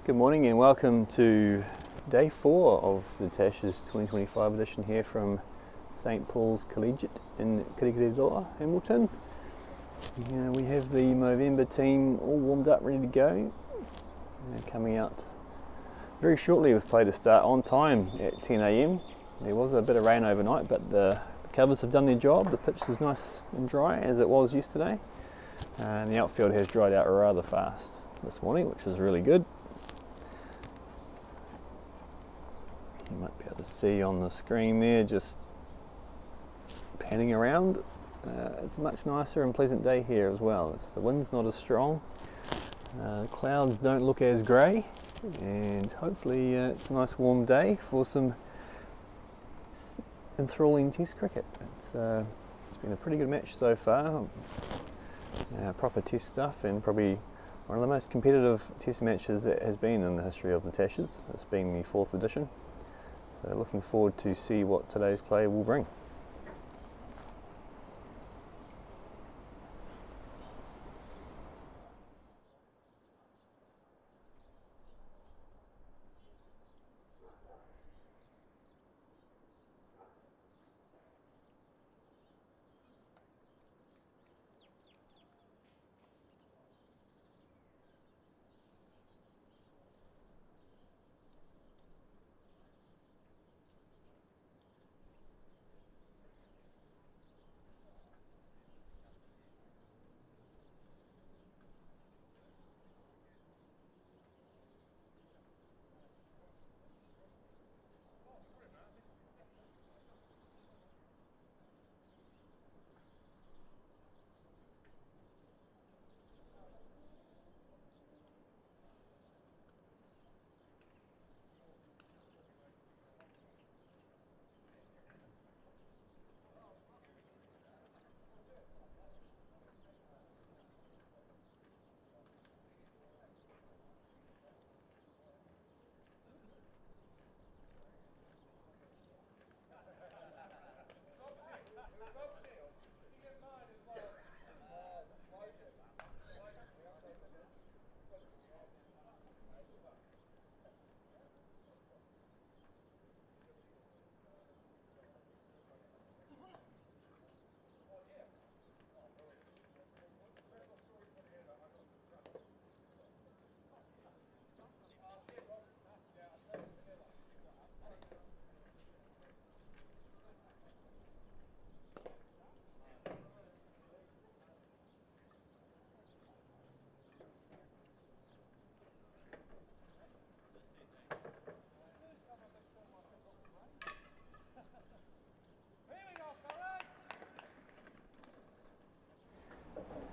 Good morning and welcome to day 4 of the Tasha's 2025 edition here from St Paul's Collegiate in Kirikiriroa, Hamilton. We have the Movember team all warmed up, ready to go. Coming out very shortly. We've played a start on time at 10 a.m. There was a bit of rain overnight, but the covers have done their job. The pitch is nice and dry as it was yesterday, and the outfield has dried out rather fast this morning, which is really good. You might be able to see on the screen there, just panning around. It's a much nicer and pleasant day here as well. The wind's not as strong, the clouds don't look as grey, and hopefully it's a nice warm day for some enthralling Test cricket. It's been a pretty good match so far, proper Test stuff, and probably one of the most competitive Test matches that has been in the history of Natasha's. It's been the 4th edition. So looking forward to see what today's play will bring.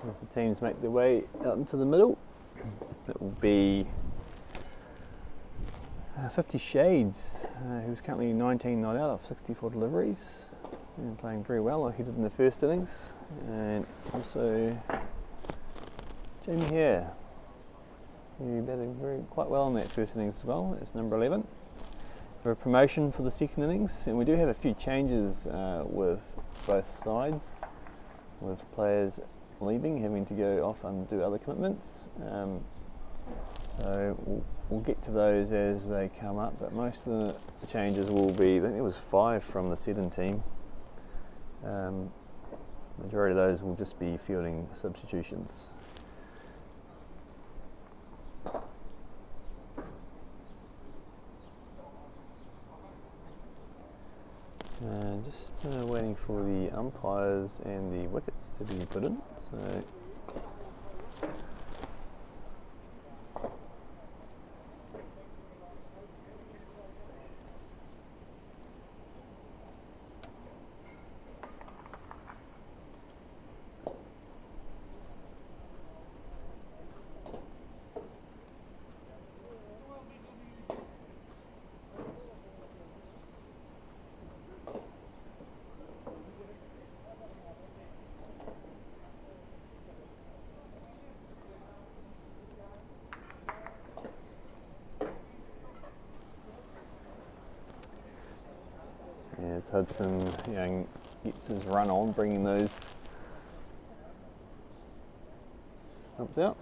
As the teams make their way out into the middle, it will be 50 Shades, who's currently 19 not out of 64 deliveries, and playing very well like he did in the first innings, and also Jamie Hare, who batted quite well in that first innings as well. It's number 11. For a promotion for the second innings, and we do have a few changes with both sides, with players leaving, having to go off and do other commitments. So we'll get to those as they come up, but most of the changes will be, I think there was 5 from the Seddon team. Majority of those will just be fielding substitutions. Just waiting for the umpires and the wickets to be put in. So as Hudson Young gets his run on, bringing those stumps out.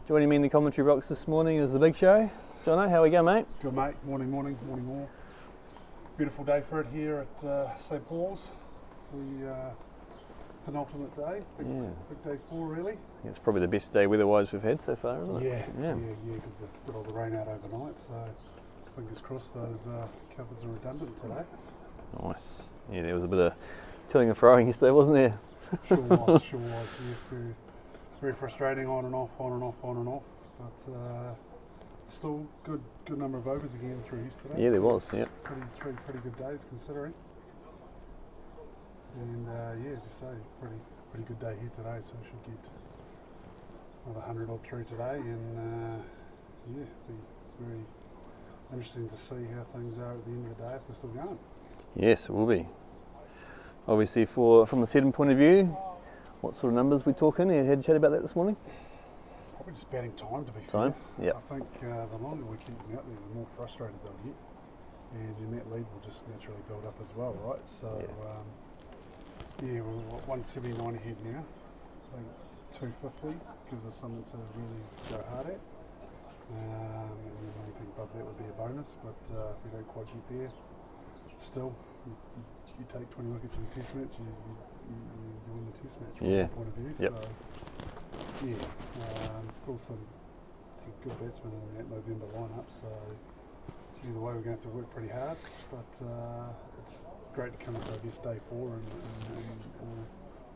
Joining me in the commentary box this morning is the Big Show. Jono, how we go, mate? Good, mate. Morning all. Beautiful day for it here at St. Paul's. Penultimate day. Big day 4, really. It's probably the best day weather-wise we've had so far, isn't it? Yeah. Got all the rain out overnight, so fingers crossed those covers are redundant today. Nice. Yeah, there was a bit of toing and froing yesterday, wasn't there? Sure was. Yes, very frustrating, on and off. But still good number of overs again through yesterday. Yeah, there was. Yeah. Three pretty good days considering. And just say pretty good day here today. So we should get another 100 odd through today, and be very interesting to see how things are at the end of the day if we're still going. Yes, it will be. Obviously, from the Seddon point of view, what sort of numbers we talking? You had a chat about that this morning? Probably just batting time, to be fair. Yeah. I think the longer we keep them out there, the more frustrated they'll get, and then that lead will just naturally build up as well, right? So, we're 179 ahead now. I think 250 gives us something to really go hard at. And anything above that would be a bonus, but if we don't quite get there, still, you take 20 wickets in the test match, you win the test match from that point of view. Yep. So, still some good batsmen in that Movember lineup, so either way we're going to have to work pretty hard, but it's great to come into, I guess, day 4 and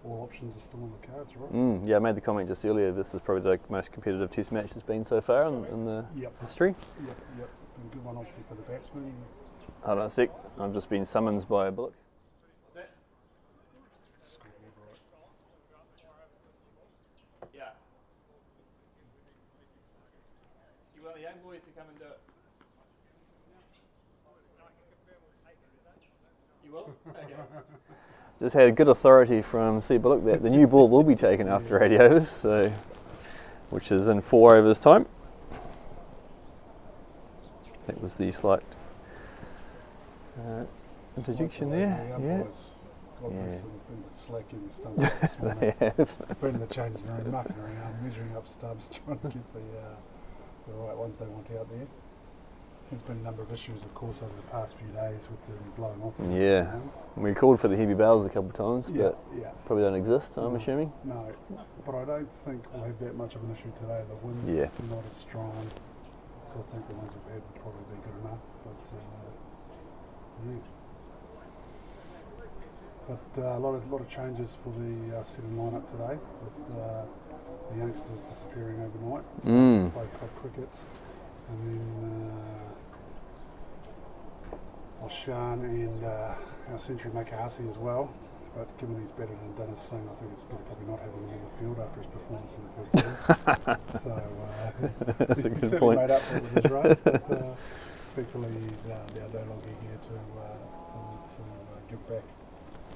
all options are still on the cards, right? Yeah, I made the comment just earlier, this is probably the most competitive test match there's been so far in the history. Yep. It's been a good one, obviously, for the batsmen. Hold on a sec, I've just been summoned by a bullock. What's that? Scoreboard, right? Yeah. You want the young boys to come and do it? You will? Okay. Just had good authority from C. Bullock that the new ball will be taken after 80 overs, so, which is in 4 overs time. That was the slight interjection there. God bless them, been the slack in the stumps this morning. They have. Been in the changing room, mucking around, measuring up stubs, trying to get the right ones they want out there. There's been a number of issues, of course, over the past few days with them blowing off. Yeah, we called for the heavy barrels a couple of times, but probably don't exist, I'm assuming. No, but I don't think we'll have that much of an issue today. The wind's not as strong, so I think the ones we've had will probably be good enough. But a lot of changes for the Seddon lineup today, with the youngsters disappearing overnight. Play club cricket, and then Shan and our century maker Hasi as well. But given he's better than Dennis Singh, I think it's better probably not having him in the field after his performance in the first innings. So that's a good certainly point. made up for it with his runs, but effectively he's now no longer here to give back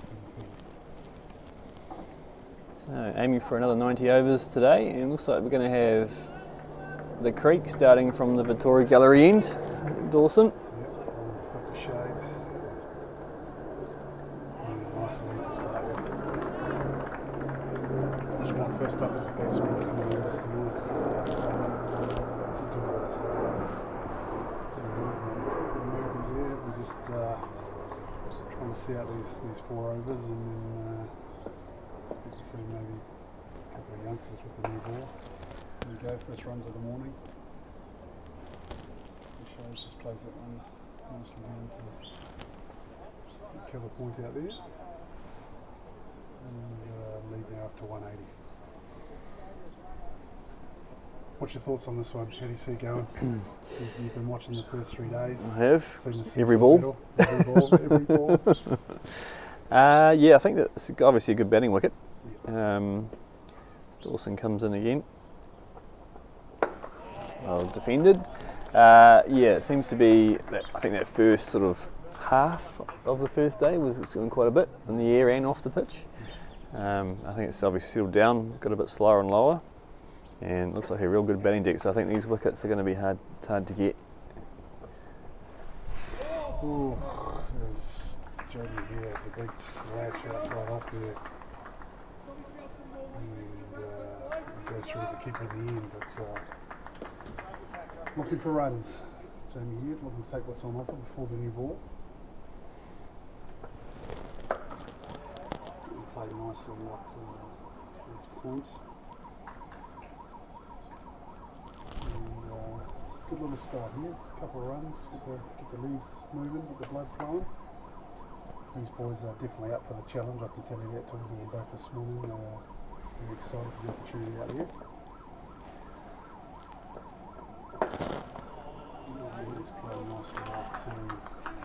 in the field. So aiming for another 90 overs today, and it looks like we're going to have the creek starting from the Victoria Gallery end, Dawson. 50 shades. Nice and neat to start with. First up is the batsman coming in, just a nice movement there. We're just trying to see out these 4 overs, and then expect to see maybe a couple of youngsters with the new ball. There we go, first runs of the morning. Shows just plays that one nicely down to the cover point out there. And lead now up to 180. What's your thoughts on this one? How do you see it going? You've been watching the first 3 days. I have. Every ball. Every ball. I think that's obviously a good batting wicket. Dawson comes in again. Well defended. It seems to be, I think that first sort of half of the first day was doing quite a bit in the air and off the pitch. I think it's obviously settled down, got a bit slower and lower, and looks like a real good batting deck, so I think these wickets are going to be hard to get. Ooh, there's Jody here has a big slouch outside off there. And goes through the keeper in the end, but looking for runs. Jamie here, looking to take what's on offer before the new ball. Play nicely at this point. And good little start here. A couple of runs, get the leaves moving, get the blood flowing. These boys are definitely up for the challenge, I can tell you that, talking to them both this morning. Very excited for the opportunity out there. Let's play nicely out to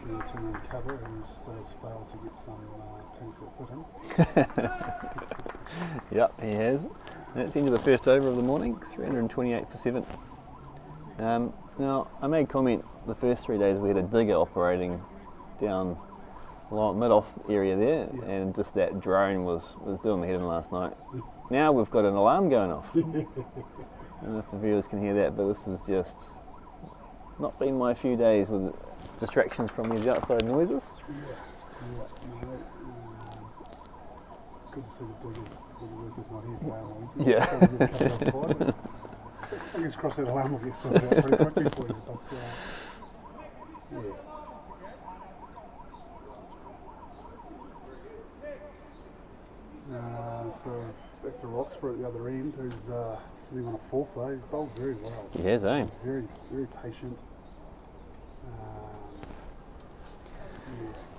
the two-man cover, who still has failed to get some pants that fit him. Yep, he has. And that's the end of the first over of the morning, 328 for 7. Now, I made comment the first 3 days we had a digger operating down mid-off area there, and just that drone was doing my head in last night. Now we've got an alarm going off. I don't know if the viewers can hear that, but this has just not been my few days with distractions from these outside noises. Good to see the workers not here for our fingers crossed that alarm will get sorted out pretty quickly for you, but so back to Roxburgh at the other end, who's sitting on a 4th there. He's bowled very well. He has, eh? Very, very patient.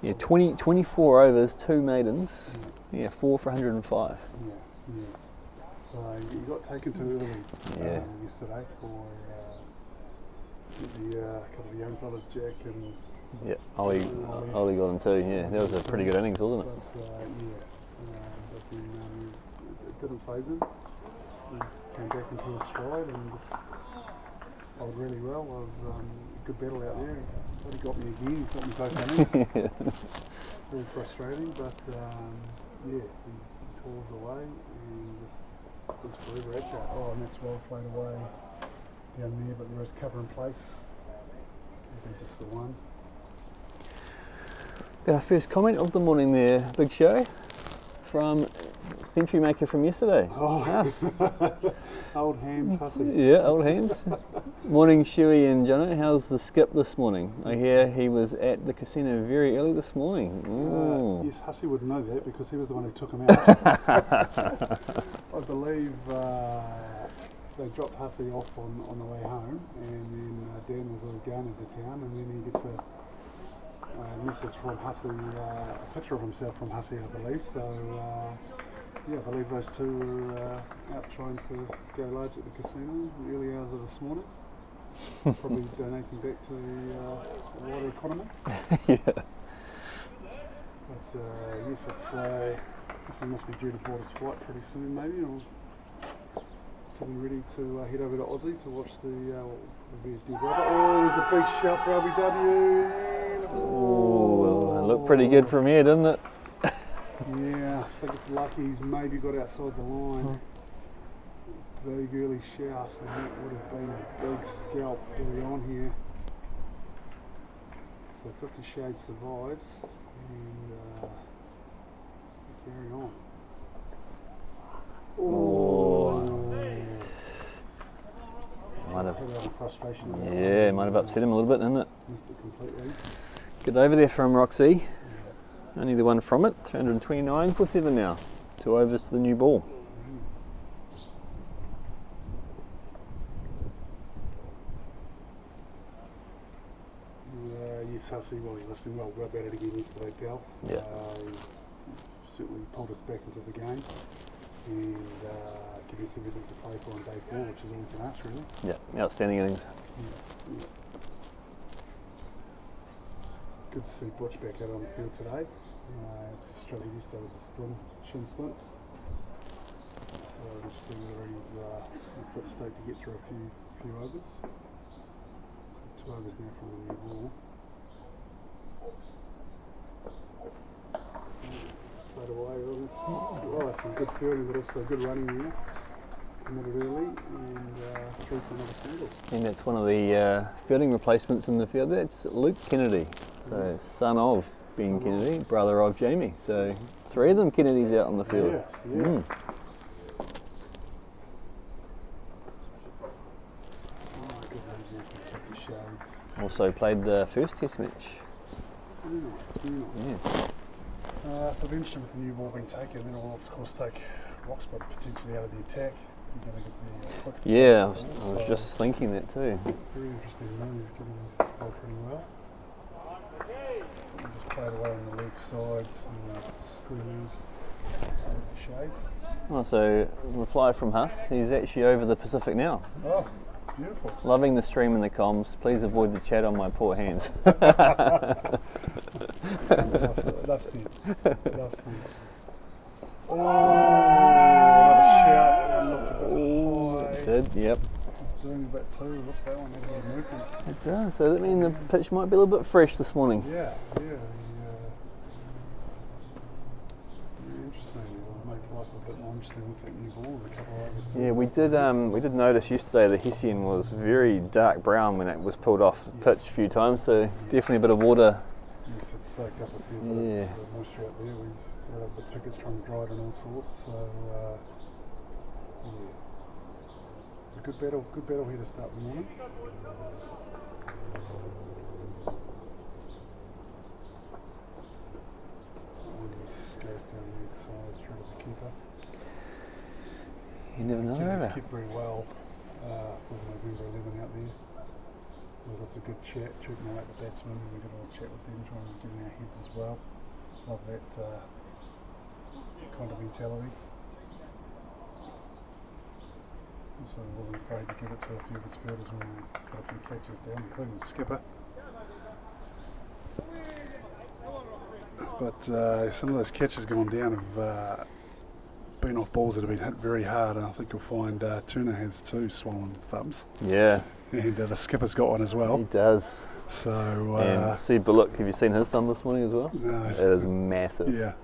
Yeah, 24 overs, 2 maidens. Yeah, 4 for 105. Yeah. So he got taken too early yesterday for the couple of young fellas, Jack and Ollie got him too. Yeah, that was a pretty good innings, wasn't it? But then it didn't faze him. He came back into his stride and just bowled really well. It was a good battle out there. He got me again. He got me both innings. Very frustrating, but he tours away and just forever at you. Oh, and that's well played away down there, but there is cover in place. Maybe just the one. Got our first comment of the morning there, Big Show, from Century Maker from yesterday. Oh, yes. Old hands, Hussey. Yeah, old hands. Morning, Shuey and Jono. How's the skip this morning? I hear he was at the casino very early this morning. Yes, Hussey would know that because he was the one who took him out. I believe they dropped Hussey off on the way home, and then Dan was always going into town, and then he gets a message from Hussey, a picture of himself from Hussey, I believe. So, I believe those two were out trying to go large at the casino in the early hours of this morning. Probably donating back to the wider economy. Yeah. But yes, he must be due to board his flight pretty soon, maybe, or getting ready to head over to Aussie to watch the dead rubber. Oh, there's a big shot for LBW. Oh, it looked pretty good from here, didn't it? Yeah, I think if Lucky's maybe got outside the line. Big early shout, and that would have been a big scalp early on here. So 50 Shades survives, and carry on. Might have upset him a little bit, didn't it? Missed it completely. Good over there from Roxy. Only the one from it. 329 for 7 now. 2 overs to the new ball. Yes, Hussey, well, you're listening well about it again yesterday, pal. Yeah. He certainly pulled us back into the game and giving us everything to play for on day 4, which is all we can ask, really. Yeah, outstanding innings. Yeah. Good to see Butch back out on the field today. Struggled yesterday with the shin splints. So we'll see whether he's in fit state to get through a few overs. 2 overs now from the new ball. Played away. That's some good fielding, but also good running here. Committed early and 3 for another single. And that's one of the fielding replacements in the field. That's Luke Kennedy, so son of Ben Kennedy, brother of Jamie. So 3 of them Kennedys out on the field. Yeah. Also played the first test match. Very nice, very nice. Yeah. So it'll be interesting with the new ball being taken, then we'll of course take Roxburgh potentially out of the attack. You're going to get the quicks. Yeah, I was just thinking that too. Very interesting move, getting this ball pretty well. So we just played away on the leg side to screen with the shades. Oh, so reply from Huss. He's actually over the Pacific now. Oh, beautiful. Loving the stream and the comms. Please avoid the chat on my poor hands. Love seeing. Oh, another shout. One looked a bit high. It did, yep. It's doing a bit too. Look, that one had a bit of movement. It does. So that means the pitch might be a little bit fresh this morning. Yeah. Interesting. It'll make life a bit more interesting with that new ball. The couple of overs. Yeah, we did notice yesterday the Hessian was very dark brown when it was pulled off the pitch a few times. So definitely a bit of water. Yes, it's soaked up a few bit of moisture out there. We had the pickets trying to dry it and all sorts. So a good battle here to start the morning. Goes down the inside through to the keeper. You never know. Keeper's kept very well for Movember 11 out there. There was lots of good chat, treating out the batsmen, and we got a little chat with them, trying to get in our heads as well. Love that kind of mentality. Also wasn't afraid to give it to a few of his fielders when we got a few catches down, including the skipper. But some of those catches going down have been off balls that have been hit very hard, and I think you'll find Turner has two swollen thumbs. Yeah. And the skipper's got one as well. He does. So and see Bullock, have you seen his thumb this morning as well? No. It is massive. Yeah.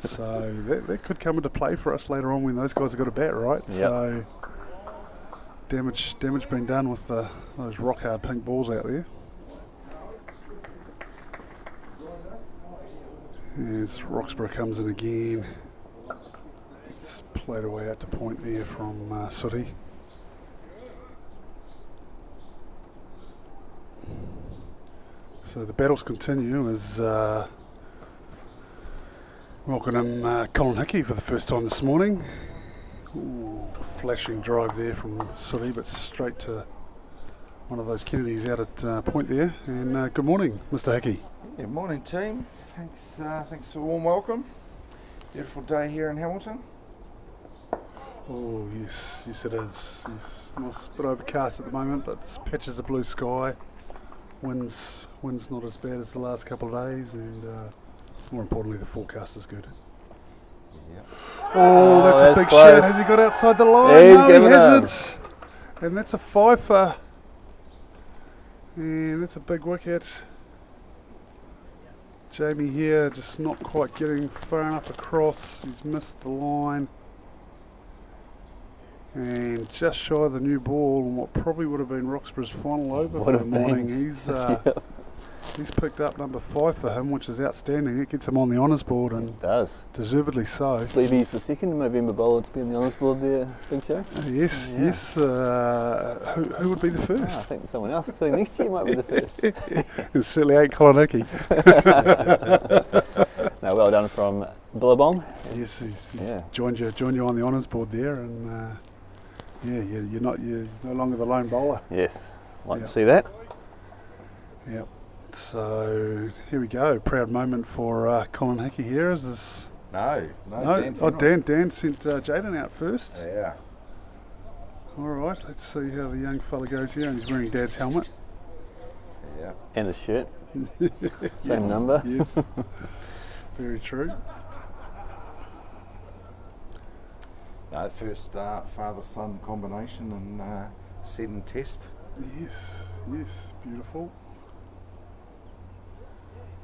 So that could come into play for us later on when those guys have got a bat, right? Yep. So damage been done with those rock hard pink balls out there. As Roxburgh comes in again, it's played away out to point there from Sooty. So the battles continue as welcome Colin Hickey for the first time this morning. Ooh, flashing drive there from Sooty, but straight to one of those Kennedys out at point there. And good morning, Mr. Hickey. Good morning, team. Thanks for a warm welcome. Beautiful day here in Hamilton. Oh yes it is. Yes, nice bit overcast at the moment, but it's patches of blue sky. Wind's not as bad as the last couple of days, and more importantly, the forecast is good. Yeah. Oh, that's a big close. shot. Has he got outside the line? Yeah, he's No, he given hasn't. And that's a fifer. And that's a big wicket. Jamie here just not quite getting far enough across. He's missed the line. And just shy of the new ball, and what probably would have been Roxburgh's final over for the morning. He's picked up number 5 for him, which is outstanding. It gets him on the honours board, and It does. deservedly so. I believe he's the second Movember bowler to be on the honours board there, Big Joe. Yes. Who would be the I first? think someone else sitting next to you might be the first. It certainly ain't Colin Hickey. No, well done from Billabong. Yes, he's Yeah. joined you on the honours board there, and you're no longer the lone bowler. Yes, like Yep. to see that. Yep. So here we go. Proud moment for Colin Hickey here. Is this? No, Dan. Dan sent Jaden out first. Yeah. All right. Let's see how the young fella goes here. And he's wearing Dad's helmet. Yeah. And his shirt. Same number. Yes. Very true. No, first father-son combination and Seddon test. Yes. Beautiful.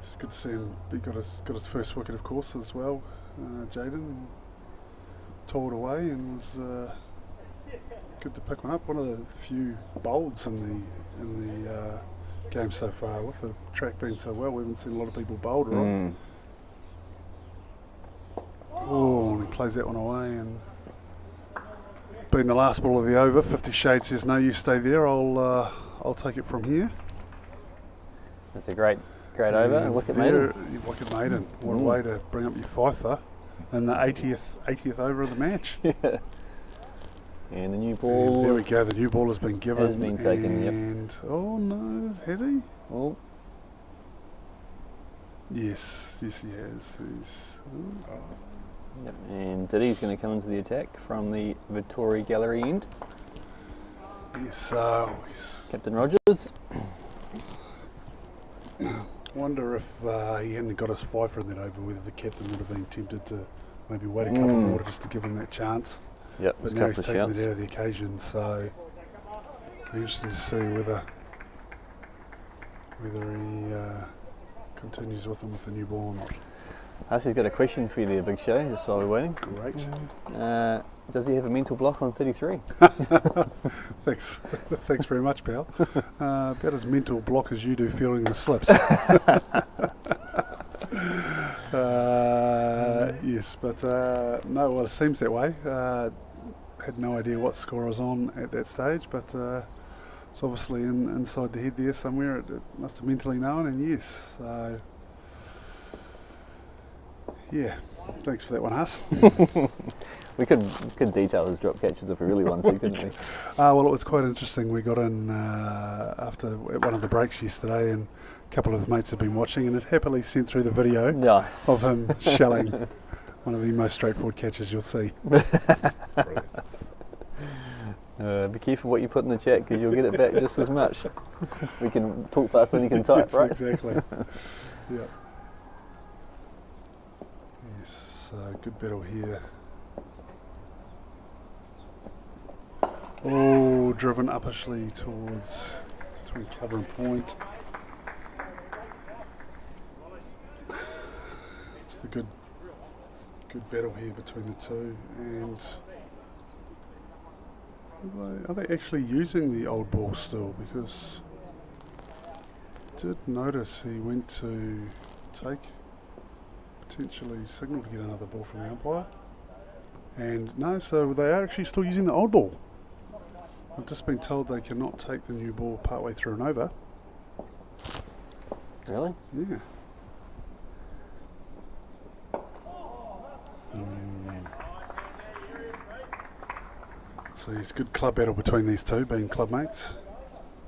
It's good to see him. He got his first wicket, of course, as well. Jaden tore it away and was good to pick one up. One of the few bowls in the game so far. With the track being so well, we haven't seen a lot of people bowled, right? Oh, and he plays that one away, and being the last ball of the over, 50 Shades says no, you stay there. I'll take it from here. That's a great over. And wicket maiden. Wicket maiden. What a way to bring up your fifer in the 80th over of the match. Yeah. And the new ball. And there we go. The new ball has been given. Has been taken. And oh no, has he? Oh. Yes, he has. Yep. And Diddy's going to come into the attack from the Vittori Gallery end. Yes. Captain Rogers. Wonder if he hadn't got his fifer in that over, whether the captain would have been tempted to maybe wait a couple more just to give him that chance. Yep. But now he's taken it out of the occasion, so it'll be interesting to see whether he continues with him with the new ball or not. Hussey's got a question for you there, Big Show, just while we're waiting. Great. Does he have a mental block on 33? Thanks. Thanks very much, pal. About as mental block as you do fielding the slips. Yes, but no, well, it seems that way. Had no idea what score I was on at that stage, but it's obviously inside the head there somewhere. It must have mentally known, and yes. So, yeah, thanks for that one, Huss. We could detail his drop catches if we really wanted to, couldn't we? Well, it was quite interesting. We got in after one of the breaks yesterday, and a couple of mates had been watching, and had happily sent through the video of him shelling one of the most straightforward catches you'll see. Be careful what you put in the chat, because you'll get it back just as much. We can talk faster than you can type, yes, right? Exactly. Yeah. Yes. So good battle here. Oh, driven uppishly towards between cover and point. It's the good battle here between the two. And are they actually using the old ball still? Because I did notice he went to take, potentially signal to get another ball from the umpire. And no, so they are actually still using the old ball. I've just been told they cannot take the new ball partway through and over. Really? Yeah. So it's a good club battle between these two, being club mates.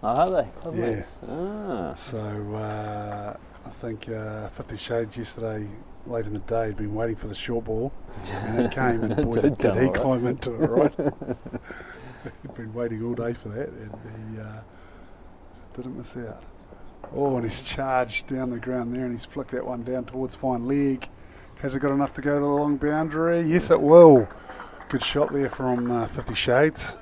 Oh, are they? Club Yeah. mates. Ah. So I think 50 Shades yesterday, late in the day, had been waiting for the short ball, and it came, and boy, did he climb into it, right? He'd been waiting all day for that, and he didn't miss out. Oh, and he's charged down the ground there, and he's flicked that one down towards fine leg. Has it got enough to go to the long boundary? Yes, it will. Good shot there from 50 Shades.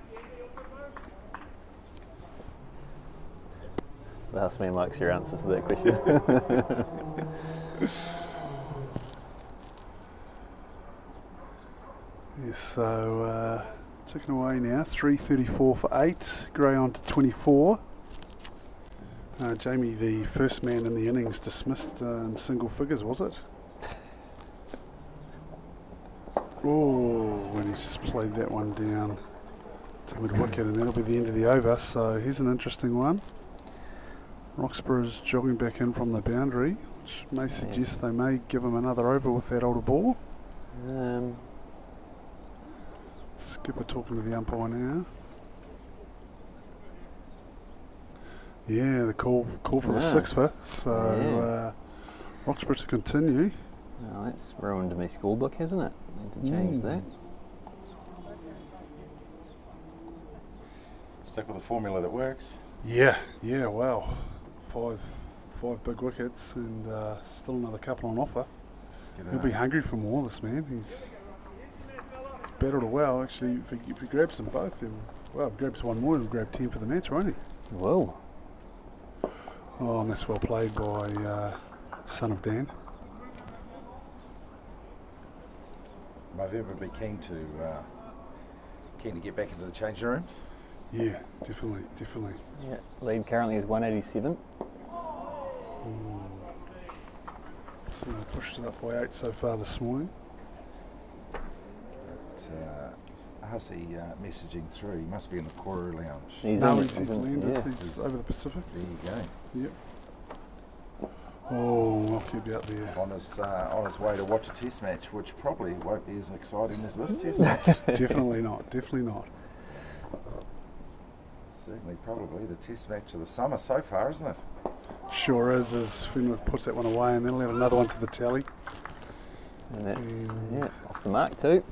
The houseman likes your answer to that question. Yes, so ticking away now, 3:34 for 8, Gray on to 24. Jamie, the first man in the innings, dismissed in single figures, was it? Oh, when he's just played that one down to mid-wicket, and that'll be the end of the over. So here's an interesting one. Roxburgh's jogging back in from the boundary, which may suggest they may give him another over with that older ball. Skipper talking to the umpire now. Yeah, the call for the sixfer. So Roxburgh to continue. Oh, that's ruined my school book, hasn't it? Need to change that. Stick with the formula that works. Yeah, wow. Five big wickets, and still another couple on offer. He'll be hungry for more, this man. He's battled well. Actually, if he grabs them both, if he grabs one more, he'll grab 10 for the match, won't he? Whoa. Oh, and that's well played by Son of Dan. Movember would be keen to get back into the changing rooms. Yeah, definitely. Yeah, lead currently is 187. So they pushed it up by 8 so far this morning. Hussey messaging through. He must be in the Kora Lounge. He's landed. He's over the Pacific. There you go. Yep. Oh, I'll keep you out there. On his way to watch a test match, which probably won't be as exciting as this test match. Definitely not. Definitely not. Certainly, probably the test match of the summer so far, isn't it? Sure is. As Fenwick puts that one away, and then he'll have another one to the tally. And that's off the mark too.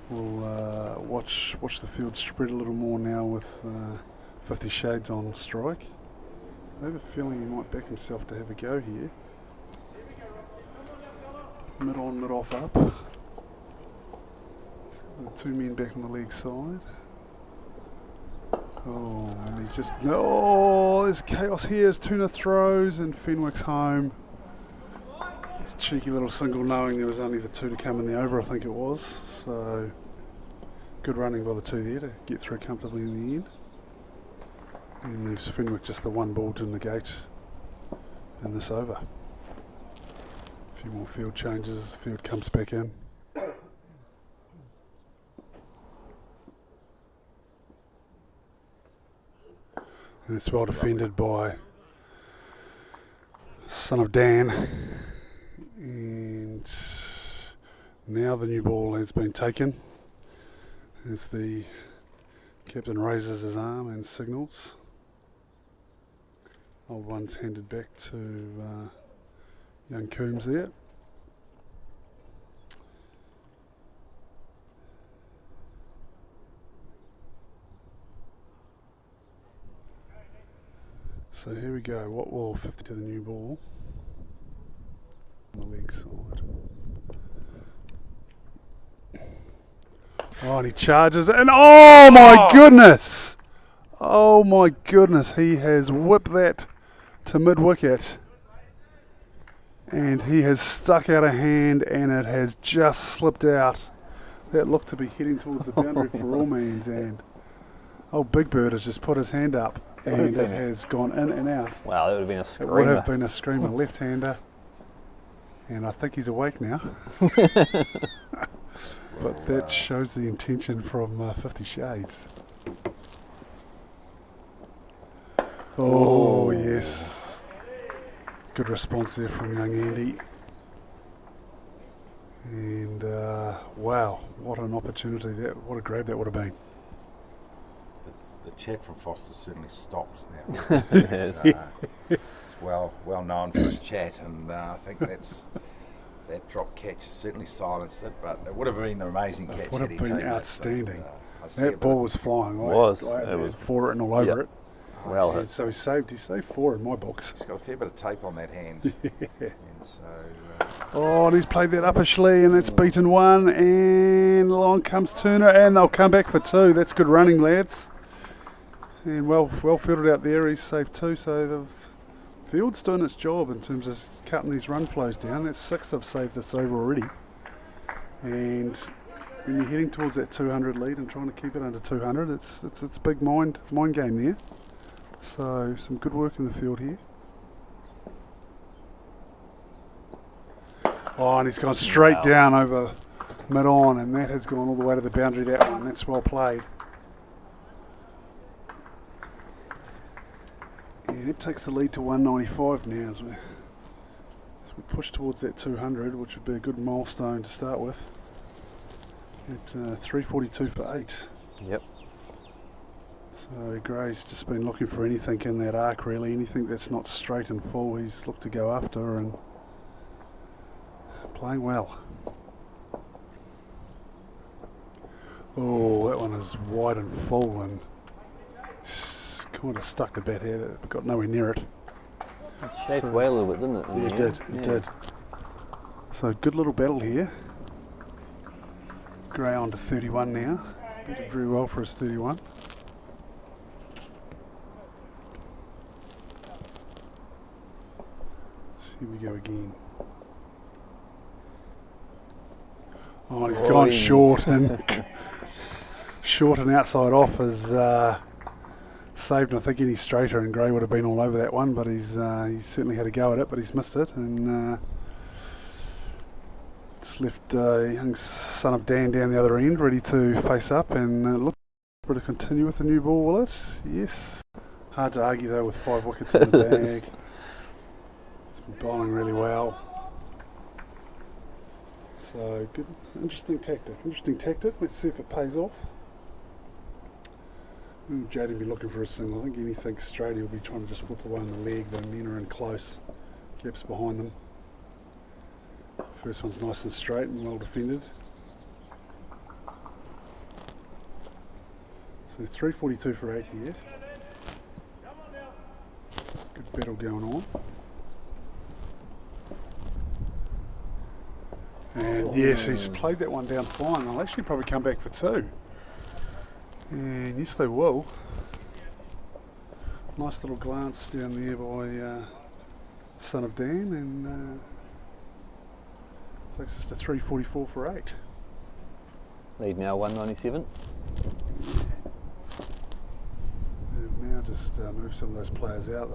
We'll watch the field spread a little more now with 50 Shades on strike. I have a feeling he might back himself to have a go here. Mid on, mid off up. The two men back on the leg side. Oh, and he's just... Oh, there's chaos here as Tuna throws and Fenwick's home. It's a cheeky little single knowing there was only the two to come in the over, I think it was. So, good running by the two there to get through comfortably in the end. And leaves Fenwick just the one ball to negate in this over. A few more field changes as the field comes back in. And it's well defended by Son of Dan. And now the new ball has been taken as the captain raises his arm and signals. Old one's handed back to young Coombs there. So here we go. What will 50 to the new ball on the leg side? Oh, and he charges it, and oh my goodness! Oh my goodness, he has whipped that to mid-wicket. And he has stuck out a hand and it has just slipped out. That looked to be heading towards the boundary for all means, and old Big Bird has just put his hand up and it has gone in and out. Wow, that would have been a screamer. It would have been a screamer, left-hander. And I think he's awake now. But that shows the intention from 50 Shades. Oh, yes. Good response there from young Andy. And wow, what an opportunity what a grab that would have been. The chat from Foster certainly stopped now. It's well known for his chat, and I think that drop catch has certainly silenced it, but it would have been an amazing catch. It would have been outstanding. So, that ball was flying. It was. I had 4 written all over it. Well hit. So he saved 4 in my books. He's got a fair bit of tape on that hand. Yeah. And so, oh, and he's played that uppishly, and that's beaten one, and along comes Turner, and they'll come back for 2. That's good running, lads. And well fielded out there. He's saved 2, so the field's doing its job in terms of cutting these run flows down. That's 6 they've saved this over already. And when you're heading towards that 200 lead and trying to keep it under 200, it's a big mind game there. So some good work in the field here. Oh, and he's gone straight down over mid-on, and that has gone all the way to the boundary, that one. That's well played. Yeah, it takes the lead to 195 now as we push towards that 200, which would be a good milestone to start with. At 342 for 8. Yep. So Gray's just been looking for anything in that arc, really. Anything that's not straight and full, he's looked to go after, and playing well. Oh, that one is wide and full and kind of stuck the bat here, but got nowhere near it. It shaped away a little bit, didn't it? Yeah, it did. So good little battle here. Gray on to 31 now. Did very well for his 31. So here we go again. Oh, he's gone short and outside off is saved. I think any straighter and Gray would have been all over that one, but he's certainly had a go at it, but he's missed it, and it's left young Son of Dan down the other end, ready to face up and look to continue with the new ball, will it? Yes. Hard to argue though with 5 wickets in the bag. It's bowling really well. So good, interesting tactic. Let's see if it pays off. Jade will be looking for a single. I think anything straight he'll be trying to just whip away on the leg. The men are in close. Gaps behind them. First one's nice and straight and well defended. So 342 for 8 here. Good battle going on. And yes, he's played that one down fine. They'll actually probably come back for 2. And yes, they will. Nice little glance down there by Son of Dan, and takes us to 344 for 8. Lead now 197. And now just move some of those players out.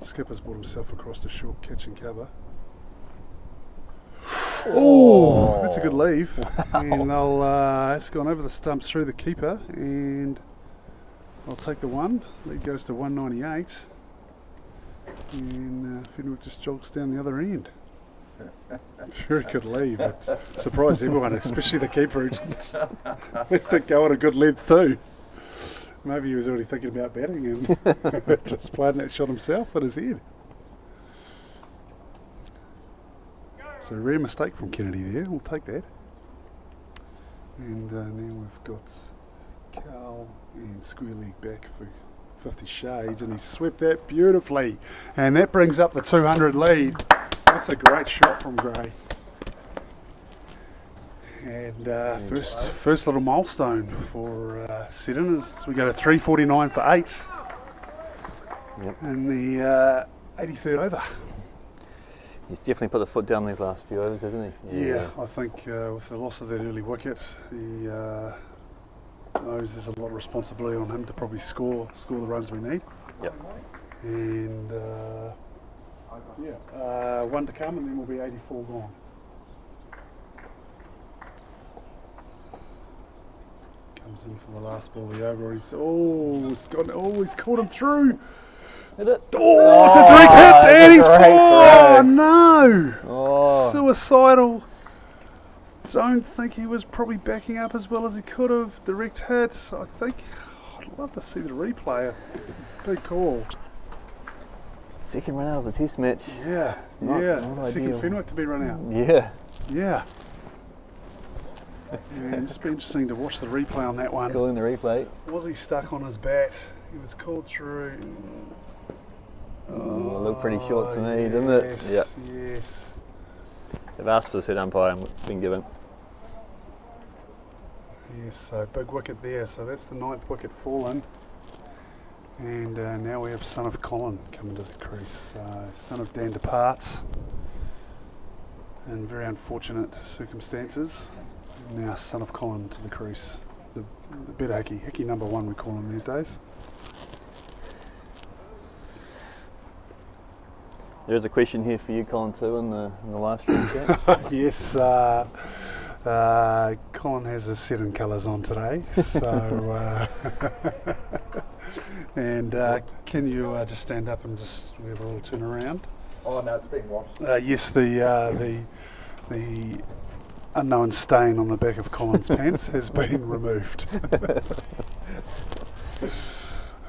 The skipper's brought himself across the short catch and cover. Oh, that's a good leave. And it's gone over the stumps through the keeper, and I'll take the one. Lead goes to 198, and Fenwick just jogs down the other end. Very good leave. It surprised everyone, especially the keeper, who just left it go on a good length too. Maybe he was already thinking about batting and just playing that shot himself at his head. So rare mistake from Kennedy there, we'll take that. And now we've got Carl and Square Leg back for 50 Shades, and he's swept that beautifully. And that brings up the 200 lead. That's a great shot from Gray. And first little milestone for Seddon is we go to 349 for 8. Yep. In the 83rd over. He's definitely put the foot down these last few overs, hasn't he? Yeah, I think with the loss of that early wicket, he knows there's a lot of responsibility on him to probably score the runs we need. Yep. And one to come, and then we'll be 84 gone. Comes in for the last ball of the over. He's caught him through. Hit it. Oh, it's a direct hit, and he's throw. oh no! Oh. Suicidal. Don't think he was probably backing up as well as he could have. Direct hit. I think I'd love to see the replay. It's a big call. Second run out of the test match. Yeah, Not second ideal. Fenwick to be run out. Yeah. Yeah. And it's been interesting to watch the replay on that one. Calling the replay. Was he stuck on his bat? He was called through. Looked pretty short to me, didn't it? Yep. Yes. They've asked for the set umpire and it's been given. Yes, so big wicket there. So that's the 9th wicket fallen. And now we have Son of Colin coming to the crease. Son of Dan departs in very unfortunate circumstances. And now Son of Colin to the crease. The better hickey number 1 we call him these days. There is a question here for you, Colin, too, in the live stream chat. Yes, Colin has his Seddon colours on today, so and can you just stand up and just we have a little turn around? Oh no, it's been washed. Yes, the unknown stain on the back of Colin's pants has been removed.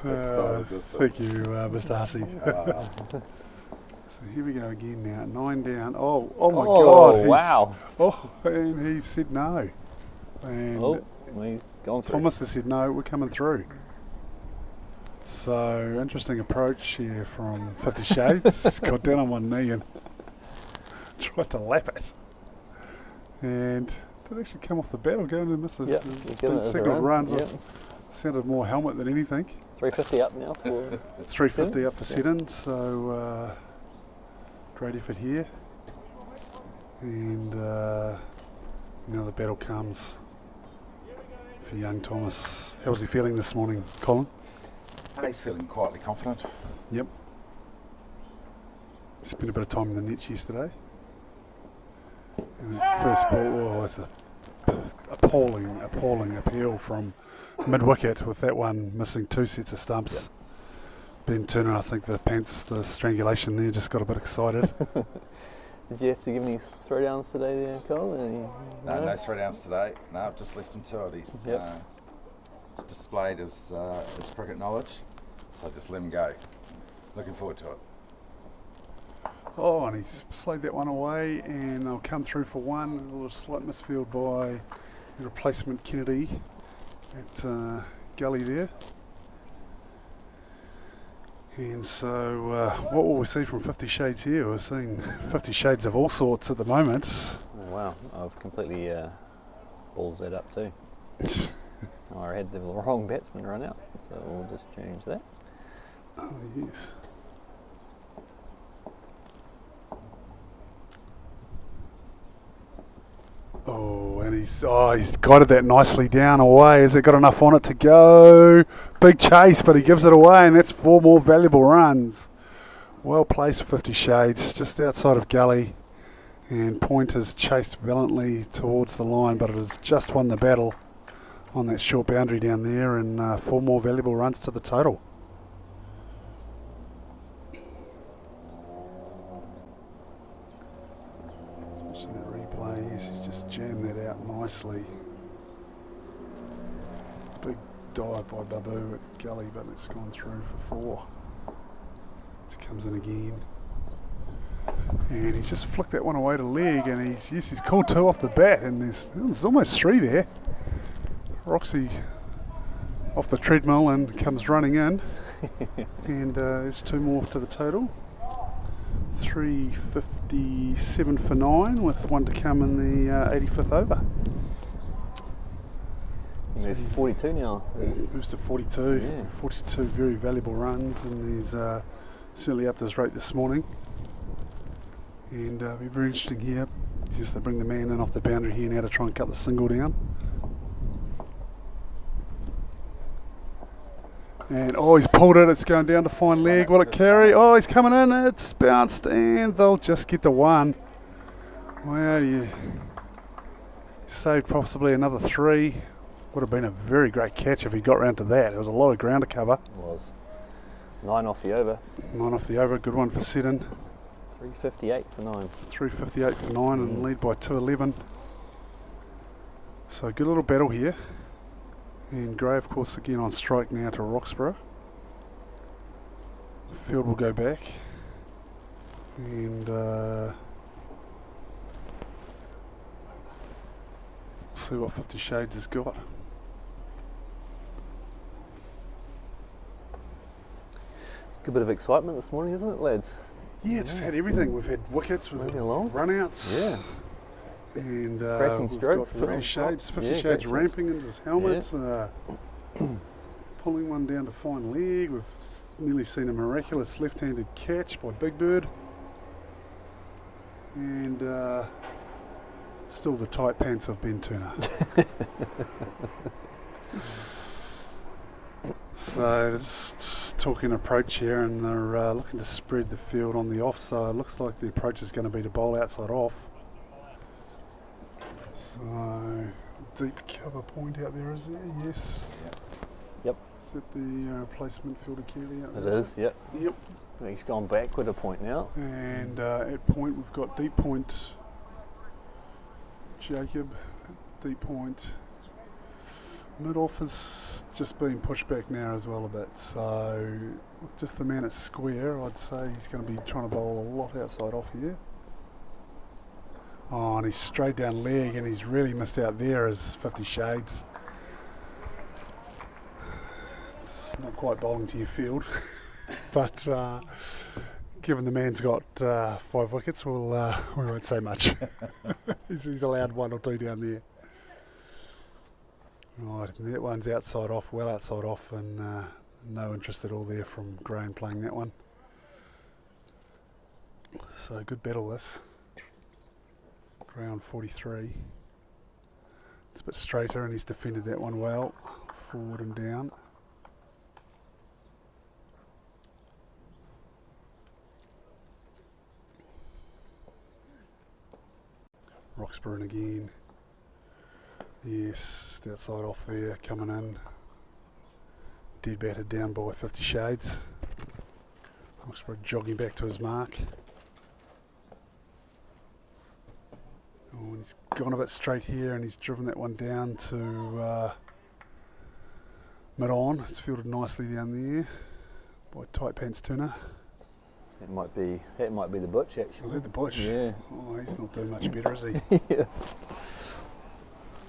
Thank you, Mr. Hussey. So here we go again now, 9 down. Oh my God! Wow! And he said no. And he's gone through. Thomas has said no. We're coming through. So interesting approach here from 50 Shades. Got down on one knee and tried to lap it, and did actually come off the bat or go and miss it. It's been signalled runs. Yep. Sounded more helmet than anything. 350 up now for 350 up for Seddon. So. Great effort here, and now the battle comes for young Thomas. How was he feeling this morning, Colin? He's feeling quietly confident. Yep. Spent a bit of time in the nets yesterday. And that first ball, that's a appalling appeal from mid-wicket with that one missing 2 sets of stumps. Ben Turner, I think the strangulation there just got a bit excited. Did you have to give any throwdowns today there, Cole? No throwdowns today. No, I've just left him to it. He's displayed his cricket knowledge, so I just let him go. Looking forward to it. Oh, and he's slayed that one away, and they'll come through for one. A little slight misfield by the replacement Kennedy at gully there. And so what will we see from 50 Shades here? We're seeing 50 Shades of all sorts at the moment. Oh, wow, I've completely balls that up too. I had the wrong batsman run out, so we'll just change that. Oh, yes. Oh, and he's guided that nicely down away. Has it got enough on it to go? Big chase, but he gives it away, and that's 4 more valuable runs. Well placed, 50 Shades, just outside of gully. And Point has chased valiantly towards the line, but it has just won the battle on that short boundary down there, and 4 more valuable runs to the total. Watching that replay, yes, he's just jammed that out nicely. Big dive by Babu at gully, but it's gone through for 4. Just comes in again. And he's just flicked that one away to leg, and he's called 2 off the bat, and there's almost 3 there. Roxy off the treadmill and comes running in. And there's 2 more to the total. 357 for 9, with 1 to come in the 85th over. He moved to 42 now. Moves to 42. Yeah. 42 very valuable runs, and he's certainly upped his rate this morning. And it'll be very interesting here, just to bring the man in off the boundary here now to try and cut the single down. And he's pulled it, it's going down to fine leg. Will it carry? Oh, he's coming in, it's bounced, and they'll just get the 1. Well, you saved possibly another 3. Would have been a very great catch if he got round to that. There was a lot of ground to cover. It was. 9 off the over. 9 off the over, good one for Seddon. 358 for 9. 358 for 9 and lead by 211. So good little battle here. And Gray, of course, again on strike now to Roxburgh. Field will go back. And see what 50 Shades has got. Good bit of excitement this morning, isn't it, lads? Yeah, it's had everything. We've had wickets, we've had run-outs. Yeah. And Cracking we've strokes. got 50 Shades, 50 Yeah, Shades great ramping into his helmet, pulling one down to fine leg. We've nearly seen a miraculous left-handed catch by Big Bird. And still the tight pants of Ben Turner. So just talking approach here, and they're looking to spread the field on the off, so it looks like the approach is going to be to bowl outside off. So deep cover Point out there, is there? Yes. Yep. Is that the replacement fielder Kennedy out It there? is, yep. Yep. He's gone backward a point now. And at Point we've got deep Point Jacob, deep Point. Mid-off is just being pushed back now as well a bit, so with just the man at square, I'd say he's going to be trying to bowl a lot outside off here. Oh, and he's straight down leg, and he's really missed out there as 50 Shades. It's not quite bowling to your field, but given the man's got 5 wickets, we won't say much. he's allowed 1 or 2 down there. Right, and that one's outside off, well outside off, and no interest at all there from Graham playing that one. So good battle this. Round 43. It's a bit straighter, and he's defended that one well, forward and down. Roxburgh again. Yes, outside off there, coming in. Dead batted down by 50 Shades. Roxburgh jogging back to his mark. Oh, and he's gone a bit straight here and he's driven that one down to mid-on. It's fielded nicely down there by Tight Pants Turner. That might be the butch actually. Is that the butch? Yeah. Oh, he's not doing much better, is he? Yeah.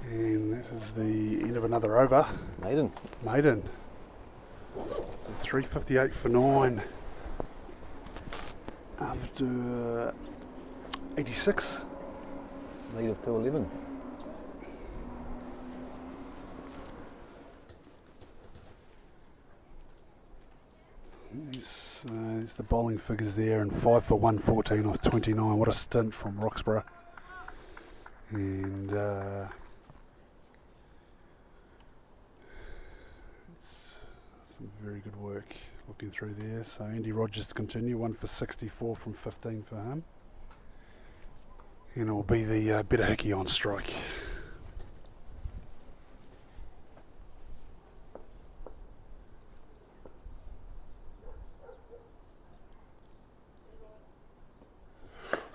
And that is the end of another over. Maiden. So 358 for 9. After 86. Lead of 211. There's the bowling figures there, and 5 for 114 off 29. What a stint from Roxburgh. And it's some very good work looking through there. So Andy Rogers to continue, 1 for 64 from 15 for him. And it will be the better Hickey on strike.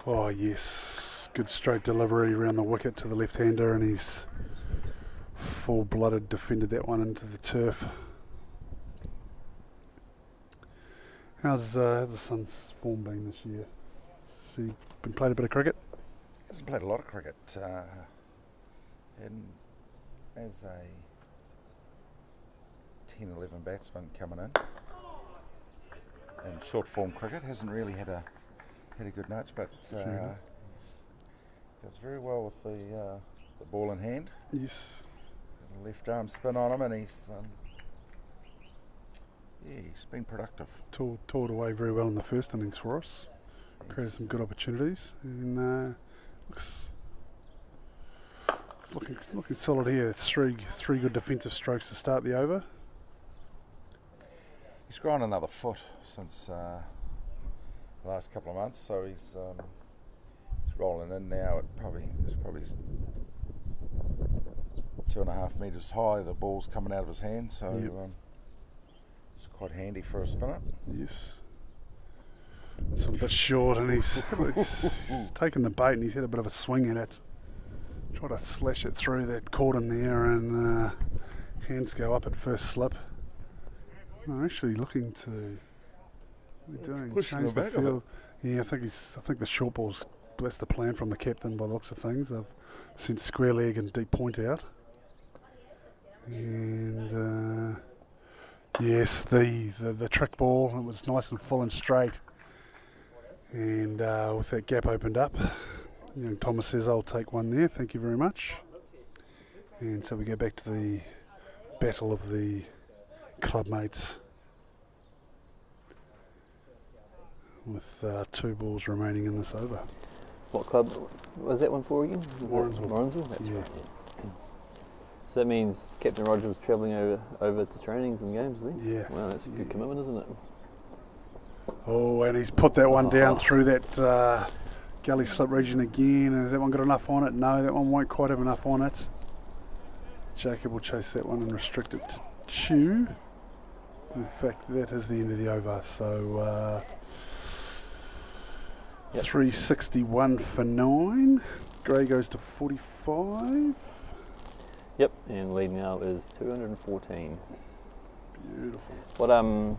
Oh yes, good straight delivery around the wicket to the left-hander, and he's full-blooded defended that one into the turf. How's the son's form been this year? Has he been played a bit of cricket? Hasn't played a lot of cricket. And as a 10-11 batsman coming in short form cricket, hasn't really had a good nudge, but he does very well with the ball in hand. Yes. Left arm spin on him, and he's been productive. Toured away very well in the first innings for us. Created some good opportunities, and looking solid here. It's three good defensive strokes to start the over. He's grown another foot since the last couple of months, so he's rolling in now. It's probably 2.5 metres high. The ball's coming out of his hand, so it's quite handy for a spinner. Yes. It's a bit short, and he's taken the bait, and he's had a bit of a swing at it. Try to slash it through that cordon there, and hands go up at first slip. They're actually looking to. They're doing change the field. Yeah, I think the short ball's, that's the plan from the captain by the looks of things. They've sent square leg and deep point out. And yes, the trick ball, it was nice and full and straight. And with that gap opened up, Thomas says, "I'll take one there, thank you very much." And so we go back to the battle of the club mates with 2 balls remaining in this over. What club was that one for again? Warrensville. That's Yeah. right. Yeah. So that means Captain Roger was travelling over to trainings and games, is he? Yeah. Wow, that's a good commitment, isn't it? Oh, and he's put that one down through that gully slip region again. And has that one got enough on it? No, that one won't quite have enough on it. Jacob will chase that one and restrict it to 2. In fact, that is the end of the over. So 361 for 9. Gray goes to 45. Yep, and lead now is 214. Beautiful.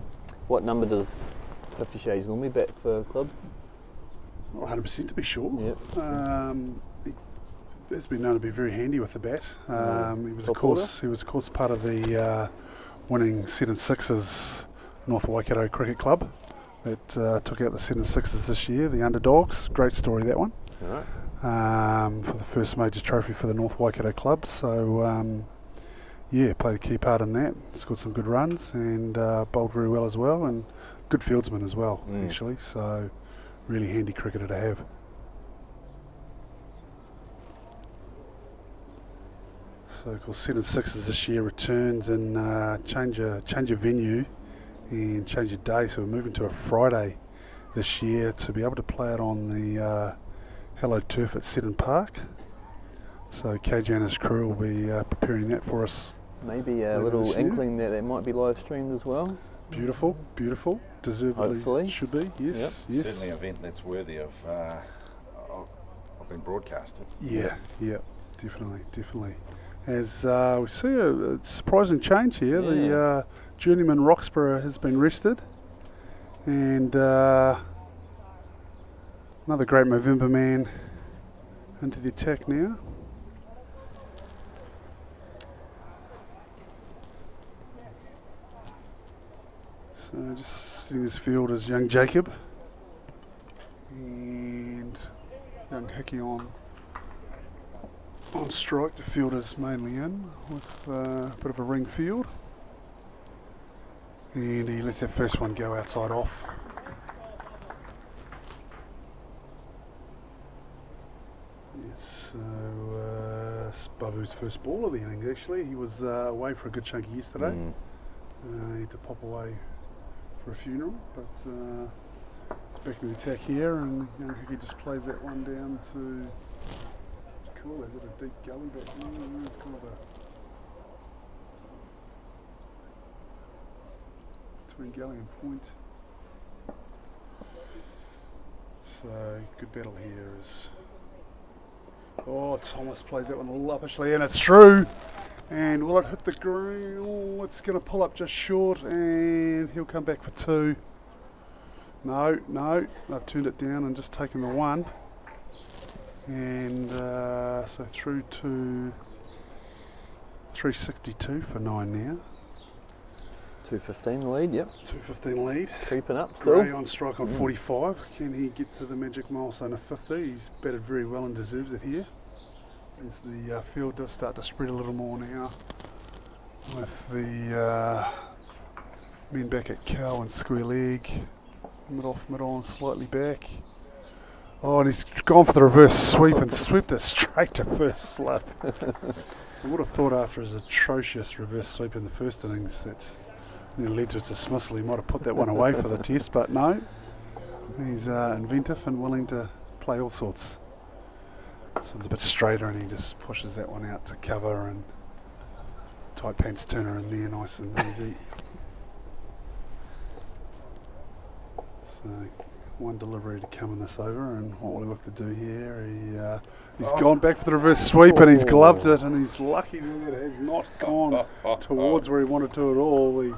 What number does 50 Shades normally bat for club? 100% to be sure. Yep. He has been known to be very handy with the bat. He was of course part of the winning Seddon Sixers North Waikato Cricket Club that took out the Seddon Sixers this year, the underdogs. Great story, that one. All right. For the first major trophy for the North Waikato Club. So played a key part in that. Scored some good runs and bowled very well as well, and good fieldsman as well, actually. So really handy cricketer to have. So of course Seddon Sixers this year returns and change a venue and change a day. So we're moving to a Friday this year to be able to play it on the hallowed turf at Seddon Park. So KJ and his crew will be preparing that for us. Maybe a little inkling that might be live streamed as well. Beautiful, beautiful. deservedly Hopefully. should be. Yes, yes. Certainly an event that's worthy of being broadcasted. Yeah, yeah, definitely. As we see a surprising change here, the journeyman Roxburgh has been rested, and another great Movember man into the attack now. So just sitting his field is young Jacob and young Hickey on strike. The field is mainly in with a bit of a ring field, and he lets that first one go outside off. Yes, so it's Babu's first ball of the innings actually. He was away for a good chunk yesterday. He had to pop away for a funeral, but back in the attack here, and young Hickey just plays that one down to. Cool, is it a deep gully back there? No, it's kind of a between gully and point. So good battle here is. Oh, Thomas plays that one a little uppishly, and it's through. And will it hit the green? Oh, it's going to pull up just short, and he'll come back for two. No, they've turned it down and just taken the one. And so through to 362 for 9 now. 215 lead, yep. 215 lead. Creeping up Gray still. on strike on 45. Can he get to the magic milestone of 50? He's batted very well and deserves it here. As the field does start to spread a little more now, with the men back at cow and square leg, mid off, mid on, slightly back. Oh, and he's gone for the reverse sweep and swept it straight to first slip. I would have thought after his atrocious reverse sweep in the first innings that led to its dismissal, he might have put that one away for the test, but no. He's inventive and willing to play all sorts. This one's a bit straighter and he just pushes that one out to cover, and tight pants turner in there, nice and easy. So one delivery to come in this over, and what will he look to do here? He's gone back for the reverse sweep and he's gloved it, and he's lucky that it has not gone towards where he wanted to at all. The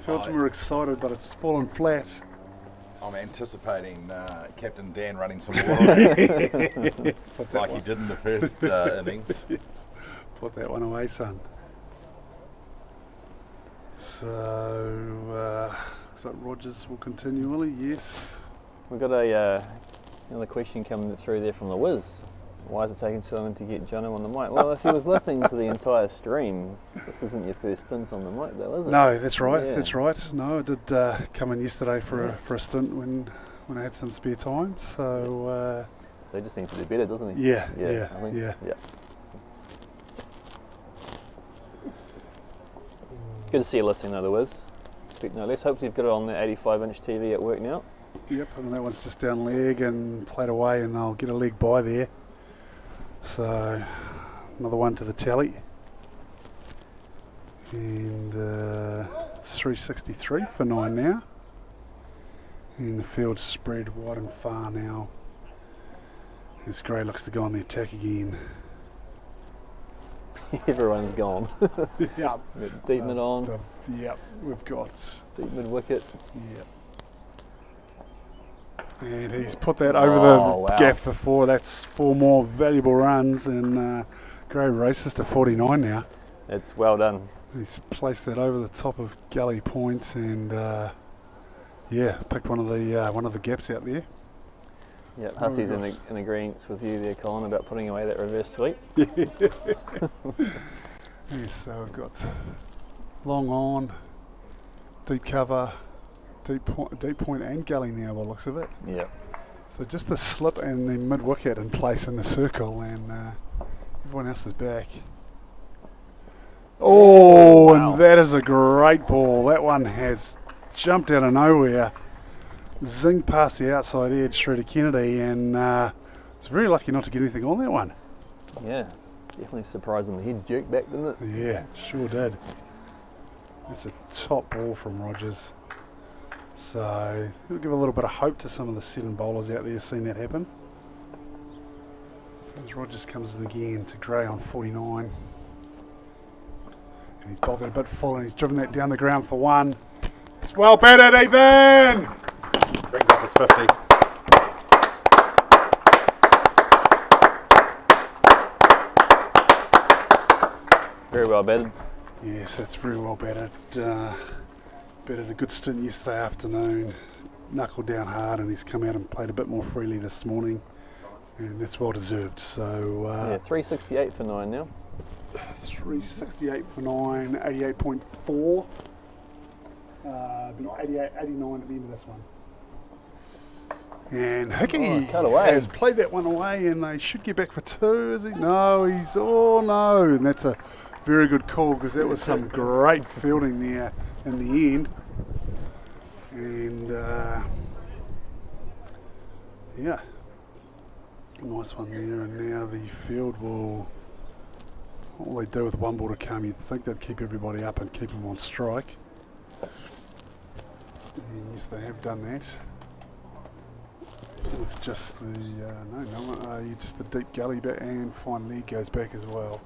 fieldsmen were excited, but it's fallen flat. I'm anticipating Captain Dan running some water like he did in the first innings. Yes. Put that one away, son. So, looks like Rogers will continue, will he? Yes. We've got another question coming through there from the Wiz. Why is it taking so long to get Jono on the mic? Well, if he was listening to the entire stream, this isn't your first stint on the mic though, is it? No, that's right, Yeah. that's right. No, I did come in yesterday for a stint when I had some spare time, so... So he just needs to do better, doesn't he? Yeah. I think. Yeah. Good to see you listening though, the Wiz. Speak no less. Hopefully you've got it on the 85-inch TV at work now. Yep, and that one's just down leg and played away, and they'll get a leg by there. So, another one to the tally. And 363 for 9 now. And the field's spread wide and far now. As Gray looks to go on the attack again. Everyone's gone. Yep. Deep mid on. Yep, we've got. Deep mid wicket. Yep. And he's put that over the gap for 4. That's 4 more valuable runs, and Gray races to 49 now. It's well done. He's placed that over the top of Gully Point, and picked one of the gaps out there. Yeah, Hussey's in agreement with you there, Colin, about putting away that reverse sweep. Yes, so we've got long on, deep cover, deep point and gully now by the looks of it. Yeah. So just the slip and the mid wicket in place in the circle, and everyone else is back. Oh, wow. And that is a great ball. That one has jumped out of nowhere, zinged past the outside edge through to Kennedy, and was very lucky not to get anything on that one. Yeah, definitely surprising. The head jerked back, didn't it? Yeah, sure did. That's a top ball from Rogers. So it'll give a little bit of hope to some of the Seddon bowlers out there seeing that happen. As Rogers comes in again to Gray on 49. And he's bowled that a bit full and he's driven that down the ground for one. It's well batted, even! Brings up his 50. Very well batted. Yes, that's very well batted. Batted a good stint yesterday afternoon. Knuckled down hard and he's come out and played a bit more freely this morning. And that's well deserved. So 368 for 9 now. 368 for 9, 88.4. Be 88, 89 at the end of this one. And Hickey cut away. has played that one away and they should get back for 2, is he? No, he's, oh no. And that's a very good call because that was some great fielding there in the end. And yeah, nice one there. And now the field will, what will they do with one ball to come? You'd think they'd keep everybody up and keep them on strike. And yes, they have done that. With just the, just the deep gully back and fine leg goes back as well.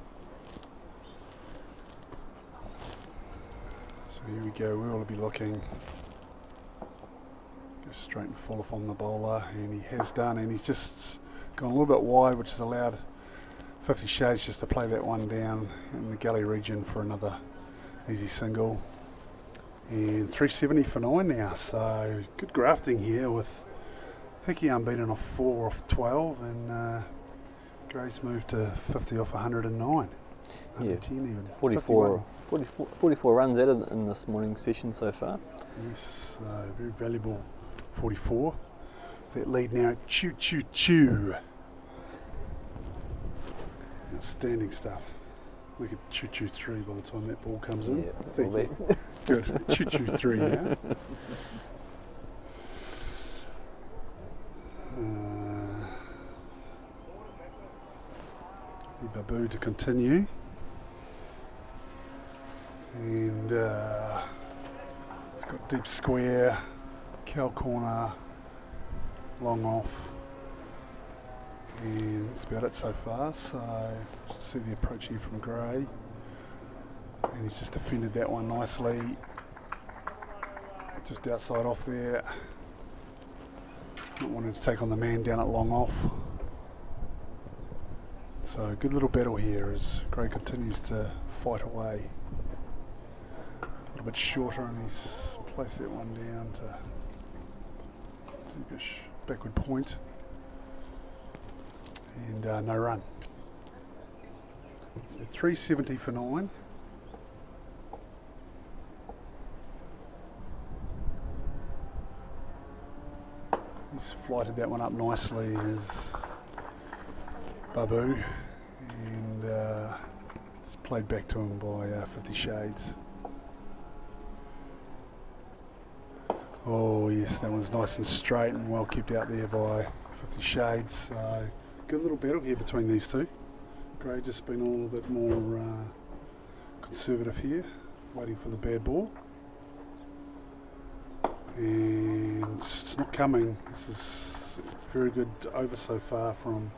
So here we go, we will be looking. Go straight and fall off on the bowler, and he has done, and he's just gone a little bit wide, which has allowed 50 Shades just to play that one down in the gully region for another easy single. And 370 for 9 now, so good grafting here with Hickey unbeaten off 4 off 12, and Gray's moved to 50 off 109. 110 even. 44 runs added in this morning's session so far. Yes, very valuable 44. That lead now at choo choo choo. Outstanding stuff. Look at choo choo 3 by the time that ball comes in. Yeah, Thank you. Good. Choo choo 3 now. The Babu to continue. And got deep square, cow corner, long off. And that's about it so far. So see the approach here from Gray. And he's just defended that one nicely. Just outside off there. Not wanting to take on the man down at long off. So good little battle here as Gray continues to fight away. A little bit shorter and he's placed that one down to deepish backward point. And no run. So 370 for 9. He's flighted that one up nicely as Babu, and it's played back to him by 50 Shades. Oh yes, that one's nice and straight and well kept out there by 50 Shades. So good little battle here between these two. Gray just been a little bit more conservative here, waiting for the bad ball. And it's not coming. This is very good over so far from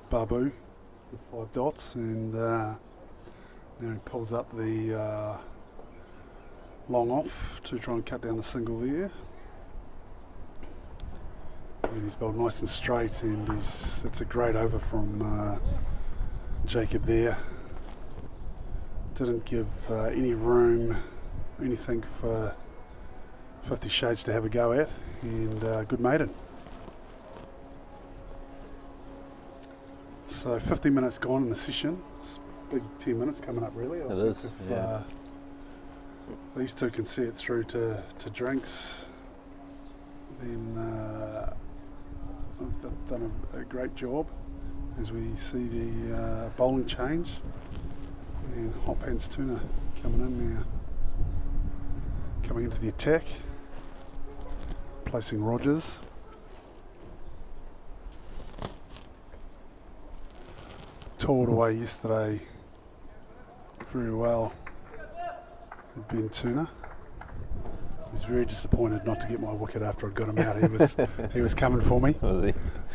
Babu with 5 dots, and now he pulls up the long off to try and cut down the single there. And he's bowled nice and straight, and that's a great over from Jacob there. Didn't give any room, anything for 50 Shades to have a go at, and good maiden. So 50 minutes gone in the session. It's a big 10 minutes coming up really. It is, yeah. These two can see it through to drinks, then they've done a great job as we see the bowling change. And Hot Pants Tuna coming in now. Coming into the attack. Placing Rogers. Toured away yesterday very well. Had been Tuna. was very disappointed not to get my wicket after I'd got him out. He was coming for me. Was he?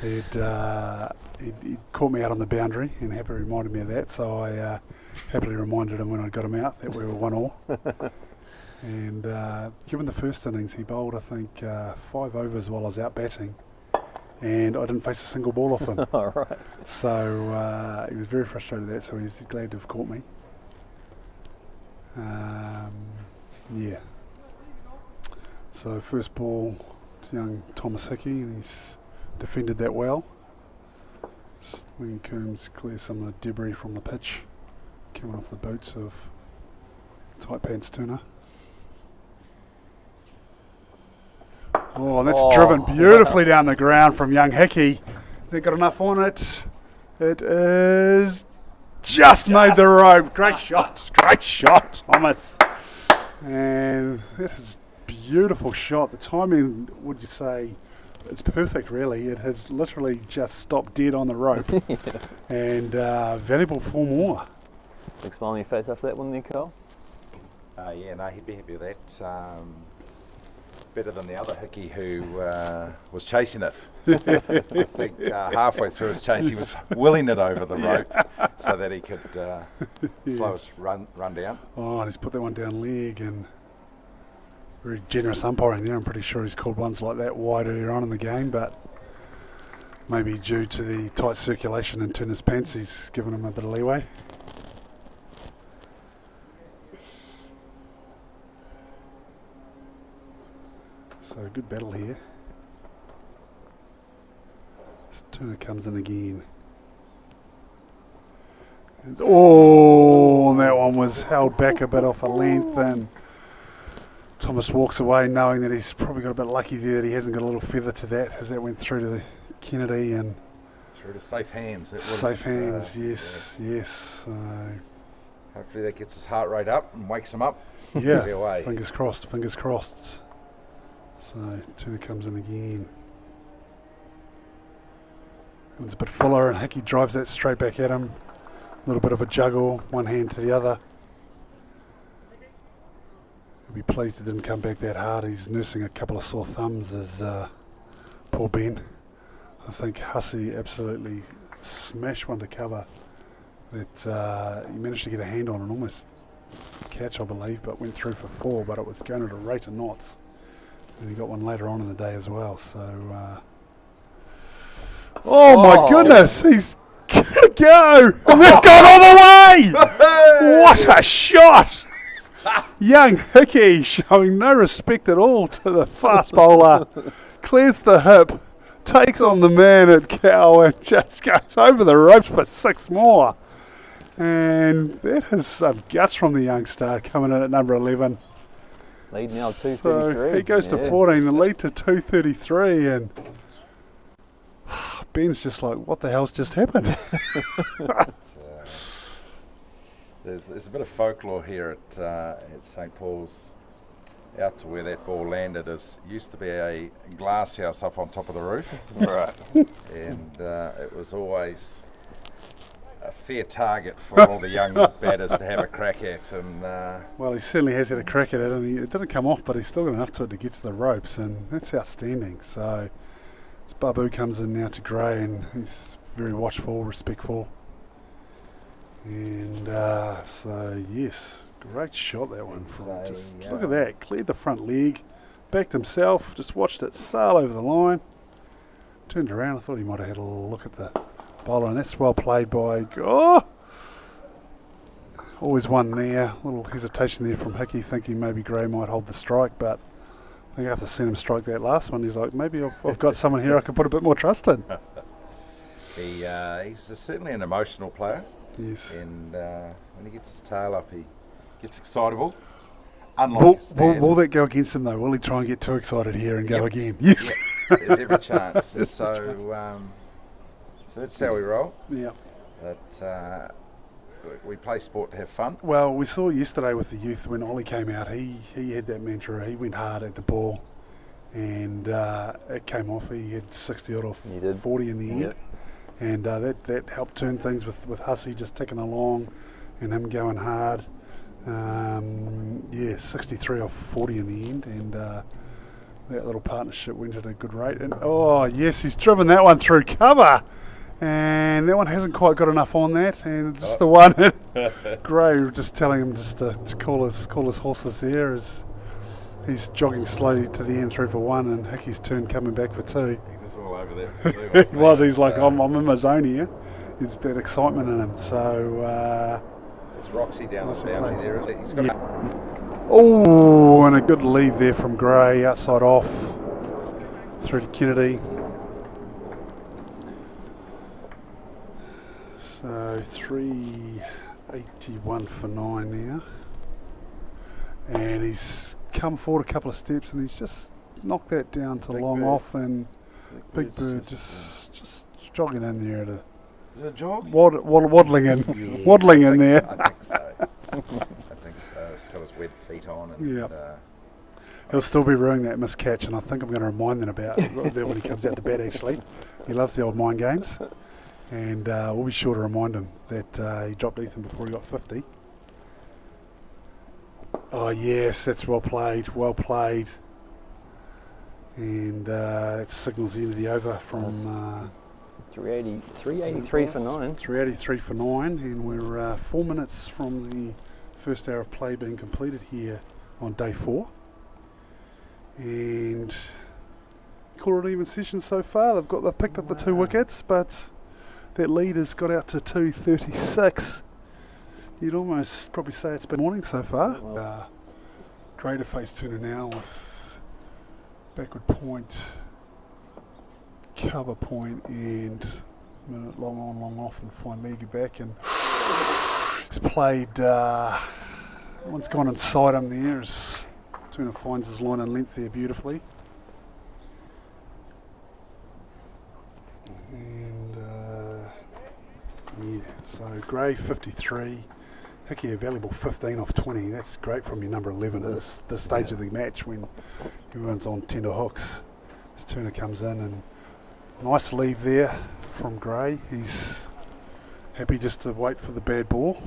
He'd caught me out on the boundary, and Happy reminded me of that, so I happily reminded him when I got him out that we were 1-1. And given the first innings, he bowled, I think, 5 overs while I was out batting, and I didn't face a single ball off him. All right. So he was very frustrated with that, so he's glad to have caught me. Yeah. So first ball to young Thomas Hickey, and he's defended that well. Then Coombs clears some of the debris from the pitch, coming off the boots of Tight Pants Turner. Oh, and that's driven beautifully down the ground from young Hickey. Has it got enough on it? It is just made the rope. Great shot, Thomas. And that is a beautiful shot. The timing, would you say, it's perfect, really. It has literally just stopped dead on the rope. Yeah. And valuable for more. Big smile on your face after that one there, Carl? Yeah, no, he'd be happy with that. Better than the other Hickey who was chasing it. I think halfway through his chase he was willing it over the rope so that he could slow his run down. Oh, and he's put that one down leg, and very generous umpiring there. I'm pretty sure he's called ones like that wide earlier on in the game, but maybe due to the tight circulation in Turner's pants, he's given him a bit of leeway. So a good battle here. Turner comes in again. And that one was held back a bit off a length, and Thomas walks away knowing that he's probably got a bit lucky there that he hasn't got a little feather to that as that went through to the Kennedy and through to safe hands. Safe hands, yes. Hopefully that gets his heart rate up and wakes him up. Yeah, fingers crossed. So Turner comes in again. It's a bit fuller, and Hickey drives that straight back at him. A little bit of a juggle, one hand to the other. He'll be pleased it didn't come back that hard. He's nursing a couple of sore thumbs as poor Ben. I think Hussey absolutely smashed one to cover that he managed to get a hand on and almost catch, I believe, but went through for 4, but it was going at a rate of knots. And he got one later on in the day as well. So, my goodness, he's gonna go, and that's gone all the way. What a shot! Young Hickey showing no respect at all to the fast bowler. Clears the hip, takes on the man at Cow, and just goes over the ropes for 6 more. And that is some guts from the youngster coming in at number 11. Lead now 233. So he goes to 14, the lead to 233, and Ben's just like, what the hell's just happened? There's a bit of folklore here at St Paul's. Out to where that ball landed used to be a glass house up on top of the roof. Right. And it was always a fair target for all the young batters to have a crack at. And well, he certainly has had a crack at it, and it didn't come off, but he's still got enough to it to get to the ropes, and that's outstanding. So Babu comes in now to Gray, and he's very watchful, respectful. And so, yes, great shot that one. Look at that, cleared the front leg, backed himself, just watched it sail over the line, turned around. I thought he might have had a look at the bowler, and that's well played by, always one there. A little hesitation there from Hickey, thinking maybe Gray might hold the strike, but I think after seeing him strike that last one, he's like, maybe I've got someone here I can put a bit more trust in. He's certainly an emotional player. Yes. And when he gets his tail up, he gets excitable. Unlike will that go against him though? Will he try and get too excited here and go again? Yes. Yep. There's every chance. And so that's how we roll. Yeah. But we play sport to have fun. Well, we saw yesterday with the youth when Ollie came out, he had that mantra. He went hard at the ball, and it came off. He had 60 odd off 40 in the end. Yep. And that helped turn things with Hussey just ticking along and him going hard. Yeah, 63 off 40 in the end, and that little partnership went at a good rate. And oh yes, he's driven that one through cover, and that one hasn't quite got enough on that. And just the one, Gray just telling him just to call his horses there as he's jogging slowly to the end, 3 for 1, and Hickey's turn coming back for 2. He was all over that for 2, wasn't He was. He's like, I'm in my zone here. It's that excitement in him. So. It's Roxy down the boundary there, isn't it? He's got Oh, and a good lead there from Gray, outside off, through to Kennedy. So 381 for 9 now. And he's come forward a couple of steps and he's just knocked that down to long off, and Big Bird just jogging in there at a... Is it a jog? Waddling in, waddling in there. I think so. I think so. He's got his wet feet on. And, he'll still be ruining that miscatch, and I think I'm going to remind them about that when he comes out to bat. Actually, he loves the old mind games, and we'll be sure to remind him that he dropped Ethan before he got 50. Oh yes, that's well played, and it signals the end of the over from. 383 for 9. 383 for 9, and we're 4 minutes from the first hour of play being completed here on day 4. And call it an even session so far. They've picked up the 2 wickets, but that lead has got out to 236. You'd almost probably say it's been morning so far. Greater face turner now with backward point, cover point, and minute long on, long off, and fine leg back, and he's played. One's gone inside him there as Turner finds his line and length there beautifully. And so Gray 53, Hickey a valuable 15 off 20. That's great from your number 11 at this stage of the match when everyone's on tender hooks. As Turner comes in, and nice leave there from Gray. He's happy just to wait for the bad ball,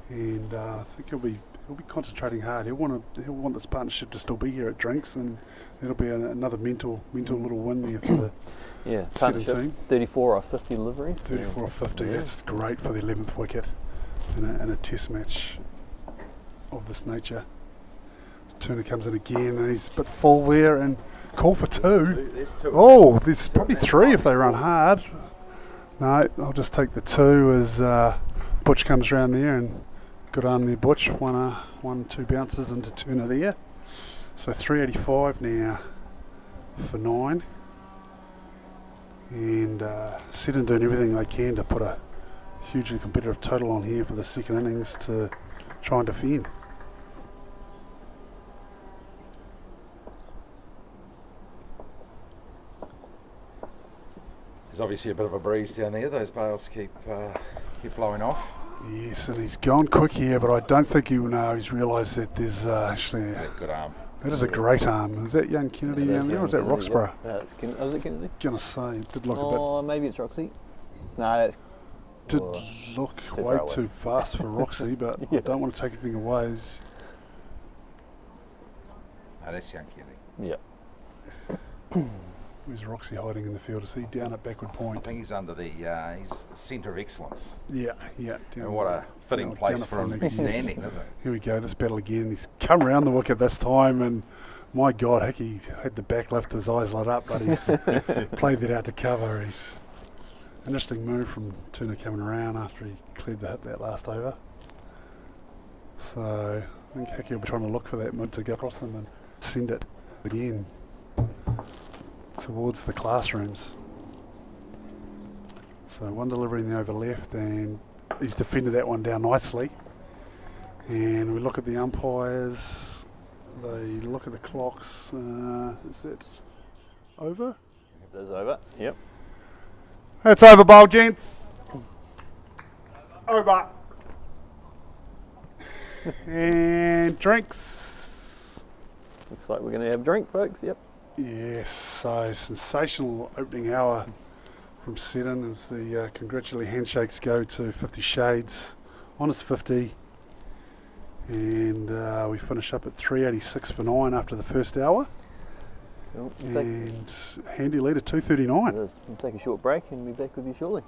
and I think he'll be concentrating hard. He'll want this partnership to still be here at Drinks, and that'll be another mental little win there for the Seddon team. 34 off 50 deliveries. 34 off 50. That's great for the 11th wicket in a test match of this nature. Turner comes in again, and he's a bit full there, and call for 2. There's 2. Oh, there's probably 3 if they run hard. No, I'll just take the 2 as Butch comes around there, and good arm there, Butch. 1-2 bounces into Turner there. So 385 now for 9. And Seddon doing everything they can to put a hugely competitive total on here for the second innings to try and defend. There's obviously a bit of a breeze down there. Those bales keep blowing off. Yes, and he's gone quick here, but I don't think he's realised that there's actually a good arm. That is a great arm. Is that young Kennedy down there, or is that Roxburgh? Yeah. Was it Kennedy? Gonna say, it did look a bit. Oh, maybe it's Roxy. No, that's. Did look way too fast for Roxy, but I don't want to take anything away. No, that's young Kennedy. Yeah. Where's Roxy hiding in the field? Is he down at backward point? I think he's under the he's centre of excellence. Yeah. And what a fitting place for him to be standing, isn't it? Here we go, this battle again. He's come around the wicket this time, and my God, Hickey had the back lift, his eyes lit up, but he's played that out to cover. He's interesting move from Turner coming around after he cleared the hip that last over. So I think Hickey will be trying to look for that mid to go across them and send it again towards the classrooms. So one delivery in the over left, and he's defended that one down nicely. And we look at the umpires, they look at the clocks. Is that over? It is over, yep. That's over, bowl, gents. Over. And drinks. Looks like we're going to have a drink, folks, yep. Yes, so sensational opening hour from Seddon as the congratulatory handshakes go to 50 Shades on his 50. And we finish up at 386 for 9 after the first hour. Cool. And handy leader 239. We'll take a short break and be back with you shortly.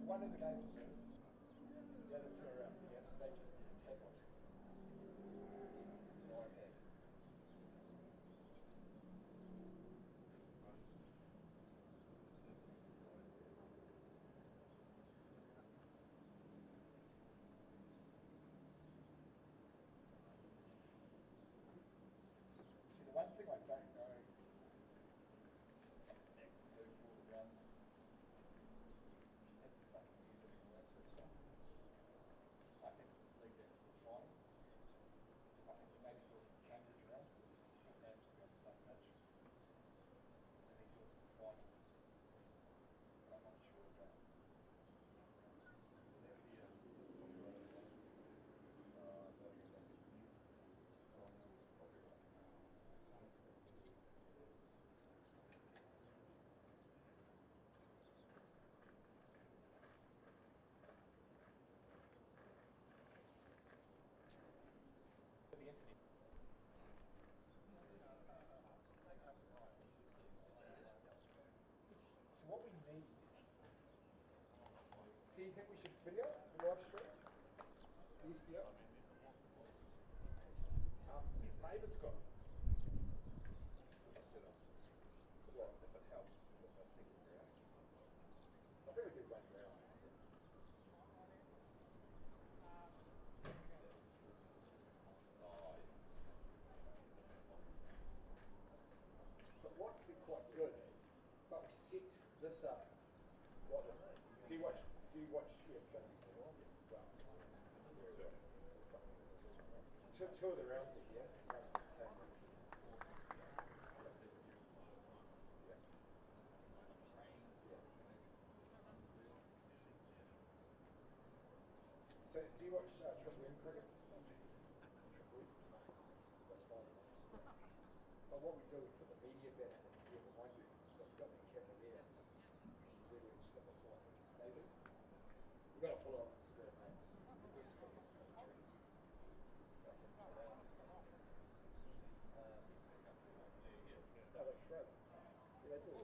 One of the games was the other two around here, so they just did a tap on it. Like that. See, the one thing I don't know that can do for all the rounds is fucking music and all that sort of stuff. I think leave that for the final. I think we maybe do it for the Cambridge round because all games will be on the same pitch. And then do it for the final. But I'm not sure about the internet. So what we need, do you think we should video the live stream? The SBO? Labour's got Seddon. Well, if it helps with the second round. I think we did one round. But what would be quite good, but we set this up. What, do you watch, yeah, it's going to be long, yes, well, very good. Two of the rounds are here, one to 10. So do you watch Triple M cricket? Triple M? That's fine. But what we do, we put the media banner here behind you. So if you've got the camera there, you do little snippets like they do. You've got to follow on Instagram, mate. It's the best cricket country. No, Australia. Yeah, they do.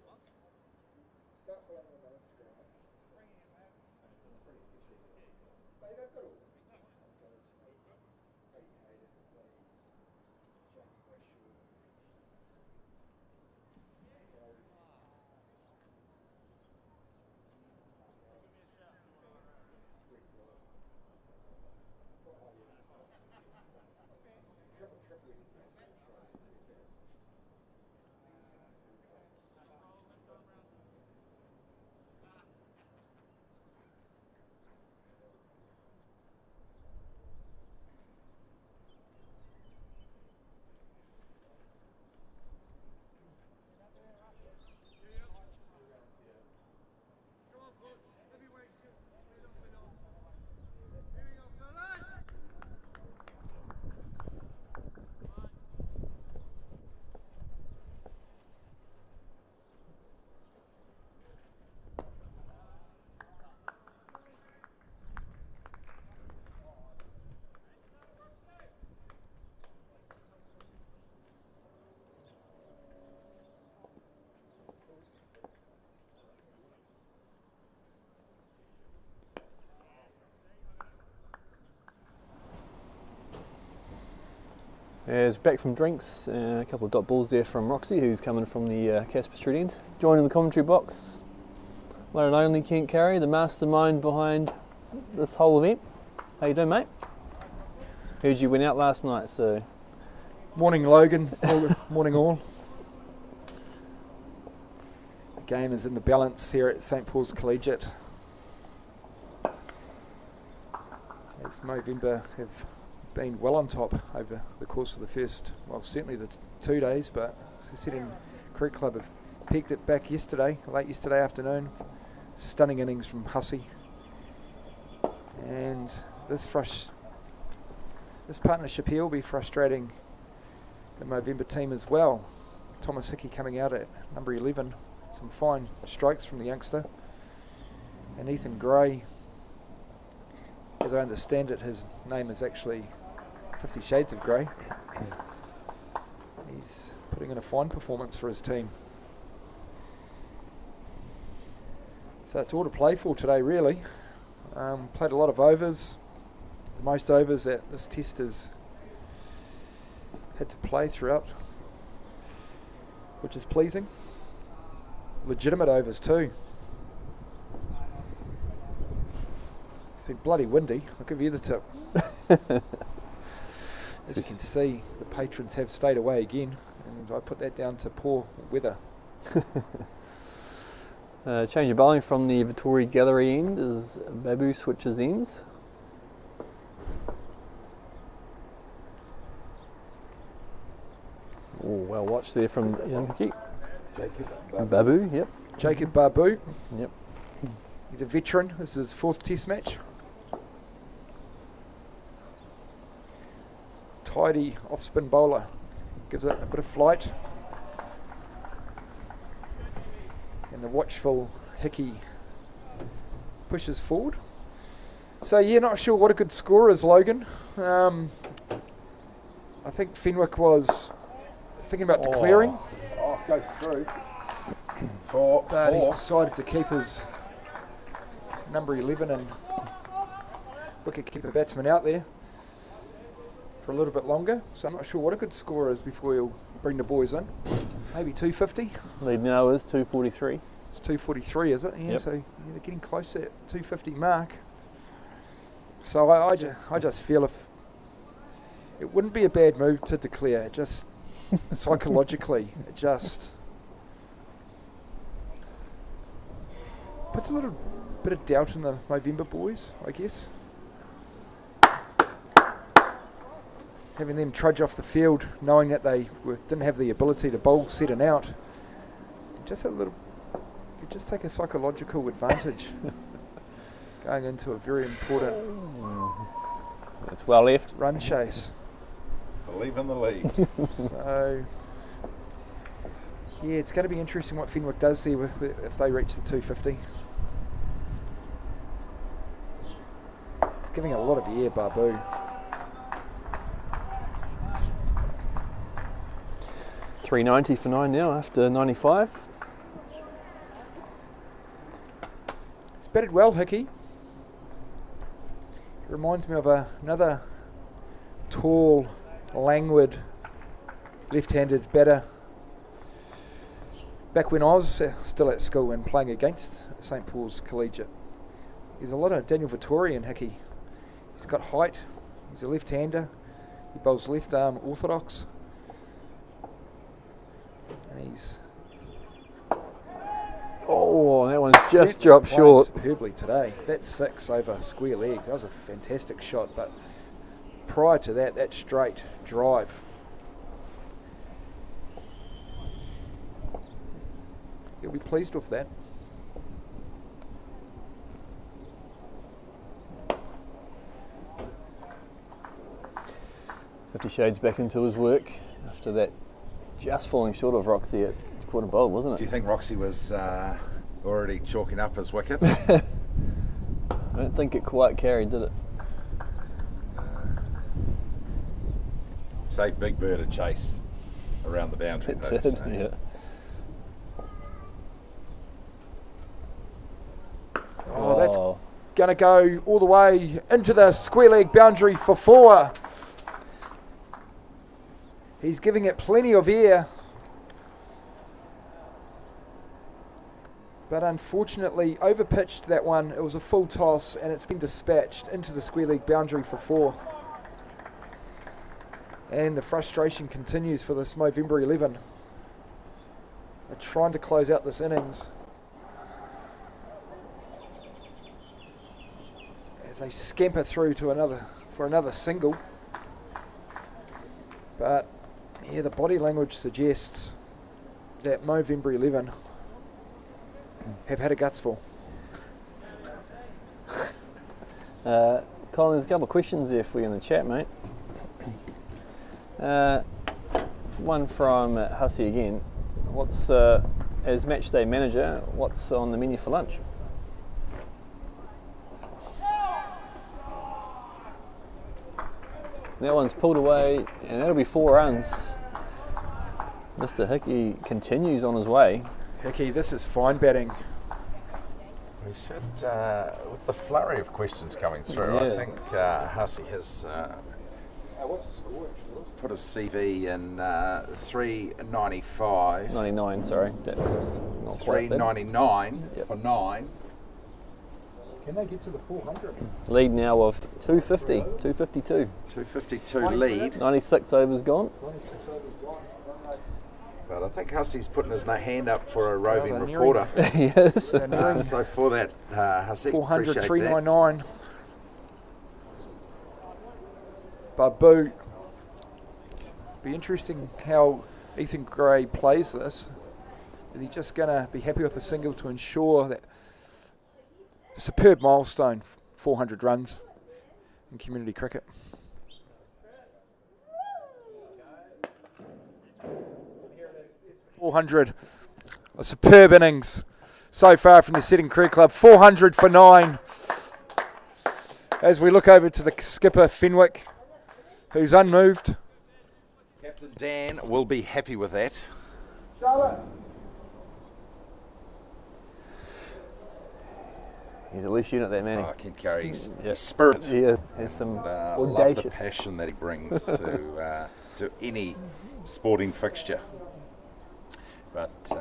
Start following them on Instagram. Pretty sketchy. But they've got all the commentators. Hey, James Brayshaw. Triple is best in Australia. As back from drinks, a couple of dot balls there from Roxy, who's coming from the Casper Street end. Joining the commentary box, one and only Kent Carey, the mastermind behind this whole event. How you doing, mate? Heard you went out last night, so... Morning, Logan. Morning, all. The game is in the balance here at St Paul's Collegiate. As Movember have been well on top over the course of the first, well, certainly the 2 days, but Seddon Creek Club have peaked it back yesterday, late yesterday afternoon. Stunning innings from Hussey. And this partnership here will be frustrating the Movember team as well. Thomas Hickey coming out at number 11. Some fine strokes from the youngster. And Ethan Gray, as I understand it, his name is actually 50 Shades of Grey. He's putting in a fine performance for his team. So it's all to play for today, really. Played a lot of overs. The most overs that this test has had to play throughout, which is pleasing. Legitimate overs too. It's been bloody windy. I'll give you the tip. As you can see, the patrons have stayed away again, and I put that down to poor weather. Change of bowling from the Vittori Gallery end as Babu switches ends. Oh, well watched there from young Hickey. Babu, yep. Jacob Babu. Yep. He's a veteran. This is his 4th test match. Tidy off-spin bowler. Gives it a bit of flight. And the watchful Hickey pushes forward. So yeah, not sure what a good score is, Logan. I think Fenwick was thinking about declaring. Oh, goes through. But he's decided to keep his number 11 and wicket-keeper batsman out there for a little bit longer. So I'm not sure what a good score is before he'll bring the boys in. Maybe 250. Lead now is 243. It's 243, is it? Yeah. Yep. So they're getting close to that 250 mark. So I just feel if it wouldn't be a bad move to declare. Just psychologically, it just puts a little bit of doubt in the Movember boys, I guess. Having them trudge off the field, knowing that they didn't have the ability to bowl Seddon out, just a little, could just take a psychological advantage going into a very important That's well left. run chase. Believe in the league. So, yeah, it's going to be interesting what Fenwick does there if they reach the 250. He's giving a lot of air, Babu. $3.90 for 9 now after 95. He's batted well, Hickey. Reminds me of another tall, languid, left-handed batter. Back when I was still at school and playing against St Paul's Collegiate. There's a lot of Daniel Vittori in Hickey. He's got height. He's a left-hander. He bowls left-arm orthodox. And he's... Oh, that one's just dropped short. Superbly today. That's 6 over square leg. That was a fantastic shot, but prior to that, that straight drive. He'll be pleased with that. $50 Shades back into his work after that just falling short of Roxy at quarter bowl, wasn't it? Do you think Roxy was already chalking up his wicket? I don't think it quite carried, did it? Saved Big Bird a chase around the boundary, It though. did, So. yeah. Oh, that's going to go all the way into the square leg boundary for 4. He's giving it plenty of air. But unfortunately, overpitched that one. It was a full toss, and it's been dispatched into the square leg boundary for 4. And the frustration continues for this Movember 11. They're trying to close out this innings as they scamper through to another single. But yeah, the body language suggests that Movember 11 have had a gutsful. Colin, there's a couple of questions there for you in the chat, mate. One from Hussey again. What's as match day manager, what's on the menu for lunch? That one's pulled away, and that'll be 4 runs. Mr. Hickey continues on his way. Hickey, this is fine batting. We should, with the flurry of questions coming through, I think Hussey has What's the score actually? put a CV in 395. 99, sorry. That's not quite bad. 399 Yep. for 9. Can they get to the 400? Lead now of 250, 252. 252 lead. 96 overs gone. 26 overs gone. But I think Hussey's putting his hand up for a roving they're nearing reporter. Yes. They're nearing So for that, Hussey, 400, appreciate 399. Babu. Be interesting how Ethan Gray plays this. Is he just going to be happy with a single to ensure that superb milestone, 400 runs in community cricket? .400, a superb innings so far from the Seddon Cricket Club. 400 for 9. As we look over to the skipper Fenwick, who's unmoved. that. Captain Dan will be happy with that. He's a loose unit, that man. I can carry his Yeah. spirit. Yeah, there's some Love the audacious. passion that he brings to any sporting fixture. But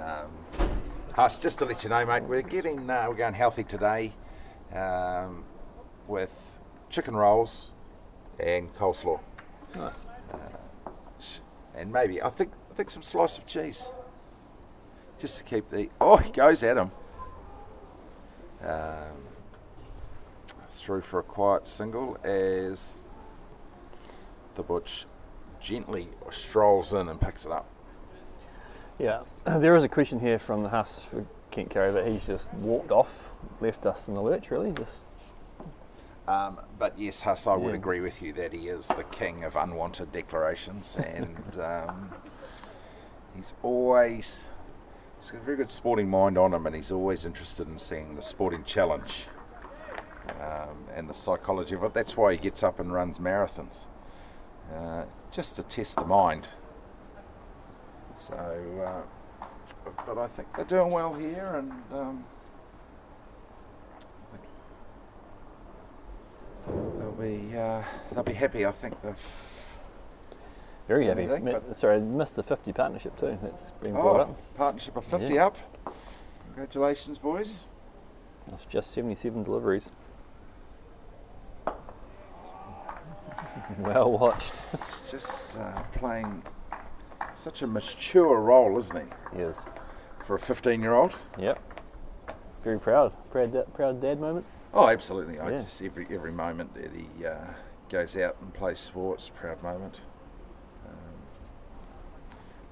Huss, just to let you know, mate, we're going healthy today with chicken rolls and coleslaw, Nice. and maybe I think some slice of cheese, just to keep the. Oh, he goes at him. Through for a quiet single as the Butch gently strolls in and picks it up. Yeah, there is a question here from the Huss for Kent Carey, but he's just walked off, left us in the lurch, really. Just But yes, Huss, I would Yeah. agree with you that he is the king of unwanted declarations, and he's got a very good sporting mind on him, and he's always interested in seeing the sporting challenge and the psychology of it. That's why he gets up and runs marathons, just to test the mind. So, but I think they're doing well here, and they'll be happy. I think they've very Don't happy. you think? But- Sorry, I missed the 50 partnership too. That's been brought up. partnership of 50 Yeah. up. Congratulations, boys. It's just 77 deliveries. Well watched. He's just playing such a mature role, isn't he, He is. for a 15-year-old? Yep. Very proud. Proud dad moments. Oh, absolutely. I Yeah. just every moment that he goes out and plays sports, proud moment.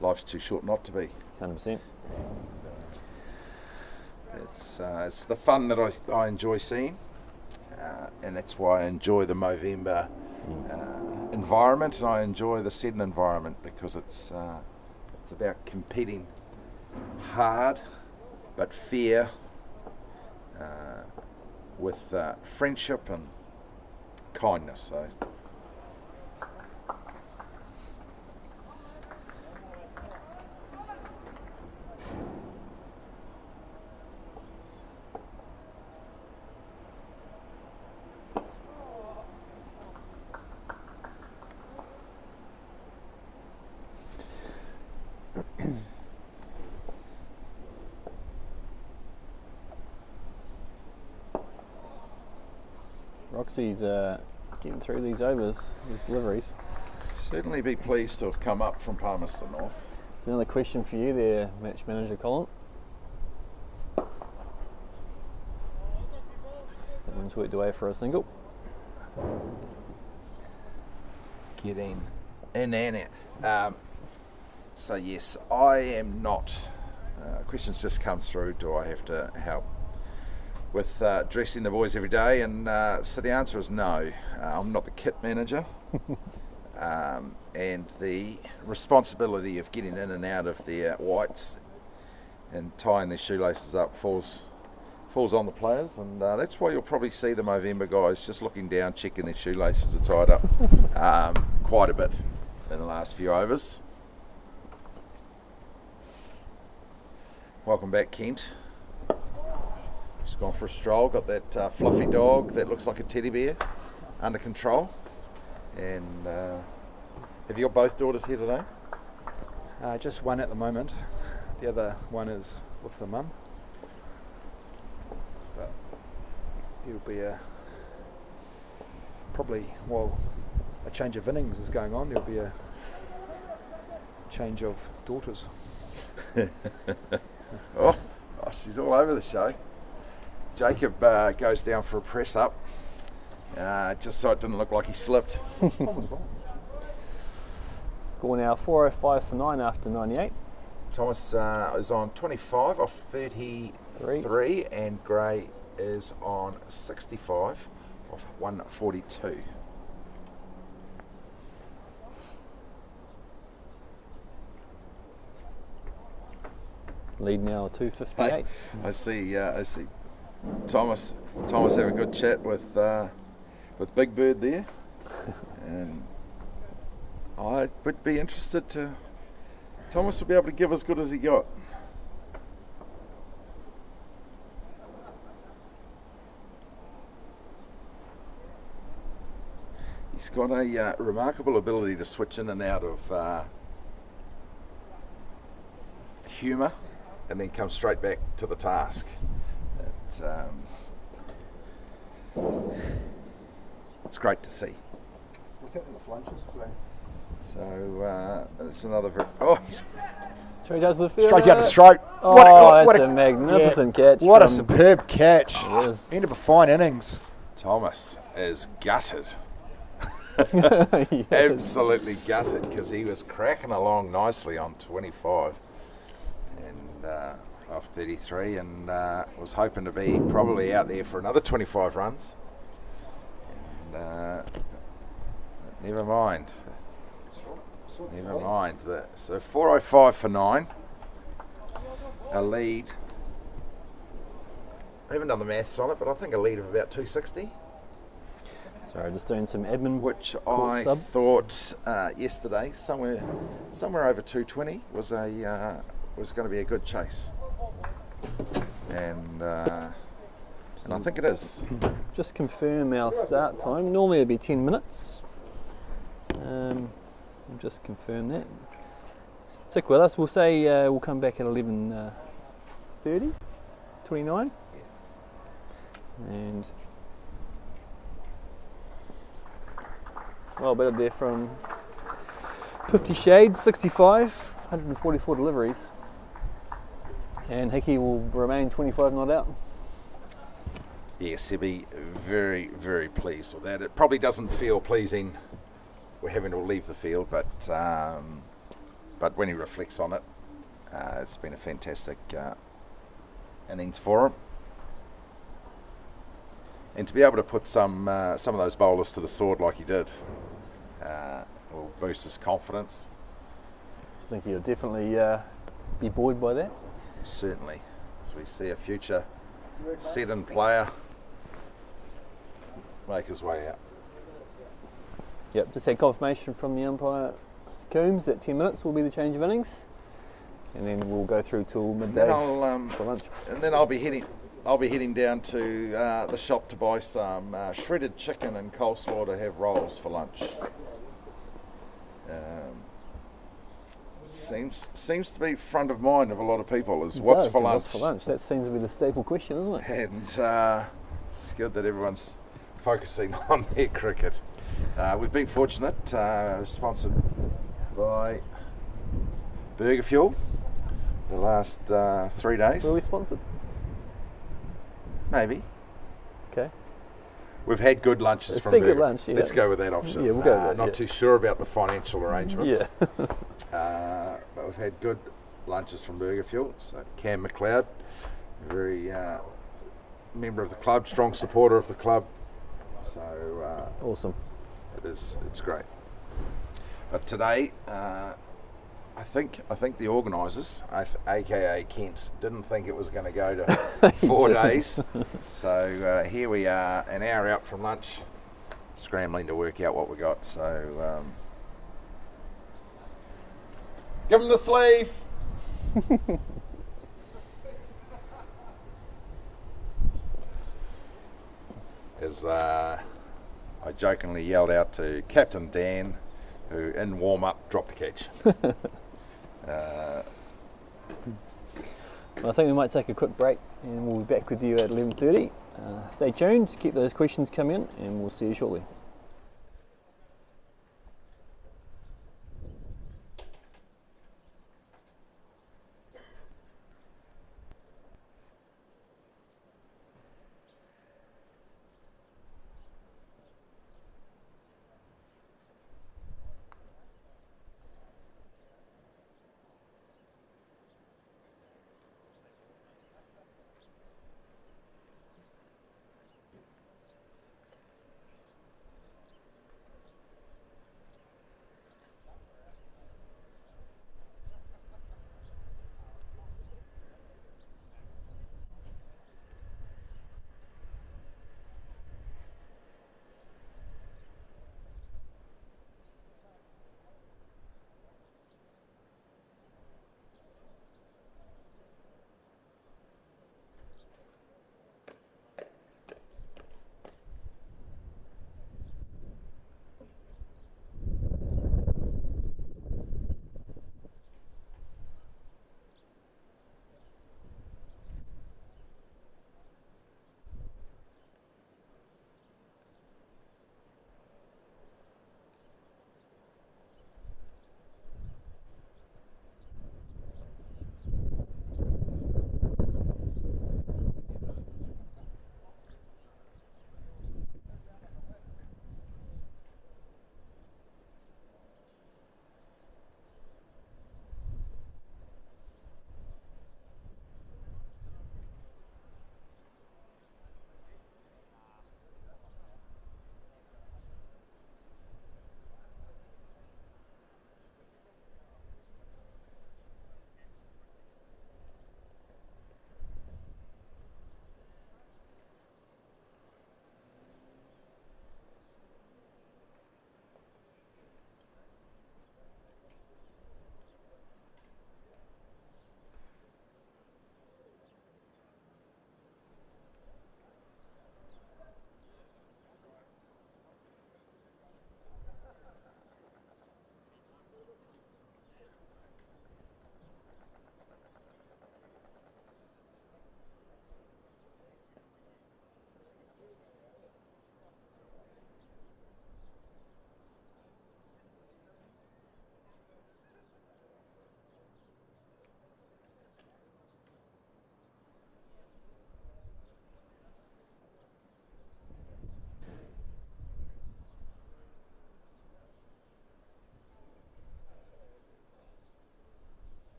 Life's too short not to be. 100%. It's the fun that I enjoy seeing, and that's why I enjoy the Movember environment, and I enjoy the Seddon environment, because it's about competing hard but fair, with friendship and kindness. So. Roxy's getting through these overs, these deliveries. Certainly be pleased to have come up from Palmerston North. There's another question for you there, match manager Colin. That one's worked away for a single. Getting in and out. So yes, I am not. Questions just comes through. Do I have to help with dressing the boys every day? And so the answer is no. I'm not the kit manager, and the responsibility of getting in and out of their whites and tying their shoelaces up falls on the players, and that's why you'll probably see the Movember guys just looking down, checking their shoelaces are tied up quite a bit in the last few overs. Welcome back, Kent. Just gone for a stroll, got that fluffy dog that looks like a teddy bear under control. And have you got both daughters here today? Just one at the moment. The other one is with the mum. But there'll be a change of innings is going on. There'll be a change of daughters. Oh, she's all over the show. Jacob goes down for a press up, just so it didn't look like he slipped. Score now 405 for 9 after 98. Thomas is on 25 off 33, and Gray is on 65 off 142. Lead now 258. I see Thomas have a good chat with Big Bird there, and I would be interested to. Thomas will be able to give as good as he got. He's got a remarkable ability to switch in and out of humour and then come straight back to the task. It's great to see. We're taking the flanges today. So it's another Straight out to the field. Straight down to straight. Oh, that's a magnificent catch. What a superb catch. Yes. End of a fine innings. Thomas is gutted. Yes. Absolutely gutted, because he was cracking along nicely on 25 and off 33, and was hoping to be probably out there for another 25 runs. And never mind. Never mind that. So 405 for 9. A lead. I haven't done the maths on it, but I think a lead of about 260. Sorry, just doing some admin. Which I thought yesterday somewhere over 220 was going to be a good chase, and I think it is. Just confirm our start time. Normally it'd be 10 minutes. We'll just confirm that. Stick with us. We'll say we'll come back at 11:30, 29, and well better there from 50 Shades, 65, 144 deliveries, and Hickey will remain 25 not out. Yes, he'll be very, very pleased with that. It probably doesn't feel pleasing we're having to leave the field, but when he reflects on it, it's been a fantastic innings for him. And to be able to put some of those bowlers to the sword like he did will boost his confidence. I think he'll definitely be buoyed by that. Certainly, as we see a future Seddon player make his way out. Yep, just had confirmation from the umpire, Mr. Coombs, that 10 minutes will be the change of innings, and then we'll go through till midday for lunch. And then I'll be heading down to the shop to buy some shredded chicken and coleslaw to have rolls for lunch. Seems to be front of mind of a lot of people is what's for lunch. What's for lunch? That seems to be the staple question, isn't it? And it's good that everyone's focusing on their cricket. We've been fortunate, sponsored by Burger Fuel the last 3 days. Were we sponsored? Maybe. Okay. We've had good lunches It's from been Burger. good lunch, yeah. Let's go with that option. Yeah, we'll go with that, Not yeah. too sure about the financial arrangements. Yeah. But we've had good lunches from Burger Fuel. So Cam McLeod, very member of the club, strong supporter of the club. So Awesome. it's great. But today, I think the organisers, aka Kent, didn't think it was going to go to 4 days. So here we are, an hour out from lunch, scrambling to work out what we got. So give them the sleeve. As I jokingly yelled out to Captain Dan, who in warm-up dropped a catch. I think we might take a quick break and we'll be back with you at 11:30. Stay tuned, keep those questions coming in, and we'll see you shortly.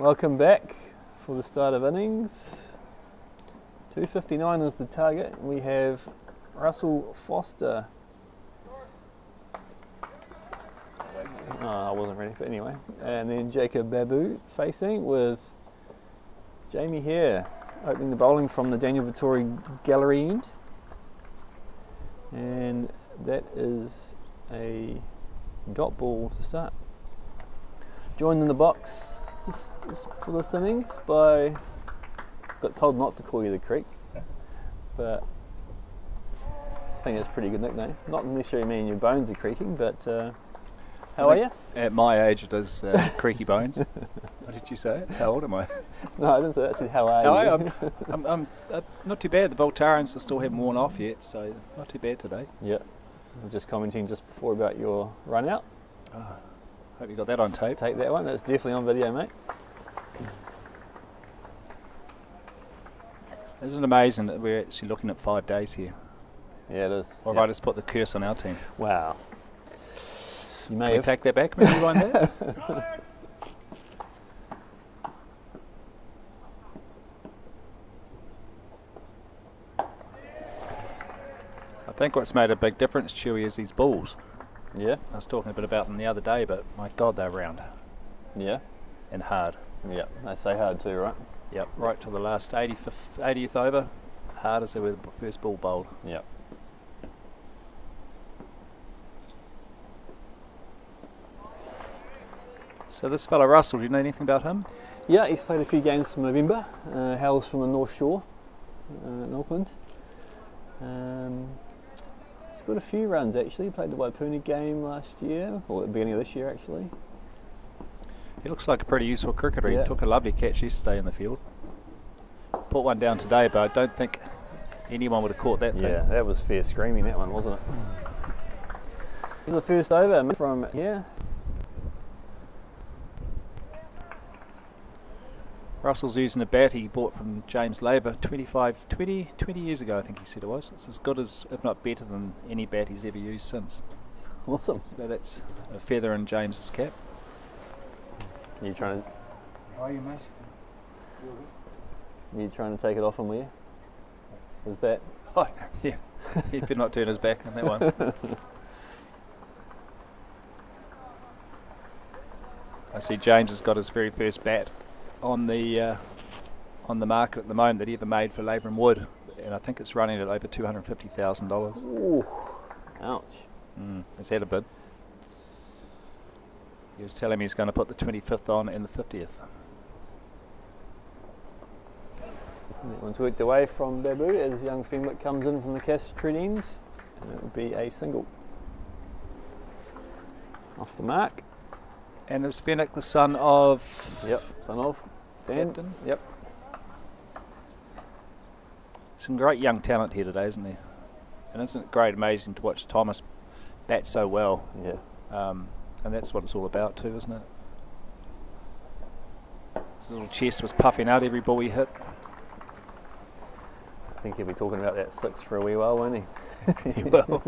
Welcome back for the start of innings. 259 is the target. We have Russell Foster. Oh, I wasn't ready, but anyway. And then Jacob Babu facing with Jamie Hare opening the bowling from the Daniel Vittori gallery end. And that is a dot ball to start. Joined in the box for this innings by, got told not to call you the Creek, but I think that's a pretty good nickname. Not necessarily meaning your bones are creaking, but how are you? At my age it is creaky bones. What did you say? How old am I? No, I didn't say that. I said how are you? I'm not too bad. The Voltarians still haven't worn off yet, so not too bad today. Yeah. I'm just commenting just before about your run out. Hope you got that on tape. Take that one. That's definitely on video, mate. Isn't it amazing that we're actually looking at 5 days here? Yeah, it is. Or Yep. I just put the curse on our team. Wow. You may Can we have. take that back? Maybe rewind that? I think what's made a big difference, Chewy, is these balls. Yeah. I was talking a bit about them the other day, but my God, they're round Yeah. and hard. Yeah. They say hard too, right? Yep, right to the last 80th over, hard as they were the first ball bowled. Yep. So this fella Russell, do you know anything about him? Yeah, he's played a few games for Movember. Hails from the North Shore in Auckland. He's got a few runs actually. Played the Waipuni game last year, or at the beginning of this year actually. He looks like a pretty useful cricketer. Yeah. He took a lovely catch yesterday in the field. Put one down today, but I don't think anyone would have caught that thing. Yeah, that was fair screaming, that one, wasn't it? The first over from here. Russell's using a bat he bought from James Laver 20 years ago, I think he said it was. It's as good as, if not better than, any bat he's ever used since. Awesome. So that's a feather in James's cap. You trying to How are you, mate? take it off him, were you? His bat. Oh, yeah. He better not turn his back on that one. I see James has got his very first bat on the market at the moment that he ever made for Labour and Wood, and I think it's running at over $250,000. Ooh. Ouch. It's had a bid. He was telling me he's going to put the 25th on and the 50th. That one's worked away from Babu as young Fenwick comes in from the Castret end, and it will be a single. Off the mark. And is Fenwick the son of Yep, son of Dan. Captain? Yep. Some great young talent here today, isn't there? And isn't it great, amazing to watch Thomas bat so well? Yeah. And that's what it's all about too, isn't it? His little chest was puffing out every ball he hit. I think he'll be talking about that 6 for a wee while, won't he? He will.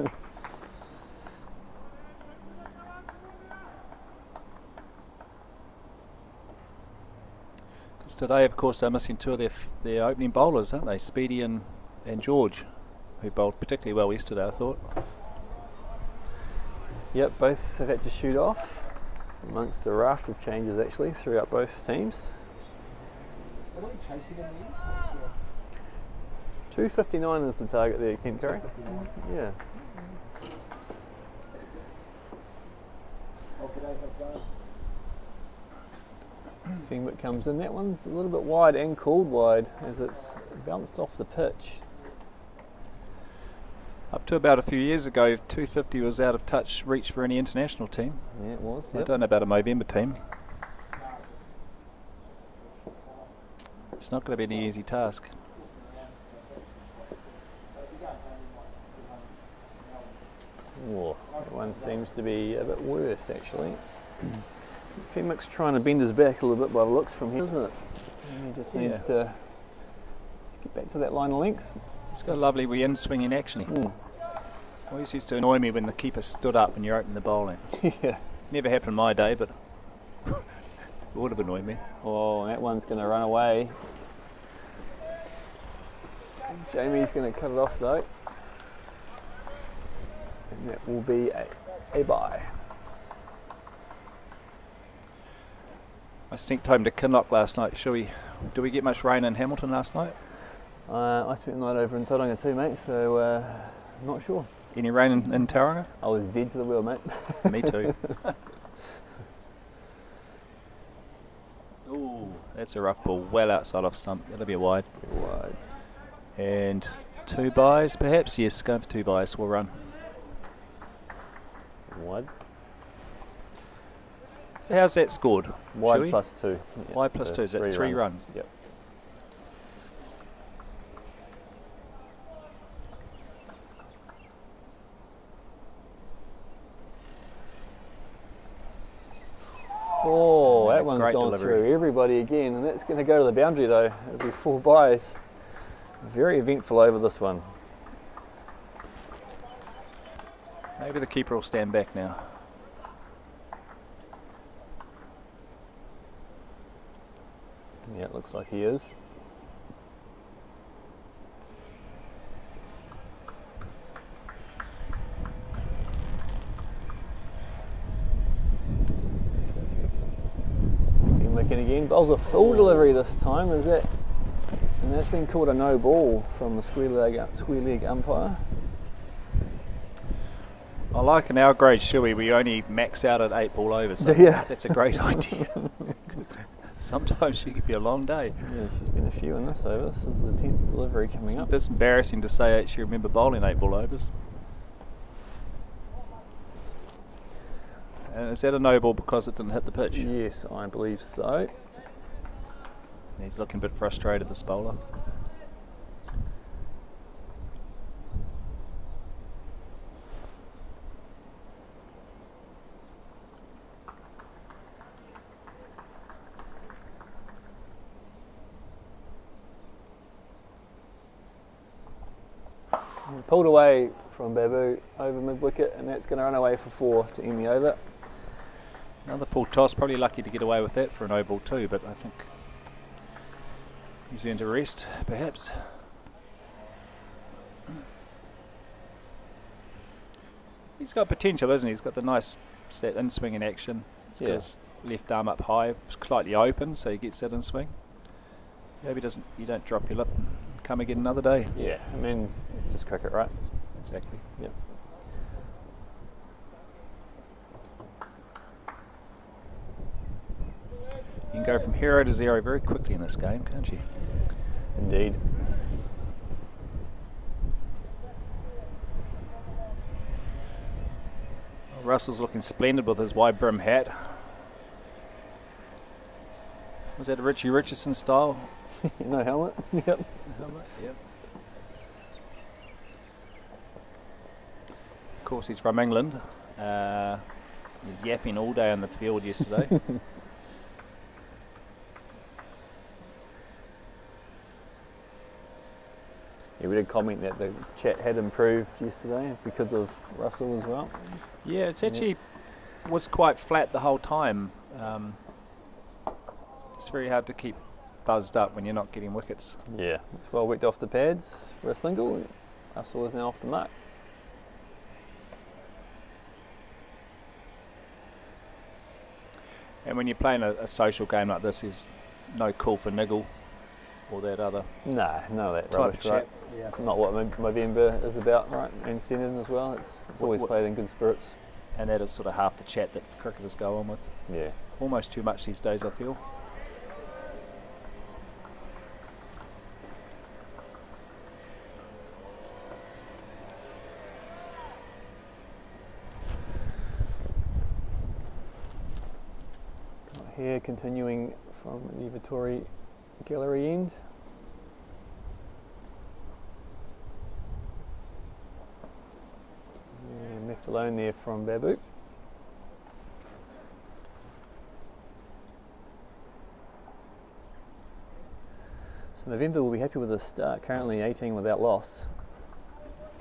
Because today, of course, they're missing two of their opening bowlers, aren't they? Speedy and George, who bowled particularly well yesterday, I thought. Yep, both have had to shoot off amongst a raft of changes actually throughout both teams. What are we chasing in the end? 259 is the target there, Kent Curry. 259. Yeah. Fenwick comes in. That one's a little bit wide and called wide as it's bounced off the pitch. Up to about a few years ago, 250 was out of touch reach for any international team. Yeah, it was. I Yep. don't know about a Movember team. It's not going to be an easy task. Oh, that one seems to be a bit worse actually. Fenwick's trying to bend his back a little bit by the looks from here, isn't it? And he just needs to just get back to that line of length. It's got a lovely wee in-swinging action. Always used to annoy me when the keeper stood up and you're opening the bowling. Yeah. Never happened in my day, but It would have annoyed me. Oh, that one's going to run away. Jamie's going to cut it off though. And that will be a bye. I sneaked home to Kinloch last night. Did we get much rain in Hamilton last night? I spent the night over in Tauranga too, mate, so I'm not sure. Any rain in Tauranga? I was dead to the wheel, mate. Me too. Ooh, that's a rough ball, well outside off stump. That'll be a wide. Wide. And 2 byes, perhaps? Yes, going for 2 byes. We'll run. Wide. So how's that scored? Wide plus 2. Yeah, Wide plus 2, so that's 3 runs. Yep. Oh, that one's gone through everybody again, and that's going to go to the boundary though. It'll be 4 byes. Very eventful over this one. Maybe the keeper will stand back now. Yeah, it looks like he is. Looking again, bowls a full delivery this time, is it? And that's been called a no ball from the square leg umpire. I like in our grade, Shuey, we only max out at 8 ball overs. So Yeah. that's a great idea. Sometimes she could be a long day. Yeah, she's been a few in this over. This is the 10th delivery coming up. It's embarrassing to say I actually remember bowling 8 ball overs. And is that a no ball because it didn't hit the pitch? Yes, I believe so. He's looking a bit frustrated, this bowler. Pulled away from Babu over mid wicket, and that's going to run away for 4 to end the over. Another full toss, probably lucky to get away with that for a no ball too, but I think he's earned a rest, perhaps. He's got potential, isn't he? He's got the nice that in swing in action. He's got his left arm up high, slightly open, so he gets that in swing. Yeah, you don't drop your lip and come again another day. Yeah, I mean, it's just cricket, right? Exactly. Yep. You can go from hero to 0 very quickly in this game, can't you? Indeed. Well, Russell's looking splendid with his wide brim hat. Was that a Richie Richardson style? No helmet? Yep. Helmet, yep. Of course, he's from England. He was yapping all day on the field yesterday. Yeah, we did comment that the chat had improved yesterday because of Russell as well. Yeah, it's actually was quite flat the whole time. It's very hard to keep buzzed up when you're not getting wickets. Yeah, it's well worked off the pads for a single. Russell is now off the mark. And when you're playing a social game like this, there's no call for niggle or that other Nah, none of that type rubbish, of right? chat. Yeah. Not what Movember is about, right? And Seddon as well. It's always played in good spirits. And that is sort of half the chat that cricketers go on with. Yeah. Almost too much these days, I feel. Here, continuing from the Vittori gallery end. And left alone there from Babu. So Movember will be happy with the start, currently 18 without loss.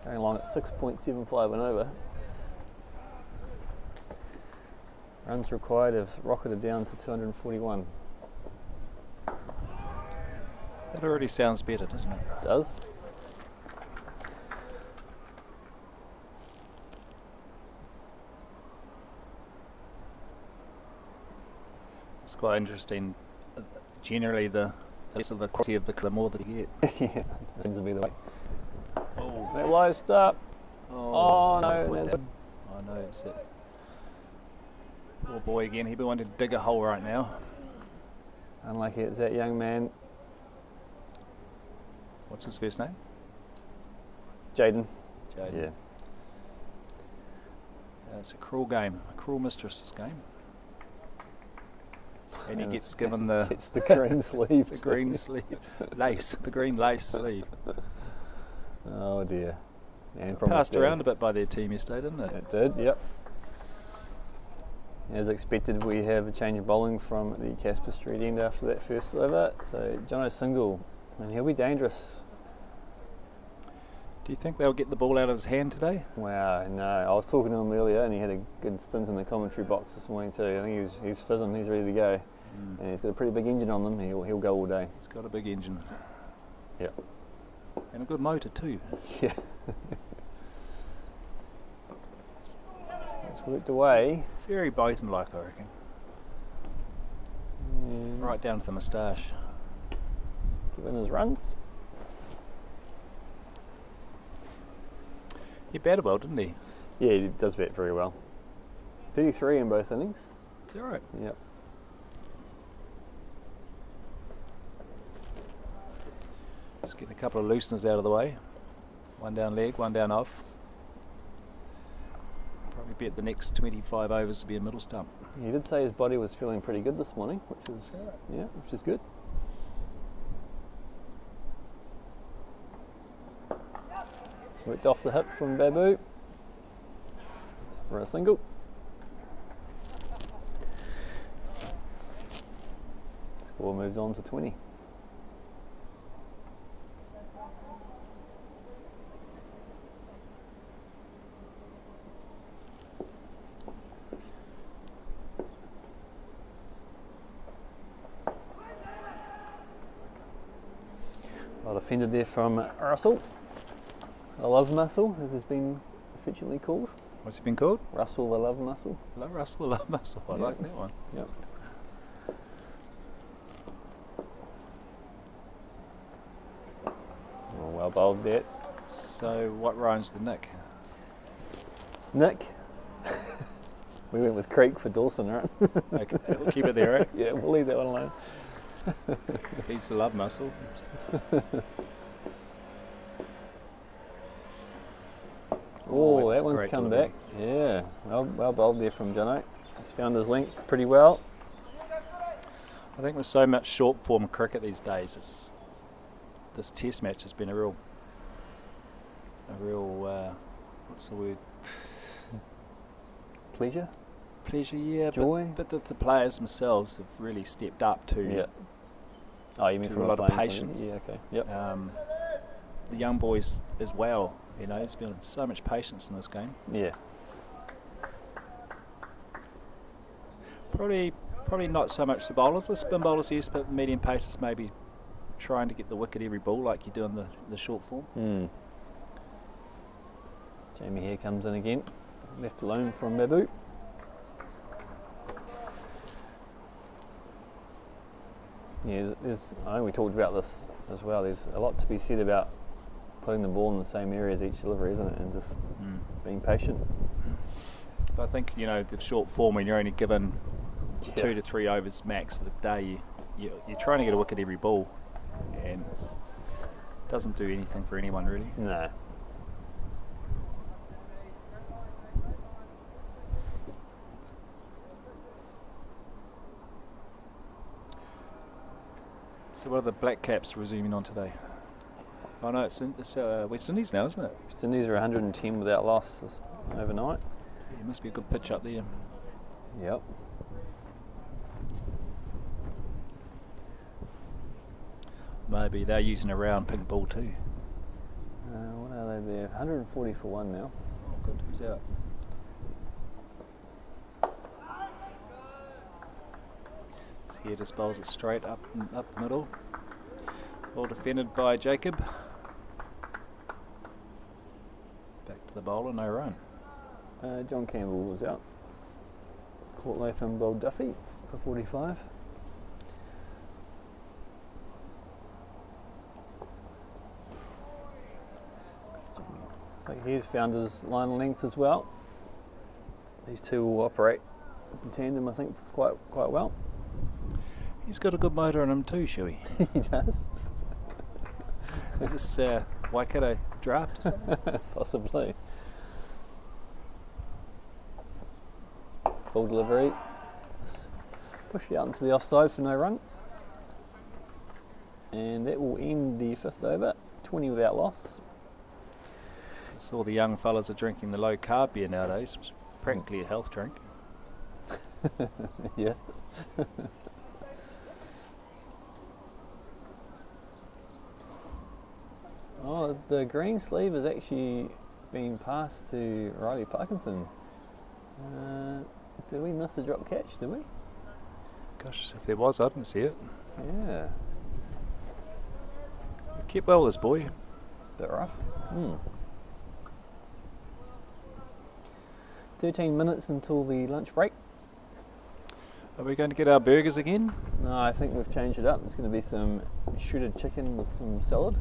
Going along at 6.75 and over. Runs required have rocketed down to 241. That already sounds better, doesn't it? Does. It's quite interesting. Generally, the quality of the more that you get. Yeah, seems to be the way. Oh, That lies up. Oh, no, put there's that- oh no, it's that poor boy again. He'd be wanting to dig a hole right now. Unlucky it's that young man, What's his first name? Jaden. Jaden. Yeah. It's a cruel game, a cruel mistress, this game. And he And gets given the It's the green sleeve. the green sleeve lace, the green lace sleeve. Oh dear. And from Passed the around a bit by their team yesterday, didn't it? It did, yep. As expected, we have a change of bowling from the Casper Street end after that first over. So Jono single, and he'll be dangerous. Do you think they'll get the ball out of his hand today? Wow, no. I was talking to him earlier, and he had a good stint in the commentary box this morning too. I think he's fizzing, he's ready to go, and he's got a pretty big engine on them. He'll go all day. He's got a big engine. Yep. And a good motor too. Yeah. It's worked away. Very Botham-like, I reckon. Right down to the moustache. Given his runs. He batted well, didn't he? Yeah, he does bat very well. 33 in both innings. Is that right? Yep. Just getting a couple of looseners out of the way. One down leg, one down off. Probably bet the next 25 overs to be a middle stump. He did say his body was feeling pretty good this morning, which is which is good. Worked off the hip from Babu for a single. Score moves on to 20. Well defended there from Russell. The love muscle, as it's been affectionately called. What's he been called? Russell the love muscle. Russell the Love Muscle. I like that one. Yep. Oh, well bowled there. So what rhymes with Nick? Nick. We went with Creek for Dawson, right? Okay, we'll keep it there, right? Yeah, we'll leave that one alone. He's the love muscle. Oh, that that was a one's great come delivery. back. Yeah, well bowled there from Jono. He's found his length pretty well. I think with so much short form cricket these days, this test match has been a real what's the word? Pleasure? Pleasure, yeah. Joy? But the players themselves have really stepped up to Yeah. Oh, you mean to from a lot of playing point of patience. view? Yeah, okay. Yep. The young boys as well. You know, there's been so much patience in this game. Yeah. Probably not so much the bowlers. The spin bowlers, yes, but medium pacers maybe trying to get the wicket every ball like you do in the short form. Jamie here comes in again. Left alone from Babu. Yeah, I think we talked about this as well. There's a lot to be said about putting the ball in the same area as each delivery, isn't it? And just being patient. But I think, you know, the short form, when you're only given Yeah. 2 to 3 overs max of the day, you're trying to get a wicket every ball, and it doesn't do anything for anyone really. No. So what are the Black Caps resuming on today? Oh no, it's West Indies now, isn't it? West Indies are 110 without loss overnight. Yeah, must be a good pitch up there. Yep. Maybe they're using a round pink ball too. What are they there? 140 for one now. Oh, good. Who's out? Here just bowls it straight up the middle. Well defended by Jacob. Back to the bowler, no run. John Campbell was out. Court Latham bowled Duffy for 45. So here's Founder's line length as well. These two will operate in tandem, I think, quite well. He's got a good motor on him too, Shuey. He does. Is this Waikato draft or something? Possibly. Full delivery. Push it out into the offside for no run. And that will end the 5th over. 20 without loss. I saw the young fellas are drinking the low carb beer nowadays. It's practically a health drink. Yeah. Oh, the green sleeve has actually been passed to Riley Parkinson. Did we miss the drop catch, did we? Gosh, if there was, I didn't see it. Yeah. Kept well, this boy. It's a bit rough. 13 minutes until the lunch break. Are we going to get our burgers again? No, I think we've changed it up. There's going to be some shredded chicken with some salad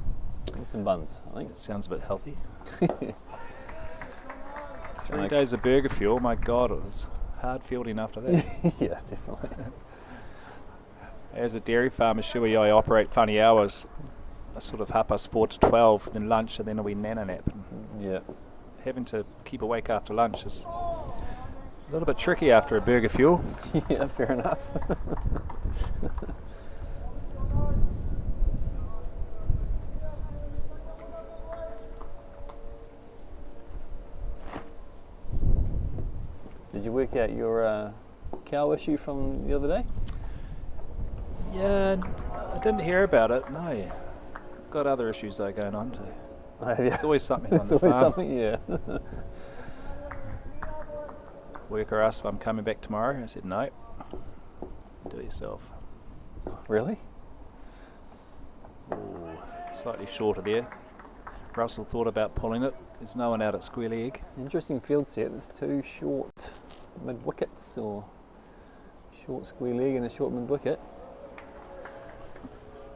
and some buns, I think. That sounds a bit healthy. 3 days of burger fuel, my God, it was hard fielding after that. Yeah, definitely. As a dairy farmer, Shuey, I operate funny hours. I sort of 4:30 to 12, then lunch, and then a wee nana nap. Yeah. Having to keep awake after lunch is a little bit tricky after a burger fuel. Yeah, fair enough. Did you work out your cow issue from the other day? Yeah, I didn't hear about it, no. Got other issues though going on too. Oh, yeah. There's always something on It's the always farm. something, yeah. Worker asked if I'm coming back tomorrow. I said no. Do it yourself. Really? Ooh, slightly shorter there. Russell thought about pulling it. There's no one out at square leg. Interesting field set. There's two short mid wickets, or short square leg and a short mid wicket.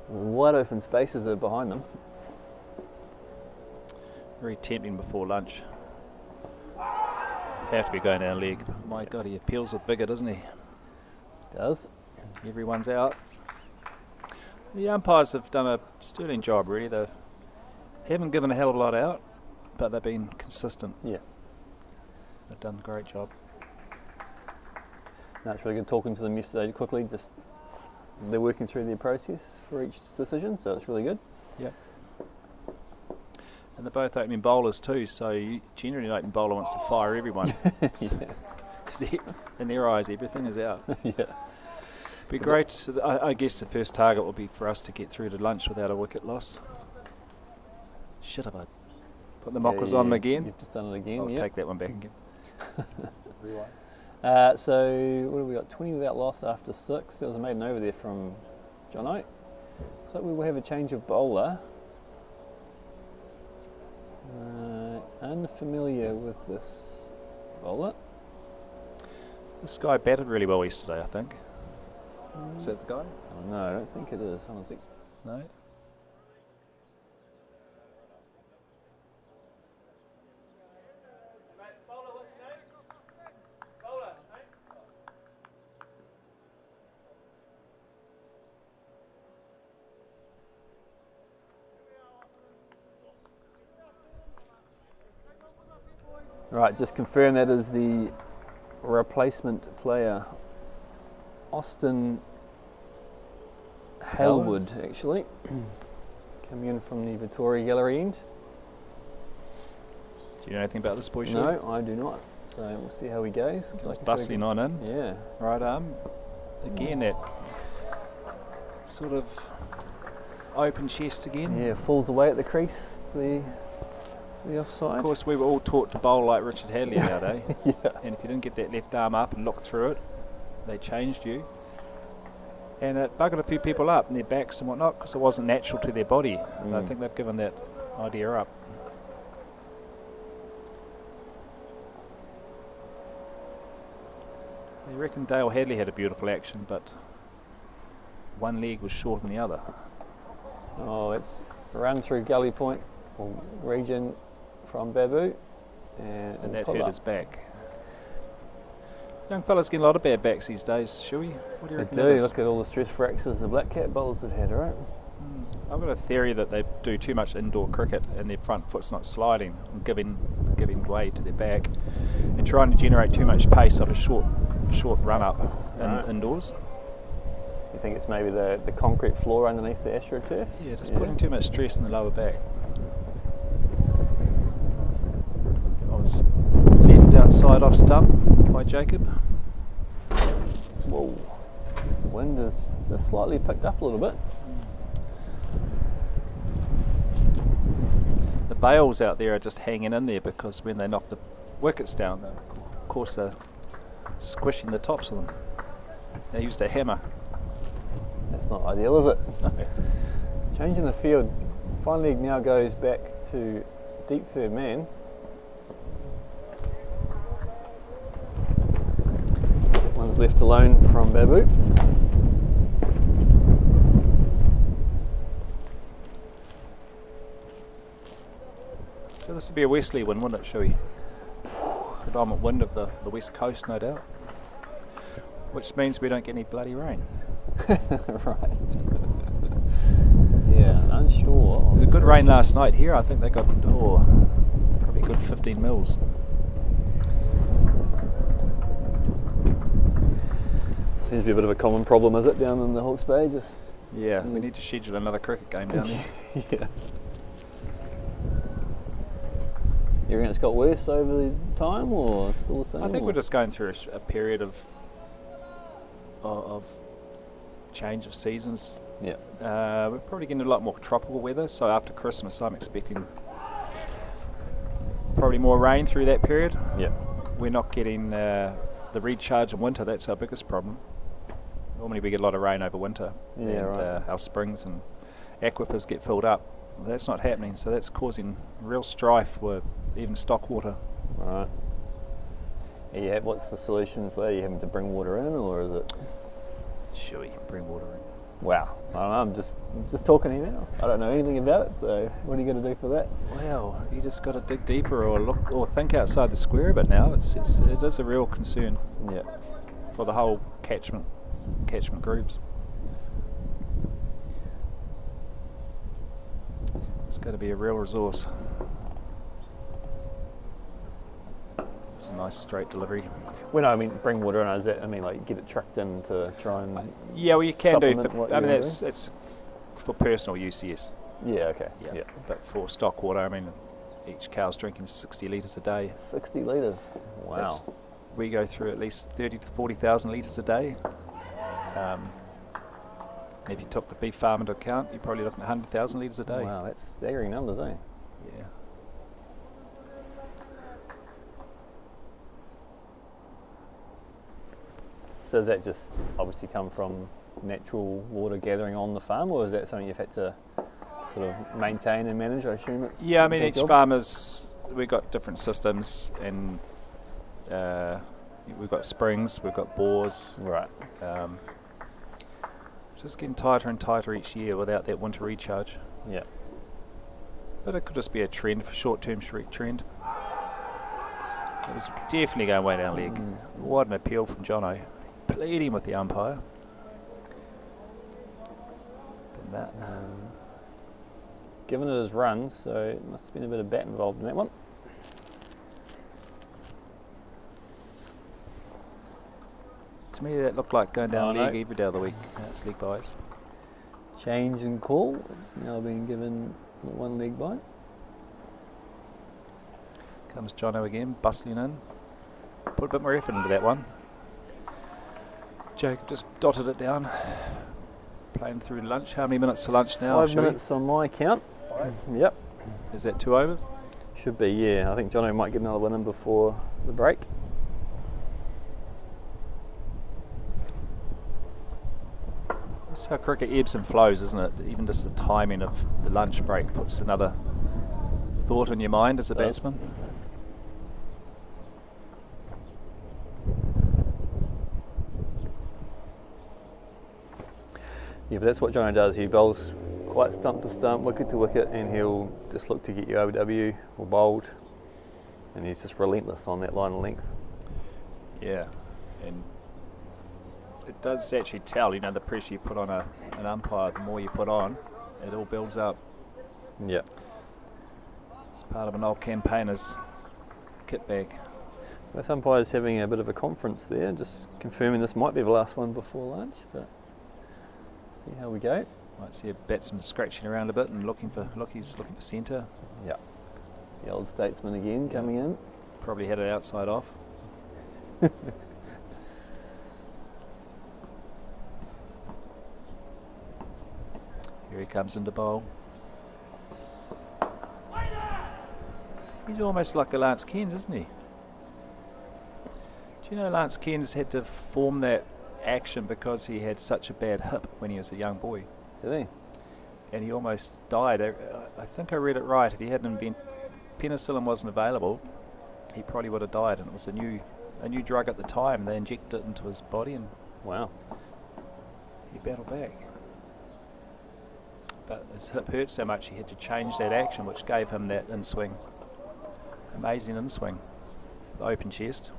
Wide open spaces are behind them. Very tempting before lunch. Have to be going down leg. My God, he appeals with vigour, doesn't he? Does. Everyone's out. The umpires have done a sterling job, really. They haven't given a hell of a lot out, but they've been consistent. Yeah. They've done a great job. No, it's really good talking to them yesterday quickly. Just they're working through their process for each decision, so it's really good. Yep. And they're both opening bowlers too, so generally an opening bowler wants to fire everyone. Because in their eyes, everything is out. Yeah. Be great. So I guess the first target will be for us to get through to lunch without a wicket loss. Shit, have I put the mockers on them again? You've just done it again. I'll Yep. take that one back again. So what have we got? 20 without loss after 6. There was a maiden over there from Jono. So we will have a change of bowler. Unfamiliar with this bowler. This guy batted really well yesterday, I think. Is that the guy? Oh, no, I don't think it is. Hold on a sec. No? Right, just confirm that is the replacement player, Austin Halewood, Hells. actually, coming in from the Vittoria Gallery end. Do you know anything about this boy? No, I do not. So we'll see how he goes. Looks like he's Bustling on in. Yeah. Right arm. Again, that sort of open chest again. Yeah, falls away at the crease to the offside. Of course, we were all taught to bowl like Richard Hadley nowadays. Yeah. And if you didn't get that left arm up and look through it, they changed you. And it buggered a few people up in their backs and whatnot because it wasn't natural to their body. And I think they've given that idea up. They reckon Dale Hadley had a beautiful action, but one leg was shorter than the other. Oh, it's a run through gully point or region from Babu, And that hurt his back. Young fellas get a lot of bad backs these days, Shuey. What do you They reckon? do. Look at all the stress fractures the black cap bowlers have had, right? I've got a theory that they do too much indoor cricket and their front foot's not sliding and giving way to their back, and trying to generate too much pace off a short run up indoors. You think it's maybe the concrete floor underneath the AstroTurf? Yeah, just putting too much stress in the lower back. I was left outside off stump by Jacob. Whoa. Wind has just slightly picked up a little bit. The bales out there are just hanging in there because when they knock the wickets down, of course they're squishing the tops of them. They used a hammer. That's not ideal, is it? Changing the field. Fine leg now goes back to deep third man. One's left alone from Babu. So this would be a westerly wind, wouldn't it, Shuey? Predominant wind of the west coast, no doubt. Which means we don't get any bloody rain. Right. Yeah, unsure. There was a good rain last night here. I think they got probably a good 15 mils. Seems to be a bit of a common problem, is it, down in the Hawke's Bay? Just Yeah, we need to schedule another cricket game down there. yeah. You reckon it's got worse over the time, or still the same? I think or? we're just going through a period of change of seasons. Yeah. We're probably getting a lot more tropical weather, so after Christmas I'm expecting probably more rain through that period. Yeah. We're not getting the recharge in winter. That's our biggest problem. Normally we get a lot of rain over winter, Yeah, and right. our springs and aquifers get filled up. That's not happening, so that's causing real strife with even stock water. Right. Yeah. What's the solution for that? Are you having to bring water in, or is it? Sure, you can bring water in. Wow. I don't know. I'm just talking here now. I don't know anything about it. So what are you going to do for that? Well, you just got to dig deeper or look or think outside the square a bit now. It is a real concern Yeah. for the whole catchment groups. It's going to be a real resource. It's a nice straight delivery. When I mean bring water in, is that, I mean, like, get it trucked in to try and Yeah, well, you can do. supplement what I mean, you're it's for personal use, yes. Yeah, okay. Yeah. But for stock water, I mean, each cow's drinking 60 litres a day. 60 litres. Wow. We go through at least 30 to 40,000 litres a day. If you took the beef farm into account, you're probably looking at 100,000 litres a day. Wow, that's staggering numbers, eh? Yeah. So does that just obviously come from natural water gathering on the farm, or is that something you've had to sort of maintain and manage? I assume it's Yeah, I mean, a each job? farmer's, we've got different systems, and we've got springs, we've got bores. Right. Just getting tighter and tighter each year without that winter recharge. Yeah. But it could just be a trend, for short-term trend. It was definitely going way down leg. What an appeal from Jono, pleading with the umpire. But that, Given it as runs, so it must have been a bit of bat involved in that one. to me, that looked like going down Oh, leg no. every day of the week. It's leg byes. Change in call. It's now been given one leg bite. Comes Jono again, bustling in. Put a bit more effort into that one. Jacob just dotted it down. Playing through lunch. How many minutes to lunch now? 5 minutes on my count. Yep. Is that 2 overs? Should be, yeah. I think Jono might get another one in before the break. It's how cricket ebbs and flows, isn't it? Even just the timing of the lunch break puts another thought in your mind as a batsman. Yeah, but that's what Jono does. He bowls quite stump to stump, wicket to wicket, and he'll just look to get you OW or bowled, and he's just relentless on that line of length. Yeah, and it does actually tell, you know, the pressure you put on an umpire, the more you put on, it all builds up. Yeah. It's part of an old campaigner's kit bag. Both umpires having a bit of a conference there, just confirming this might be the last one before lunch, but see how we go. Might see a batsman scratching around a bit and looking for centre. Yeah. The old statesman again coming in. Probably had it outside off. Here he comes into bowl. He's almost like a Lance Cairns, isn't he? Do you know Lance Cairns had to form that action because he had such a bad hip when he was a young boy? Did he? And he almost died. I think I read it right. If he hadn't penicillin wasn't available, he probably would have died. And it was a new drug at the time. They injected it into his body, and wow, he battled back. But his hip hurt so much he had to change that action, which gave him that in-swing. Amazing in-swing. The open chest.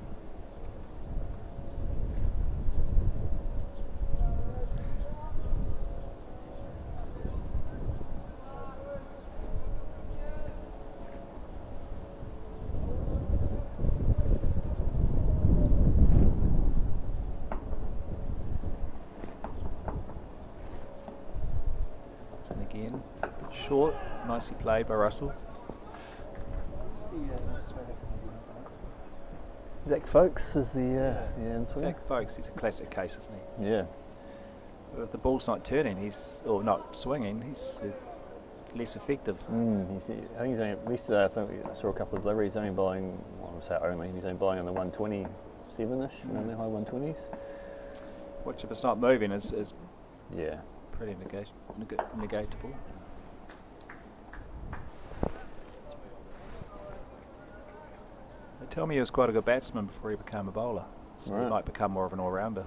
Short, nicely played by Russell. Zach Folkes is the in-swing. Zach Folkes, he's a classic case, isn't he? Yeah. If the ball's not turning, or not swinging, he's less effective. I think he's only, yesterday I think I saw a couple of deliveries, only bowling, well, I say only, he's only bowling on the 127-ish, around the high 120s. Which if it's not moving is yeah, pretty negatable. They tell me he was quite a good batsman before he became a bowler, so he might become more of an all-rounder.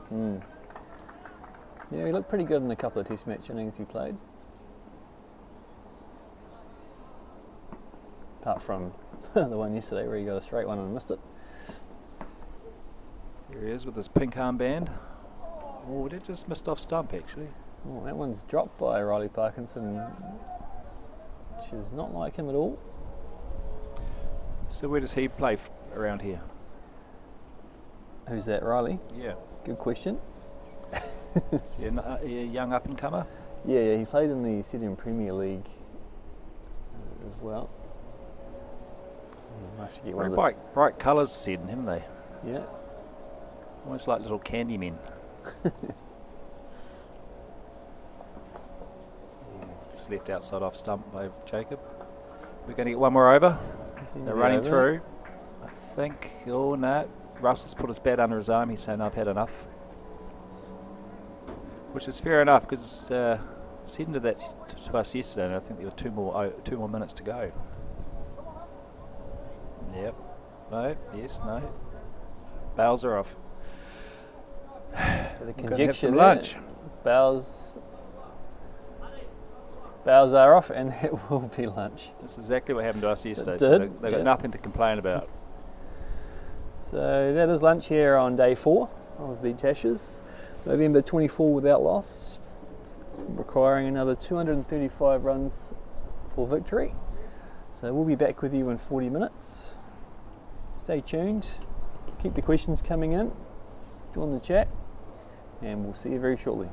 Yeah, he looked pretty good in a couple of test match innings he played. Apart from the one yesterday where he got a straight one and missed it. Here he is with his pink armband. Oh, that just missed off stump actually. Oh, that one's dropped by Riley Parkinson, which is not like him at all. So where does he play around here? Who's that, Riley? Yeah. Good question. Is he a young up-and-comer? Yeah, he played in the Seddon Premier League as well. I'll have to get one Very of bright colours Seddon, haven't they? Yeah. Almost like little candy men. Just left outside off stump by Jacob. We're going to get one more over. They're running through. I think, oh no, Russell's put his bat under his arm. He's saying, I've had enough. Which is fair enough, because Seddon did that to us yesterday, and I think there were two more minutes to go. Yep. No. Yes. No. Bowls are off. The We're going to have conjecture some there. lunch. Bows are off, and it will be lunch. That's exactly what happened to us yesterday. It So did, they've got nothing to complain about. So that is lunch here on day 4 of the Ashes. Movember 24 without loss, requiring another 235 runs for victory. So we'll be back with you in 40 minutes. Stay tuned, keep the questions coming in, join the chat, and we'll see you very shortly.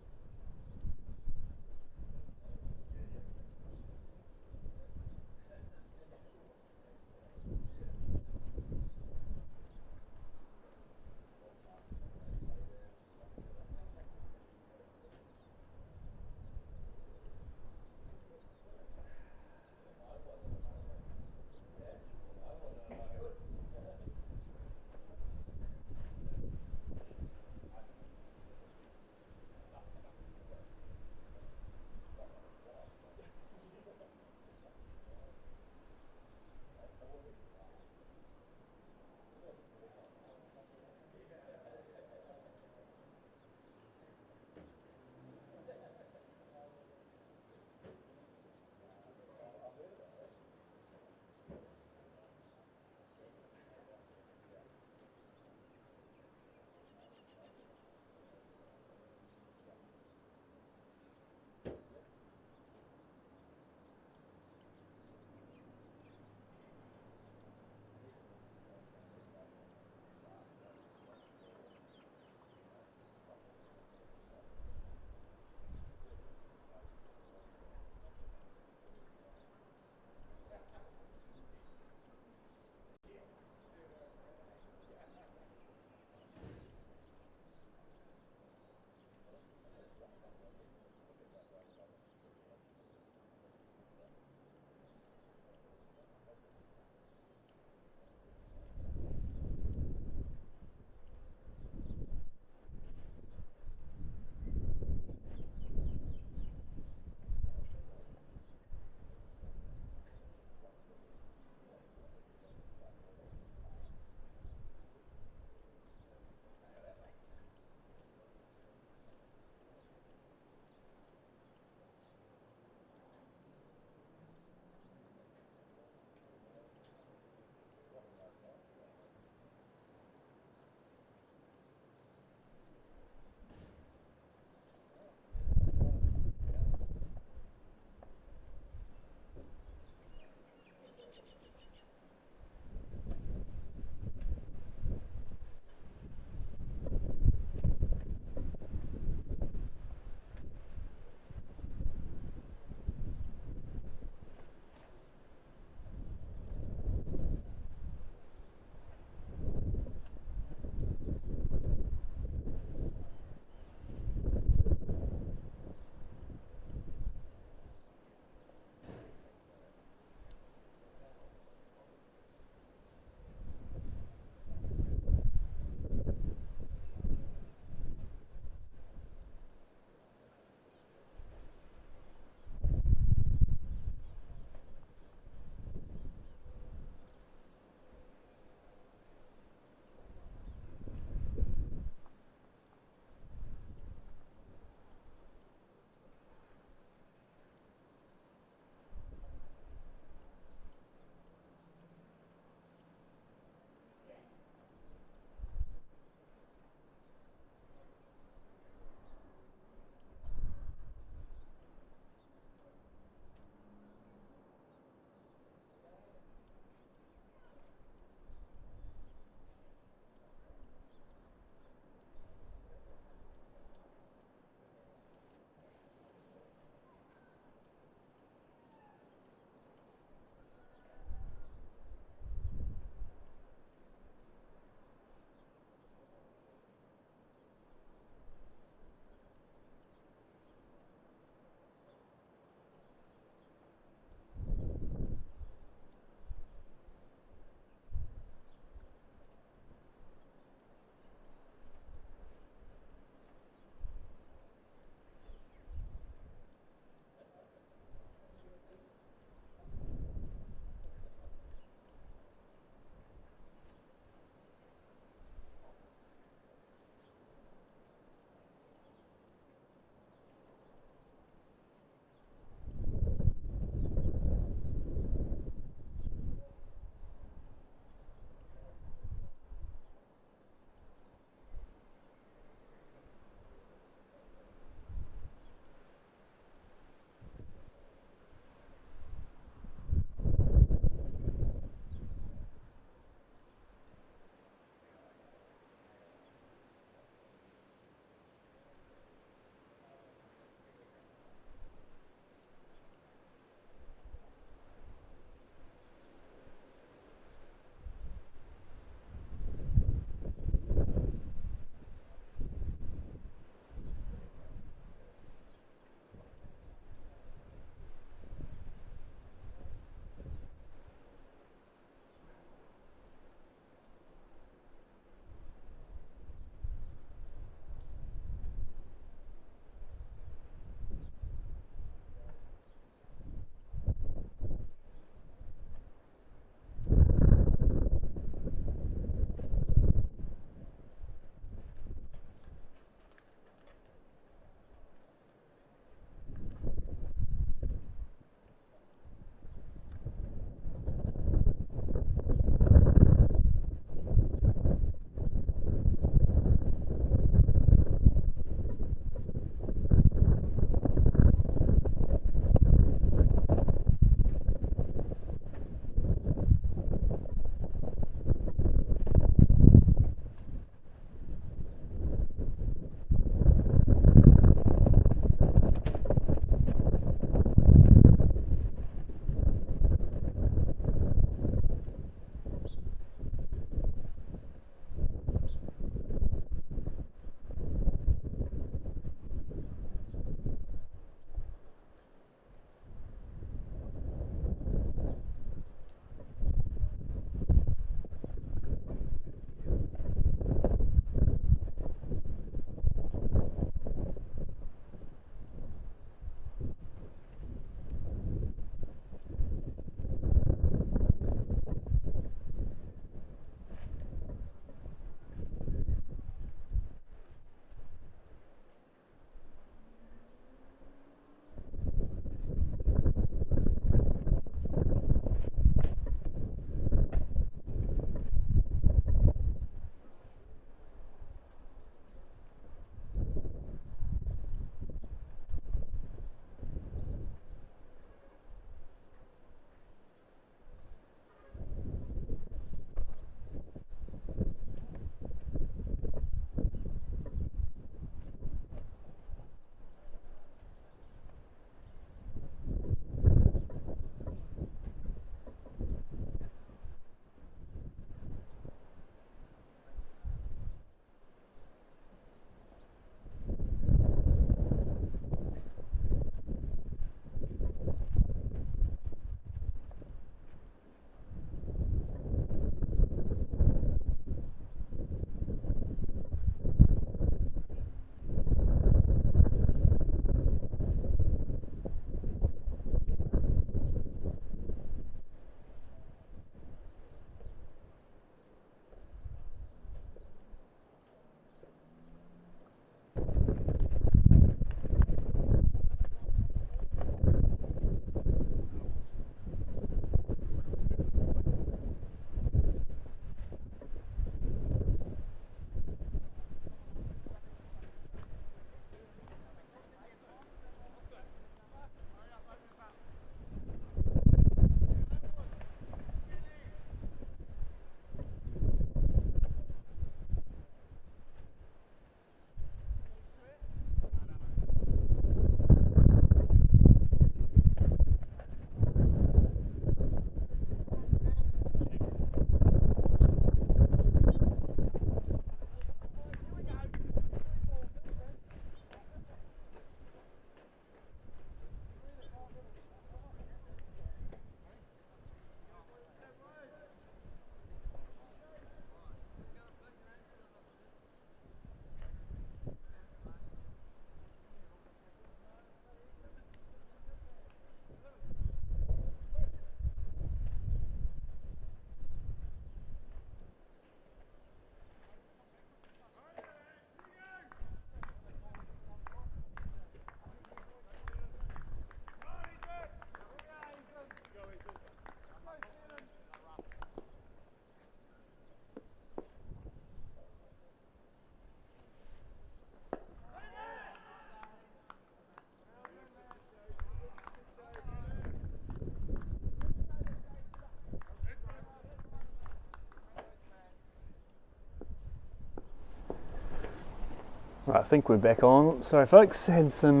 Right, I think we're back on. Sorry folks, had some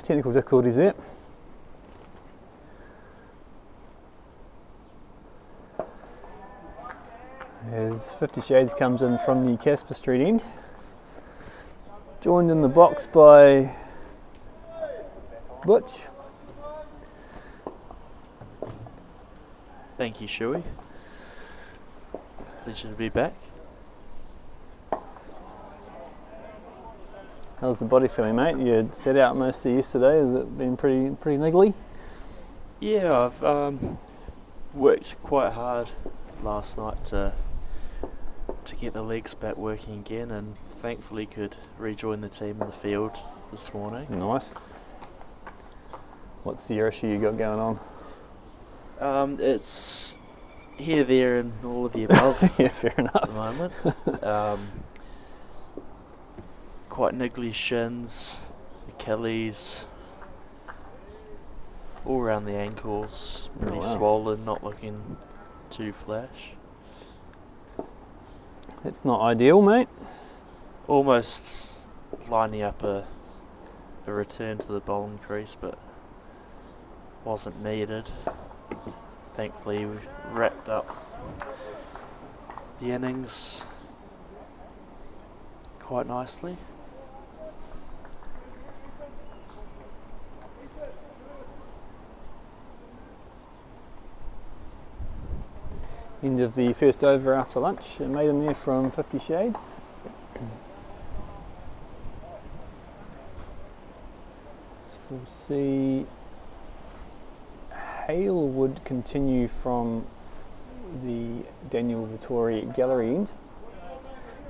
technical difficulties there. As 50 Shades comes in from the Casper Street end. Joined in the box by Butch. Thank you, Shuey. Pleasure to be back. How's the body feeling, mate? You had set out most of yesterday. Has it been pretty niggly? Yeah, I've worked quite hard last night to get the legs back working again, and thankfully could rejoin the team in the field this morning. Nice. What's the issue you got going on? It's here, there, and all of the above. Yeah, fair enough. At the moment. Quite niggly shins, Achilles, all around the ankles, pretty swollen, not looking too flash. It's not ideal, mate. Almost lining up a return to the bowling crease, but wasn't needed. Thankfully, we wrapped up the innings quite nicely. End of the first over after lunch. A mate in there from 50 Shades. So we'll see Hale would continue from the Daniel Vittori gallery end.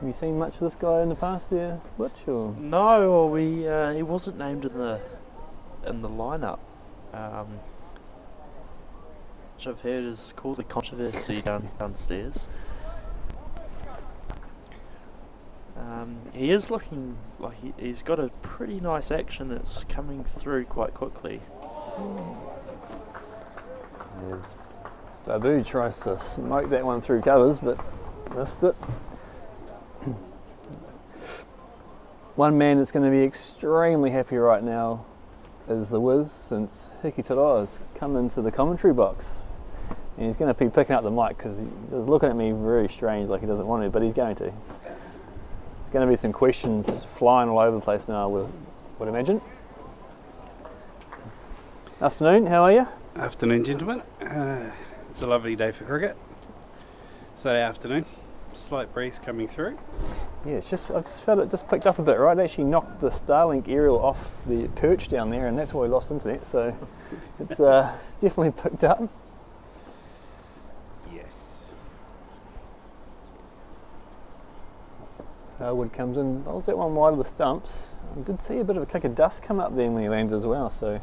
Have you seen much of this guy in the past there, Butch? Or? No, well, he wasn't named in the lineup. Which I've heard has caused a controversy downstairs. He is looking like he's got a pretty nice action that's coming through quite quickly. As Babu tries to smoke that one through covers, but missed it. One man that's going to be extremely happy right now is the Wiz, since Hiki Tara has come into the commentary box. And he's going to be picking up the mic because he's looking at me very strange, like he doesn't want to, but he's going to. There's going to be some questions flying all over the place now, I would imagine. Afternoon, how are you? Afternoon, gentlemen. It's a lovely day for cricket. Saturday afternoon. Slight breeze coming through. Yeah, I just felt it just picked up a bit, right? It actually knocked the Starlink aerial off the perch down there, and that's why we lost internet, so it's definitely picked up. Yes. Wood comes in, bowls that one wide of the stumps. I did see a bit of a kick of dust come up there when he landed as well, so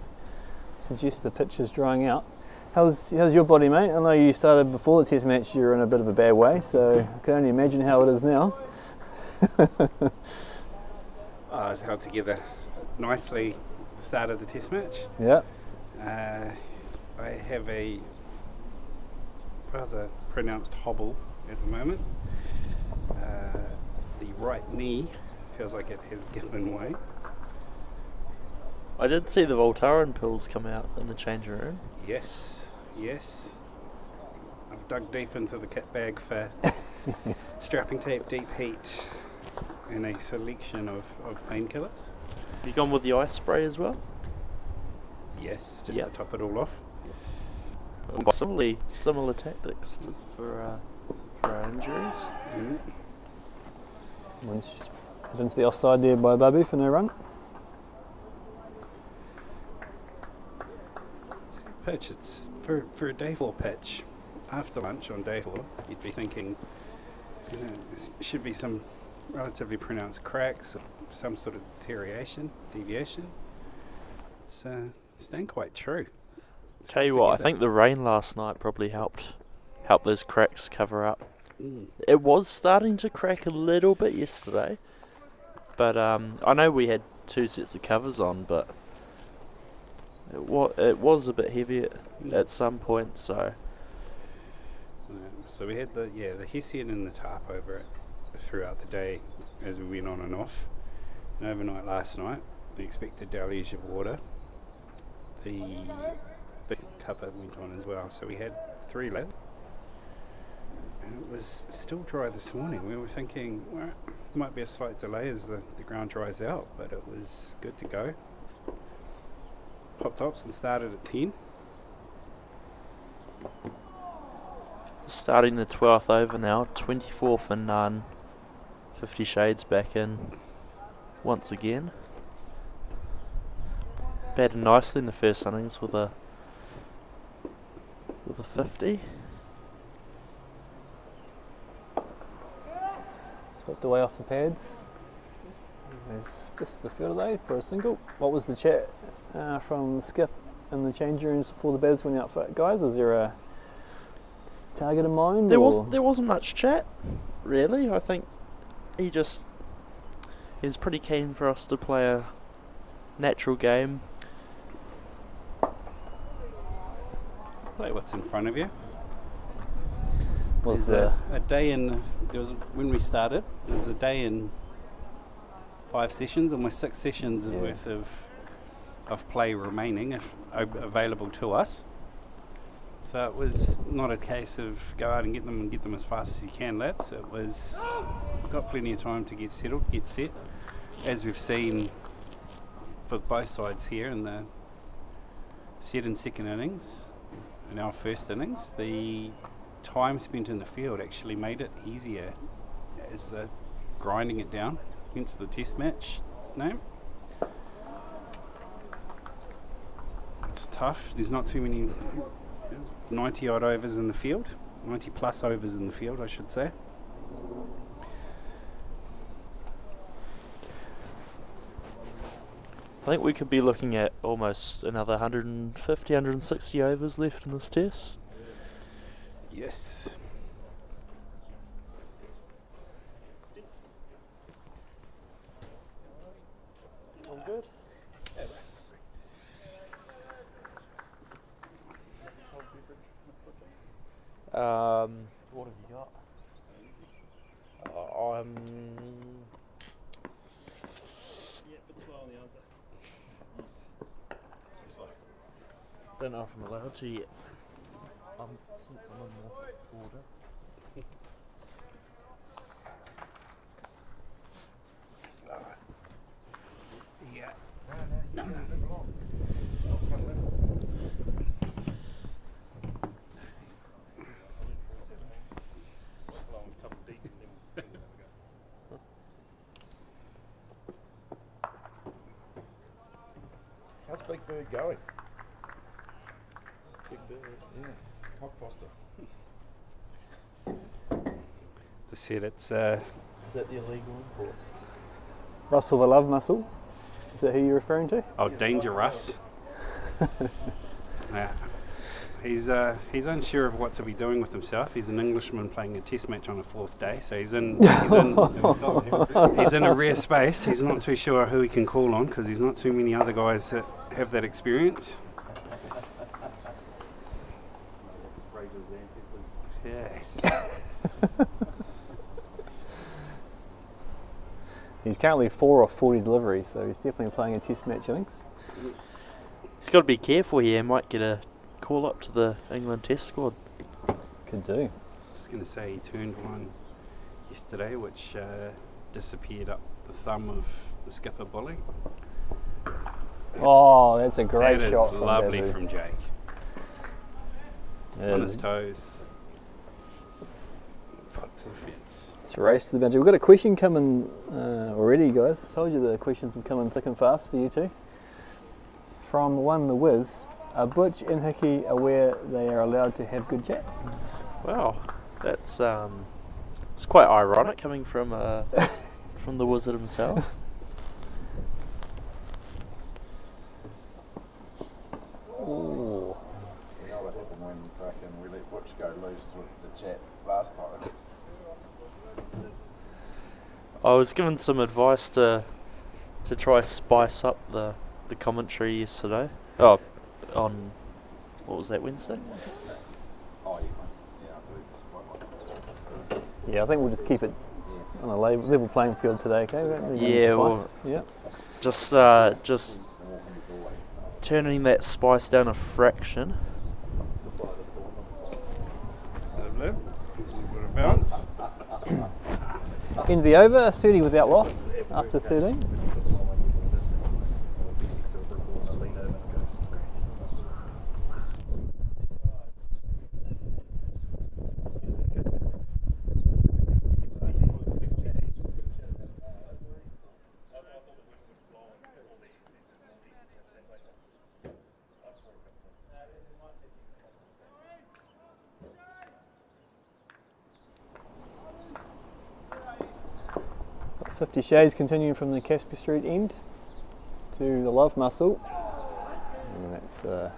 suggests the pitch is drying out. How's your body, mate? I know you started before the test match, you were in a bit of a bad way, so I can only imagine how it is now. It's held together nicely at the start of the test match. Yeah. I have a rather pronounced hobble at the moment. The right knee feels like it has given way. I did see the Voltaren pills come out in the changing room. Yes. I've dug deep into the kit bag for strapping tape, deep heat, and a selection of painkillers. You gone with the ice spray as well? Yes, just to top it all off. Similar tactics for our injuries. Mm. One's just put into the offside there by Babu for no run. Pitch, it's for a day 4 pitch. After lunch on day 4, you'd be thinking there should be some relatively pronounced cracks, or some sort of deviation. It's staying quite true. Tell you what, I think the rain last night probably helped those cracks cover up. Mm. It was starting to crack a little bit yesterday, but I know we had 2 sets of covers on, but it was a bit heavy at some point. So we had the Hessian and the tarp over it throughout the day as we went on and off. And overnight last night, the expected deluge of water, the big cover went on as well. So we had 3 laps. And it was still dry this morning. We were thinking, well, might be a slight delay as the ground dries out, but it was good to go. Popped tops and started at 10. Starting the 12th over now, 24 for none. 50 Shades back in once again. Batted nicely in the first innings with a 50. Swept away off the pads. There's just the field away for a single. What was the chat from the skip in the change rooms before the batters went out for it, guys? Is there a target in mind? There wasn't much chat, really. I think he's pretty keen for us to play a natural game. Play what's in front of you. Was There's a day in, when we started, there was a day in 5 sessions, almost 6 sessions worth of play remaining if available to us. So it was not a case of go out and get them as fast as you can, lads. It was, we've got plenty of time to get settled, get set. As we've seen for both sides here in the Seddon second innings and our first innings, the time spent in the field actually made it easier as the grinding it down, hence the test match name. It's tough. There's not too many 90 odd overs in the field, 90 plus overs in the field, I should say. I think we could be looking at almost another 150, 160 overs left in this test. Yes. All good. What have you got? Don't know if I'm allowed to yet. Since I'm in the order. Yeah. How's Big Bird going? Big Bird. Yeah, Cock Foster. To said it's Is that the illegal import? Russell the Love Muscle? Is that who you're referring to? Danger Russ. Yeah. He's unsure of what to be doing with himself. He's an Englishman playing a test match on a 4th day, so he's in a rare space. He's not too sure who he can call on because there's not too many other guys that have that experience. Yes. He's currently 4 off 40 deliveries, so he's definitely playing a test match innings. He's got to be careful here. Might get a call up to the England Test squad. Could do. I was going to say he turned one yesterday, which disappeared up the thumb of the skipper Bully. Oh, that's a great that shot is from lovely Babu. from Jake. It On is. his toes. Put to the fence. It's a race to the boundary. We've got a question coming already, guys. I told you the questions would come in thick and fast for you two. From One the Wiz, are Butch and Hickey aware they are allowed to have good chat? Wow, that's it's quite ironic coming from from the wizard himself. Ooh. You know what happened when fucking we let Butch go loose with the chat last time? I was given some advice to try spice up the commentary yesterday. Oh, on what was that, Wednesday? Oh, yeah, Yeah, I think we'll just keep it on a level playing field today, okay? Yeah, well, yeah. Just turning that spice down a fraction. Lovely. A bit of bounce. Into the over, 30 without loss after 13. Got 50 Shades continuing from the Casper Street end to the Love Muscle. And that's a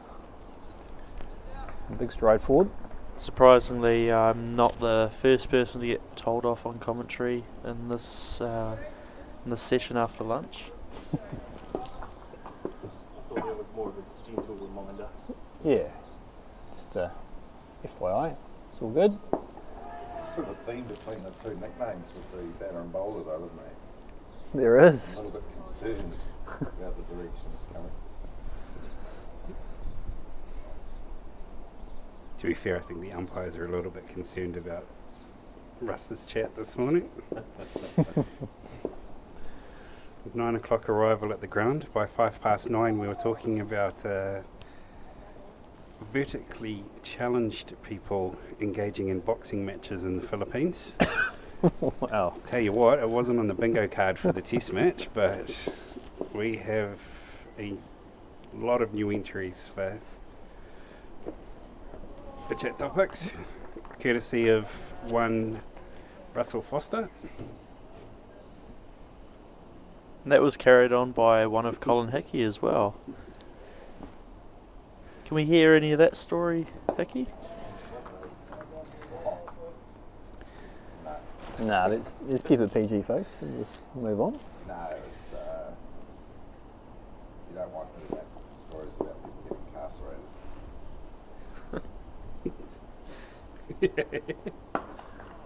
big stride forward. Surprisingly, I'm not the first person to get told off on commentary in this session after lunch. I thought that was more of a gentle reminder. Yeah, just FYI, it's all good. There's a bit of a theme between the two nicknames of the batter and bowler, though, isn't there? There is. I'm a little bit concerned about the direction it's coming. To be fair, I think the umpires are a little bit concerned about Russ's chat this morning. 9 o'clock arrival at the ground. By 9:05 we were talking about vertically challenged people engaging in boxing matches in the Philippines. Wow. Tell you what, it wasn't on the bingo card for the test match, but we have a lot of new entries for chat topics, courtesy of one Russell Foster. And that was carried on by one of Colin Hickey as well. Can we hear any of that story, Hickey? Nah, let's keep it PG, folks, and just move on. No, you don't want to hear stories about people getting incarcerated.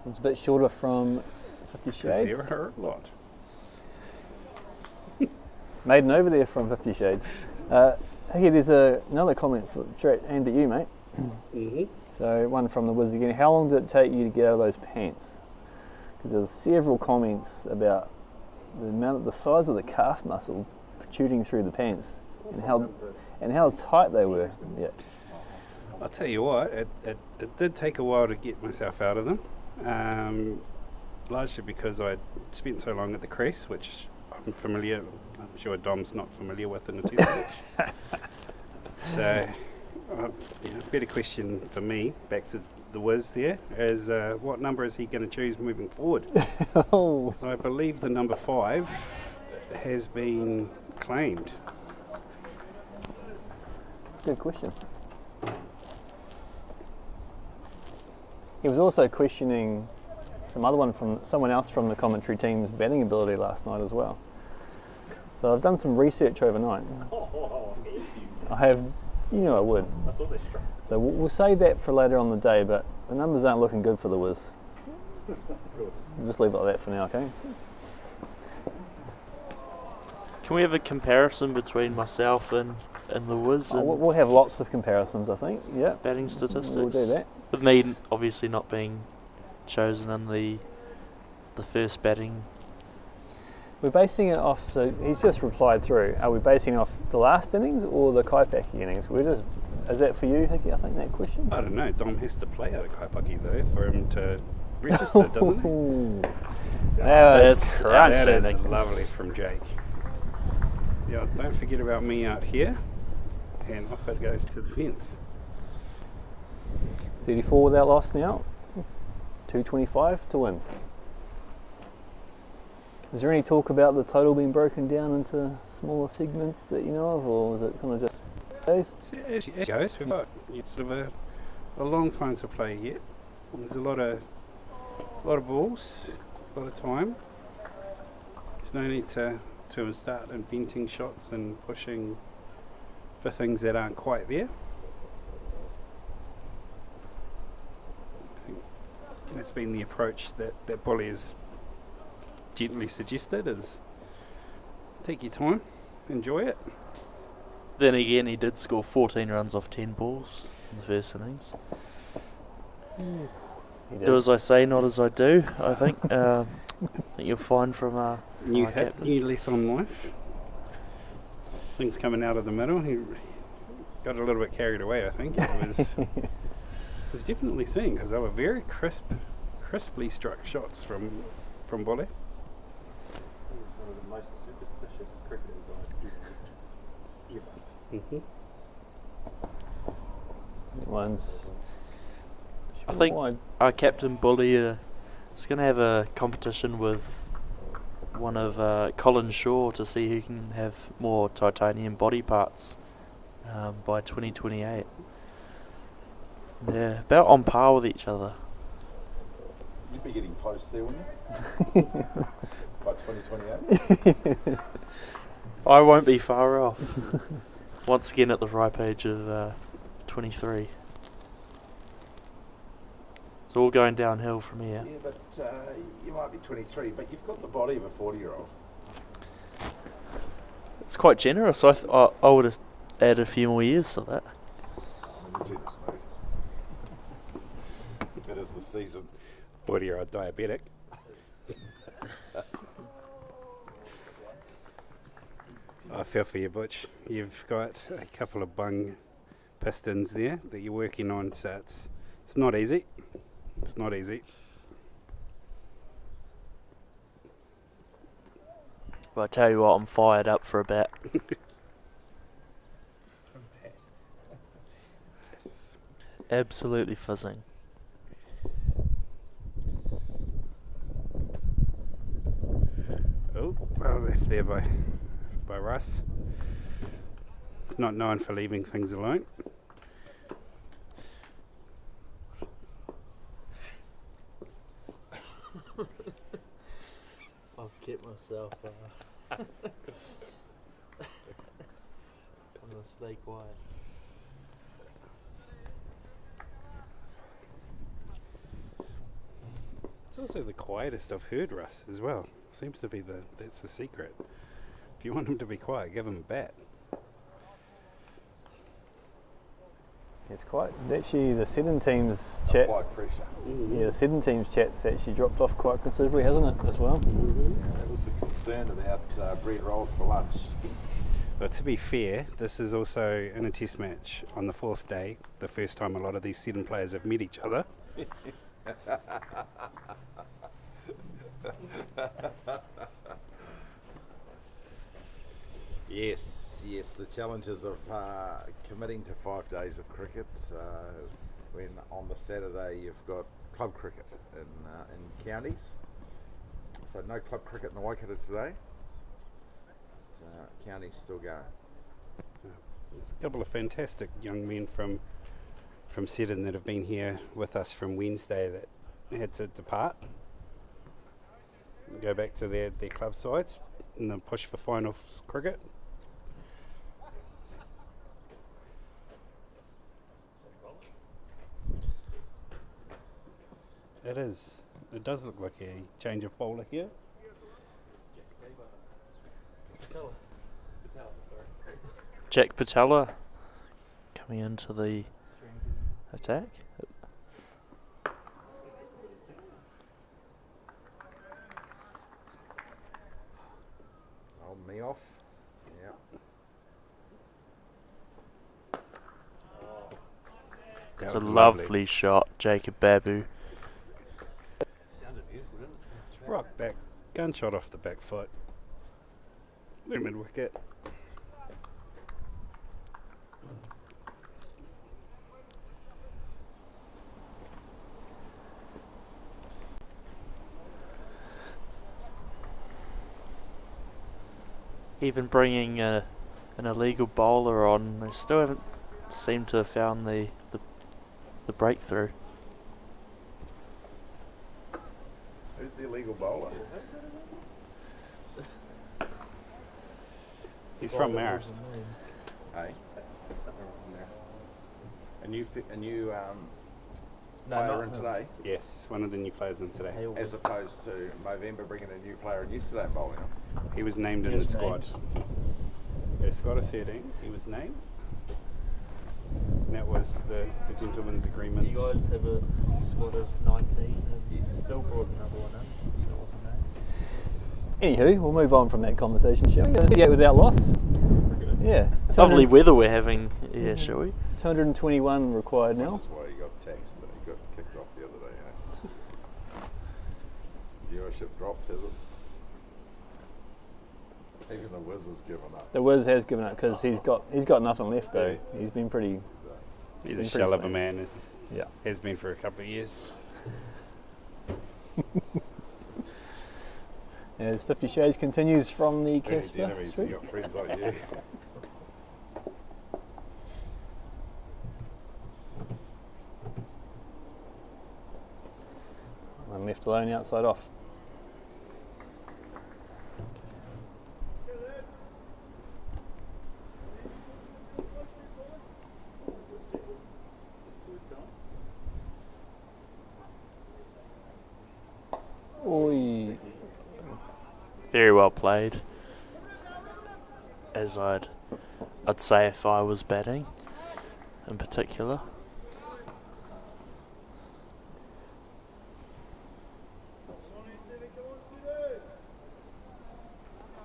It's a bit shorter from 50 Shades. There are a lot. Maiden over there from 50 Shades. Hey, there's another comment for straight aimed at you, mate. Mm-hmm. So one from the Wiz again. How long did it take you to get out of those pants? Because there's several comments about the size of the calf muscle protruding through the pants and how tight they were. Yeah. I'll tell you what, it did take a while to get myself out of them, largely because I spent so long at the crease, which I'm sure Dom's not familiar with in a test match. So, better question for me, back to the Wiz there, is what number is he going to choose moving forward? Oh. So I believe the number 5 has been claimed. That's a good question. He was also questioning someone else from the commentary team's batting ability last night as well. So I've done some research overnight. I have, I would. I thought they struck. So we'll save that for later on the day, but the numbers aren't looking good for the Wiz. We'll just leave it like that for now, okay? Can we have a comparison between myself and the Wiz and We'll have lots of comparisons, I think. Yeah. batting statistics? We'll do that. With me obviously not being chosen in the first batting. We're basing it off, so he's just replied through, are we basing it off the last innings or the Kaipaki innings? Is that for you, Hickey, I think, that question? I don't know, Dom has to play out of Kaipaki though for him to register, doesn't he? That's That outstanding. is lovely from Jake. Yeah, don't forget about me out here. And off it goes to the fence. 34 without loss now. 225 to win. Is there any talk about the total being broken down into smaller segments that you know of, or is it kind of just days? So as it goes, we've got sort of a long time to play yet. There's a lot of balls, a lot of time. There's no need to start inventing shots and pushing for things that aren't quite there. I think that's been the approach that Bully has gently suggested is take your time, enjoy it. Then again, he did score 14 runs off 10 balls in the first innings. Do as I say, not as I do, I think. I think you'll find from our captain. New lease on life. Things coming out of the middle. He got a little bit carried away, I think. It was definitely seen because they were very crisply struck shots from volley. He's one of the most superstitious cricketers I've ever. One's. I think our captain Bully is going to have a competition with one of Colin Shaw to see who can have more titanium body parts by 2028. They're about on par with each other. You'd be getting close there, wouldn't you? By 2028. I won't be far off. Once again at the ripe age of 23. It's all going downhill from here. Yeah, but you might be 23, but you've got the body of a 40-year-old. It's quite generous. I would have added a few more years to that. I'm into this, mate. It is the season. 40-year-old diabetic. I feel for you, Butch. You've got a couple of bung pistons there that you're working on, so it's not easy. It's not easy. But I tell you what, I'm fired up for a bat. Absolutely fizzing. Oh, well left there by Russ. It's not known for leaving things alone. I've kept myself. I'm gonna stay quiet. It's also the quietest I've heard Russ as well. Seems to be that's the secret. If you want him to be quiet, give him a bat. It's quite. Actually, the Seddon team's chat. Quite pressure. Yeah, the Seddon team's chat's actually dropped off quite considerably, hasn't it, as well? Yeah, that was the concern about bread rolls for lunch. But to be fair, this is also in a test match on the fourth day, the first time a lot of these Seddon players have met each other. Yes, the challenges of committing to 5 days of cricket when on the Saturday you've got club cricket in counties. So no club cricket in the Waikato today. Counties still going. There's a couple of fantastic young men from Seddon that have been here with us from Wednesday that had to depart, go back to their club sides in the push for finals cricket. It is. It does look like a change of bowler here. Jack Patella coming into the attack. Hold me off. Yeah. It's a lovely shot, Jacob Babu. Rock back, gunshot off the back foot. Mid wicket. Even bringing an illegal bowler on, they still haven't seemed to have found the breakthrough. Who's the illegal bowler? He's from Marist. Hey. A new player in today, Yes, one of the new players in today. as opposed to Movember bringing a new player in yesterday and bowling him. He was named in the squad. A squad of 13. He was named. And that was the gentleman's agreement. You guys have a squad of 19 and you still brought another one in. That wasn't named. Anywho, we'll move on from that conversation, shall we? 38 without loss. Yeah. Lovely weather we're having here, shall we? 221 required now. That's why he got taxed. He got kicked off the other day. Viewership dropped, has it? Even the Wiz has given up. The Wiz has given up because he's got nothing left though. He's been pretty. He's a shell of a man. Isn't he? Yeah. Has been for a couple of years. As 50 Shades continues from the When he's Casper enemies, Street. you got friends like you. I'm left alone outside off. Oi. Very well played. As I'd say if I was batting in particular.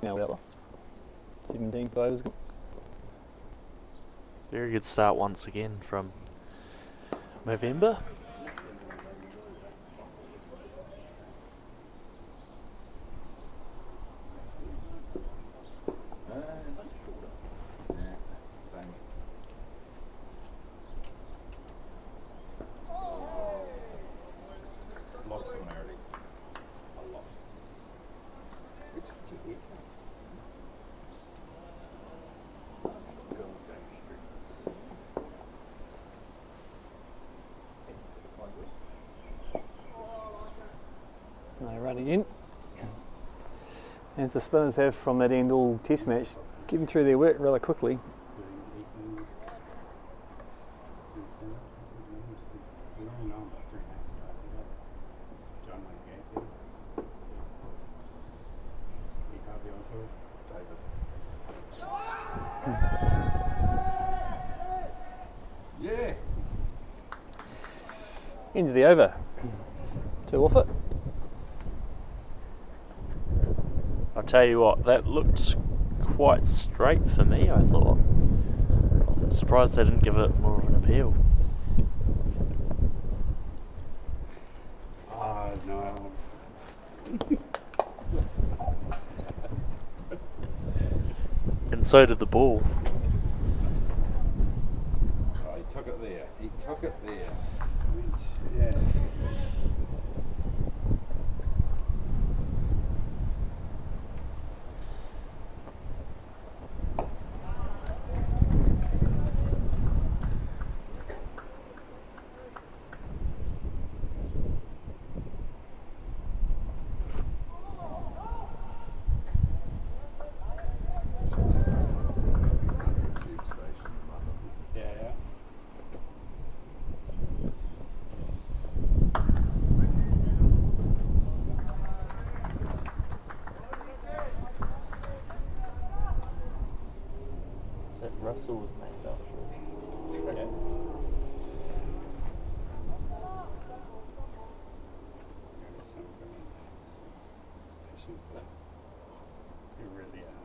Now without loss. 17 overs. Very good start once again from Movember. A lot of similarities. A lot. Which did you hear? No, run again. As the spinners have from that end all test match, getting through their work rather quickly. Yes. End of the over. 2 off it. I'll tell you what, that looked quite straight for me, I thought. I'm surprised they didn't give it more of an appeal. No. And so did the ball. Oh, he took it there. He took it there. Yeah. Tube station in London. Yeah. Is that Russell was named after? Yes. Some stations that really are.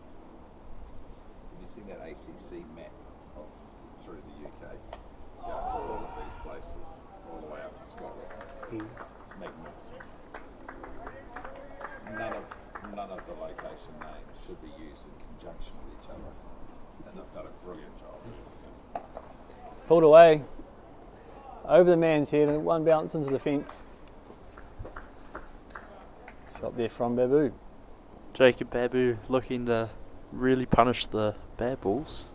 Have you seen that ACC map of through the UK? Go to all of these places, all the way up to Scotland. It's magnificent. None of the location names should be used in conjunction with each other, and they've done a brilliant job. Pulled away. Over the man's head and one bounce into the fence. Shot there from Babu. Jacob Babu looking to really punish the bad balls.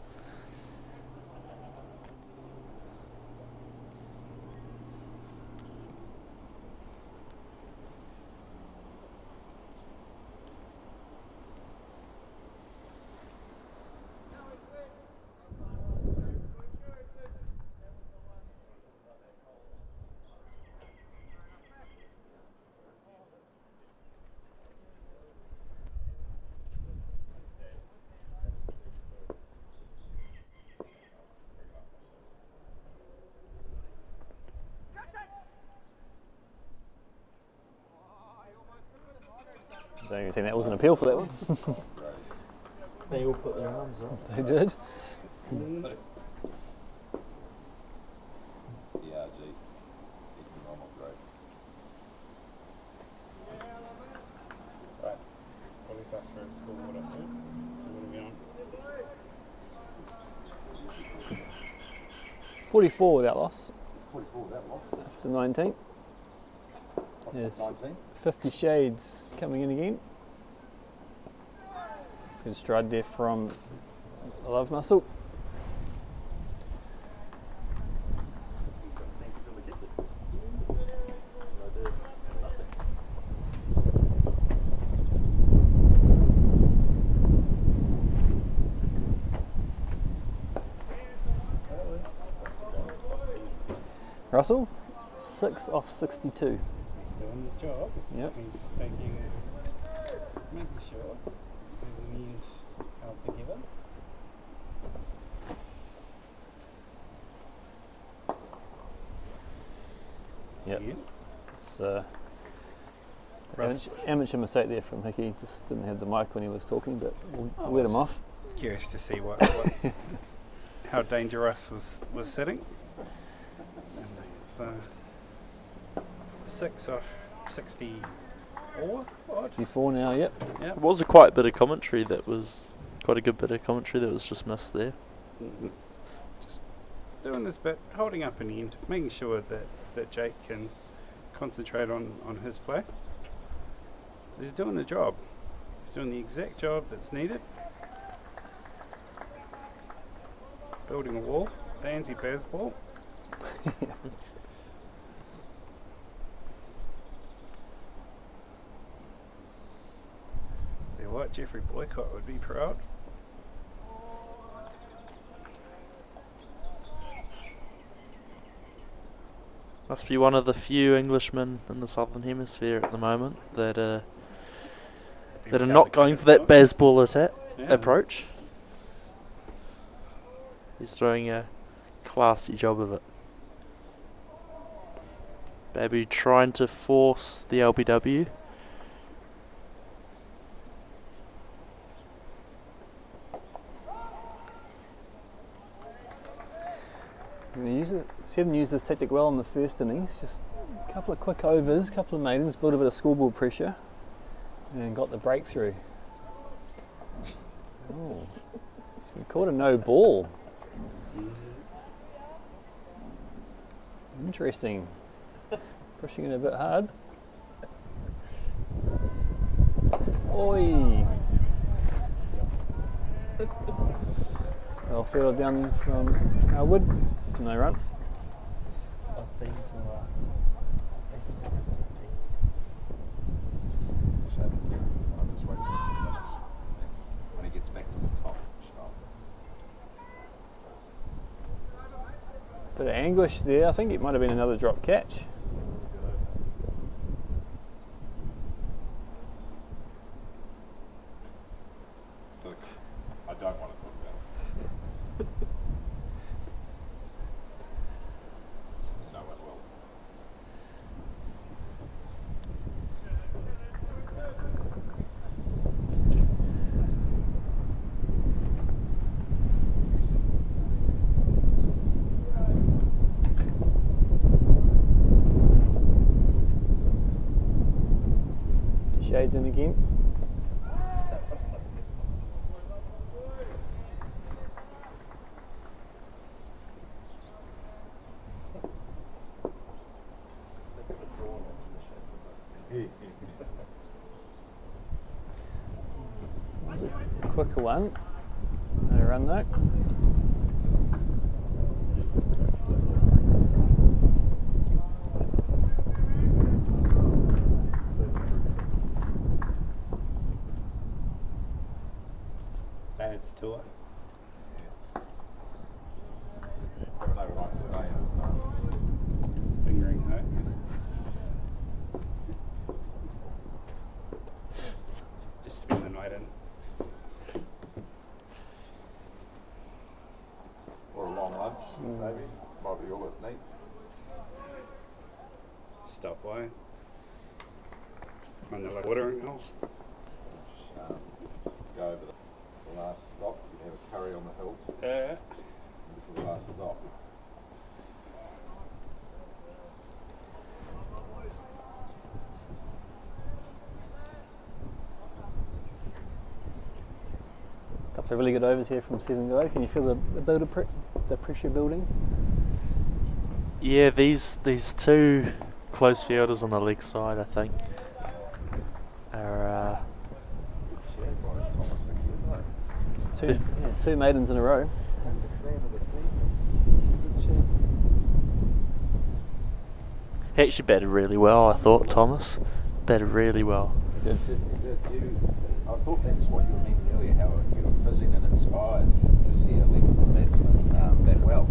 don't even think that was an appeal for that one. They all put their arms up. They did. Right. Well, let's ask for a score what I heard. So what are we on? 44 without loss 44 without loss. after 19. Yes. 19. 50 Shades coming in again. Good stride there from Love Muscle. Russell, 6 off 62. He's doing his job. Yep. He's making sure there's an end held together. Yep. That's it. It's Russ- amateur mistake there from Hickey. Just didn't have the mic when he was talking, but we'll Oh, let it's him off. Curious to see what how dangerous was sitting. And it's 6 off 64. Odd. 64 now, yep. Yeah. It was quite a good bit of commentary that was just missed there. Just doing this bit, holding up an end, making sure that Jake can concentrate on his play. So he's doing the job. He's doing the exact job that's needed. Building a wall, the anti-Baz ball. They're what? Jeffrey Boycott would be proud. Must be one of the few Englishmen in the Southern Hemisphere at the moment that are not going for that baseball approach. He's throwing a classy job of it. Babu trying to force the LBW. Seddon used his tactic well in the first innings. Just a couple of quick overs, couple of maidens, built a bit of scoreboard pressure, and got the breakthrough. Oh, we caught a no ball. Interesting. Pushing it a bit hard. Oi! Well fielded down from Wood. No run. I've been to I'll just wait for him to finish. When he gets back to the top, stop. Bit of anguish there. I think it might have been another drop catch. So I don't want to talk about it. No one will. Shades in again. That was a quicker one. No run though. Lads tour. Have an overnight stay and Fingering home. Just spend the night in. or a long lunch, maybe. Might be all it needs. Stop by. On the watering holes. go over the last stop. You have a curry on the hill before the last stop. Couple of really good overs here from Seddon guy. Can you feel the pressure building? Yeah, these two close fielders on the leg side, I think, are two maidens in a row. he actually batted really well. I thought Thomas batted really well. Good. I thought that's what you were meaning earlier, how you were fizzing and inspired to see a leg of the batsman bat well.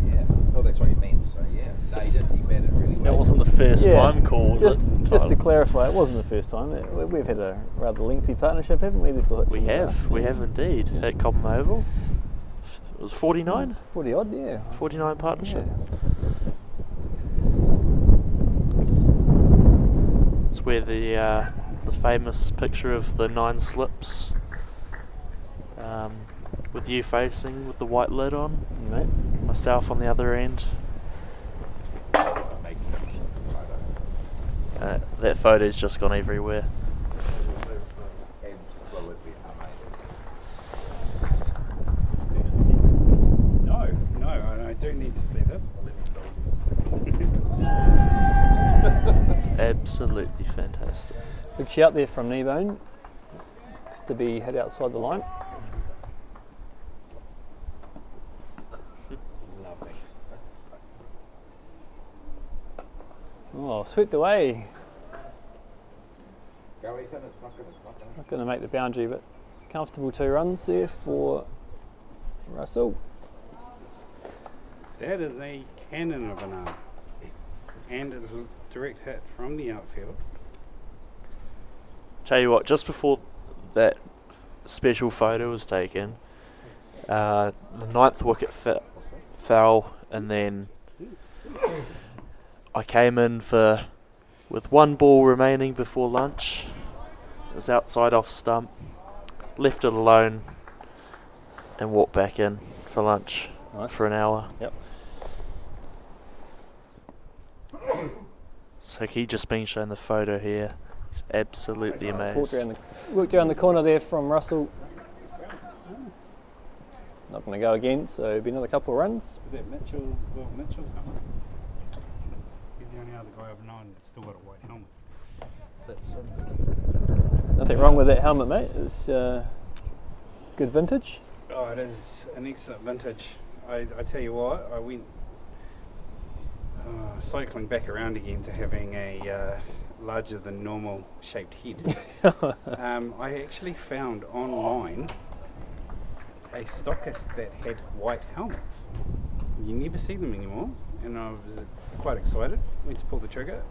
Yeah, I thought that's what you meant. So yeah, no, he did. He batted really well. That wasn't the first time call, was it? Just to clarify, it wasn't the first time. We've had a rather lengthy partnership, haven't we? We have indeed at Cobham Oval. It was 49? 40 odd, yeah. 49 partnership. Yeah. It's where the famous picture of the 9 slips with you facing with the white lid on, Mate. myself on the other end. It's not making a photo. That photo's just gone everywhere. Absolutely amazing. No, I do need to see this. It's absolutely fantastic. Big shout there from Kneebone. Looks to be head outside the line. Lovely. Oh, swept away. Go Ethan, it's not Not going to make the boundary, but comfortable 2 runs there for Russell. That is a cannon of an arm. And it's a direct hit from the outfield. Tell you what, just before that special photo was taken, the 9th wicket fell, and then I came in with 1 ball remaining before lunch. It was outside off stump, left it alone, and walked back in for lunch for an hour. Yep. So he just been shown the photo here. He's absolutely amazed. Worked around the corner there from Russell. Not going to go again, so it'll be another couple of runs. Is that Mitchell? Well, Mitchell's helmet. He's the only other guy I've known that's still got a white helmet. That's Nothing wrong with that helmet, mate. It's good vintage. Oh, it is an excellent vintage. I tell you what, I went cycling back around again to having a larger than normal shaped head. I actually found online a stockist that had white helmets. You never see them anymore, and I was quite excited. Went to pull the trigger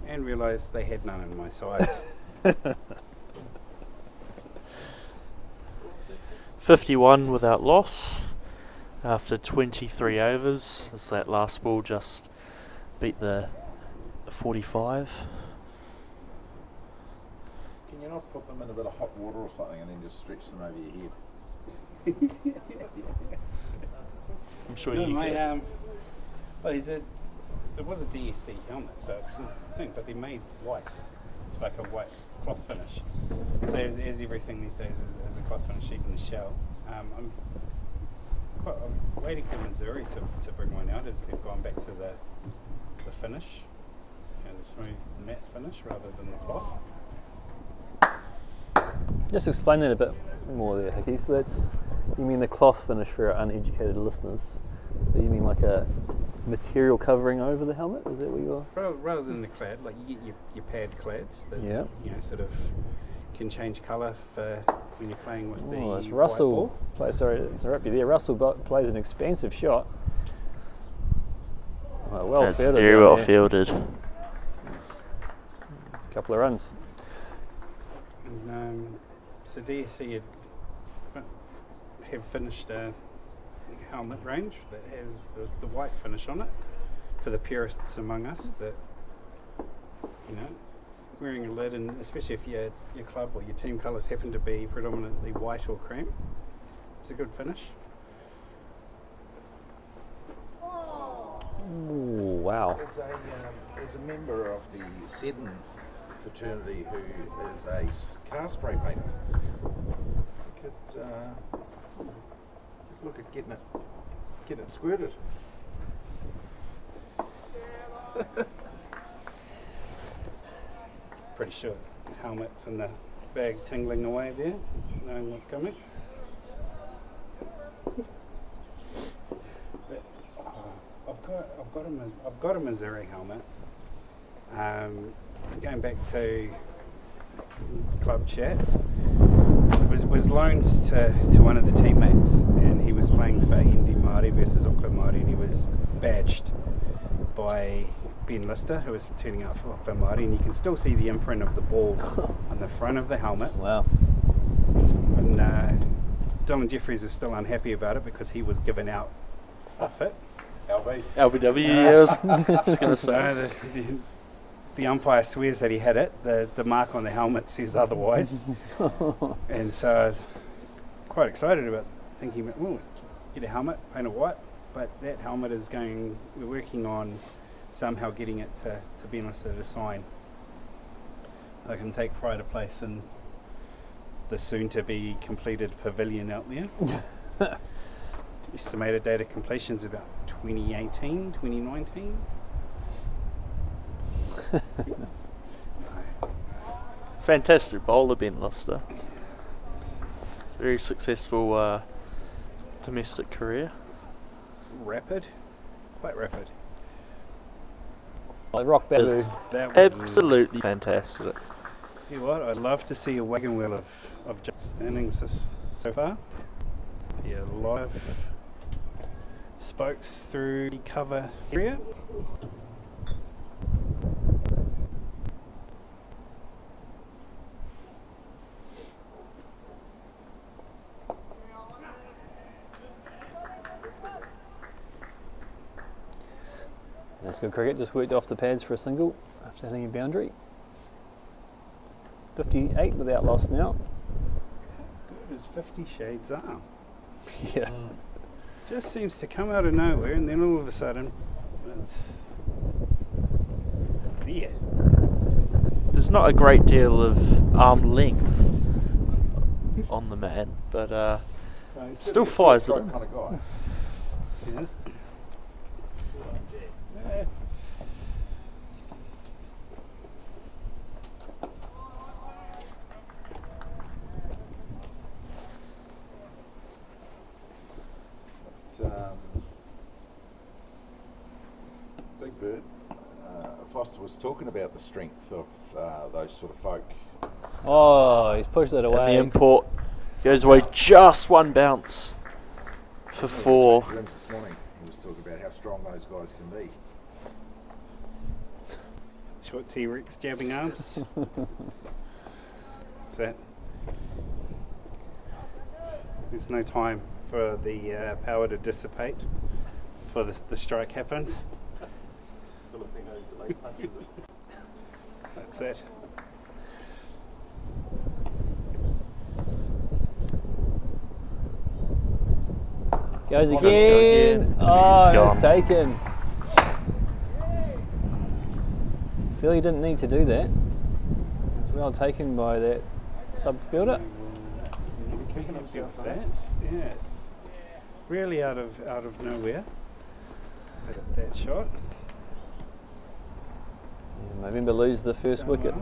and realised they had none in my size. 51 without loss after 23 overs, as that last ball just beat the 45. Can you not put them in a bit of hot water or something and then just stretch them over your head? I'm sure No, you my, could. well, it was a DSC helmet, so it's a thing, but they're made white. It's like a white cloth finish. So as everything these days is a cloth finish, even the shell. I'm waiting for Missouri to bring one out, as they've gone back to the finish and the smooth matte finish rather than the cloth. Just explain that a bit more there, Hickey. So you mean the cloth finish for our uneducated listeners. So you mean like a material covering over the helmet? Is that what you're... Rather than the clad, like you get your pad clads that sort of can change colour for when you're playing with the it's Russell. Sorry to interrupt you there. Russell plays an expansive shot. Well That's fielded. very well fielded. Couple of runs. And, so DSC have finished a helmet range that has the white finish on it for the purists among us that wearing a lid, and especially if your club or your team colours happen to be predominantly white or cream, it's a good finish. Ooh, wow. As a member of the Seddon fraternity who is a car spray painter, you could look at getting it squirted. Pretty sure helmet's in the bag tingling away there, knowing what's coming. But, I've got a Missouri helmet. Going back to club chat, was loaned to one of the teammates, and he was playing for Indy Māori versus Auckland Māori, and he was badged by Ben Lister, who was turning out for Auckland Māori, and you can still see the imprint of the ball on the front of the helmet. Wow. And Dylan Jeffries is still unhappy about it because he was given out off it. LBW, I was just going to say. No, the umpire swears that he hit it. The mark on the helmet says otherwise. And so I was quite excited about thinking, oh, get a helmet, paint it white. But that helmet is we're working on somehow getting it to Ben Lister to sign. I can take pride of place in the soon-to-be completed pavilion out there. Estimated date of completion is about 2018, 2019. Fantastic bowler, Ben Lister. Very successful domestic career. Quite rapid. Like rock back. That was Absolutely fantastic. You know what? I'd love to see a wagon wheel of Jeff's innings so far. Yeah, a lot of spokes through the cover area. That's good cricket, just worked off the pads for a single after hitting a boundary. 58 without loss now. Good as 50 Shades are. Yeah. Just seems to come out of nowhere, and then all of a sudden, it's there. There's not a great deal of arm length on the man, but still fires it. Kind of guy. Yes. Big Bird. Foster was talking about the strength of those sort of folk. Oh, he's pushed it And away. the import goes away just one bounce for four. Rooms this morning, he was talking about how strong those guys can be. Short T-Rex jabbing arms. That's it. There's no time for the power to dissipate before the strike happens. That's it. Goes Go again. again. Oh, He's it's gone. taken. Feel he didn't need to do that. It's well taken by that sub fielder. Picking himself that, yes. Really out of nowhere. That shot. Yeah, Movember lose the first wicket.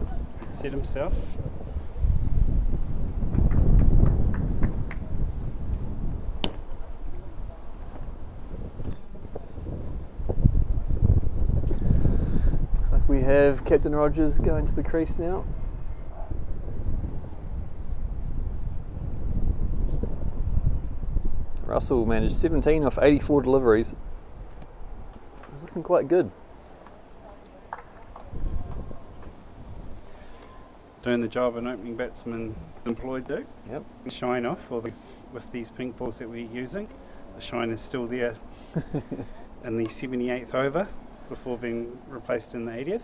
Set himself. Looks like we have Captain Rogers going to the crease now. Russell managed 17 off 84 deliveries. He's looking quite good. Doing the job an opening batsman employed do. Yep. Shine off with these pink balls that we're using. The shine is still there in the 78th over before being replaced in the 80th.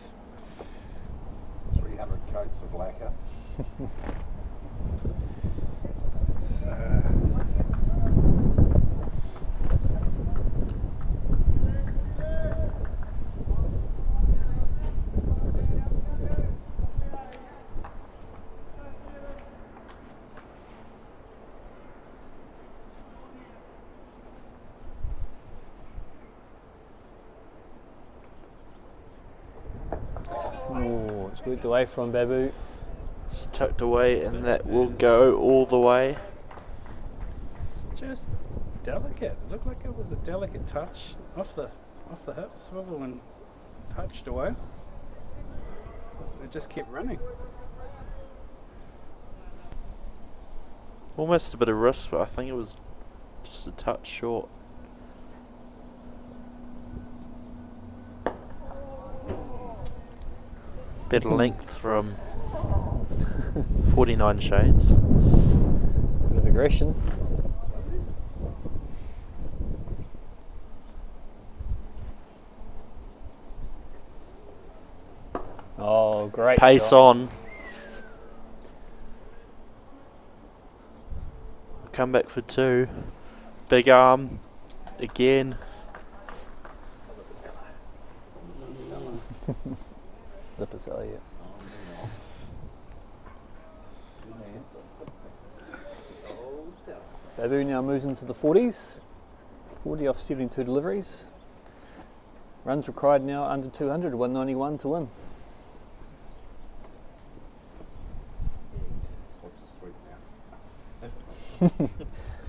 300 coats of lacquer. It's, Oh, it's worked away from Babu. It's tucked away, and that will go all the way. it's just delicate. It looked like it was a delicate touch off the hip, swivel and touched away. It just kept running. Almost a bit of risk, but I think it was just a touch short. Better length from 49 Shades. Bit of aggression. Oh, great Pace shot. on. Come back for two. Big arm again. Lippers Elliott. Babu now moves into the 40s. 40 off 72 deliveries. Runs required now under 200, 191 to win.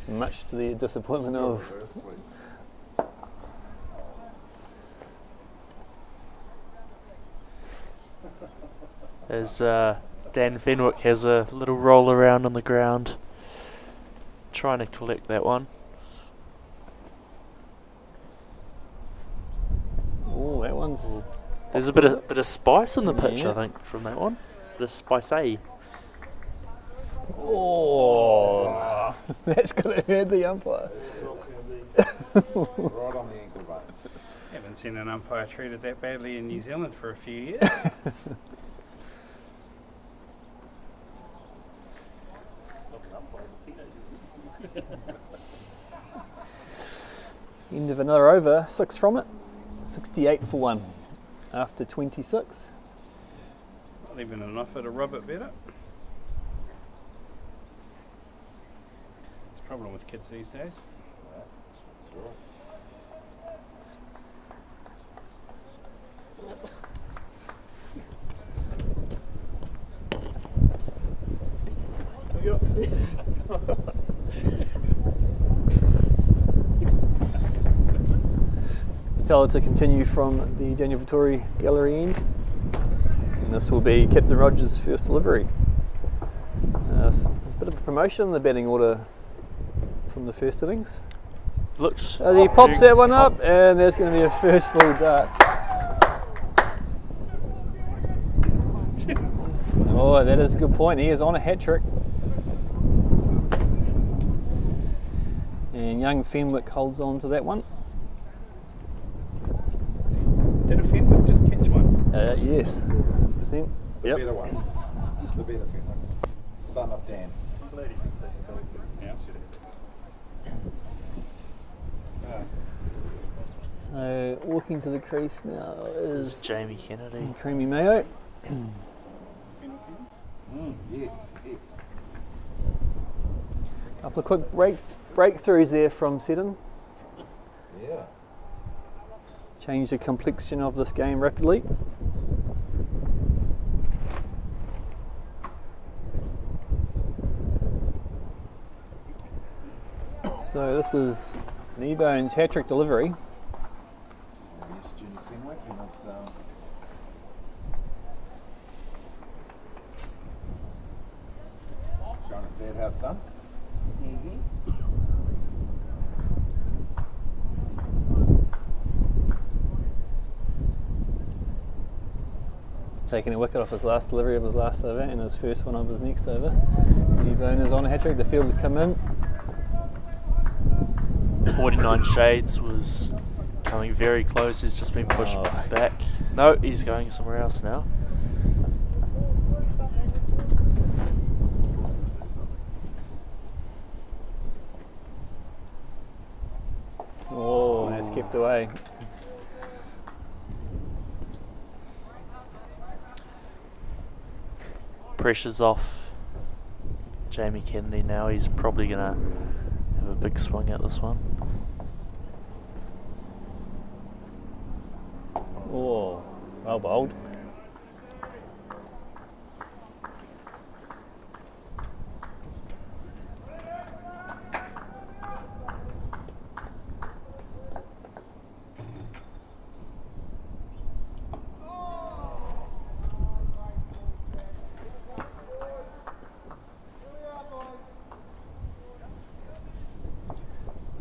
Much to the disappointment of As Dan Fenwick has a little roll around on the ground, trying to collect that one. oh, that one's There's a bit of spice in the pitch, Yeah. I think, from that one. Bit of spicy. oh, that's gonna hurt the umpire. Right on the ankle bone. Haven't seen an umpire treated that badly in New Zealand for a few years. End of another over, 6 from it, 68 for 1 after 26. Not even an offer to rub it better. It's a problem with kids these days. Tell it to continue from the Daniel Vittori gallery end. And this will be Captain Rogers' first delivery. A bit of a promotion in the batting order from the first innings. Looks. He pops that one up, and there's going to be a first ball dart. Oh, that is a good point. He is on a hat trick. And young Fenwick holds on to that one. Did a Fenwick just catch one? Yes, 100%. The Yep. better one. The better Fenwick. Son of Dan. Yeah. So walking to the crease now Is is Jamie Kennedy. Creamy Mayo. Yes, yes. Couple of quick breakthroughs there from Seddon. Yeah. Change the complexion of this game rapidly. So this is Kneebone's hat-trick delivery. Yes, Junior Fenwick and his showing his dad house done. He's taking a wicket off his last delivery of his last over and his first one of his next over. Kneebone is on a hat-trick, the field has come in. 49 Shades was coming very close. He's just been pushed Oh. back. No, he's going somewhere else now. kept away. Pressure's off Jamie Kennedy now. He's probably going to have a big swing at this one. Oh, well bowled.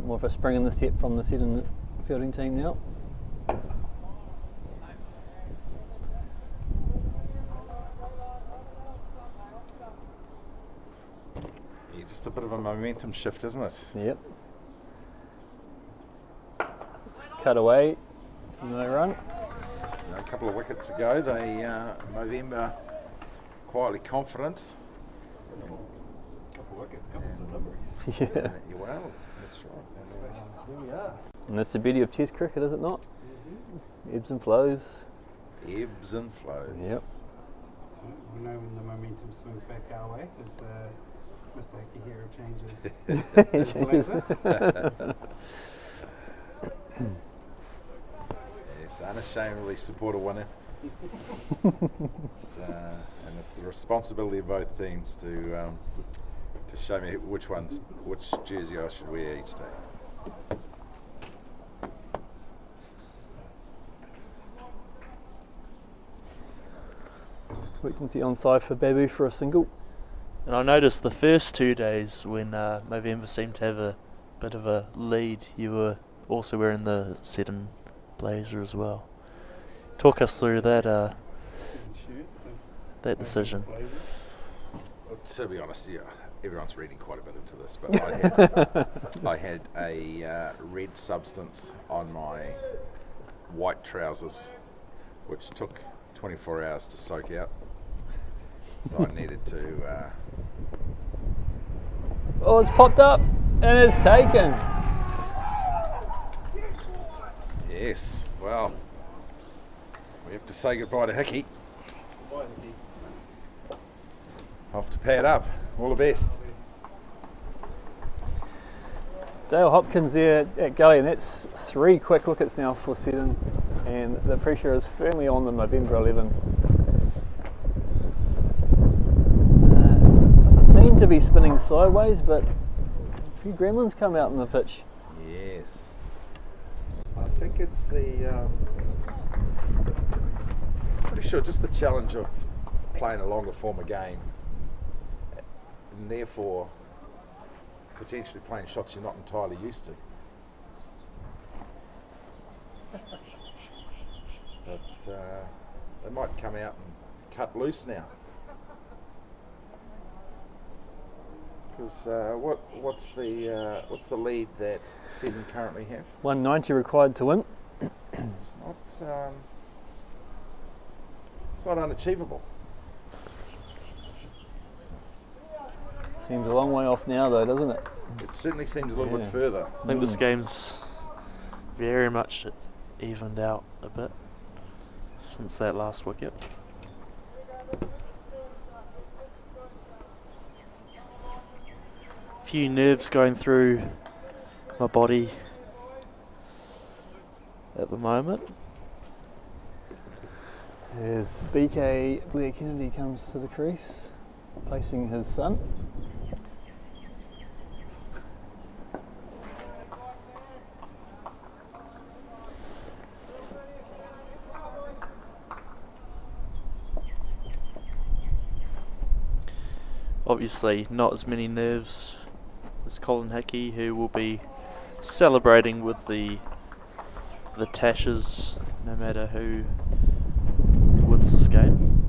More of a spring in the step from the Seddon fielding team now. Yeah, just a bit of a momentum shift, isn't it? Yep. Cut away from no run. You know, a couple of wickets ago, they Movember quietly confident. Couple wickets, couple deliveries. Yeah. Well, that's right. Here we are. And that's the beauty of Test cricket, is it not? Ebbs and flows. Ebbs and flows. Yep. We know when the momentum swings back our way, as Mr. Akihiro changes his blazer. Yes, unashamedly support a winner. And it's the responsibility of both teams to show me which jersey I should wear each day. Worked into the onside for Babu for a single. And I noticed the first 2 days when Movember seemed to have a bit of a lead, you were also wearing the Seddon blazer as well. Talk us through that decision. Well, to be honest, yeah, everyone's reading quite a bit into this, but I had a red substance on my white trousers, which took 24 hours to soak out. So I needed to. Oh, it's popped up and it's taken. Yes, well, we have to say goodbye to Hickey. Off to pad up. All the best. Dale Hopkins there at gully, and that's 3 quick wickets now for Seddon, and the pressure is firmly on the Movember 11. Doesn't seem to be spinning sideways, but a few gremlins come out in the pitch. Yes. I think it's the. Pretty sure just the challenge of playing a longer form of game, and therefore potentially playing shots you're not entirely used to. But they might come out and cut loose now. Because what's the lead that Seddon currently have? 190 required to win. It's not unachievable. Seems a long way off now though, doesn't it? It certainly seems a little bit further. I think this game's very much evened out a bit since that last wicket. A few nerves going through my body at the moment. As BK Blair Kennedy comes to the crease, placing his son. Obviously not as many nerves as Colin Hickey, who will be celebrating with the Tashes no matter who wins this game.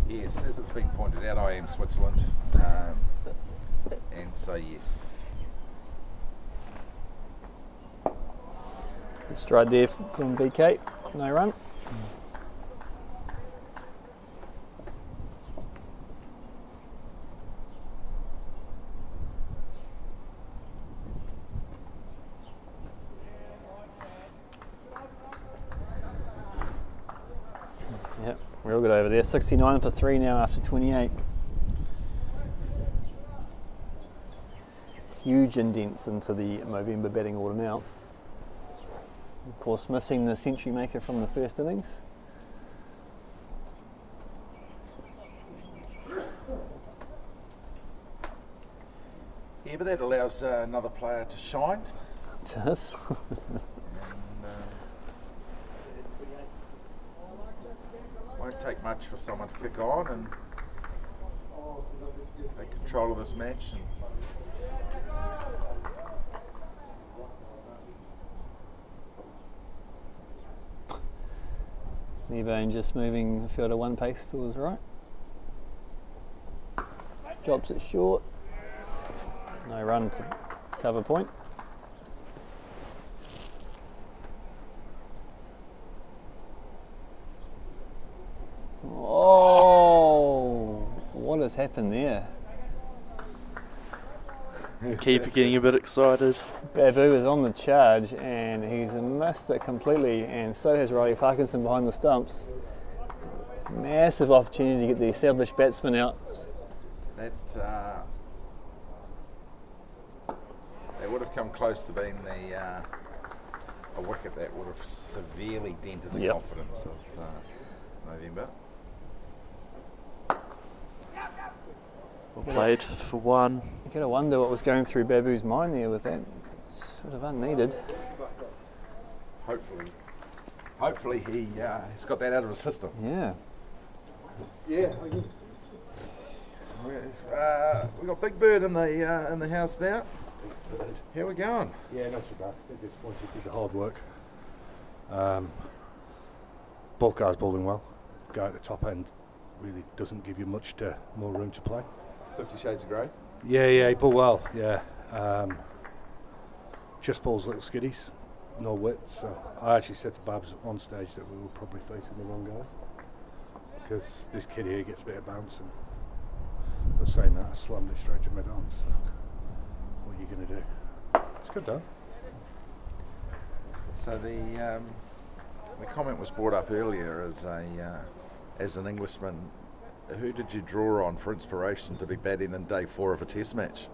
Yes, as it's been pointed out, I am Switzerland, and so yes. Good stride there from BK, no run. Yep, real good over there. 69 for 3 now after 28. Huge indents into the Movember batting order now. Of course, missing the century maker from the first innings. Yeah, but that allows another player to shine. It does. Won't take much for someone to kick on and take control of this match. And Nevane just moving the fielder one pace to his right. Drops it short. No run to cover point. Oh, what has happened there? Keeper getting a bit excited. Babu is on the charge and he's missed it completely, and so has Riley Parkinson behind the stumps. Massive opportunity to get the established batsman out. that would have come close to being a wicket that would have severely dented the confidence of Movember. Well played for one. You gotta wonder what was going through Babu's mind there with that. Sort of unneeded. Hopefully he's got that out of his system. Yeah. Yeah. We've got Big Bird in the house now. How we going? Yeah, not too bad. At this point, he did the hard work. Both guys bowling well. Guy at the top end really doesn't give you much more room to play. 50 Shades of Grey. Yeah, he bowled well. Yeah, just bowls little skiddies, no width. So I actually said to Babs at one stage that we were probably facing the wrong guys because this kid here gets a bit of bounce, and but saying that, I slammed it straight to mid-on. So what are you going to do? It's good though. So the comment was brought up earlier as an Englishman. Who did you draw on for inspiration to be batting in day 4 of a test match?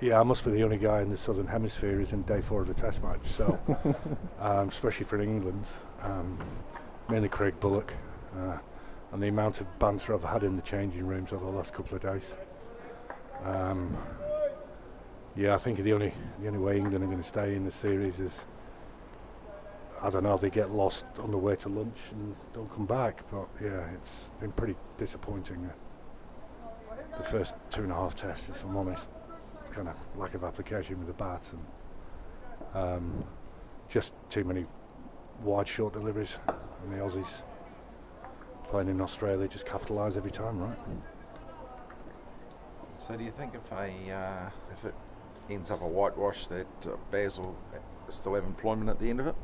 Yeah, I must be the only guy in the Southern Hemisphere who's in day 4 of a test match, so especially for England, mainly Craig Bullock, and the amount of banter I've had in the changing rooms over the last couple of days. Yeah, I think the only way England are going to stay in the series is, I don't know, they get lost on the way to lunch and don't come back. But yeah, it's been pretty disappointing. The first 2.5 tests, if I'm honest, kind of lack of application with the bat and just too many wide short deliveries. And the Aussies playing in Australia just capitalise every time, right? So do you think if it ends up a whitewash that Baz will still have employment at the end of it?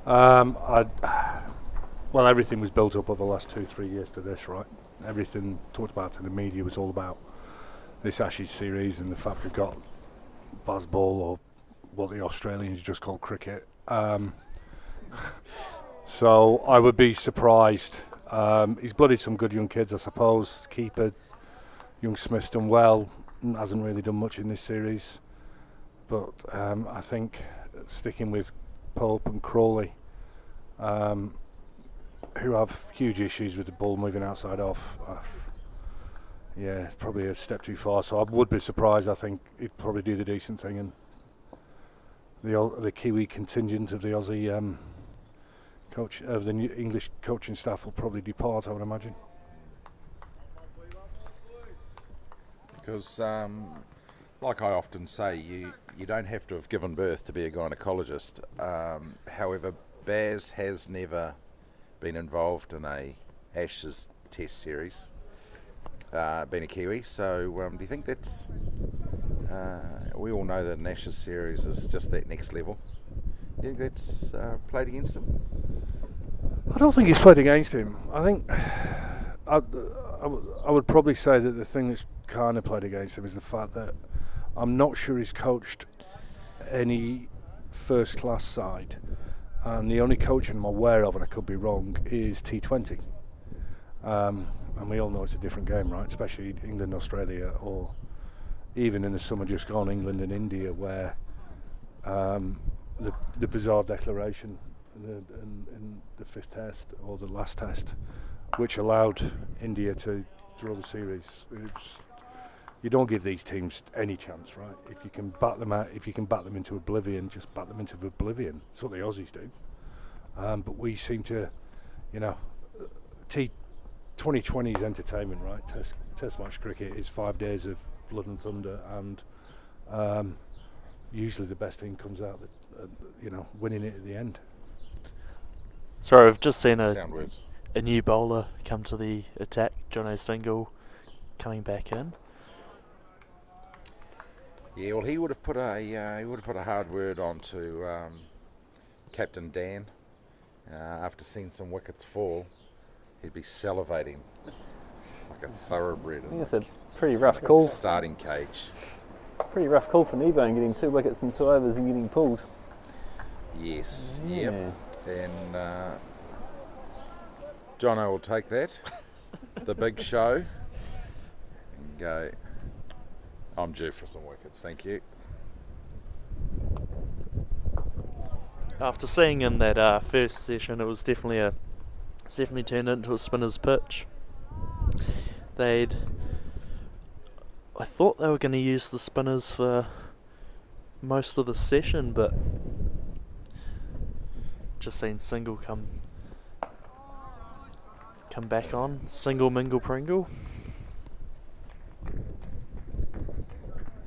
Well, everything was built up over the last 2-3 years to this, right? Everything talked about in the media was all about this Ashes series and the fact we've got Bazball, or what the Australians just call cricket. So I would be surprised. He's blooded some good young kids, I suppose. Keeper, young Smith's done well, hasn't really done much in this series. But I think sticking with Pope and Crawley, who have huge issues with the ball moving outside off. Yeah, it's probably a step too far. So I would be surprised. I think he'd probably do the decent thing, and the Kiwi contingent of the Aussie coach of the English coaching staff will probably depart, I would imagine. Because, like I often say, you don't have to have given birth to be a gynaecologist. However, Baz has never been involved in a Ashes Test series, being a Kiwi. So, do you think that's? We all know that an Ashes series is just that next level. Do you think that's played against him? I don't think he's played against him. I think I would probably say that the thing that's kind of played against him is the fact that I'm not sure he's coached any first-class side and the only coaching I'm aware of, and I could be wrong, is T20. And we all know it's a different game, right? Especially England, Australia, or even in the summer just gone, England and India, where the bizarre declaration in the fifth test, or the last test, which allowed India to draw the series. You don't give these teams any chance, right? If you can bat them into oblivion, just bat them into oblivion. That's what the Aussies do. But we seem to, 2020's entertainment, right? Test match cricket is 5 days of blood and thunder, and usually the best team comes out, winning it at the end. Sorry, I've just seen a new bowler come to the attack. Jono Single coming back in. Yeah, well, he would have put a hard word on to Captain Dan after seeing some wickets fall. He'd be salivating like a thoroughbred. I think it's a pretty rough call. Starting cage. Pretty rough call for Nebo, getting 2 wickets in 2 overs and getting pulled. Yes. Yeah. Yep. And Jono will take that, the big show, and go, I'm due for some wickets, thank you. After seeing in that first session, it was definitely turned into a spinner's pitch. I thought they were going to use the spinners for most of the session, but just seen Single come back on. Single, mingle, pringle.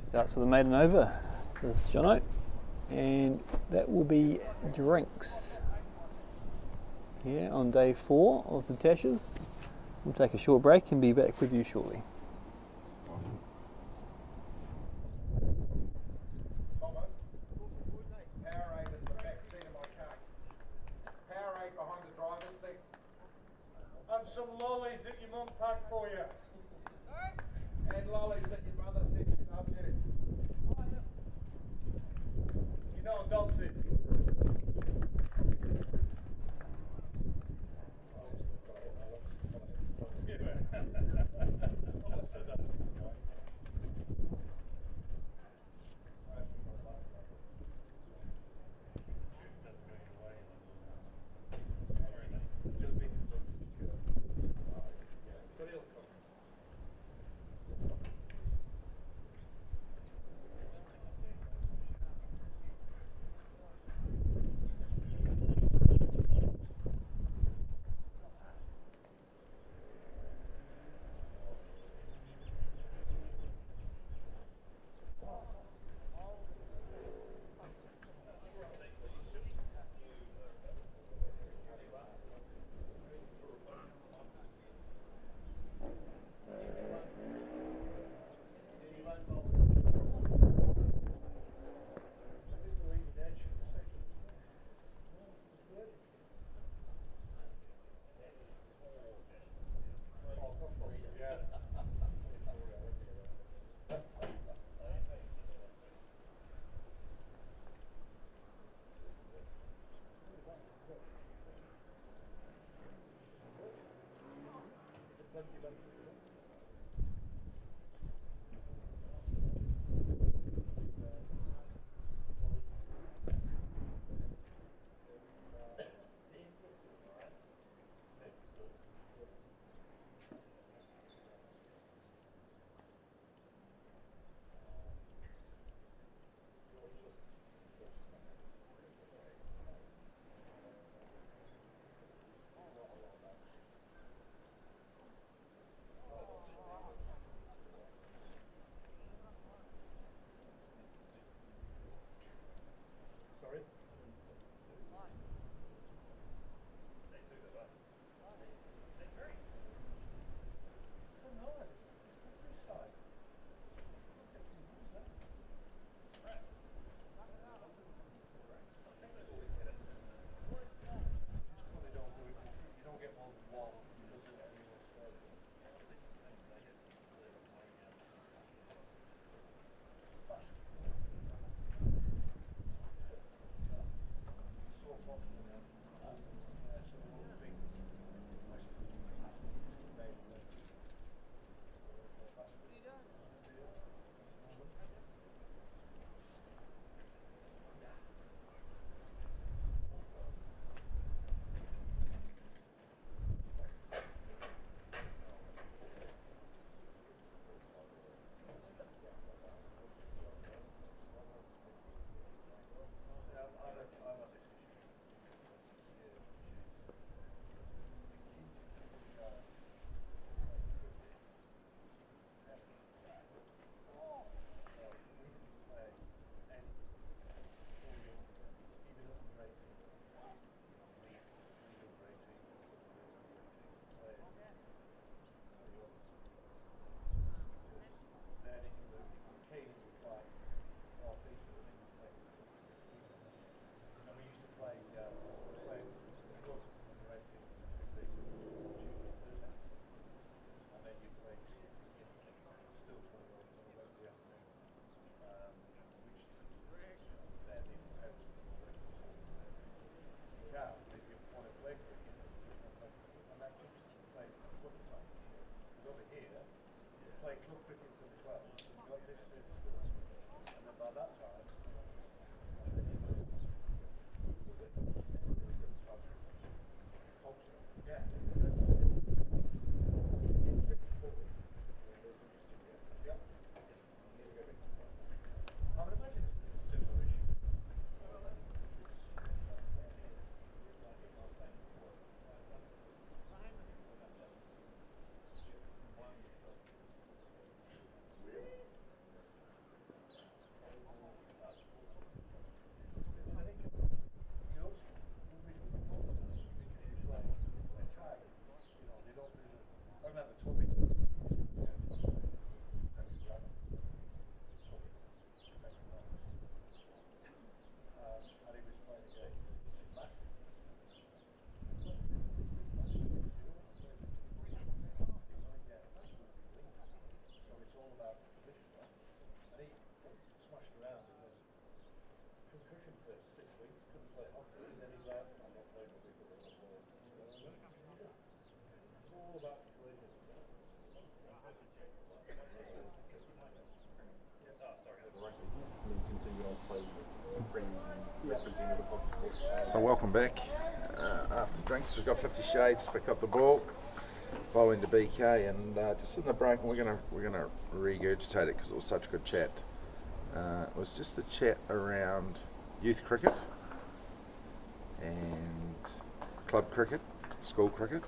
Starts with a maiden over, this Jono, and that will be drinks here on day 4 of the Tashes. We'll take a short break and be back with you shortly. Thomas, Powerade in the back seat of my car. Powerade behind the driver's seat. And some lollies that your mum packed for you. And lollies that your mother said she loves you. You're not adopted. So welcome back. After drinks, we've got 50 Shades, pick up the ball, bowl into BK, and just in the break, and we're gonna regurgitate it because it was such a good chat. It was just the chat around youth cricket and club cricket, school cricket,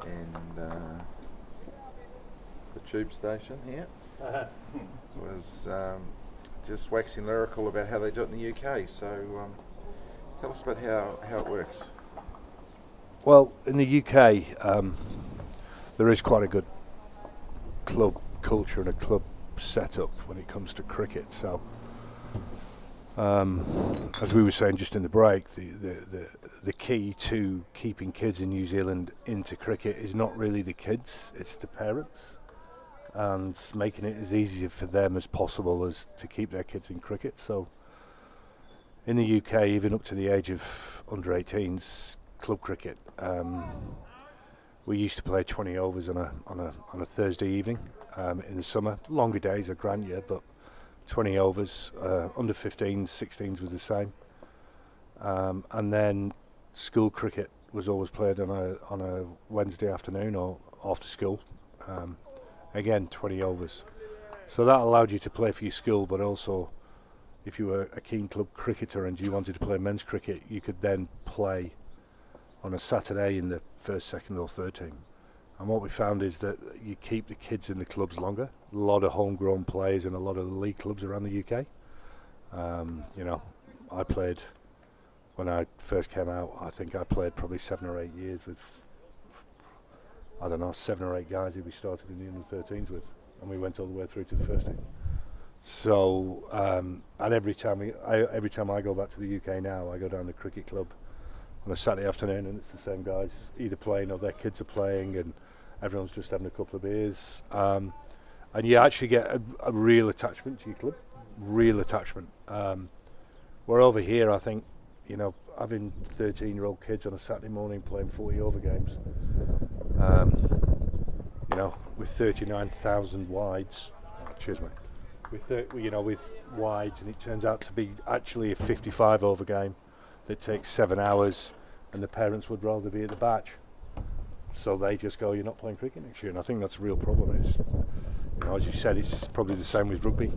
and the tube station here was just waxing lyrical about how they do it in the UK. So tell us about how it works. Well, in the UK, there is quite a good club culture and a club setup when it comes to cricket. So, as we were saying just in the break, the key to keeping kids in New Zealand into cricket is not really the kids, it's the parents, and making it as easy for them as possible as to keep their kids in cricket. So, in the UK, even up to the age of under 18s, club cricket, we used to play 20 overs on a Thursday evening in the summer. Longer days, I grant you, but 20 overs. Under 15s, 16s was the same. And then school cricket was always played on a Wednesday afternoon or after school. Again, 20 overs. So that allowed you to play for your school, but also, if you were a keen club cricketer and you wanted to play men's cricket, you could then play on a Saturday in the first, second or third team. And what we found is that you keep the kids in the clubs longer. A lot of homegrown players in a lot of the league clubs around the UK. I played, when I first came out, I think I played probably 7 or 8 years with, 7 or 8 guys who we started in the under-13s with, and we went all the way through to the first team. So, and every time I go back to the UK now, I go down to the cricket club on a Saturday afternoon, and it's the same guys either playing or their kids are playing, and everyone's just having a couple of beers. And you actually get a real attachment to your club, real attachment. Where over here, I think, having 13-year-old kids on a Saturday morning playing 40 over games, with 39,000 wides. Cheers, mate. With wides, and it turns out to be actually a 55 over game that takes 7 hours, and the parents would rather be at the batch, so they just go, you're not playing cricket next year. And I think that's a real problem. Is, as you said, it's probably the same with rugby.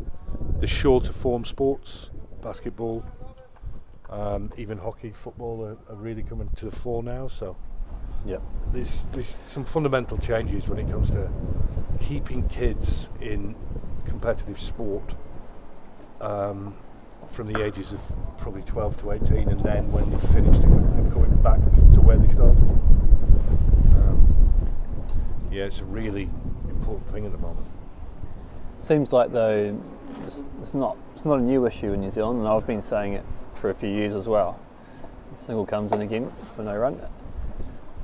The shorter form sports, basketball, even hockey, football are really coming to the fore now. So there's some fundamental changes when it comes to keeping kids in competitive sport from the ages of probably 12 to 18, and then when they've finished and coming back to where they started. It's a really important thing at the moment. Seems like though it's not a new issue in New Zealand, and I've been saying it for a few years as well. Single comes in again for no run,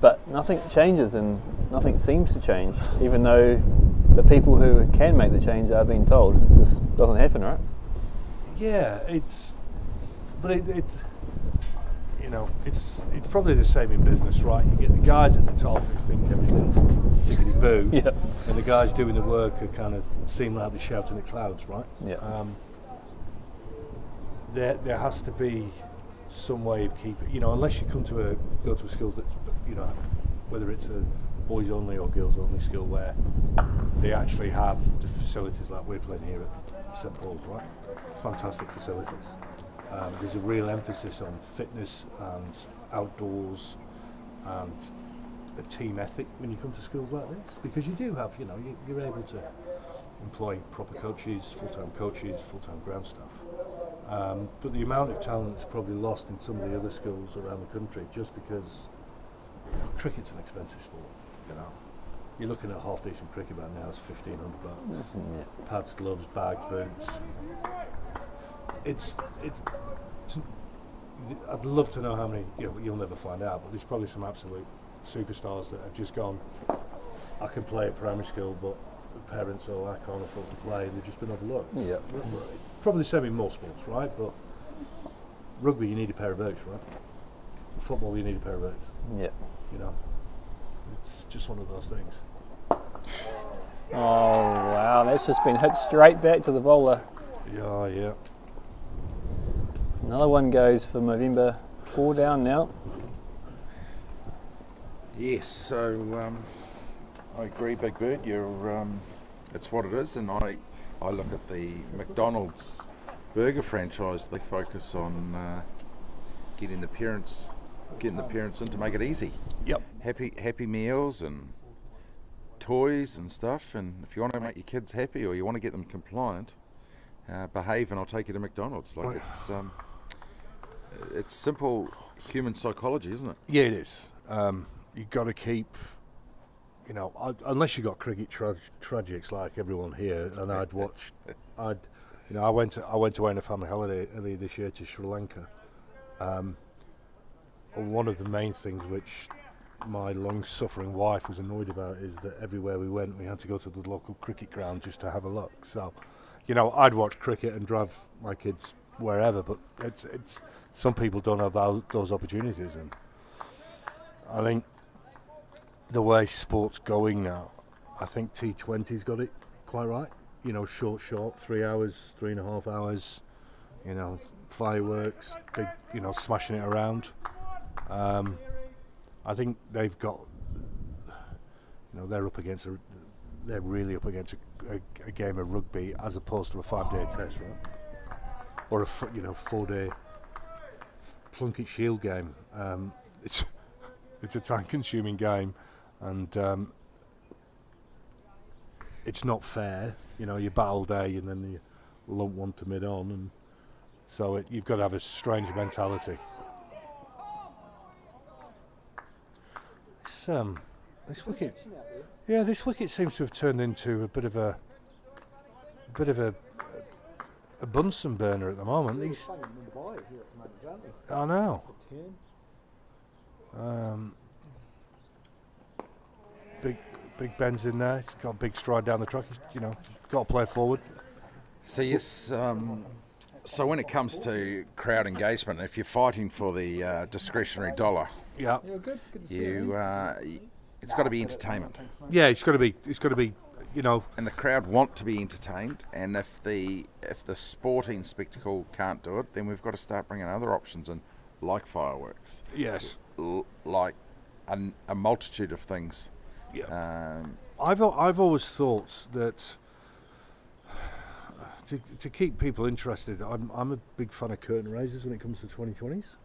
but nothing changes and nothing seems to change, even though the people who can make the change are being told. It just doesn't happen, right? Yeah, it's probably the same in business, right? You get the guys at the top who think everything's tickety-boo, and the guys doing the work are kind of seem like they're shouting at clouds, right? Yeah. there has to be some way of keeping, unless you go to a school that's, whether it's a boys only or girls only school where they actually have the facilities like we're playing here at St Paul's, right? Fantastic facilities. There's a real emphasis on fitness and outdoors and a team ethic when you come to schools like this, because you do have, you're able to employ proper coaches, full-time ground staff. But the amount of talent that's probably lost in some of the other schools around the country just because cricket's an expensive sport, You're looking at a half-decent cricket bat now, it's $1,500. Pads, gloves, bags, boots. It's I'd love to know how many, you'll never find out, but there's probably some absolute superstars that have just gone, I can play at primary school, but parents, I can't afford to play, and they've just been overlooked. Yeah. Probably the same in more sports, right? But rugby, you need a pair of boots, right? Football, you need a pair of boots. Yeah. It's just one of those things. Oh wow, that's just been hit straight back to the bowler. Yeah. Another one goes for Movember. 4 down now. Yes, so I agree, Big Bird. It's what it is, and I look at the McDonald's burger franchise. They focus on getting the parents in to make it easy. Yep. Happy meals and toys and stuff. And if you want to make your kids happy or you want to get them compliant, behave, and I'll take you to McDonald's. It's simple human psychology, isn't it? Yeah, it is. You've got to keep, unless you got cricket tragics like everyone here, and I went away on a family holiday earlier this year to Sri Lanka. One of the main things which my long-suffering wife was annoyed about is that everywhere we went, we had to go to the local cricket ground just to have a look. So, I'd watch cricket and drive my kids wherever, but it's some people don't have those opportunities, and I think the way sport's going now, I think T20's got it quite right. Short, 3 hours, 3.5 hours, fireworks, big, smashing it around. I think they've got, they're really up against a game of rugby as opposed to a 5-day test, right? Or a 4-day Plunket Shield game. It's a time-consuming game, and it's not fair. You bat all day and then you lump one to mid-on, and so you've got to have a strange mentality. This wicket seems to have turned into a bit of a Bunsen burner at the moment. I know. Big Ben's in there. He's got a big stride down the track. He's, got to play forward. So yes. So when it comes to crowd engagement, if you're fighting for the discretionary dollar, yeah, it's got to be entertainment. Yeah, it's got to be. And the crowd want to be entertained. And if the sporting spectacle can't do it, then we've got to start bringing other options in, like fireworks. Yes. Like a multitude of things. Yeah. I've always thought that to keep people interested, I'm a big fan of curtain raisers when it comes to 2020s,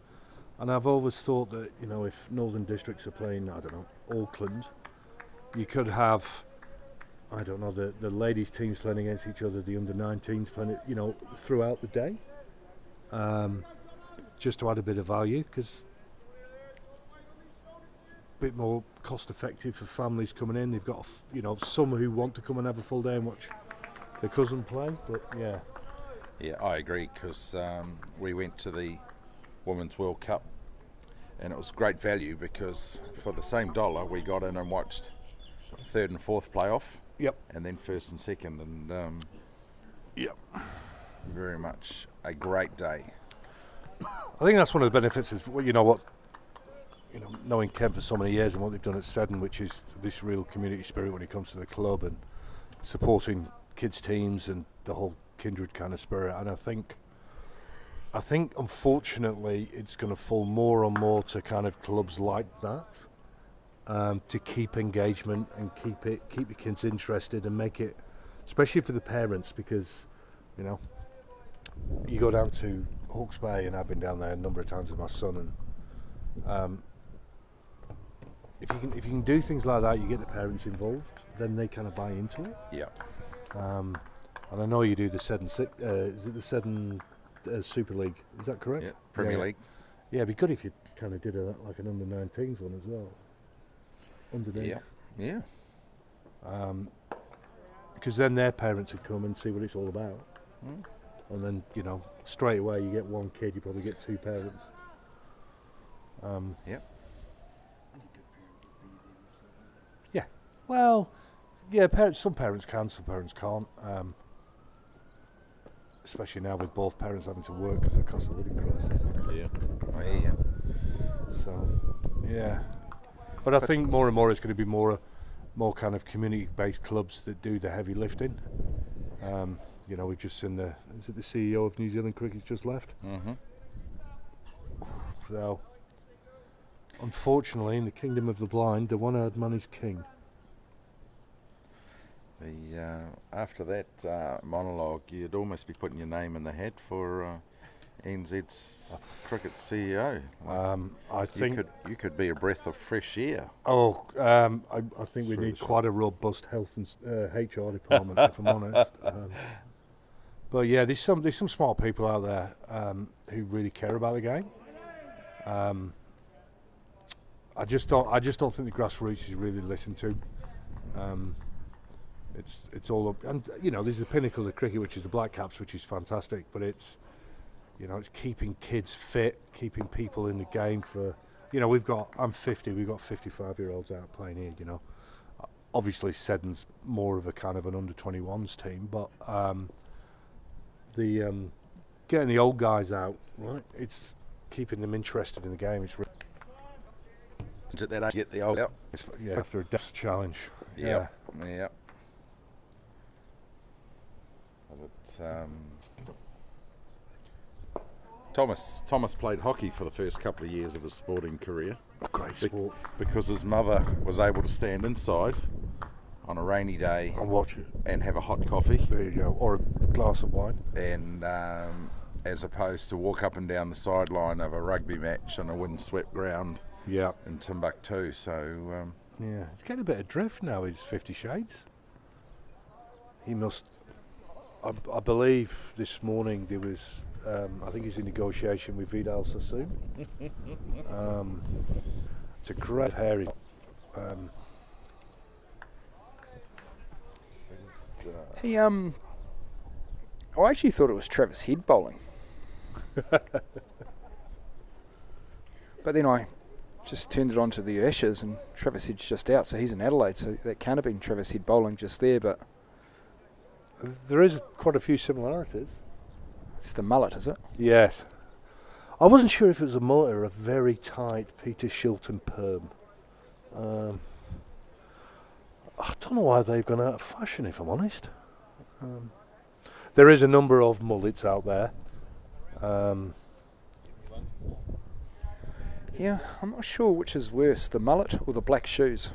and I've always thought that if Northern Districts are playing, Auckland, you could have, the ladies teams playing against each other, the under-19s playing it, throughout the day, just to add a bit of value, because bit more cost effective for families coming in. They've got some who want to come and have a full day and watch their cousin play, but yeah, I agree, because we went to the Women's World Cup and it was great value, because for the same dollar we got in and watched third and fourth playoff, and then first and second, and very much a great day. I think that's one of the benefits is knowing Ken for so many years and what they've done at Seddon, which is this real community spirit when it comes to the club and supporting kids' teams and the whole kindred kind of spirit. And I think I think unfortunately it's going to fall more and more to kind of clubs like that, to keep engagement and keep the kids interested and make it, especially for the parents, because you go down to Hawke's Bay, and I've been down there a number of times with my son, and if you can do things like that, you get the parents involved, then they kind of buy into it. Yeah. And I know you do the Seddon, is it the Seddon Super League? Is that correct? Yeah, Premier League. Yeah, it'd be good if you kind of did like an under-19s one as well. Underneath. Yeah. Because then their parents would come and see what it's all about. And then, straight away you get one kid, you probably get two parents. Yeah. Well, yeah, some parents can, some parents can't. Especially now with both parents having to work because of the cost of living crisis. Yeah. So, yeah. But I think more and more it's going to be more kind of community-based clubs that do the heavy lifting. We've just seen the CEO of New Zealand Cricket's just left. Mm-hmm. So, unfortunately, in the kingdom of the blind, the one-eyed man is king. After that monologue, you'd almost be putting your name in the hat for NZ's cricket CEO. I think you could be a breath of fresh air. I think we need quite a robust health and HR department, if I'm honest. But yeah, there's some smart people out there who really care about the game. I just don't think the grassroots is really listened to. It's all up, and there's the pinnacle of cricket, which is the Black Caps, which is fantastic. But it's keeping kids fit, keeping people in the game for. I'm 50. We've got 55-year-olds out playing here. Obviously Seddon's more of a kind of an under-21s team, but getting the old guys out, right? It's keeping them interested in the game. It's Get the old out. After a depth challenge. Yeah. Thomas played hockey for the first couple of years of his sporting career. Great sport. Because his mother was able to stand inside on a rainy day and watch it and have a hot coffee. There you go, or a glass of wine. And as opposed to walk up and down the sideline of a rugby match on a windswept ground. Yeah. In Timbuktu. So yeah, he's getting a bit of drift now. He's 50 Shades. He must. I believe this morning there was. I think he's in negotiation with Vidal Sassoon. It's a great hairy. I actually thought it was Travis Head bowling. But then I just turned it on to the Ashes, and Travis Head's just out, so he's in Adelaide, so that can't have been Travis Head bowling just there, but... There is quite a few similarities. It's the mullet, is it? Yes. I wasn't sure if it was a mullet or a very tight Peter Shilton perm. I don't know why they've gone out of fashion, if I'm honest. There is a number of mullets out there. Yeah, I'm not sure which is worse, the mullet or the black shoes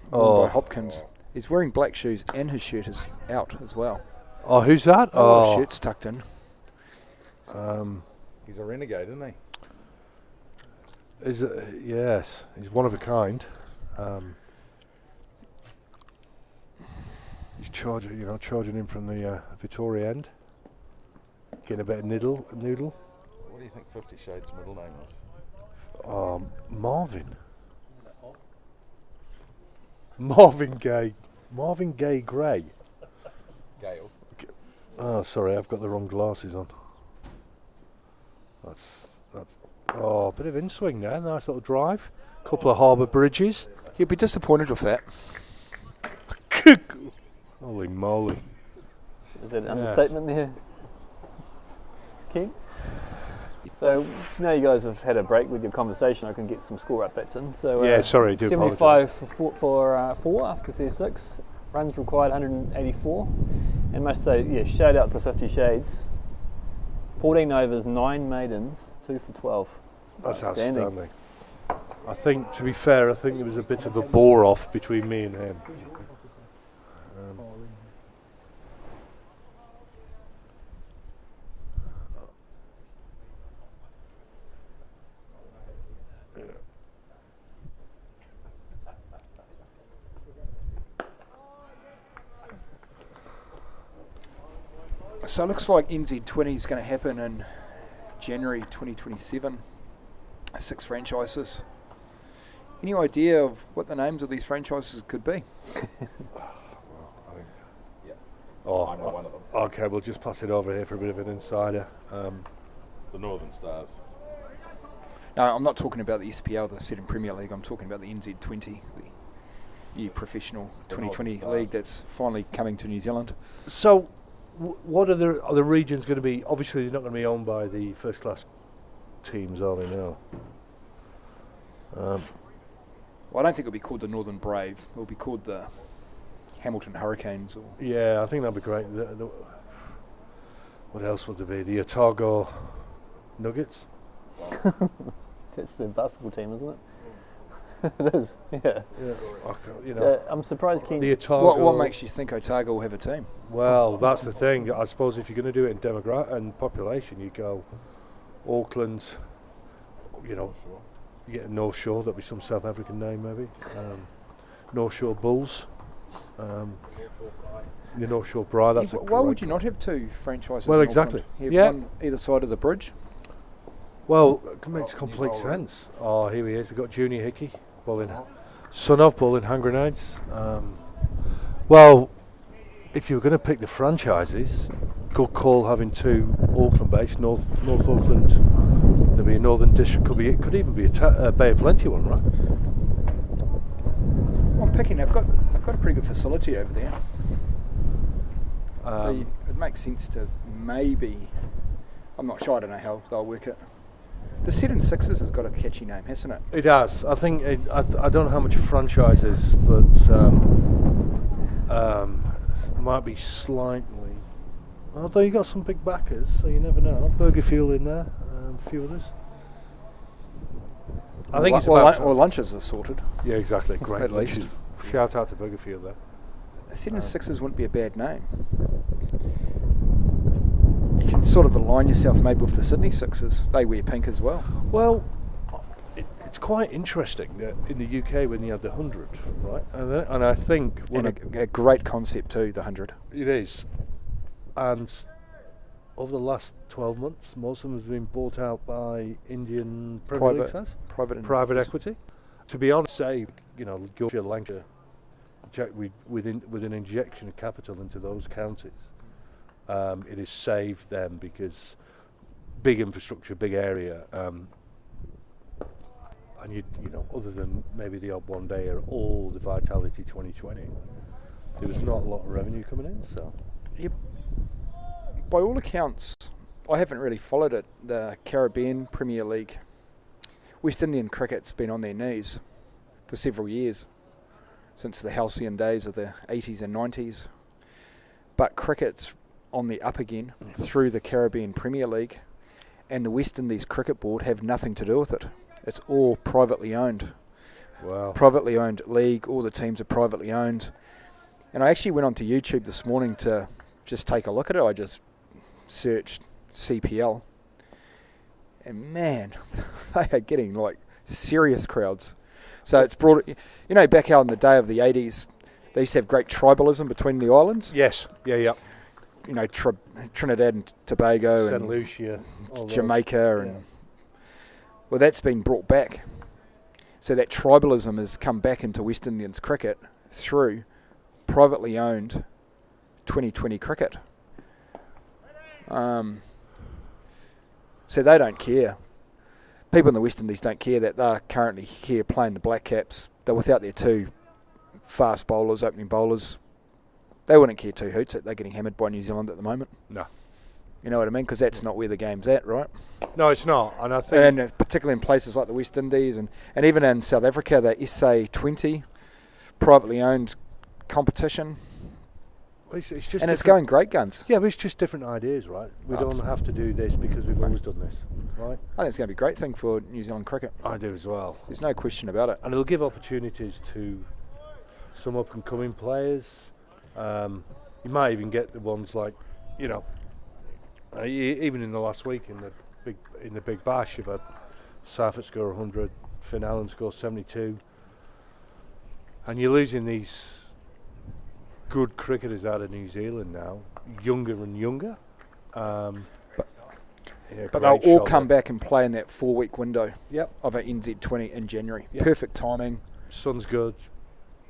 worn by Hopkins. He's wearing black shoes and his shirt is out as well. Oh, who's that? Oh, shirt's tucked in. He's a renegade, isn't he? Yes, he's one of a kind. He's charging in from the Victoria end, getting a bit of noodle. What do you think 50 Shades' middle name is? Marvin. Marvin Gaye Gray. Gale. Oh, sorry, I've got the wrong glasses on. That's a bit of in-swing there. Nice little drive. Couple of harbour bridges. You'll be disappointed with that. Holy moly. Is that an understatement there, King? So now you guys have had a break with your conversation, I can get some score updates in. So yeah, sorry, I do 75 for 4 after 36, runs required 184, and must say, yeah, shout out to 50 Shades. 14 overs, 9 maidens, 2 for 12. That's Outstanding. outstanding. I think, to be fair, I think there was a bit of a bore off between me and him. So it looks like NZ20 is going to happen in January 2027. 6 franchises. Any idea of what the names of these franchises could be? I know one of them. Okay, we'll just pass it over here for a bit of an insider. The Northern Stars. No, I'm not talking about the SPL, the Seddon Premier League. I'm talking about the NZ20, the new professional The 2020 Northern league Stars. that's finally coming to New Zealand. So, what are the regions going to be? Obviously, they're not going to be owned by the first class teams, are they now? Well, I don't think it'll be called the Northern Brave. It'll be called the Hamilton Hurricanes. Or Yeah, I think that'd be great. What else would there be? The Otago Nuggets? That's the basketball team, isn't it? It is, yeah. You know, I'm surprised King... the Otago. what makes you think Otago will have a team? Well, that's the thing. I suppose if you're going to do it in demographic and population, you go Auckland. You know, you get a North Shore. That'd be some South African name, maybe. North Shore Bulls. The North Shore Pride. That's Why would you not have 2 franchises? Well, in exactly. Auckland? Have Yeah. one either side of the bridge. Well, it makes complete sense. Oh, here he is. We've got Junior Hickey, bowling, son of bowling hand grenades. Well, if you were going to pick the franchises, good call having 2 Auckland-based, North Auckland. There'll be a Northern District. Could even be a Bay of Plenty one, right? I'm picking. I've got a pretty good facility over there. It makes sense to maybe. I'm not sure. I don't know how they'll work it. The Seddon Sixers has got a catchy name, hasn't it? It has. I think. I don't know how much a franchise is, but might be slightly. Although you got some big backers, so you never know. Burger Fuel in there, a few others. I think it's about. Or lunches are sorted. Yeah, exactly. Great. At least. Shout out to Burger Fuel there. The Seddon Sixers wouldn't be a bad name. You can sort of align yourself maybe with the Sydney Sixers. They wear pink as well. Well, it's quite interesting that in the UK when you have the 100, right? And I think A great concept too, the 100. it is. And over the last 12 months, most of them have been bought out by Indian Premier League sides. Private equity. To be honest, saved, Yorkshire, Lancashire, with an injection of capital into those counties. It has saved them because big infrastructure, big area, and other than maybe the odd one day or all the Vitality 2020, there was not a lot of revenue coming in. So, by all accounts, I haven't really followed it. The Caribbean Premier League, West Indian cricket's been on their knees for several years, since the halcyon days of the 80s and 90s. But cricket's on the up again through the Caribbean Premier League, and the West Indies Cricket Board have nothing to do with it. It's all privately owned. wow. Privately owned league, all the teams are privately owned. And I actually went onto YouTube this morning to just take a look at it. I just searched CPL, and man, they are getting like serious crowds. So it's brought, back out in the day of the 80s, they used to have great tribalism between the islands. Yes. Yeah. Trinidad and Tobago St. and Lucia, Jamaica, and well, that's been brought back. So that tribalism has come back into West Indians cricket through privately owned 2020 cricket. So they don't care. People in the West Indies don't care that they're currently here playing the Black Caps. They're without their 2 fast bowlers, opening bowlers. They wouldn't care 2 hoots that they're getting hammered by New Zealand at the moment. No. You know what I mean? Because that's not where the game's at, right? No, it's not. And I think, And particularly in places like the West Indies and even in South Africa, the SA20 privately owned competition. It's just and it's different- going great guns. Yeah, but it's just different ideas, right? We don't have to do this because we've always done this, right? I think it's going to be a great thing for New Zealand cricket. I do as well. There's no question about it. And it'll give opportunities to some up and coming players. You might even get the ones like, even in the last week in the big bash, you've had Safford score 100, Finn Allen score 72, and you're losing these good cricketers out of New Zealand now, younger and younger. But they'll all come back and play in that 4-week window Yep. of an NZ20 in January. Yep. Perfect timing. Sun's good,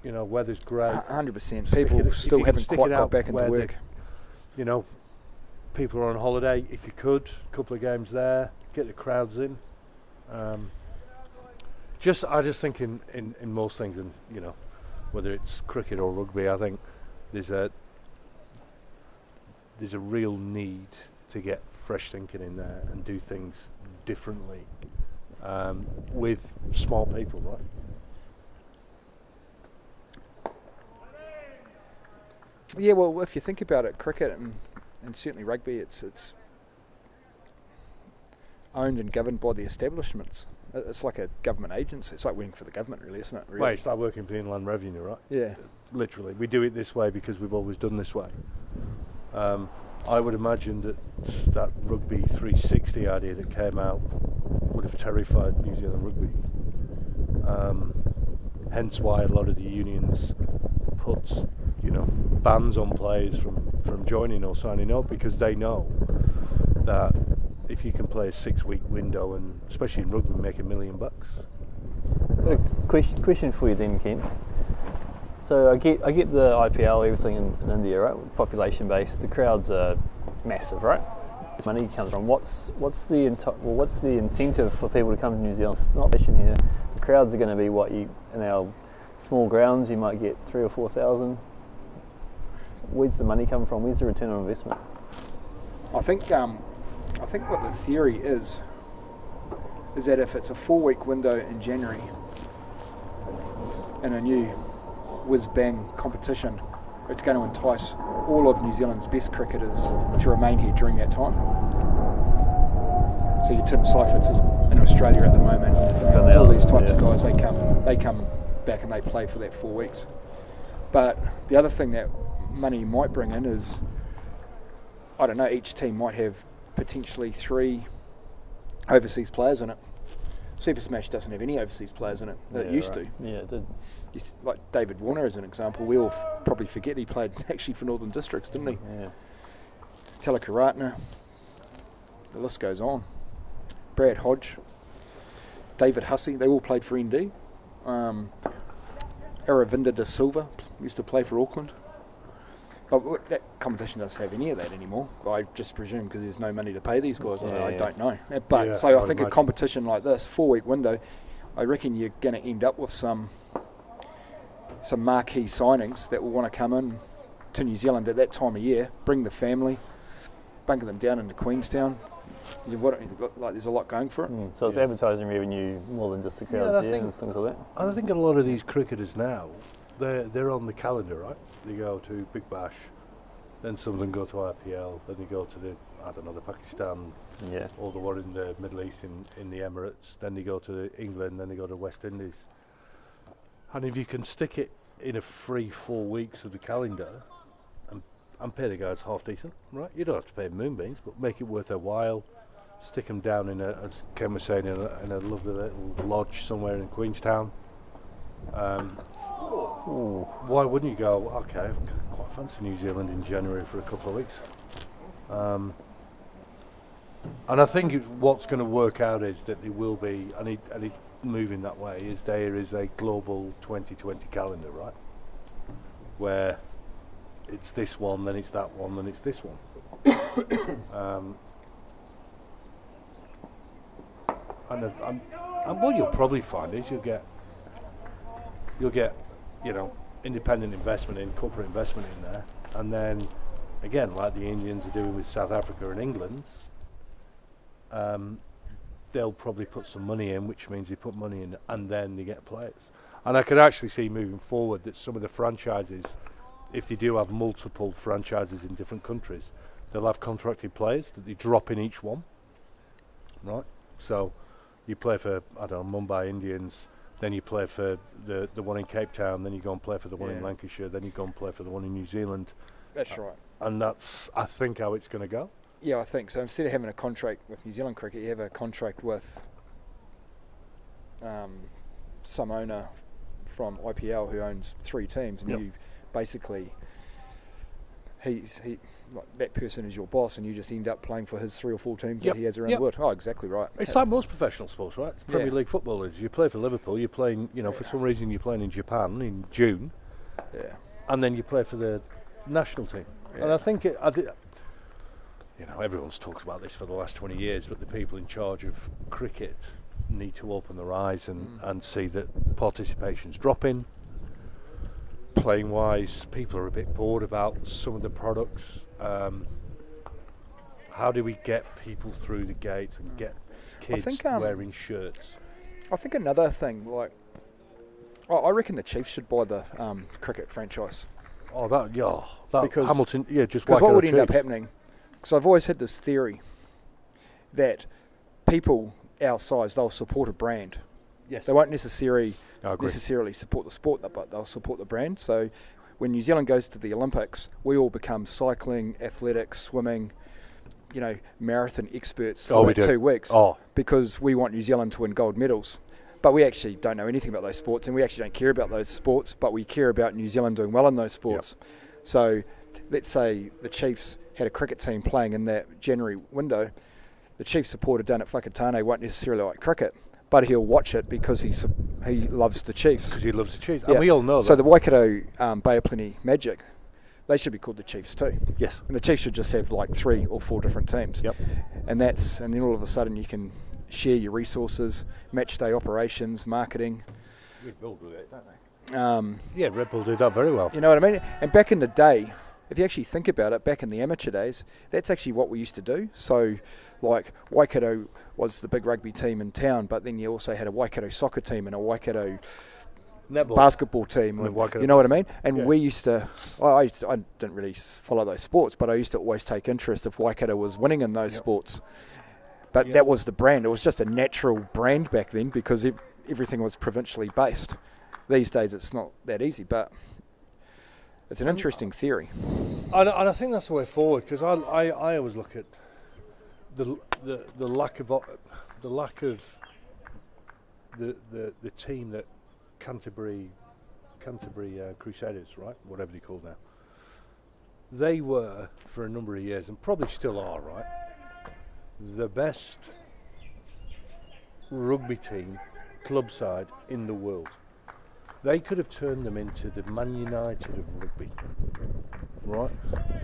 weather's great. 100%. Stick People it- if still you can haven't stick quite it got out back into where work. People are on holiday. If you could, a couple of games there, get the crowds in. I just think in most things, and whether it's cricket or rugby, I think there's a real need to get fresh thinking in there and do things differently with small people, right? Yeah, well, if you think about it, cricket and certainly rugby, it's owned and governed by the establishments. It's like a government agency. It's like working for the government, really, isn't it? Really? Well, it's like working for the Inland Revenue, right? Yeah. Literally, we do it this way because we've always done this way. I would imagine that rugby 360 idea that came out would have terrified New Zealand rugby. Hence why a lot of the unions put bans on players from joining or signing up, because they know that if you can play a 6-week window, and especially in rugby, make $1 million. A question for you then, Ken. So I get the IPL, everything in India, right? Population based, the crowds are massive, right? Money comes from. What's the incentive for people to come to New Zealand? It's not passion here. The crowds are going to be in our small grounds. You might get 3,000 or 4,000. Where's the money come from? Where's the return on investment? I think what the theory is that if it's a 4-week window in January and a new whiz-bang competition, it's going to entice all of New Zealand's best cricketers to remain here during that time. So your Tim Seiferts is in Australia at the moment. It's all these types of guys, they come back and they play for that 4 weeks. But the other thing that money might bring in is, I don't know, each team might have potentially 3 overseas players in it. Super Smash doesn't have any overseas players in it. It used to. Yeah, it did. Like David Warner as an example, we all probably forget he played actually for Northern Districts, didn't he? Yeah. Talakaratna, the list goes on. Brad Hodge, David Hussey, they all played for ND. Aravinda de Silva used to play for Auckland. But that competition doesn't have any of that anymore. I just presume because there's no money to pay these guys. I don't know. But I think a competition like this, 4-week window, I reckon you're going to end up with some marquee signings that will want to come in to New Zealand at that time of year, bring the family, bunker them down into Queenstown. There's a lot going for it. So it's advertising revenue more than just the crowds and things like that. I think a lot of these cricketers now, they're on the calendar, right? They go to Big Bash, then some of them go to IPL, then they go to the Pakistan, or the one in the Middle East in the Emirates, then they go to England, then they go to West Indies. And if you can stick it in a free 4 weeks of the calendar and pay the guys half decent, right? You don't have to pay moonbeams, but make it worth their while. Stick them down as Ken was saying, in a lovely little lodge somewhere in Queenstown. Why wouldn't you go, okay, I quite fancy New Zealand in January for a couple of weeks. And I think what's going to work out is that there will be, and it's moving that way, is there is a global 2020 calendar, right? Where it's this one, then it's that one, then it's this one. And what you'll probably find is you'll get independent investment in, corporate investment in there, and then again, like the Indians are doing with South Africa and England, they'll probably put some money in, which means they put money in and then they get players. And I could actually see moving forward that some of the franchises if they do have multiple franchises in different countries, they'll have contracted players that they drop in each one, right? So you play for, I don't know, Mumbai Indians, then you play for the one in Cape Town, then you go and play for the one in Lancashire, then you go and play for the one in New Zealand. That's right. And that's, I think, how it's going to go. Yeah, I think so. Instead of having a contract with New Zealand Cricket, you have a contract with some owner from IPL who owns 3 teams, and you basically that person is your boss, and you just end up playing for his 3 or 4 teams that he has around the world. Oh, exactly right. It's like most professional sports, right? Premier League football is. You play for Liverpool, you're playing, for some reason you're playing in Japan in June, and then you play for the national team. And I think everyone's talked about this for the last 20 years, but the people in charge of cricket need to open their eyes and see that participation's dropping. Playing wise, people are a bit bored about some of the products. How do we get people through the gates and get kids wearing shirts? I think another thing, I reckon the Chiefs should buy the cricket franchise. Oh, because Hamilton, just because what would end up happening? Because I've always had this theory that people our size, they'll support a brand. Yes. They won't necessarily support the sport, but they'll support the brand. So when New Zealand goes to the Olympics, we all become cycling, athletics, swimming, marathon experts for 2 weeks because we want New Zealand to win gold medals. But we actually don't know anything about those sports, and we actually don't care about those sports, but we care about New Zealand doing well in those sports. Yep. So let's say the Chiefs had a cricket team playing in that January window. The Chiefs supporter down at Whakatane won't necessarily like cricket, but he'll watch it because he loves the Chiefs. Because he loves the Chiefs. And we all know that. So the Waikato Bay of Plenty Magic, they should be called the Chiefs too. Yes. And the Chiefs should just have 3 or 4 different teams. Yep. And then all of a sudden you can share your resources, match day operations, marketing. Red Bull do that, don't they? Red Bull do that very well. You know what I mean? And back in the day, if you actually think about it, back in the amateur days, that's actually what we used to do. So, Waikato was the big rugby team in town, but then you also had a Waikato soccer team and a Waikato basketball team. You know what I mean? And we used to, I didn't really follow those sports, but I used to always take interest if Waikato was winning in those sports. But that was the brand. It was just a natural brand back then because everything was provincially based. These days it's not that easy, but it's an interesting theory. And I think that's the way forward, because I always look at the lack of the team that Canterbury Crusaders, right, whatever they call now. They were for a number of years, and probably still are, right, the best rugby team, club side in the world. They could have turned them into the Man United of rugby, right?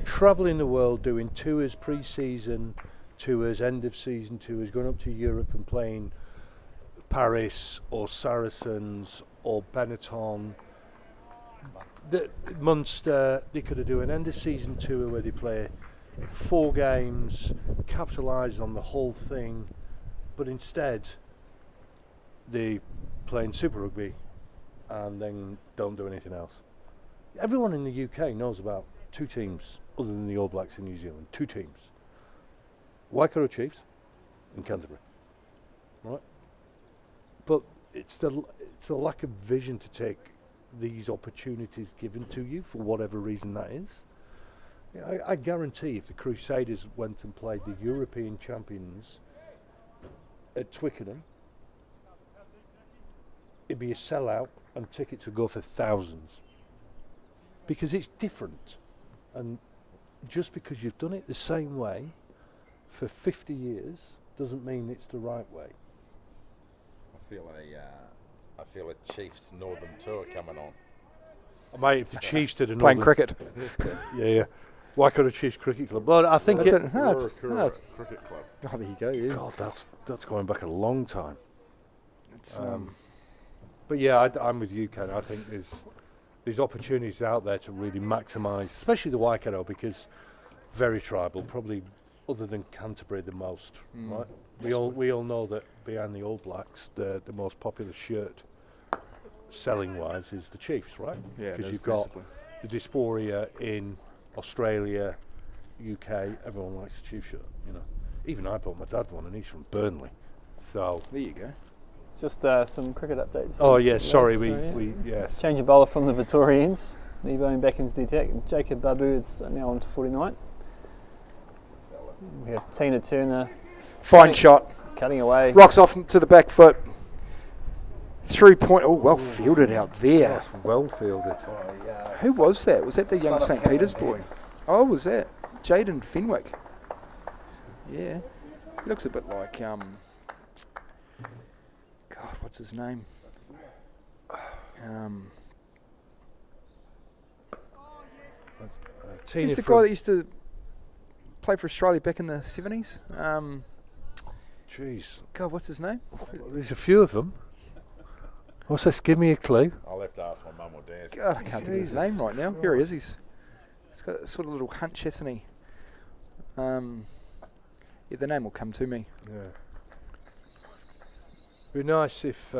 Travelling the world, doing tours, pre-season tours, end of season tours, going up to Europe and playing Paris or Saracens or Benetton, Munster. They could have done an end of season tour where they play 4 games, capitalise on the whole thing, but instead they play in Super Rugby and then don't do anything else. Everyone in the UK knows about 2 teams other than the All Blacks in New Zealand. 2 teams. Waikato Chiefs and Canterbury. Right? But it's the lack of vision to take these opportunities given to you for whatever reason that is. I guarantee if the Crusaders went and played the European champions at Twickenham, it'd be a sellout and tickets would go for thousands. Because it's different. And just because you've done it the same way for 50 years doesn't mean it's the right way. I feel a Chiefs Northern Tour coming on. Mate, if the Chiefs did playing cricket. Yeah. Waikato Chiefs Cricket Club. But I think Cricket Club. Oh, there you go. Yeah. God, that's going back a long time. It's but yeah, I'm with you, Ken. I think there's opportunities out there to really maximise, especially the Waikato, because very tribal, probably other than Canterbury the most, right? We all know that behind the All Blacks, the most popular shirt selling wise is the Chiefs, right? Yeah, because you've got the dysphoria in Australia, UK, everyone likes a tube shirt, you know. Even I bought my dad one, and he's from Burnley. So There you go. Just some cricket updates. oh yes, Yes, sorry, yeah. we yes. Change of bowler from the Victorians. Nebo back into the attack. Jacob Babu is now on to 49. We have Tina Turner Fine Right. shot. cutting away. Rocks off to the back foot. 3 point. Oh, well fielded out there. That's well fielded. Who was that? Was that the young St. Peter's boy? Oh, was that Jaden Fenwick? Yeah. He looks a bit like, God, what's his name? Tina He's the from- guy that used to play for Australia back in the 70s. Jeez, God, what's his name? there's a few of them. What's this? Give me a clue. I'll have to ask my mum or dad. God, I can't think of his name right now. Here he is. He's got a sort of little hunch, hasn't he? Yeah, the name will come to me. Yeah. It'd be nice if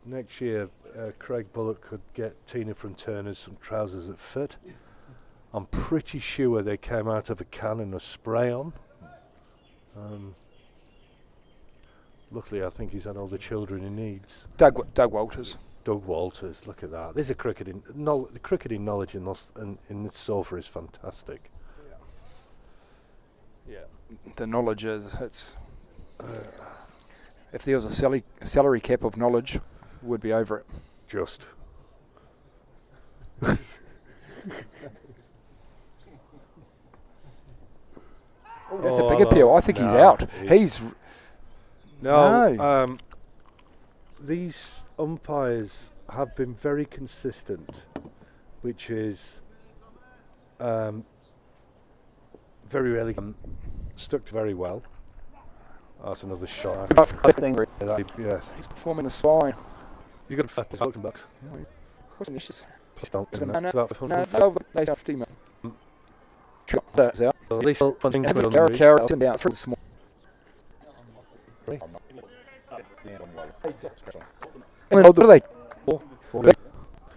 next year Craig Bullock could get Tina from Turner's some trousers that fit. I'm pretty sure they came out of a can and a spray on. Luckily, I think he's had all the children he needs. Doug Walters. Doug Walters, look at that. There's a cricketing the cricketing knowledge in this sofa is fantastic. Yeah. The knowledge is, it's... if there was a salary cap of knowledge, we'd be over it. Just. That's a big appeal. I think he's out. He's... No. These umpires have been very consistent, which is very rarely stuck very well. That's another shot. Yes. He's performing a spine. He's got a welcome box. What's the issues? Please don't. No, they have to, man. That's out. At least one thing Carrot turned out through this morning. What are they?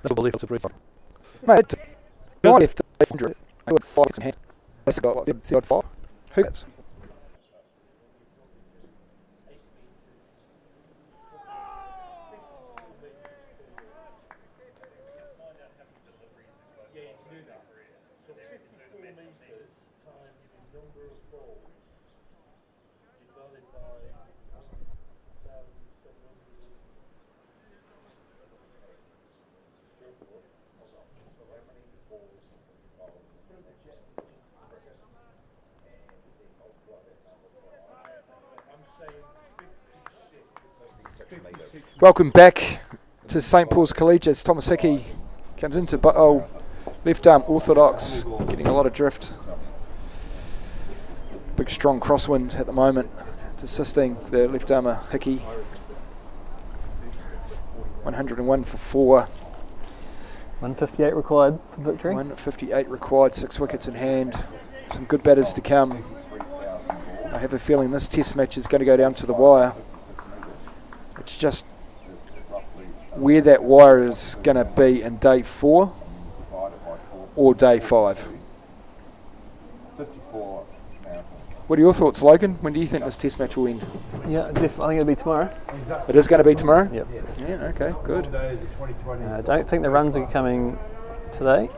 That's a belief to break. Mate, not if they 100. I got 5 in hand. That's got what, the odd 5? Who gets? Welcome back to St. Paul's Collegiate. Thomas Hickey comes into left arm orthodox, getting a lot of drift. Big strong crosswind at the moment. It's assisting the left armer Hickey. 101 for 4. 158 required for victory. 158 required, 6 wickets in hand. Some good batters to come. I have a feeling this test match is going to go down to the wire. It's just where that wire is going to be in day 4 or day 5. What are your thoughts, Logan? When do you think this test match will end? Yeah, I think it'll be tomorrow. It is going to be tomorrow? Yep. Yeah, okay, good. I don't think the runs are coming today.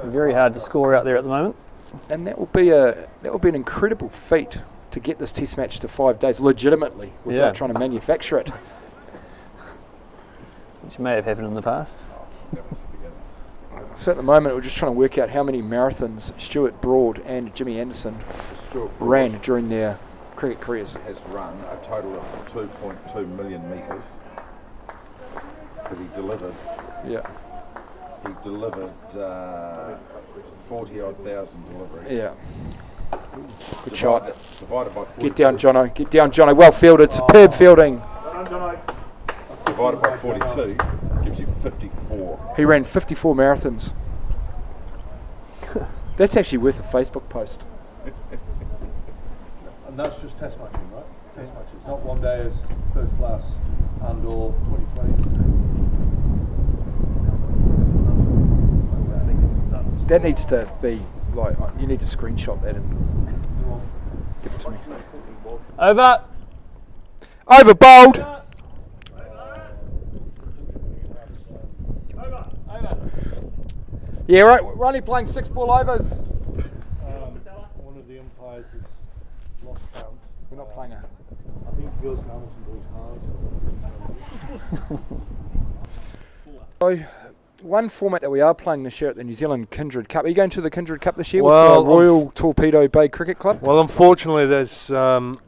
Very hard to score out there at the moment. And that will be an incredible feat to get this test match to 5 days legitimately without trying to manufacture it. Which may have happened in the past. So at the moment we're just trying to work out how many marathons Stuart Broad and Jimmy Anderson ran during their cricket careers. Has run a total of 2.2 million metres because he delivered. Yeah. He delivered 40 odd thousand deliveries. Yeah. Good shot. Divided by 42. Get down, Jono. Get down, Jono. Well fielded. Superb fielding. Divided by 42 gives you 54. He ran 54 marathons. That's actually worth a Facebook post. And that's just test matching, right? Test matches, not one day as first class and or 2020. that needs to be like you need to screenshot that and give it to me. Over. Over bowled. Yeah, right. We're only playing 6-ball overs. One of the umpires has lost count. We're not playing a. I think it goes to Hamilton Boys High. So, one format that we are playing this year at the New Zealand Kindred Cup. Are you going to the Kindred Cup this year Well, with the Royal Torpedo Bay Cricket Club? Well, unfortunately, there's the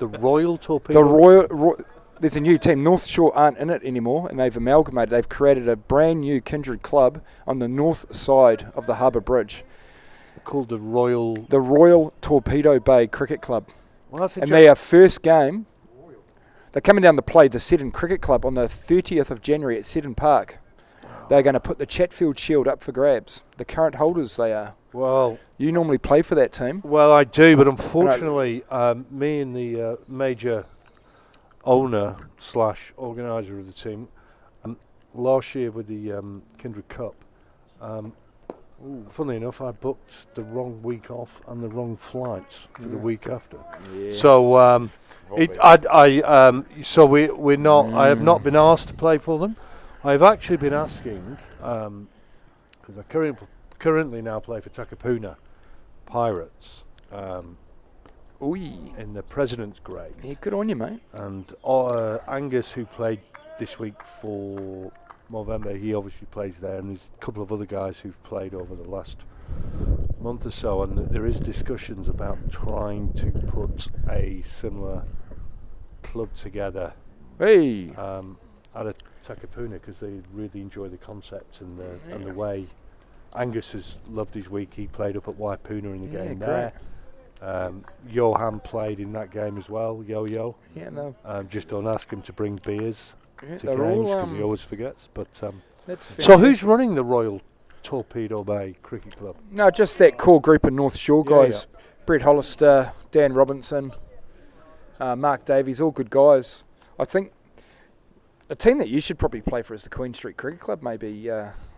Royal Torpedo. The Royal. There's a new team. North Shore aren't in it anymore, and they've amalgamated. They've created a brand new Kindred Club on the north side of the Harbour Bridge, called the Royal. The Royal Torpedo Bay Cricket Club. Well, that's a and their first game, they're coming down to play the Seddon Cricket Club on the 30th of January at Seddon Park. They're going to put the Chatfield Shield up for grabs. The current holders they are. Well, you normally play for that team. Well, I do, but unfortunately, me and the major owner / organiser of the team, last year with the Kindred Cup, funnily enough, I booked the wrong week off and the wrong flights for the week after. Yeah. So we're not. I have not been asked to play for them. I've actually been asking because I currently now play for Takapuna Pirates. In the President's grade. Yeah, good on you, mate. And Angus, who played this week for Movember, he obviously plays there, and there's a couple of other guys who've played over the last month or so, and there is discussions about trying to put a similar club together at a Takapuna, because they really enjoy the concept and the way Angus has loved his week. He played up at Waipuna in the game there. Johan played in that game as well, Yo-Yo. Yeah, no. Just don't ask him to bring beers to they're games all, because he always forgets. But that's so who's running the Royal Torpedo Bay Cricket Club? No, just that core group of North Shore guys. Yeah. Brett Hollister, Dan Robinson, Mark Davies, all good guys. I think a team that you should probably play for is the Queen Street Cricket Club, maybe.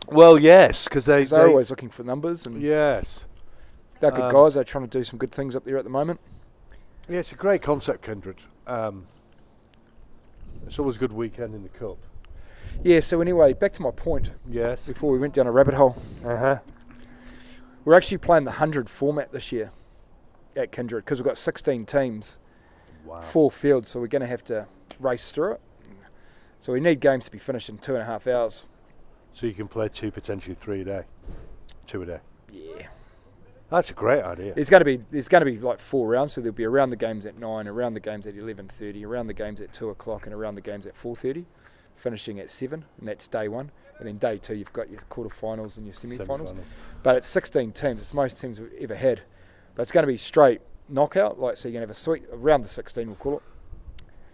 Well, yes, because they're always looking for numbers. And yes. They're good guys. They're trying to do some good things up there at the moment. Yeah, it's a great concept, Kindred. It's always a good weekend in the Cup. Yeah, so anyway, back to my point. Yes. Before we went down a rabbit hole. We're actually playing the 100 format this year at Kindred because we've got 16 teams, 4 fields, so we're going to have to race through it. So we need games to be finished in 2.5 hours. So you can play 2, potentially 3 a day. 2 a day. Yeah. That's a great idea. There's going to be like 4 rounds, so there'll be around the games at 9, around the games at 11:30, around the games at 2 o'clock, and around the games at 4:30, finishing at 7, and that's day 1. And then day 2, you've got your quarterfinals and your semi-finals. But it's 16 teams. It's most teams we've ever had. But it's going to be straight knockout, so you're going to have a sweet around the 16, we'll call it.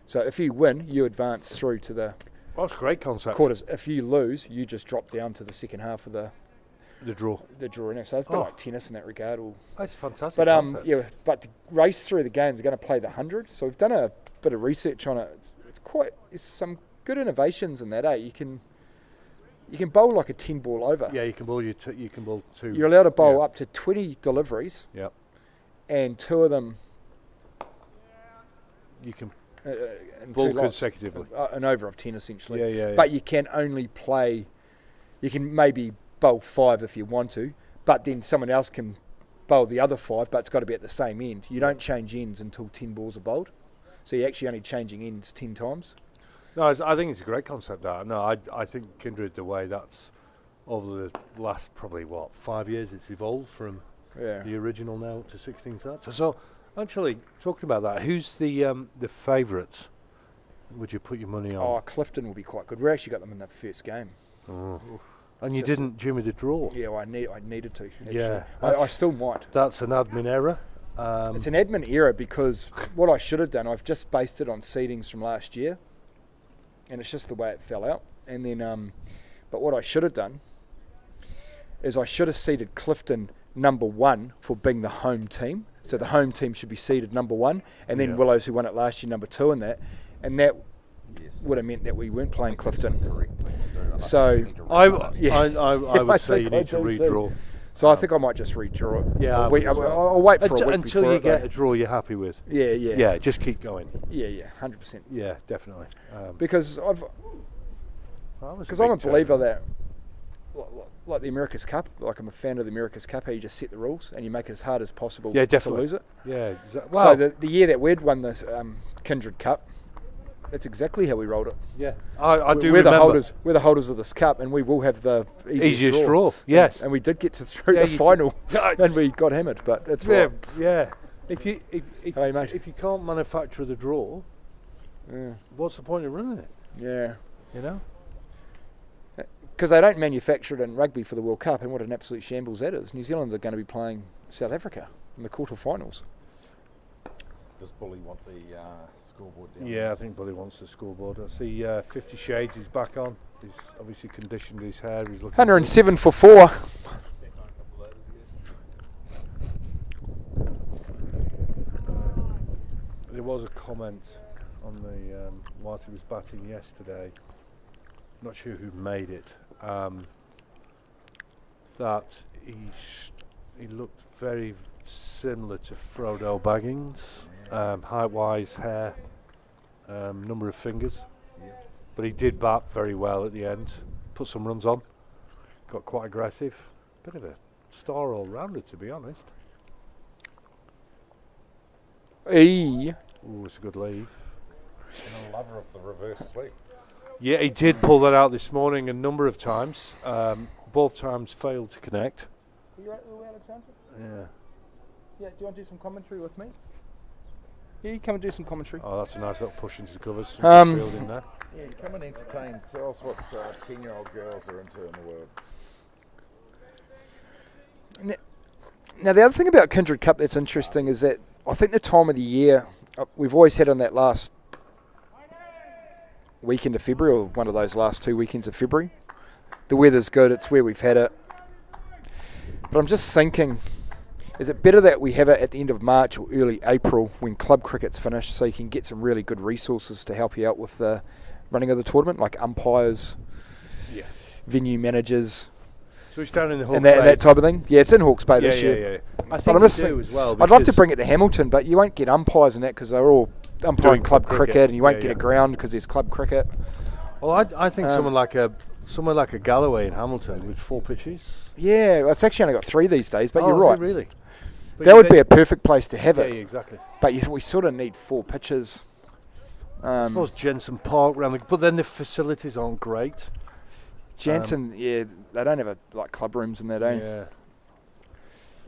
So if you win, you advance through to the that's a great concept. Quarters. If you lose, you just drop down to the second half of the draw. The draw, so it's a bit like tennis in that regard. That's fantastic. But concept. but to race through the games, we're going to play the 100. So we've done a bit of research on it. It's some good innovations in that. You can bowl like a 10-ball over. Yeah, you can bowl you can bowl 2. You're allowed to bowl up to 20 deliveries. Yep. And 2 of them. You can bowl consecutively. An over of 10 essentially. Yeah. But you can only play. You can maybe bowl 5 if you want to, but then someone else can bowl the other 5, but it's got to be at the same end. You don't change ends until 10 balls are bowled, so you're actually only changing ends 10 times. No, I think it's a great concept. I think Kindred, the way that's over the last probably 5 years, it's evolved from the original now to 16 starts. So actually, talking about that, who's the favourite? Would you put your money on? Oh, Clifton will be quite good. We actually got them in the first game. Oh. And you didn't during the draw? Yeah, well, I needed to. Actually. Yeah, I still might. That's an admin error. It's an admin error because what I should have done, I've just based it on seedings from last year, and it's just the way it fell out. And then, but what I should have done is I should have seeded Clifton number 1 for being the home team. So the home team should be seeded number 1, and then Willows, who won it last year, number 2 in that. And that would have meant that we weren't playing Clifton. And So, think you need to I rerun it. I I would say think you I need to do too. redraw. So I think I might just redraw it. Yeah, I I'll would wait, as well. I'll wait for a week Until before you it, get though. a draw you're happy with. Yeah, yeah, Yeah, just keep going. yeah, 100%. Yeah, definitely. Because Well, that was because a I'm a big turn, believer wasn't that like the America's Cup, like I'm a fan of the America's Cup, how you just set the rules and you make it as hard as possible Yeah, to definitely. lose it. it? Yeah, exactly. So Well, the year that we'd won the Kindred Cup, that's exactly how we rolled it. yeah, I do We're remember. we're the holders of this cup, and we will have the Easiest draw. Yes. And we did get through Yeah, the you final, did. and we got hammered. But it's Yeah, right. yeah. If you Hey, mate. if you can't manufacture the draw, Yeah, what's the point of running it? yeah. You know. Because they don't manufacture it in rugby for the World Cup, and what an absolute shambles that is. New Zealand are going to be playing South Africa in the quarterfinals. Does Bully want the scoreboard down? Yeah, I think Bully wants the scoreboard. I see 50 Shades is back on. He's obviously conditioned his hair. He's looking 107 for 4. There was a comment on the whilst he was batting yesterday. Not sure who made it. That he looked very similar to Frodo Baggins, height-wise, hair, number of fingers. Yeah. But he did bat very well at the end. Put some runs on. Got quite aggressive. Bit of a star all-rounder, to be honest. Hey. Ooh, it's a good leave. And a lover of the reverse sweep. Yeah, he did pull that out this morning a number of times. Both times failed to connect. Are you right, Alexander? Yeah. Yeah, do you want to do some commentary with me? Yeah, you come and do some commentary. Oh, that's a nice little push into the covers. Some good field in there. Yeah, come and entertain. Tell us what 10-year-old girls are into in the world. Now, the other thing about Kindred Cup that's interesting is that I think the time of the year, we've always had on that last weekend of February, or one of those last 2 weekends of February. The weather's good, it's where we've had it. But I'm just thinking, is it better that we have it at the end of March or early April when club cricket's finished, so you can get some really good resources to help you out with the running of the tournament, like umpires, Yeah. venue managers, So he's down in the Hawke's and Bay. that type of thing? Yeah, it's in Hawke's Bay Yeah, this yeah, year. yeah. I But think I'm we just do as well. I'd love to because- bring it to Hamilton, but you won't get umpires in that because they're all umpiring Doing club club cricket, cricket, and you won't yeah, get yeah. a ground because there's club cricket. Well, I think someone like a Galloway in Hamilton with 4 pitches. Yeah, well, it's actually only got 3 these days, but Oh, you're is it right. really? But That you would think- be a perfect place to have Yeah, it. yeah, exactly. But we sort of need 4 pitches. I suppose Jensen Park round, but then the facilities aren't great. Jansen, yeah, they don't have like club rooms in there, don't you? Yeah.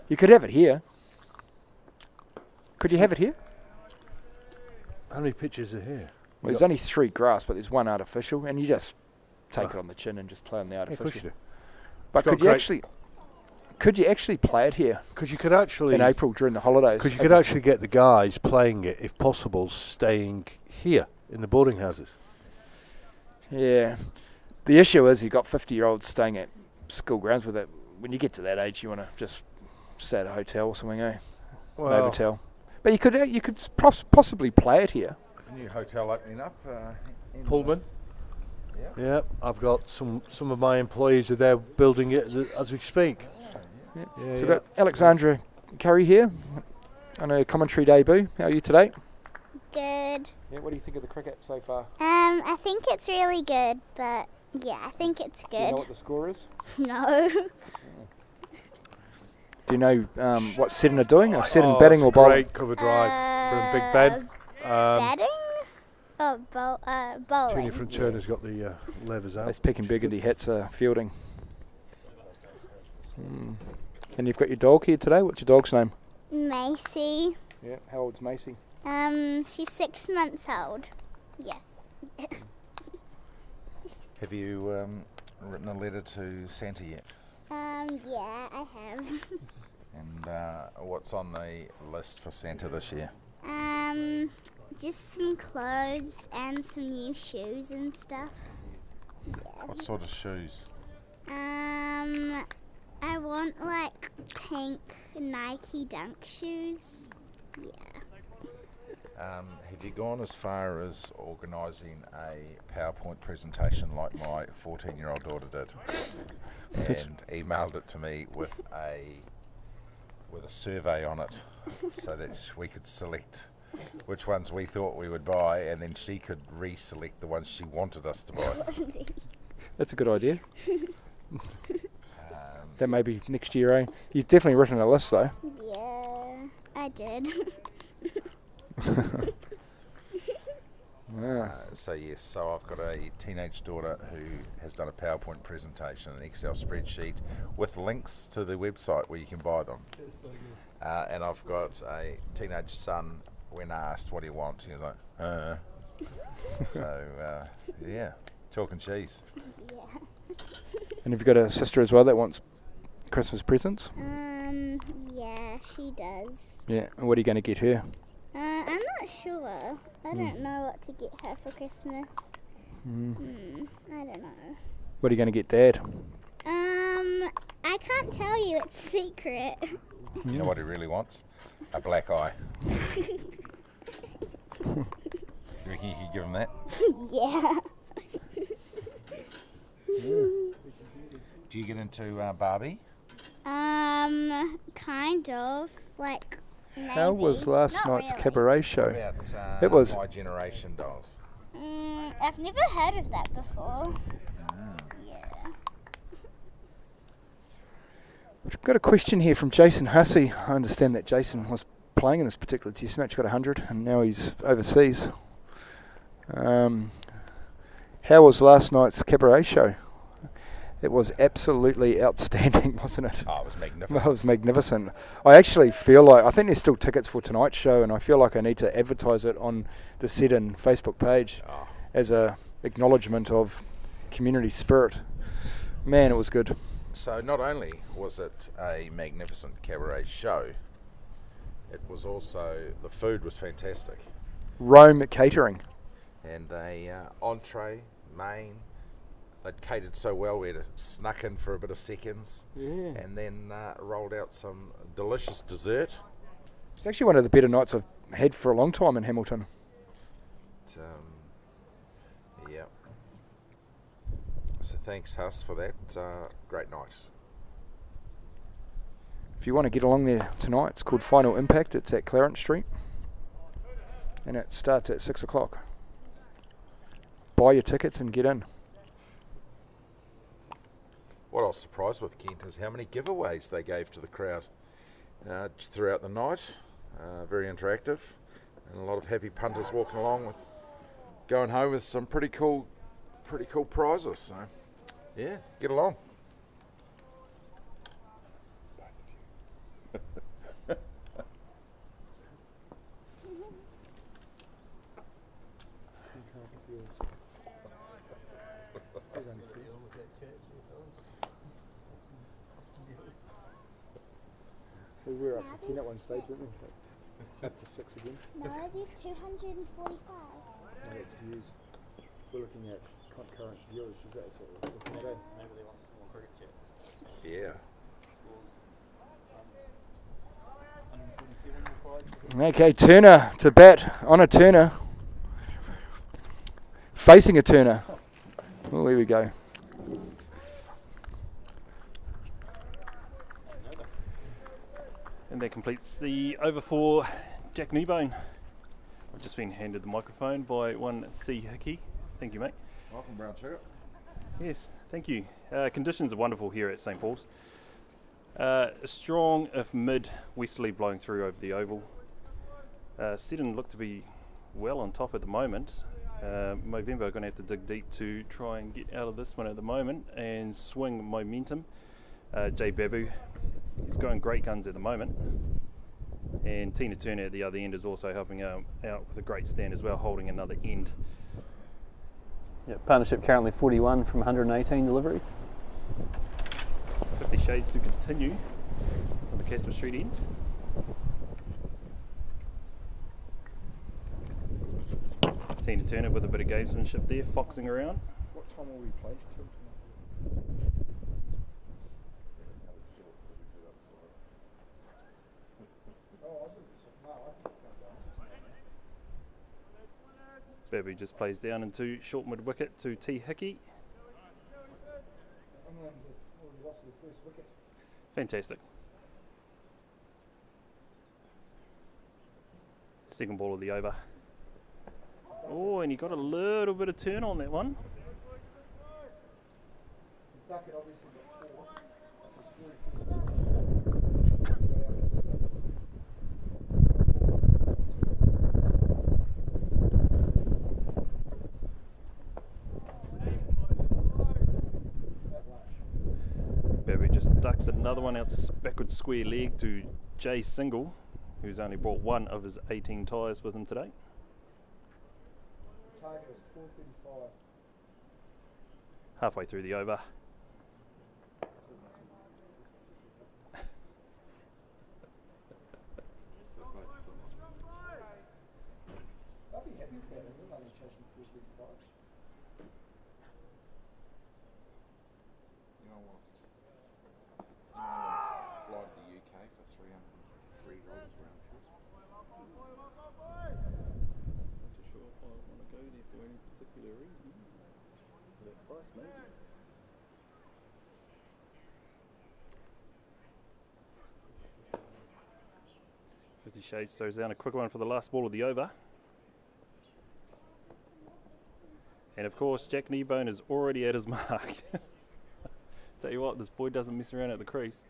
You could have it here. Could you have it here? How many pitches are here? Well, there's only 3 grass, but there's 1 artificial, and you just take Ah. it on the chin and just play on the Yeah, of course artificial. you do. But It's got could you actually play it here Because you could actually in April during the holidays? Because you could actually get the guys playing it, if possible, staying here in the boarding houses. Yeah. The issue is you've got 50-year-olds staying at school grounds with it. When you get to that age, you want to just stay at a hotel or something, eh? Novotel. But you could possibly play it here. There's a new hotel opening up. In Pullman. Yeah. Yeah, I've got some of my employees are there building it as we speak. Yeah. Yeah, So we've got Alexandra Curry here on her commentary debut. How are you today? Good. Yeah, what do you think of the cricket so far? I think it's really good, but yeah, I think it's Do you know good. what the score is? No. Do you know what Seddon are doing? Are Seddon Oh, batting it's or a bowling? great cover drive from Big Ben. Batting? Oh, bowling. Tina from Turner's got the levers out. Those pink and burgundy hats are fielding. And you've got your dog here today. What's your dog's name? Macy. Yeah. How old's Macy? She's 6 months old. Yeah. Have you written a letter to Santa yet? Yeah, I have. And what's on the list for Santa this year? Just some clothes and some new shoes and stuff. Yeah. What sort of shoes? I want like pink Nike Dunk shoes. Yeah. Have you gone as far as organising a PowerPoint presentation like my 14-year-old daughter did, and emailed it to me with a survey on it, so that we could select which ones we thought we would buy, and then she could reselect the ones she wanted us to buy? That's a good idea. That may be next year, eh? You've definitely written a list, though. Yeah, I did. So I've got a teenage daughter who has done a PowerPoint presentation, an Excel spreadsheet with links to the website where you can buy them. And I've got a teenage son. When asked what do you want, he was like, So yeah, chalk and cheese. Yeah. And have you got a sister as well that wants Christmas presents? Yeah, she does. Yeah, and what are you going to get her? I'm not sure. I don't know what to get her for Christmas. I don't know. What are you going to get Dad? I can't tell you. It's secret. You know what he really wants? A black eye. You reckon you could give him that? Yeah. Do you get into Barbie? Kind of. Like, maybe. How was last Not night's really. cabaret show? About It was. My Generation dolls. I've never heard of that before. Yeah. We've got a question here from Jason Hussey. I understand that Jason was playing in this particular test match, got 100, and now he's overseas. How was last night's cabaret show? It was absolutely outstanding, wasn't it? Oh, it was magnificent. It was magnificent. I actually feel like, I think there's still tickets for tonight's show, and I feel like I need to advertise it on the Seddon Facebook page as a acknowledgement of community spirit. Man, it was good. So not only was it a magnificent cabaret show, it was also, the food was fantastic. Rome Catering. And a entree, main, they'd catered so well we had to snuck in for a bit of seconds. Yeah. And then rolled out some delicious dessert. It's actually one of the better nights I've had for a long time in Hamilton. Yeah. So thanks, Huss, for that. Great night. If you want to get along there tonight, it's called Final Impact. It's at Clarence Street. And it starts at 6 o'clock. Buy your tickets and get in. What I was surprised with, Kent, is how many giveaways they gave to the crowd throughout the night. Very interactive. And a lot of happy punters walking along with, going home with some pretty cool prizes. So, yeah, get along. We were up to 10 at one stage, weren't we? Up to 6 again. No, there's 245. No, it's views. We're looking at concurrent viewers. Is that what we're looking at? Maybe they want some more cricket chat. Yeah. Scores. Okay, Turner to bat on a Turner. Facing a Turner. Oh, here we go. And that completes the over for Jack Kneebone. I've just been handed the microphone by one C. Hickey. Thank you, mate. Welcome, Brown Sugar. Yes, thank you. Conditions are wonderful here at St. Paul's. Strong, if mid-westerly, blowing through over the oval. Seddon look to be well on top at the moment. Movember are going to have to dig deep to try and get out of this one at the moment and swing momentum. Jay Babu, he's going great guns at the moment. And Tina Turner at the other end is also helping out with a great stand as well, holding another end. Yeah, partnership currently 41 from 118 deliveries. 50 Shades to continue on the Casper Street end. Tina Turner with a bit of gamesmanship there, foxing around. What time will we play till tonight? Babby just plays down into short mid wicket to T. Hickey. England have already lost their first wicket. Fantastic. Second ball of the over. Oh, and he got a little bit of turn on that one. So Duckett obviously got 4 Babby just ducks another one out backward square leg to Jay Single, who's only brought 1 of his 18 tyres with him today. The target is 435. Halfway through the over. I'll be happy with that. We're only chasing 435. You know what? Fly to the UK for $303 round trip. Not too sure if I want to go there for any particular reason. For that price, maybe. Fifty Shades throws down a quick one for the last ball of the over. And of course, Jack Kneebone is already at his mark. Tell you what, this boy doesn't mess around at the crease.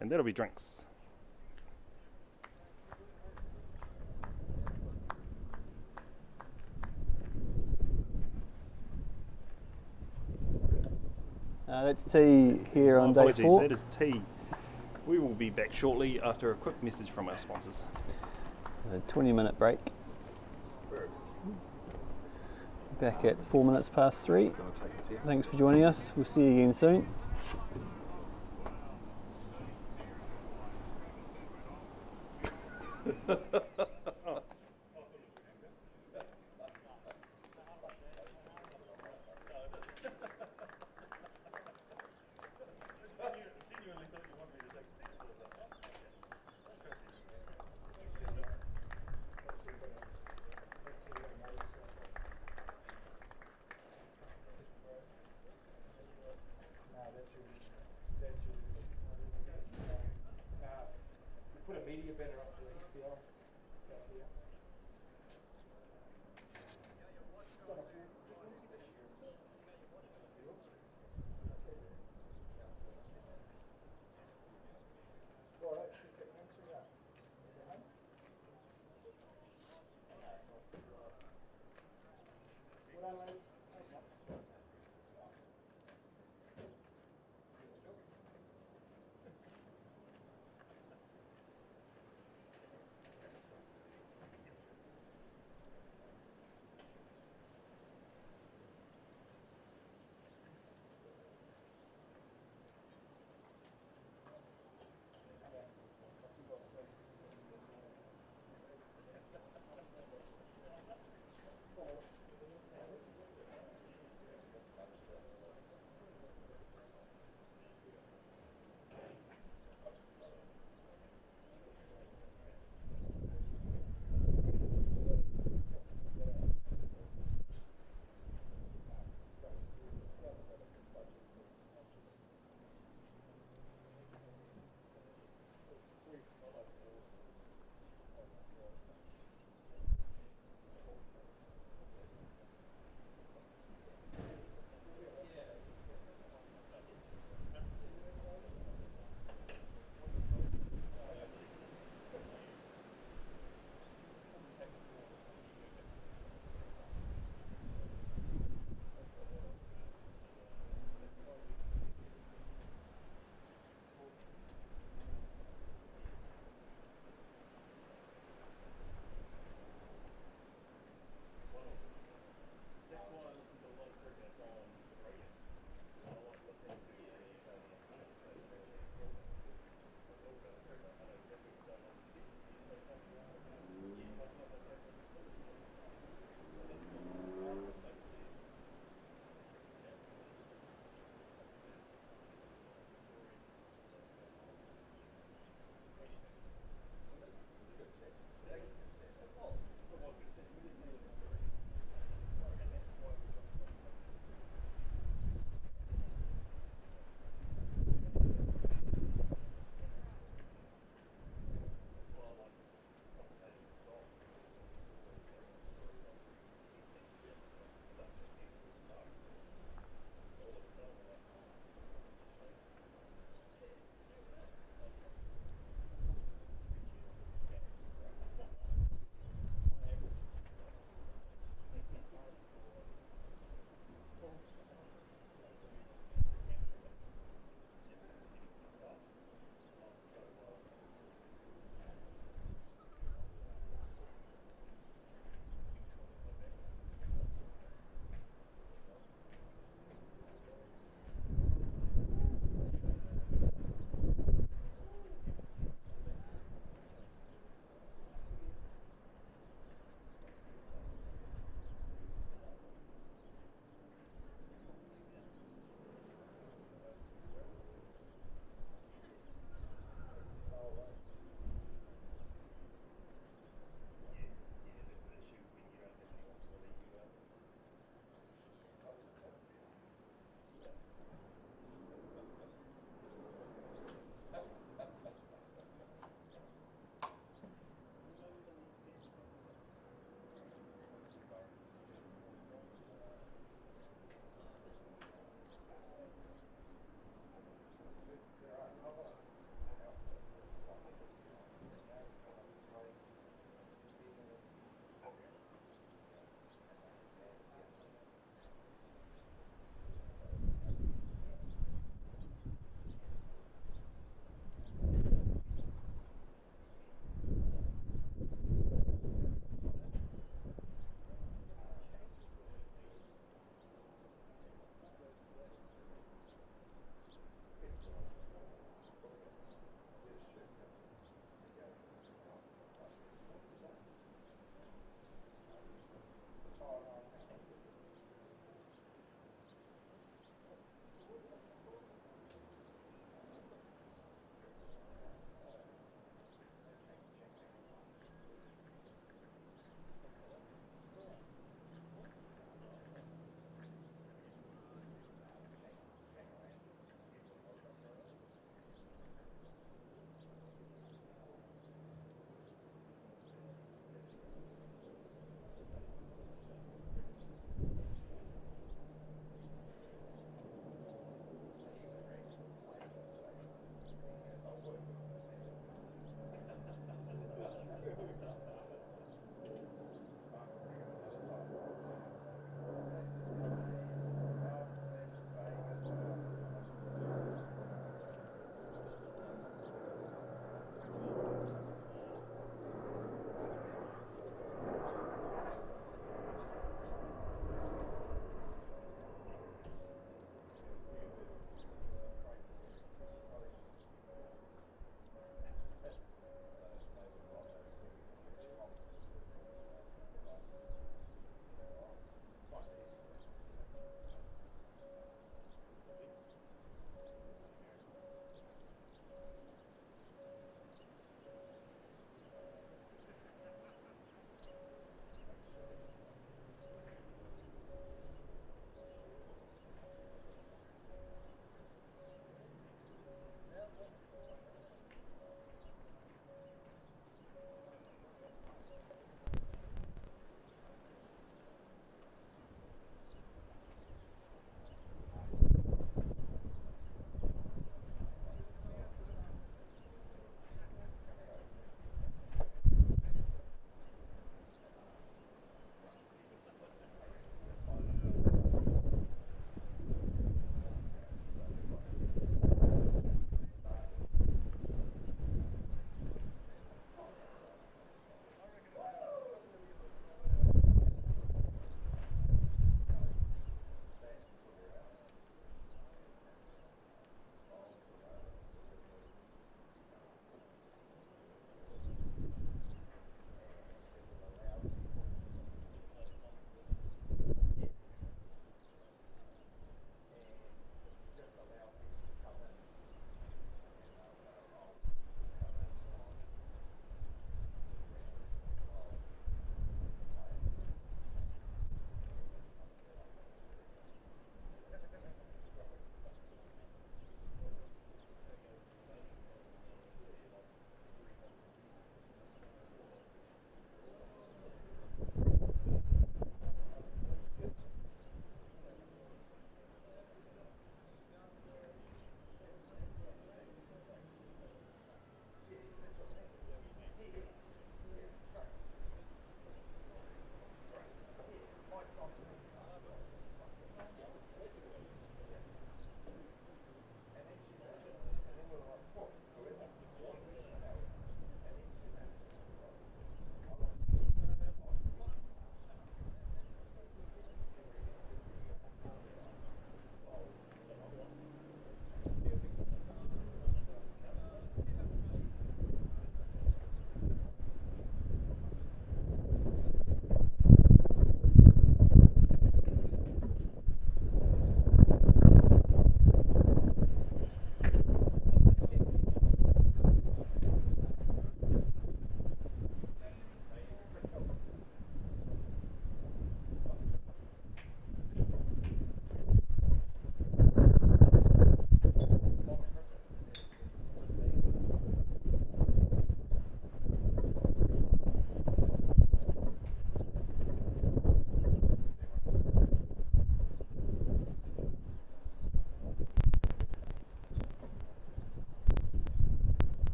And that'll be drinks. That's tea here on day Apologies, 4. that is tea. We will be back shortly after a quick message from our sponsors. A 20-minute break. Back at 4 minutes past 3. Thanks for joining us. We'll see you again soon. Put a media banner up for the SPL.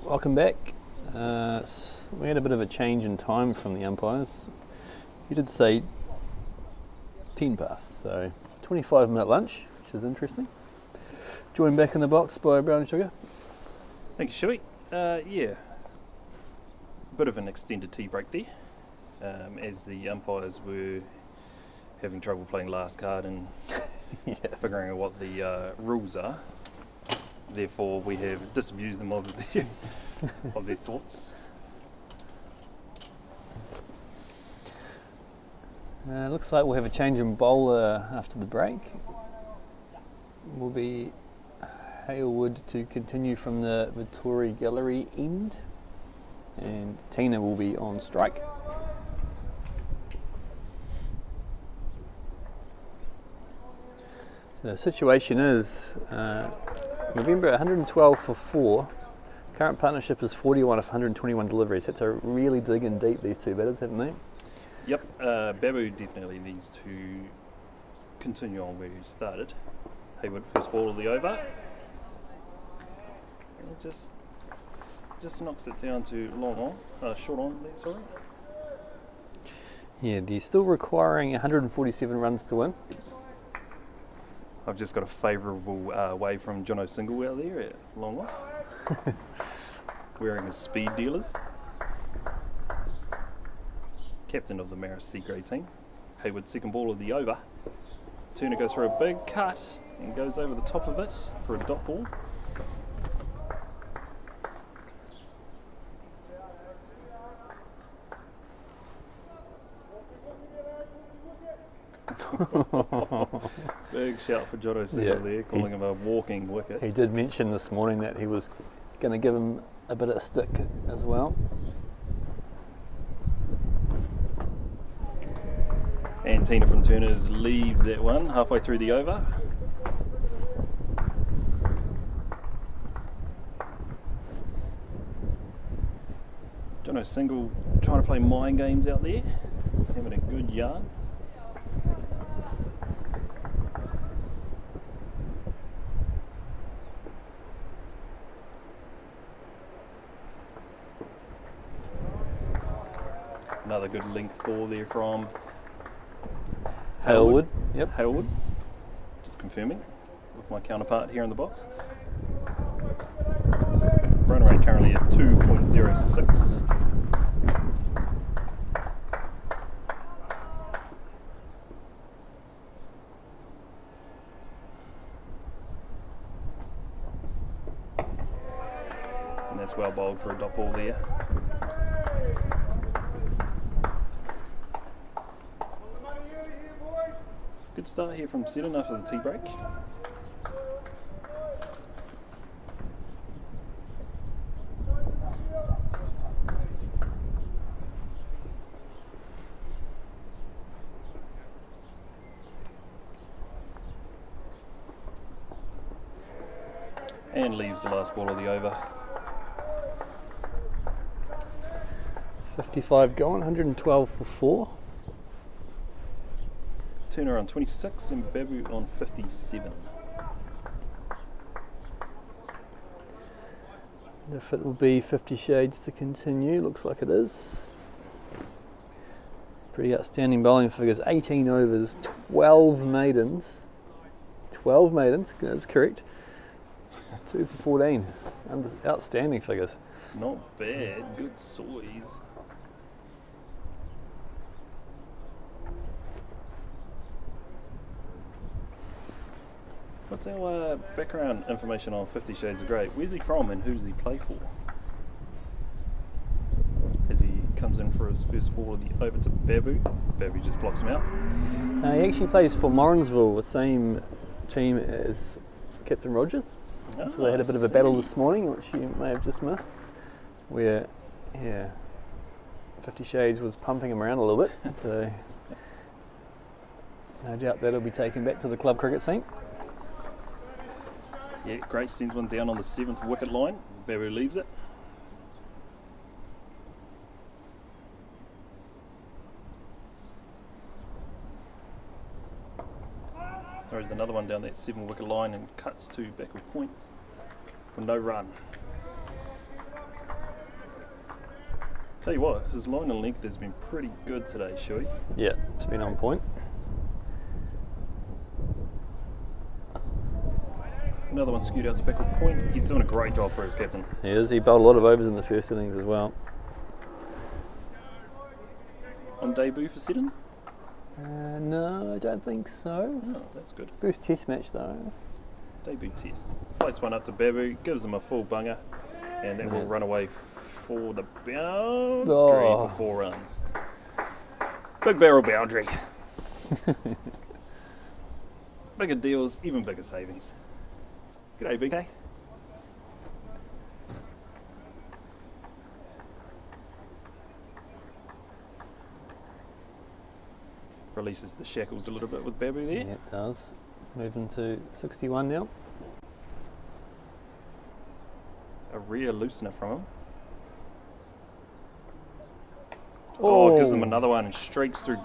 welcome back. We had a bit of a change in time from the umpires. You did say 10 past, so 25-minute lunch, which is interesting. Joined back in the box by Brown Sugar. Thank you, Shuey. Yeah, bit of an extended tea break there, as the umpires were having trouble playing last card and figuring out what the rules are. Therefore, we have disabused them of their thoughts. Looks like we'll have a change in bowler after the break. Will be Halewood to continue from the Vittori Gallery end, and Tina will be on strike. So the situation is Movember 112 for 4. Current partnership is 41 of 121 deliveries. Had to really dig in deep, these two batters, haven't they? Yep, Babu definitely needs to continue on where he started. Haywood, first ball of the over. And it just knocks it down to short on there, sorry. Yeah, they're still requiring 147 runs to win. I've just got a favourable wave from Jono Single out there at long off, wearing his speed dealers. Captain of the Maris C grade team. Haywood, second ball of the over. Turner goes for a big cut and goes over the top of it for a dot ball. Big shout for Jono Single there, calling him a walking wicket. He did mention this morning that he was going to give him a bit of stick as well. And Tina from Turners leaves that one halfway through the over. Jono Single trying to play mind games out there, having a good yarn. Another good length ball there from Halewood. Yep. Halewood. Just confirming with my counterpart here in the box. Run rate currently at 2.06. And that's well bowled for a dot ball there. Good start here from Seddon after the tea break. And leaves the last ball of the over. 55 gone, 112 for 4. Turner on 26 and Babu on 57. And if it will be 50 shades to continue, looks like it is. Pretty outstanding bowling figures. 18 overs, 12 maidens. 12 maidens, that's correct. 2 for 14. Outstanding figures. Not bad, good soys. What's our background information on 50 Shades of Grey? Where's he from and who does he play for? As he comes in for his first ball of the over to Babu. Babu just blocks him out. He actually plays for Morrinsville, the same team as Captain Rogers. So they had a bit of a battle this morning, which you may have just missed, where 50 Shades was pumping him around a little bit. So no doubt that'll be taken back to the club cricket scene. Yeah, great, sends one down on the 7th wicket line. Babu leaves it. Throws another one down that 7 wicket line and cuts to back of point for no run. Tell you what, his line and length has been pretty good today, Shuey. Yeah, it's been on point. Another one skewed out to back of point. He's doing a great job for his captain. He is. He bowled a lot of overs in the first innings as well. On debut for Seddon? No, I don't think so. Oh, that's good. First test match though. Debut test. Floats one up to Babu, gives him a full bunger, and that will run away for the boundary for 4 runs. Big barrel boundary. Bigger deals, even bigger savings. G'day, Big K. Releases the shackles a little bit with Babu there. Yeah, it does. Moving to 61 now. A rear loosener from him. Oh, gives them another one and streaks through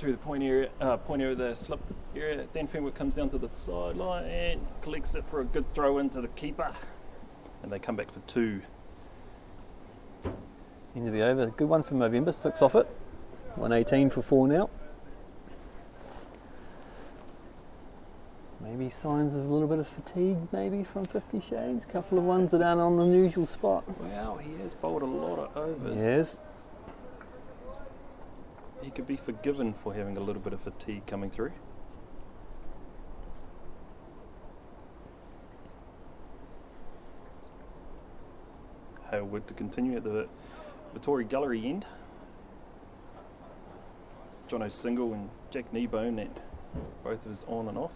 the point area of the slip area. Dan Fenwick comes down to the sideline and collects it for a good throw into the keeper. And they come back for 2. End of the over. Good one for Movember. 6 off it. 118 for 4 now. Maybe signs of a little bit of fatigue maybe from 50 Shades. Couple of ones that aren't on the usual spot. Wow, he has bowled a lot of overs. Yes. He could be forgiven for having a little bit of fatigue coming through. Hailwood to continue at the Vittori Gallery end. Jono single and Jack Kneebone at both of his on and off.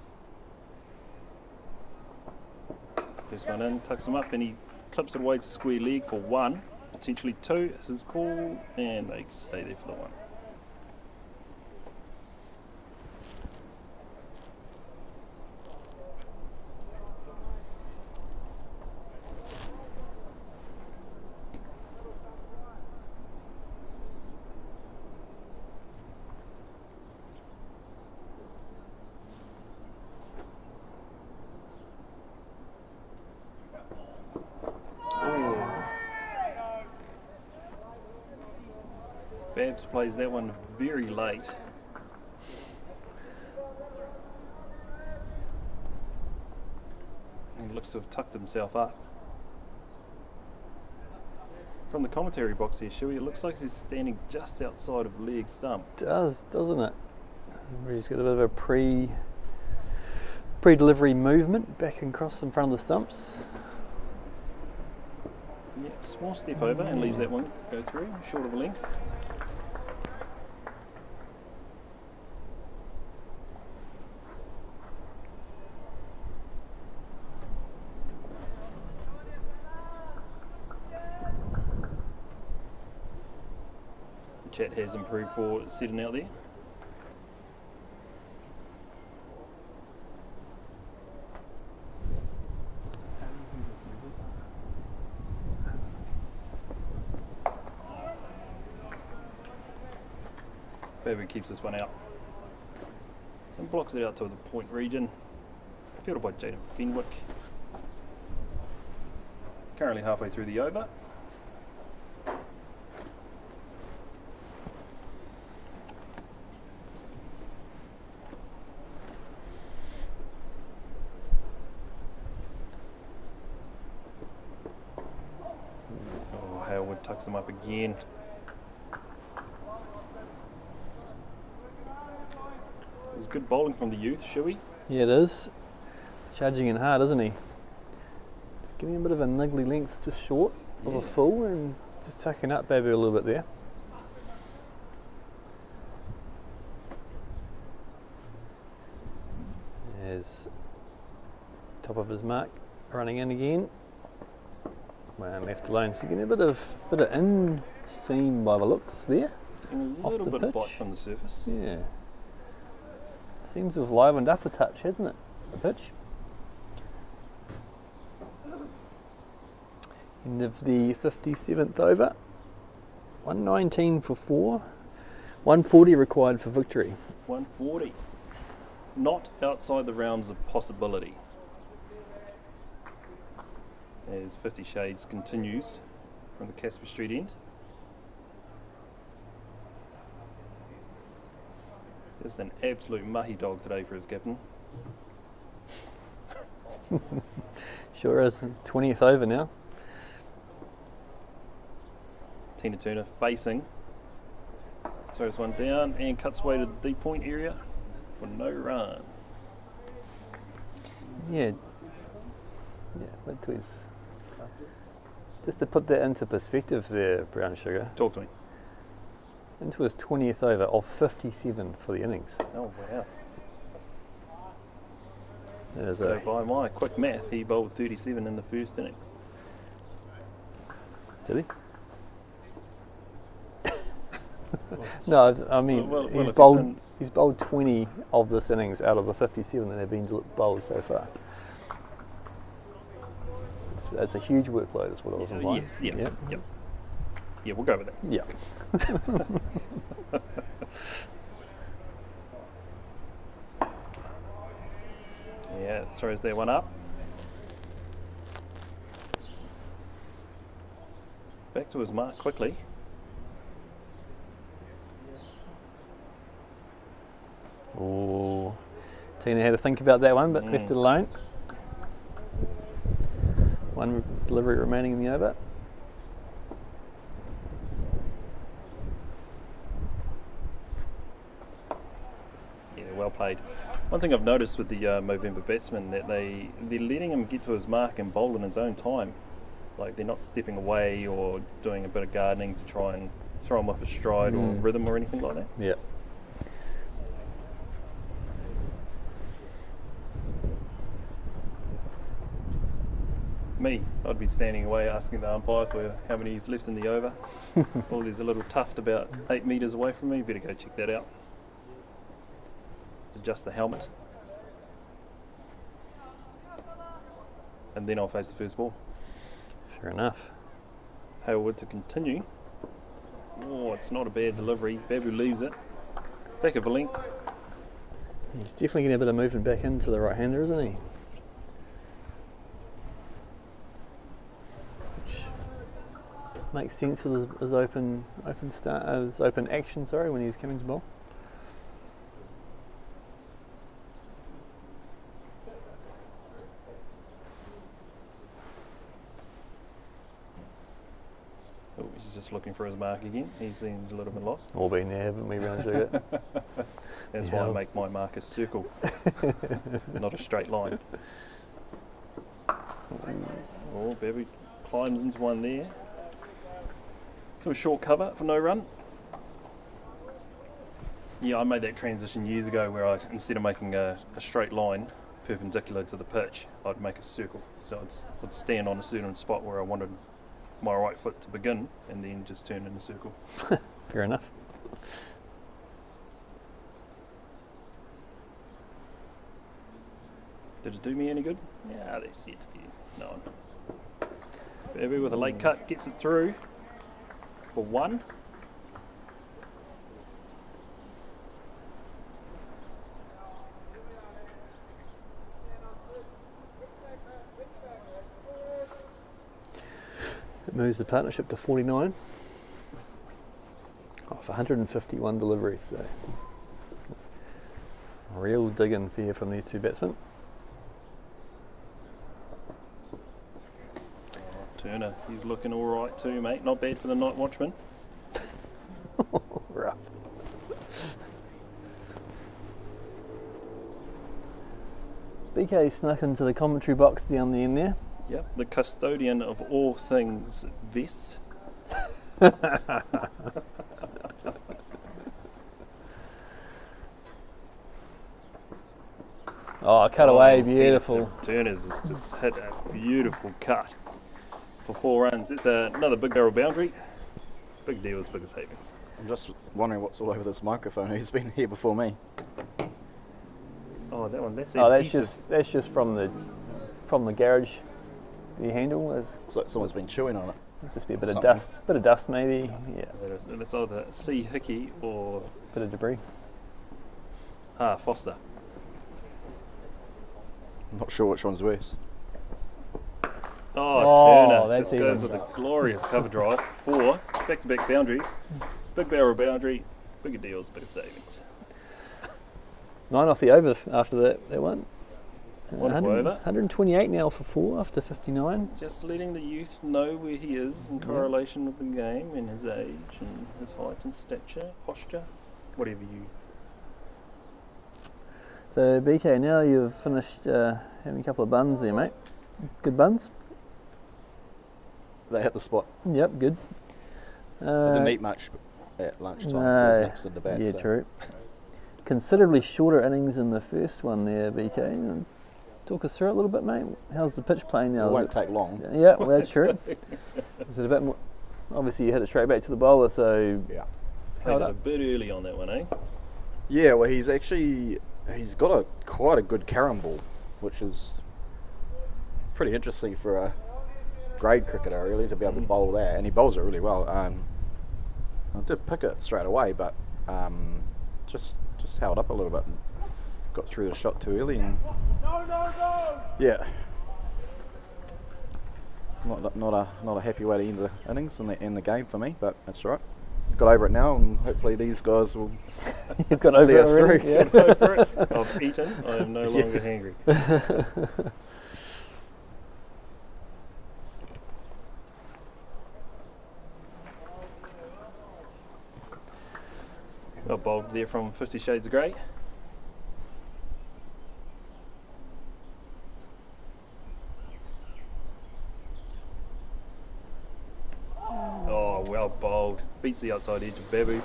First one in, tucks him up and he clips it away to square leg for 1, potentially 2 is his call, and they stay there for the 1. Babs plays that one very late. And looks to have tucked himself up. From the commentary box here, Shuey, it looks like he's standing just outside of leg stump. Does, doesn't it? He's got a bit of a pre-delivery movement back and across in front of the stumps. Yeah, small step over and leaves that one go through, short of a length. Chat has improved for Seddon out there. Babu keeps this one out and blocks it out to the point region. Fielded by Jaden Fenwick. Currently halfway through the over. Hailwood tucks him up again. This is good bowling from the youth, Shuey. Yeah, it is. Charging in hard, isn't he? Just giving a bit of a niggly length, just short of a full, and just tucking up Babu a little bit there. There's top of his mark, running in again. And left alone, so getting a bit of inseam by the looks there. A little bit of bite from the surface. Yeah. Seems to have livened up a touch, hasn't it? The pitch. End of the 57th over. 119 for 4. 140 required for victory. 140. Not outside the realms of possibility. As 50 Shades continues from the Casper Street end. Just an absolute mahi dog today for his captain. Sure is. 20th over now. Tina Turner facing. Throws one down and cuts away to the deep point area for no run. Yeah. Yeah, wait till he's... Just to put that into perspective there, Brown Sugar. Talk to me. Into his 20th over of 57 for the innings. Oh, wow. That is So by my quick math, he bowled 37 in the first innings. Did he? No, I mean, Well, he's if bowled 20 of this innings out of the 57 that have been bowled so far. It's a huge workload, is what I was implying. Yes, yep. Yeah, we'll go with that. Yeah. Yeah, throws that one up. Back to his mark quickly. Oh, Tina had to think about that one, but left it alone. One delivery remaining in the over. Yeah, well played. One thing I've noticed with the Movember batsmen that they're letting him get to his mark and bowl in his own time. Like they're not stepping away or doing a bit of gardening to try and throw him off his stride or rhythm or anything like that. Yeah. Me, I'd be standing away asking the umpire for how many he's left in the over. Or there's a little tuft about 8 metres away from me, better go check that out. Adjust the helmet. And then I'll face the first ball. Fair enough. Hailwood to continue. Oh, it's not a bad delivery. Babu leaves it. Back of a length. He's definitely getting a bit of movement back into the right-hander, isn't he? Makes sense with his open start, his open action. Sorry, when he's coming to bowl. Oh, he's just looking for his mark again. He seems a little bit lost. All been there, haven't we, Brown Sugar? That's why I make my mark a circle, not a straight line. Oh, Babu climbs into one there. To a short cover for no run. Yeah, I made that transition years ago where I, instead of making a straight line perpendicular to the pitch, I'd make a circle. So I'd stand on a certain spot where I wanted my right foot to begin and then just turn in a circle. Fair enough. Did it do me any good? Yeah, that's yet to be known. Babu with a late cut gets it through for one. It moves the partnership to 49 off 151 deliveries. So real digging for you from these two batsmen. Turner, he's looking all right too, mate. Not bad for the night watchman. Rough. BK snuck into the commentary box down the end there. Yep, the custodian of all things vests. Oh, cut away, beautiful. Turner's has just hit a beautiful cut for 4 runs. It's another big barrel boundary. Big deal as big as Havens. I'm just wondering what's all over this microphone. Who's been here before me? Oh, that one. That's that's just from the garage. The handle is. Looks like someone's been chewing on it. Just be a bit of dust. Bit of dust, maybe. Yeah. That's either sea hickey or bit of debris. I'm not sure which one's worse. Oh, Turner that's just goes even. with a glorious cover drive. 4 back-to-back boundaries. Big barrel boundary, bigger deals, bigger savings. 9 off the over after that one. Wonderful over. 128 now for 4 after 59. Just letting the youth know where he is in correlation with the game and his age and his height and stature, posture, whatever you... So BK, now you've finished having a couple of buns there, mate. Good buns? They hit the spot. Yep, good. I didn't eat much at lunchtime. No, It was next to the bat. yeah, so. true. Considerably shorter innings than the first one there, BK. Talk us through it a little bit, mate. How's the pitch playing now? It won't take long. Yeah, well, that's true. Is it a bit more? Obviously, you hit it straight back to the bowler, so Yeah. Played held it a up. bit early on that one, eh? Yeah, well, he's got quite a good carom ball, which is pretty interesting for a grade cricketer, really, to be able to bowl that, and he bowls it really well. I did pick it straight away, but just held up a little bit and got through the shot too early, and yeah, not a happy way to end the innings and end the game for me, but that's all right. Got over it now, and hopefully these guys will You've got see over it us already. through. Yeah. Over it. I've eaten. I am no longer hungry. Got bowled there from 50 Shades of Grey. Oh, well bowled. Beats the outside edge of Babu.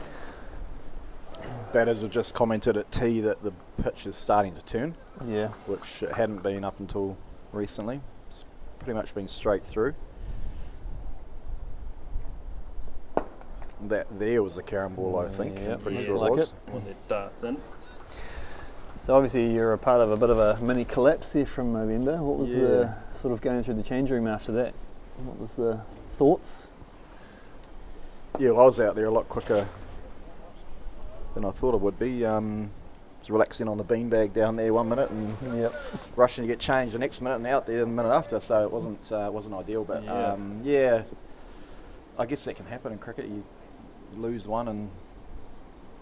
Batters have just commented at tee that the pitch is starting to turn, Yeah. which it hadn't been up until recently. It's pretty much been straight through. That there was the carom ball, I think. Yep, I'm pretty looked sure like it was. One that darts in. So obviously you're a part of a bit of a mini collapse there from Movember. What was the sort of going through the change room after that? What was the thoughts? Yeah, well, I was out there a lot quicker than I thought I would be. Was relaxing on the beanbag down there 1 minute and rushing to get changed the next minute, and out there the minute after. So it wasn't ideal, but yeah, I guess that can happen in cricket. You lose one and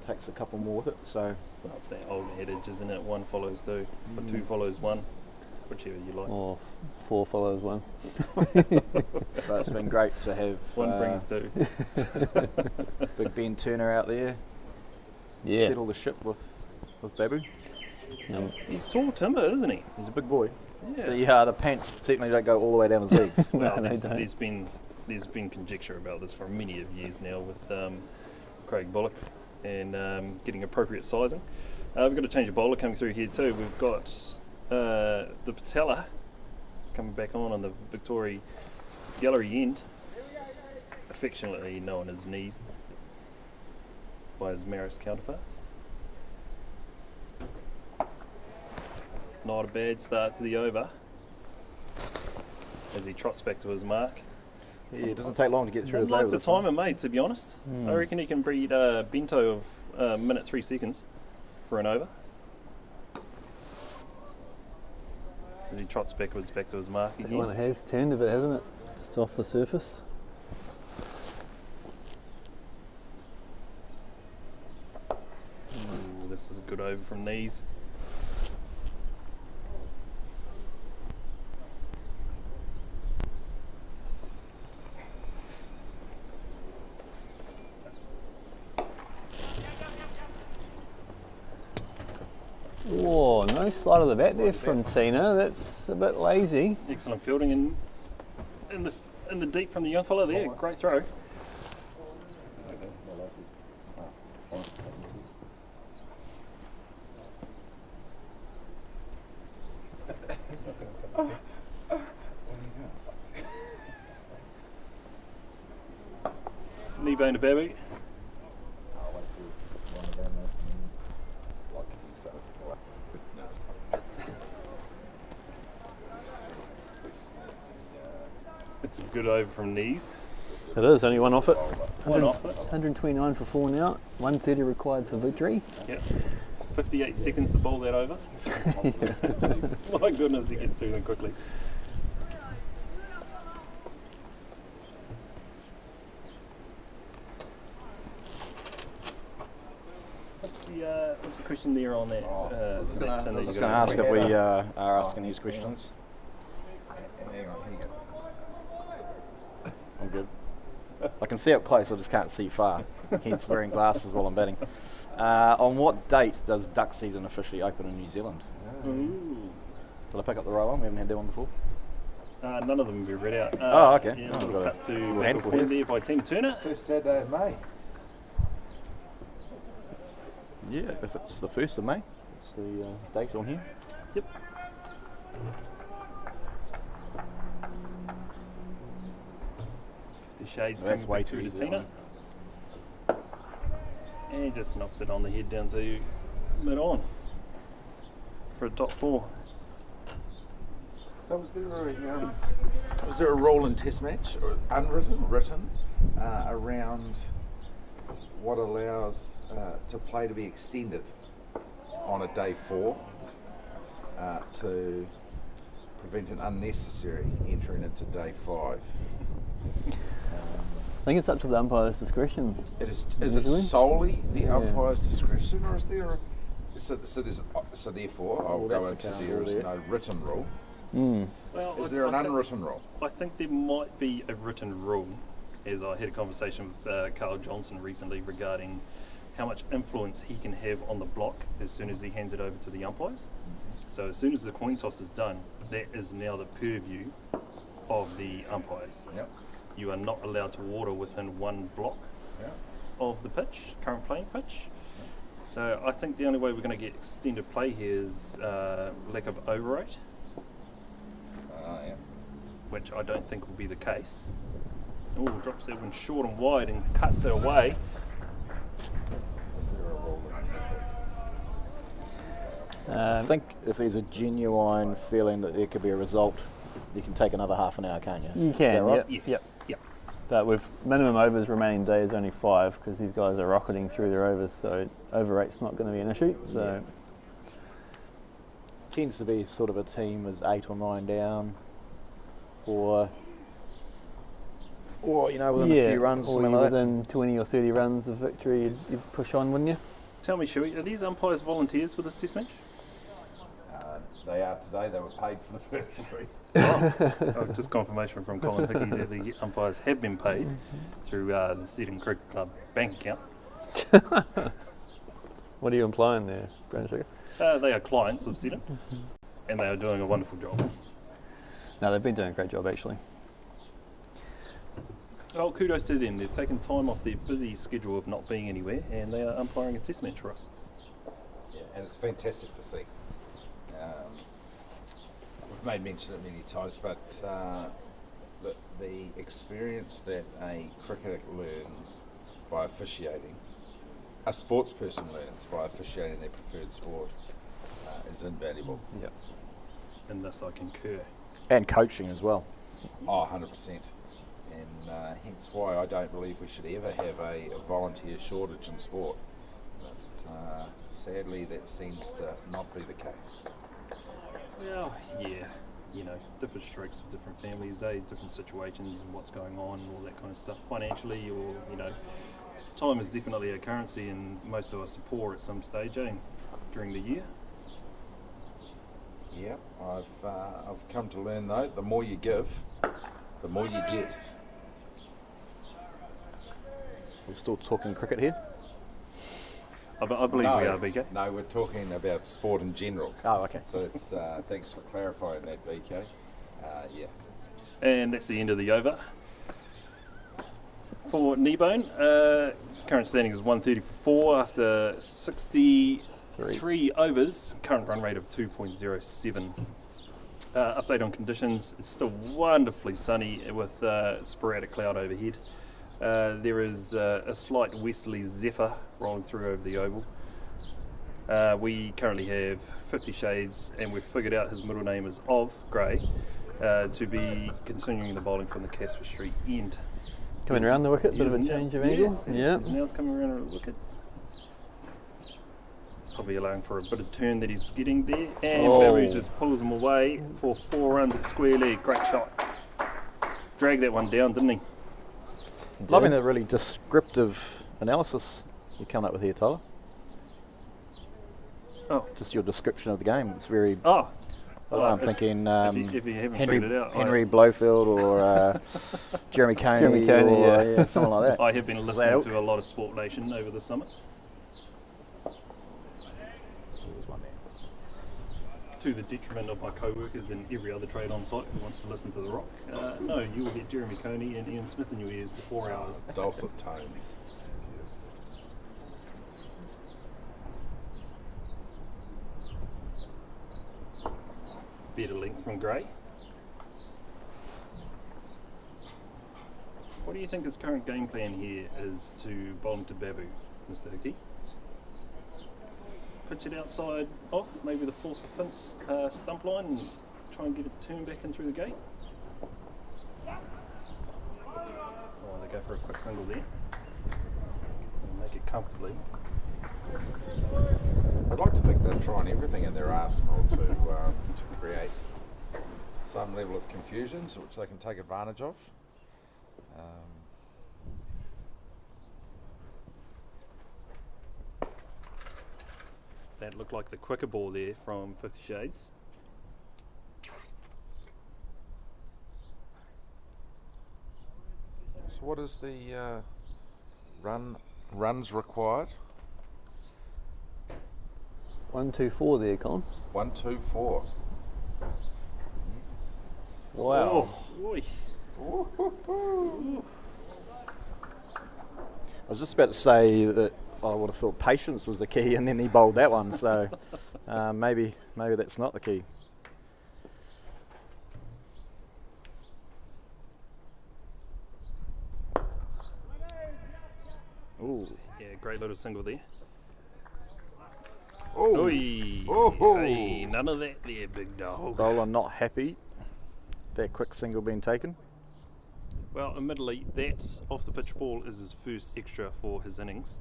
takes a couple more with it. So Well, it's that old adage, isn't it? One follows two, or two follows one, whichever you like. Or 4 follows 1. but it's been great to have One brings two. Big Ben Turner out there. Yeah. Settle the ship with Babu. He's tall timber, isn't he? He's a big boy. Yeah. The pants certainly don't go all the way down his legs. Well, No, they don't. there's been conjecture about this for many of years now with Craig Bullock and getting appropriate sizing. We've got a change of bowler coming through here too. We've got the patella coming back on the Victoria gallery end, affectionately known as knees by his Maris counterparts. Not a bad start to the over as he trots back to his mark. Yeah, it doesn't take long to get through I'd his like over. to time him, mate, to be honest. I reckon he can breed a bento of minute 3 seconds for an over. As he trots backwards back to his mark That again. one has turned a bit, hasn't it? Just off the surface. Ooh, this is a good over from these. Oh, no slide of the bat there from Tina. That's a bit lazy. Excellent fielding in the deep from the young fella there. Great throw. Knee bone to Babu. It's a good over from knees. It is, only one off it. One off it. 129 for 4 now. 130 required for victory. Yep. 58 seconds to bowl that over. My goodness, he gets through them quickly. what's the question there on that? I was just that going tin that to you got ask over if there? we are asking these questions. Hang on, here you go. I'm good. I can see up close, I just can't see far, hence wearing glasses while I'm batting. On what date does duck season officially open in New Zealand? Ooh. Did I pick up the right one? We haven't had that one before. None of them have been read out. Oh, okay. Yeah, Oh, a we've little got cut a to little Michael handful Point here. there by Tina Turner. First Saturday of May. Yeah, if it's the 1st of May, it's the date on here. Yep. The shades That's coming way back too through to easy, Tina. And he just knocks it on the head down to mid on for a top 4. So was there a rule in Test match, or written, around what allows to play to be extended on a day 4 to prevent an unnecessary entering into day 5? I think it's up to the umpire's discretion. Is it usually. solely the Yeah. umpire's discretion, or is there so therefore I'll that's go the into current there rule is there. no written rule. Well, Is there an unwritten rule? I think there might be a written rule, as I had a conversation with Carl Johnson recently regarding how much influence he can have on the block as soon as he hands it over to the umpires. So as soon as the coin toss is done, that is now the purview of the umpires. Yep. You are not allowed to water within one block of the pitch, current playing pitch. So I think the only way we're going to get extended play here is lack of overrate, which I don't think will be the case. Oh, drops that one short and wide and cuts it away. Is there a rule? I think if there's a genuine feeling that there could be a result, you can take another half an hour, can't you? You can, Is that right? yep. Yes. Yep. But with minimum overs remaining days only 5, because these guys are rocketing through their overs, so overrate's not going to be an issue. So Tends to be sort of a team as 8 or 9 down, or you know, within a few runs, or something like that. within 20 or 30 runs of victory, you'd push on, wouldn't you? Tell me, Shuey, are these umpires volunteers for this test match? They are today. They were paid for the first 3. Oh, just confirmation from Colin Hickey that the umpires have been paid through the Seddon Cricket Club bank account. What are you implying there, Brown Sugar? They are clients of Seddon, and they are doing a wonderful job. No, they've been doing a great job actually. Well, kudos to them. They've taken time off their busy schedule of not being anywhere, and they are umpiring a test match for us. Yeah, and it's fantastic to see. We've made mention of it many times, but the experience that a cricketer learns by officiating, a sports person learns by officiating their preferred sport, is invaluable. Yep. In this, I concur. And coaching as well. Oh, 100%. And hence why I don't believe we should ever have a volunteer shortage in sport. But sadly, that seems to not be the case. Well, yeah, you know, different strokes of different families, different situations and what's going on and all that kind of stuff financially, or, you know, time is definitely a currency, and most of us are poor at some stage, during the year. Yeah, I've come to learn though, the more you give, the more you get. We're still talking cricket here. I believe we are, BK. No, we're talking about sport in general. Oh, okay. So it's thanks for clarifying that, BK. Yeah. And that's the end of the over. For Kneebone, current standing is 130 for 4 after 63 overs, current run rate of 2.07. Update on conditions, it's still wonderfully sunny with sporadic cloud overhead. There is a slight westerly zephyr rolling through over the oval. We currently have 50 shades, and we've figured out his middle name is Of Gray, to be continuing the bowling from the Casper Street end. Coming around the wicket, bit of a change of angle. Yes, Yeah. now it's coming around the wicket. Probably allowing for a bit of turn that he's getting there, and Barry just pulls him away for 4 runs at square leg. Great shot. Dragged that one down, didn't he? Loving the really descriptive analysis you come up with here, Tyler. Oh. Just your description of the game. It's very. Oh. I'm thinking if you haven't figured it out, Henry Blofeld or Jeremy Coney, or something like that. I have been listening to a lot of Sport Nation over the summer. There's one there. To the detriment of my co-workers in every other trade on site who wants to listen to The Rock. No, you will get Jeremy Coney and Ian Smith in your ears for 4 hours. Dulcet tones. Better length from Gray. What do you think his current game plan here is to bowl him to Babu, Mr. Hickey? Pitch it outside off, maybe the 4th for Fince stump line, and try and get it turned back in through the gate? Oh, they go for a quick single there. And make it comfortably. I'd like to think they're trying everything in their arsenal to create some level of confusion, which they can take advantage of. That looked like the quicker ball there from 50 Shades. So what is the runs required? 1-2-4 there, Con. 1-2-4. Wow. I was just about to say that I would have thought patience was the key, and then he bowled that one. So maybe that's not the key. Ooh. Yeah, great little single there. Oh. Hey, none of that there, big dog. Bowler not happy. That quick single being taken. Well, admittedly, that off the pitch ball is his first extra for his innings.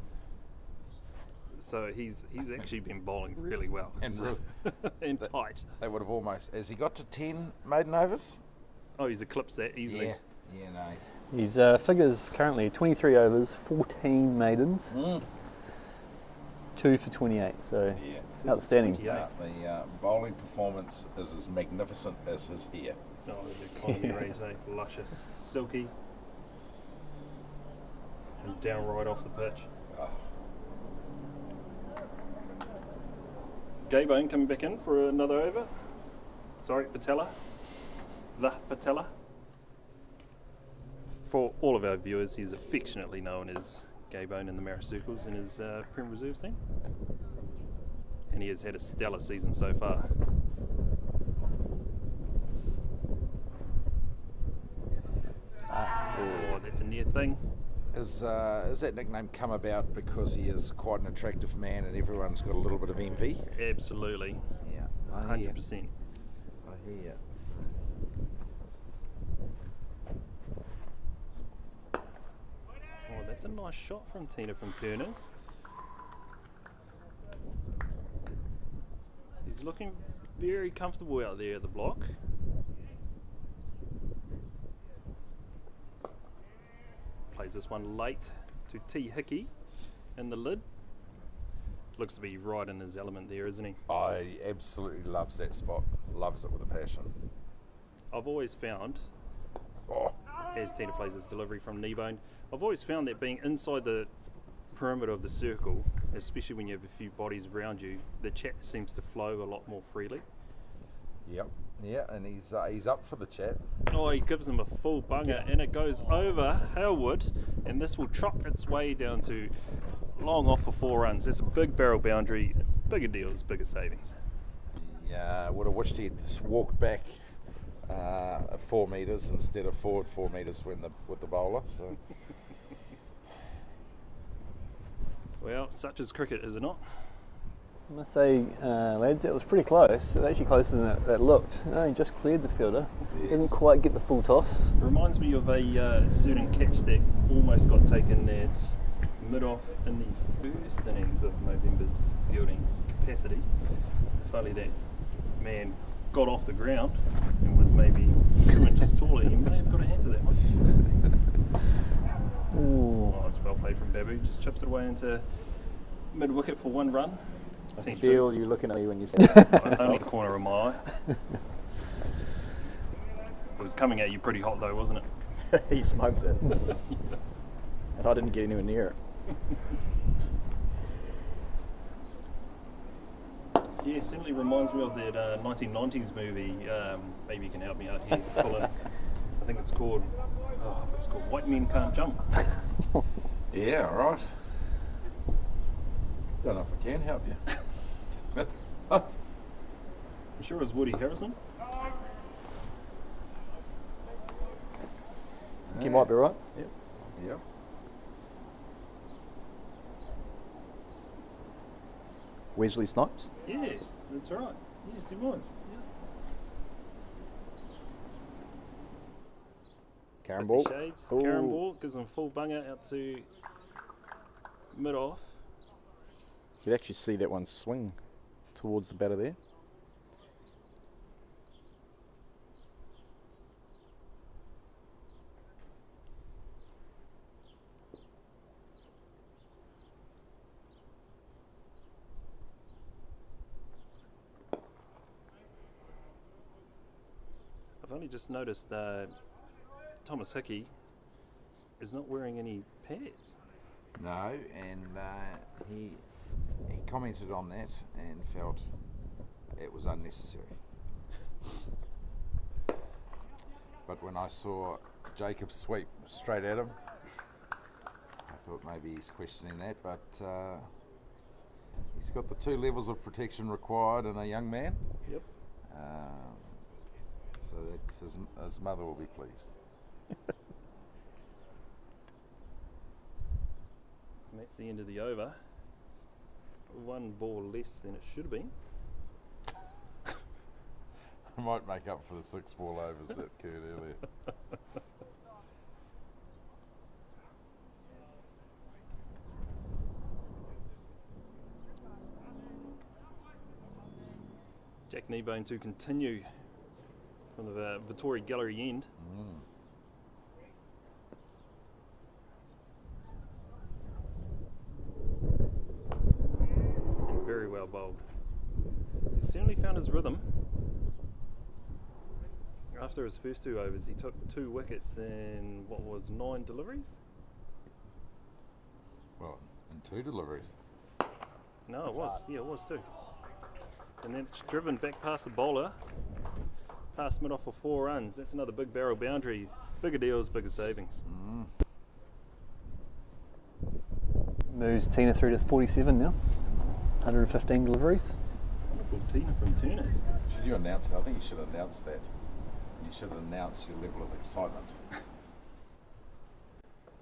So he's actually been bowling really well. And tight. They would have almost. Has he got to 10 maiden overs? Oh, he's eclipsed that easily. Yeah, nice. His figures currently 23 overs, 14 maidens, 2 for 28. So outstanding. The bowling performance is as magnificent as his hair. Oh, the economy rate, luscious, silky, and down right off the pitch. Oh. Gaybone coming back in for another over. Sorry, Patella. The Patella. For all of our viewers, he's affectionately known as Gaybone in the Mara Circles in his Prem Reserves team. And he has had a stellar season so far. Oh, that's a near thing. Has that nickname come about because he is quite an attractive man and everyone's got a little bit of envy? Absolutely. Yeah, 100%. I hear. Oh, that's a nice shot from Tina from Turners. He's looking very comfortable out there at the block. Plays this one late to T. Hickey in the lid. Looks to be right in his element there, isn't he? I absolutely loves that spot. Loves it with a passion. I've always found, as Tina plays his delivery from Kneebone, I've always found that being inside the perimeter of the circle, especially when you have a few bodies around you, the chat seems to flow a lot more freely. Yep. Yeah, and he's up for the chat. Oh, he gives him a full bunger, and it goes over Halewood, and this will chop its way down to long off for 4 runs. That's a big barrel boundary, bigger deals, bigger savings. Yeah, would have wished he'd just walked back 4 metres instead of forward 4 metres with the bowler. So, well, such is cricket, is it not? I must say, lads, it was pretty close. It was actually closer than it looked. He just cleared the fielder. Yes. Didn't quite get the full toss. Reminds me of a certain catch that almost got taken at mid-off in the first innings of Movember's fielding capacity. If only that man got off the ground and was maybe 2 inches taller, he may have got a hand to that one. Ooh. Oh, it's well played from Babu. Just chips it away into mid-wicket for 1 run. I 10 feel you looking at me when you say that. Only the corner of my eye. It was coming at you pretty hot though, wasn't it? He smoked it. And I didn't get anywhere near it. Yeah, it certainly reminds me of that 1990s movie. Maybe you can help me out here, Colin. I think it's called White Men Can't Jump. Yeah, right. Don't know if I can help you. I'm sure it was Woody Harrelson. Think you might be right. Yep. Yep. Wesley Snipes. Yes, that's right. Yes, he was. Yeah. Karen 50 Ball. Shades. Ooh. Karen Ball gives him full bunger out to mid off. You could actually see that one swing towards the batter there. I've only just noticed Thomas Hickey is not wearing any pads. No, and he commented on that and felt it was unnecessary. But when I saw Jacob sweep straight at him, I thought maybe he's questioning that, but he's got the 2 levels of protection required in a young man. Yep. So that's his mother will be pleased. And that's the end of the over. 1 ball less than it should have been. I might make up for the 6 ball overs that occurred earlier. Jack Kneebone to continue from the Vittori Gallery end. And very well bowled. He's certainly found his rhythm. After his first 2 overs, he took 2 wickets in what was 9 deliveries? Well, in 2 deliveries. No, it was. Yeah, it was 2. And then it's driven back past the bowler, past mid off for 4 runs. That's another big barrel boundary. Bigger deals, bigger savings. Moves Tina through to 47 now. 115 deliveries. Wonderful Tina from Turners. Should you announce that? I think you should announce that. You should announce your level of excitement.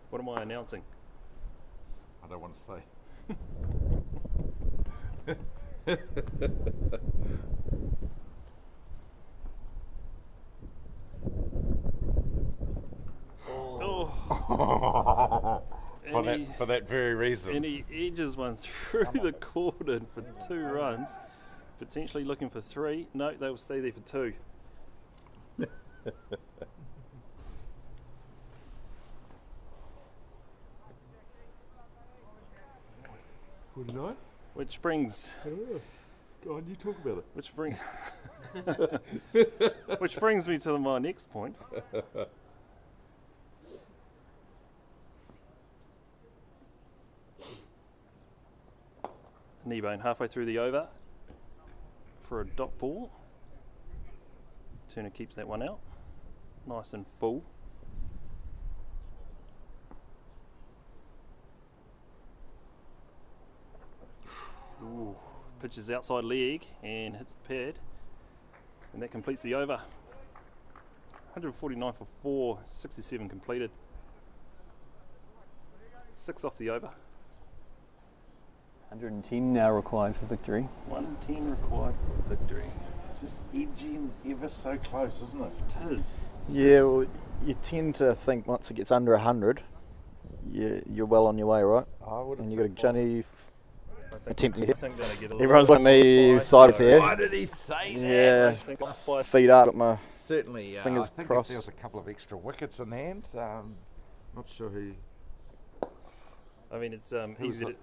What am I announcing? I don't want to say. For that very reason. And he edges one through the cordon for 2 runs, potentially looking for 3. No, they will stay there for 2. 49? Which brings... Go on, you talk about it. Which brings me to my next point. Kneebone halfway through the over for a dot ball. Turner keeps that one out. Nice and full. Ooh, pitches outside leg and hits the pad. And that completes the over. 149 for 4, 67 completed. 6 off the over. 110 now required for victory. 110 required for victory. It's just edging ever so close, isn't it? It is. Yeah, well, you tend to think once it gets under 100, you're well on your way, right? I would. And you got a Johnny attempting to hit. Everyone's Everyone's looking at me sides here. Why did he say Yeah, that? feet up, got my Certainly, fingers I think crossed. if there was a couple of extra wickets in hand, not sure who I mean, it's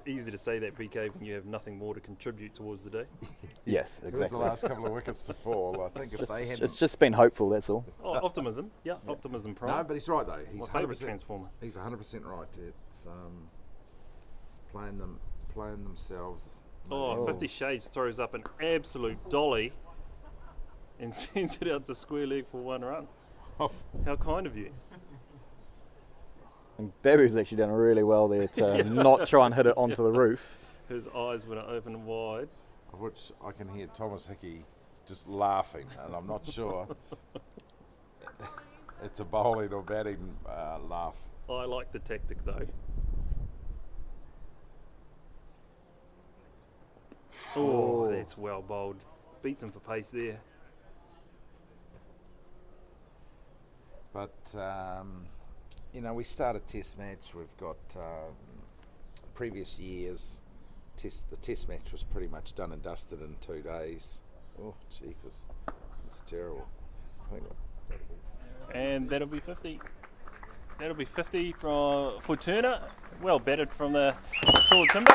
easy to say that, PK, when you have nothing more to contribute towards the day. Yes, It was the exactly. last couple of wickets to fall. I think if they hadn't... It's just been hopeful, that's all. Oh, optimism. Yeah, optimism prime. No, but he's right though. He's My favourite 100%. transformer. He's 100% right. It's playing themselves. Oh, 50 Shades throws up an absolute dolly and sends it out to square leg for 1 run. How kind of you. And Babu's actually done really well there to not try and hit it onto the roof. His eyes went open wide. Of which I can hear Thomas Hickey just laughing, and I'm not sure it's a bowling or batting laugh. I like the tactic though. Oh, that's well bowled. Beats him for pace there. But, we start a test match. We've got previous years. The test match was pretty much done and dusted in 2 days. Oh, jeepers. It's terrible. And that'll be 50. That'll be 50 for Turner. Well batted from the tall timber.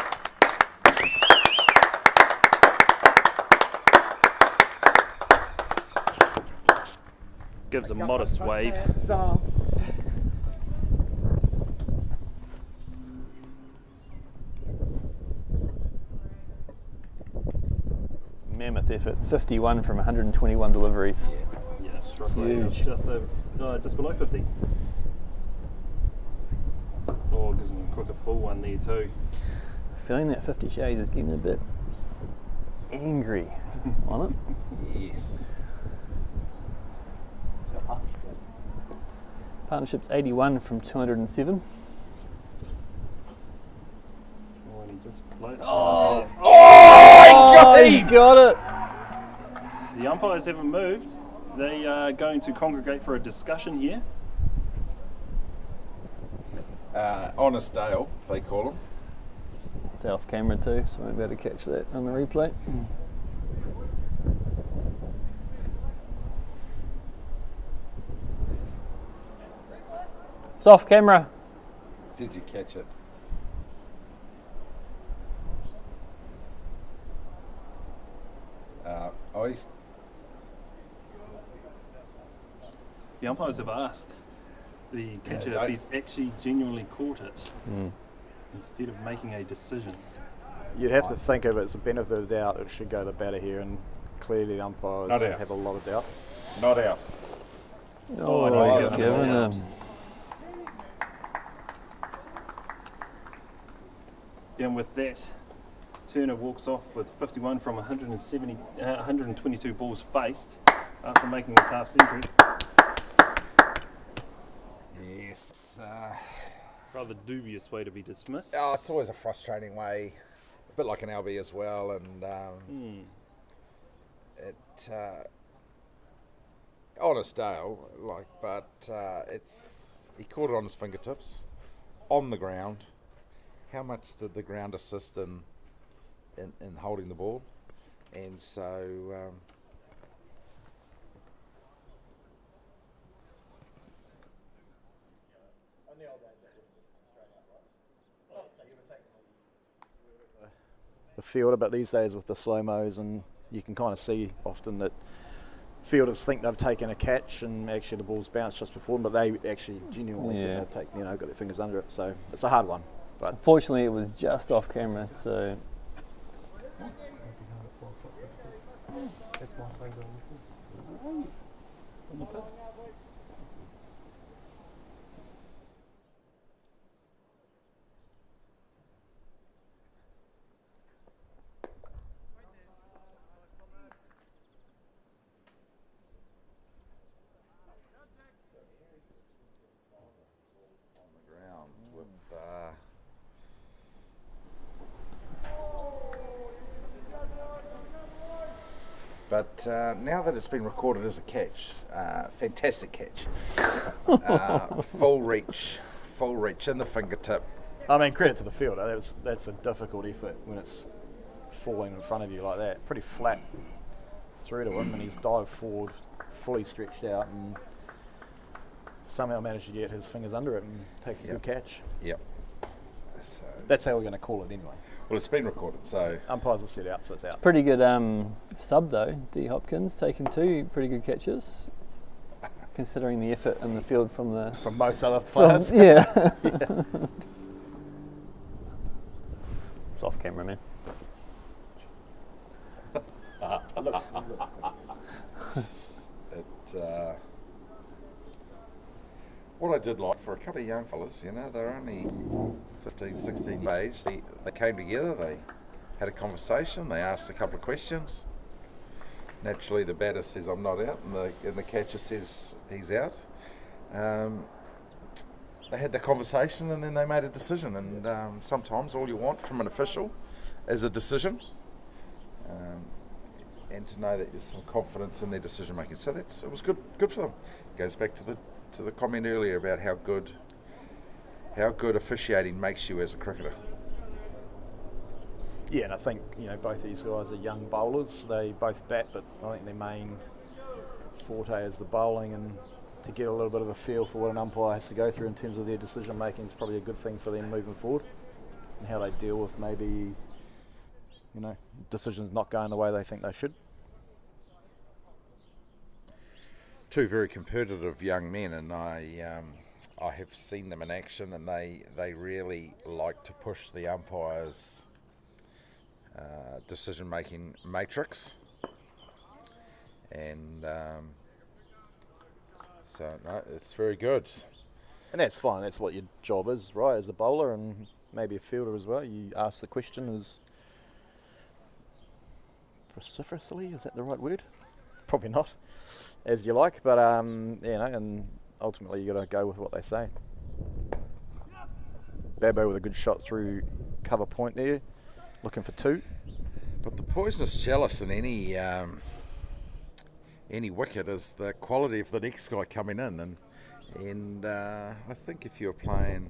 Gives a modest wave. Mammoth effort, 51 from 121 deliveries. Yeah, struck Huge. just below 50. Oh, gives him a quicker full one there too. Feeling that 50 Shades is getting a bit angry on it. Yes. Partnership's 81 from 207. Oh, and he just floats. He got it! The umpires haven't moved. They are going to congregate for a discussion here. Honest Dale, they call him. It's off camera too, so I won't be able to catch that on the replay. It's off camera. Did you catch it? The umpires have asked the catcher if he's actually genuinely caught it instead of making a decision. You'd have to think of it as a benefit of the doubt. It should go the batter here, and clearly the umpires Not out. have a lot of doubt. Not out. Oh, and he's he's given given it. him. And with that, Turner walks off with 51 from 122 balls faced after making his half century. Yes. Rather dubious way to be dismissed. Oh, it's always a frustrating way. A bit like an LB as well, and honest Dale, but he caught it on his fingertips, on the ground. How much did the ground assist in holding the ball? And so the fielder, but these days with the slow-mos, and you can kind of see often that fielders think they've taken a catch and actually the ball's bounced just before them, but they actually genuinely think they've got their fingers under it. So it's a hard one. But Unfortunately, it was just off camera, so That's my favourite. But now that it's been recorded as a catch, fantastic catch. Full reach in the fingertip. I mean, credit to the fielder. That's a difficult effort when it's falling in front of you like that. Pretty flat through to him, and he's dived forward, fully stretched out, and somehow managed to get his fingers under it and take a good catch. Yep. So That's how we're going to call it anyway. well, it's been recorded, so Umpires are set out, so it's out. Pretty good sub though. D Hopkins taking 2 pretty good catches, considering the effort in the field from most other players. Yeah. It's off camera, man. what I did like for a couple of young fellas, they're only 15, 16 age. They came together, they had a conversation, they asked a couple of questions. Naturally, the batter says I'm not out, and the catcher says he's out. They had the conversation, and then they made a decision. And sometimes all you want from an official is a decision, and to know that there's some confidence in their decision making. So it was good for them. It goes back to the comment earlier about how good officiating makes you as a cricketer. Yeah, and I think both these guys are young bowlers. They both bat, but I think their main forte is the bowling, and to get a little bit of a feel for what an umpire has to go through in terms of their decision making is probably a good thing for them moving forward, and how they deal with maybe decisions not going the way they think they should. Two very competitive young men, and I have seen them in action, and they really like to push the umpires' decision-making matrix, and so no, it's very good. And that's fine. That's what your job is, right? As a bowler and maybe a fielder as well. You ask the question as vociferously. Is that the right word? Probably not. As you like, but and ultimately you got to go with what they say. Babbo with a good shot through cover point there, looking for 2. But the poisonous chalice in any wicket is the quality of the next guy coming in, and I think if you're playing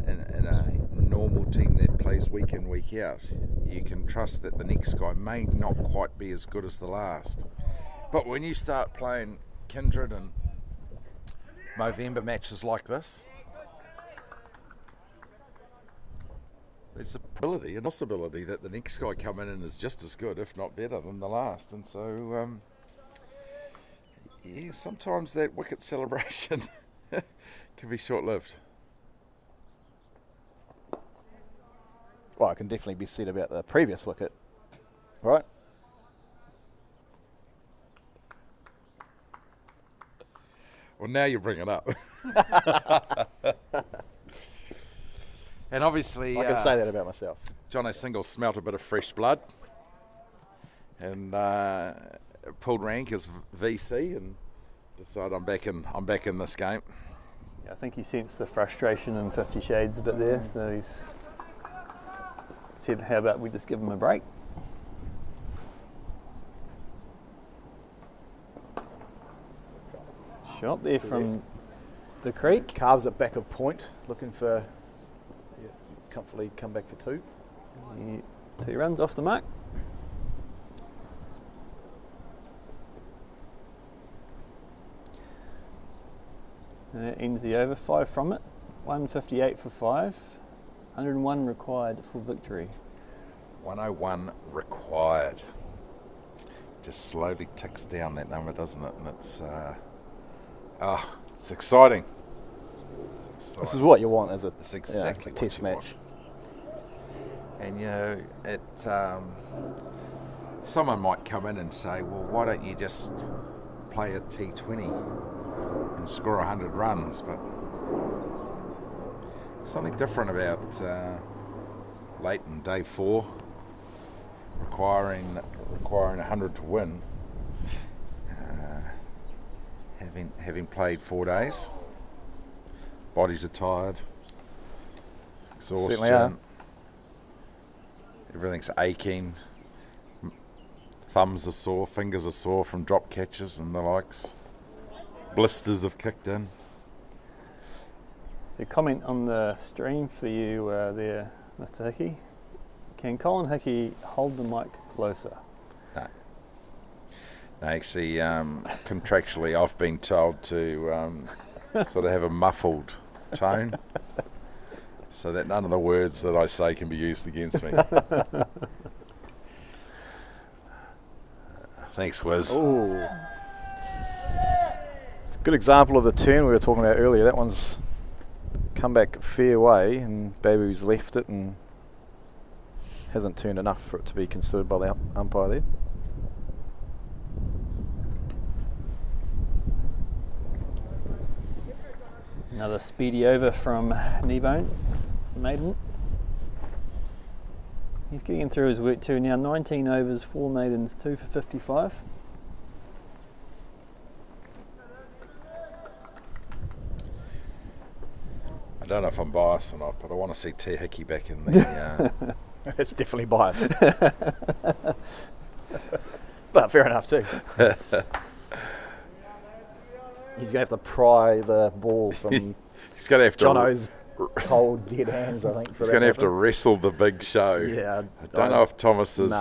in a normal team that plays week in, week out, you can trust that the next guy may not quite be as good as the last. But when you start playing Kindred and Movember matches like this, there's a possibility that the next guy coming in is just as good, if not better, than the last. And so, sometimes that wicket celebration can be short-lived. Well, it can definitely be said about the previous wicket, right? Well, now you bring it up. And obviously, I can say that about myself. Jono Single smelt a bit of fresh blood, and pulled rank as VC, and decided I'm back in this game. Yeah, I think he sensed the frustration in 50 Shades a bit there, so he's said, "How about we just give him a break?" Shot there from the creek. Carves it back of point, looking for comfortably come back for 2. Yeah, 2 runs off the mark. And that ends the over. 5 from it. 158 for 5. 101 required for victory. 101 required. Just slowly ticks down that number, doesn't it? And it's it's exciting. This is what you want as a it's exactly test match. And someone might come in and say, well, why don't you just play a T20 and score 100 runs? But something different about late in day 4, requiring 100 to win. Having played 4 days, bodies are tired, exhaustion. Certainly are. Everything's aching. Thumbs are sore, fingers are sore from drop catches and the likes. Blisters have kicked in. So, comment on the stream for you there, Mr. Hickey. Can Colin Hickey hold the mic closer? No, actually, contractually, I've been told to sort of have a muffled tone. so that none of the words that I say can be used against me. Thanks, Wiz. Ooh. Good example of the turn we were talking about earlier. That one's come back fair way, and Babu's left it and hasn't turned enough for it to be considered by the umpire there. Another speedy over from Kneebone, Maiden. He's getting through his work too now. 19 overs, 4 maidens, 2 for 55. I don't know if I'm biased or not, but I want to see Te Hiki back in the... That's definitely biased. But fair enough too. He's going to have to pry the ball from He's going to have Jono's cold, dead hands, I think. He's going to have to wrestle the big show. Yeah. I don't know if Thomas's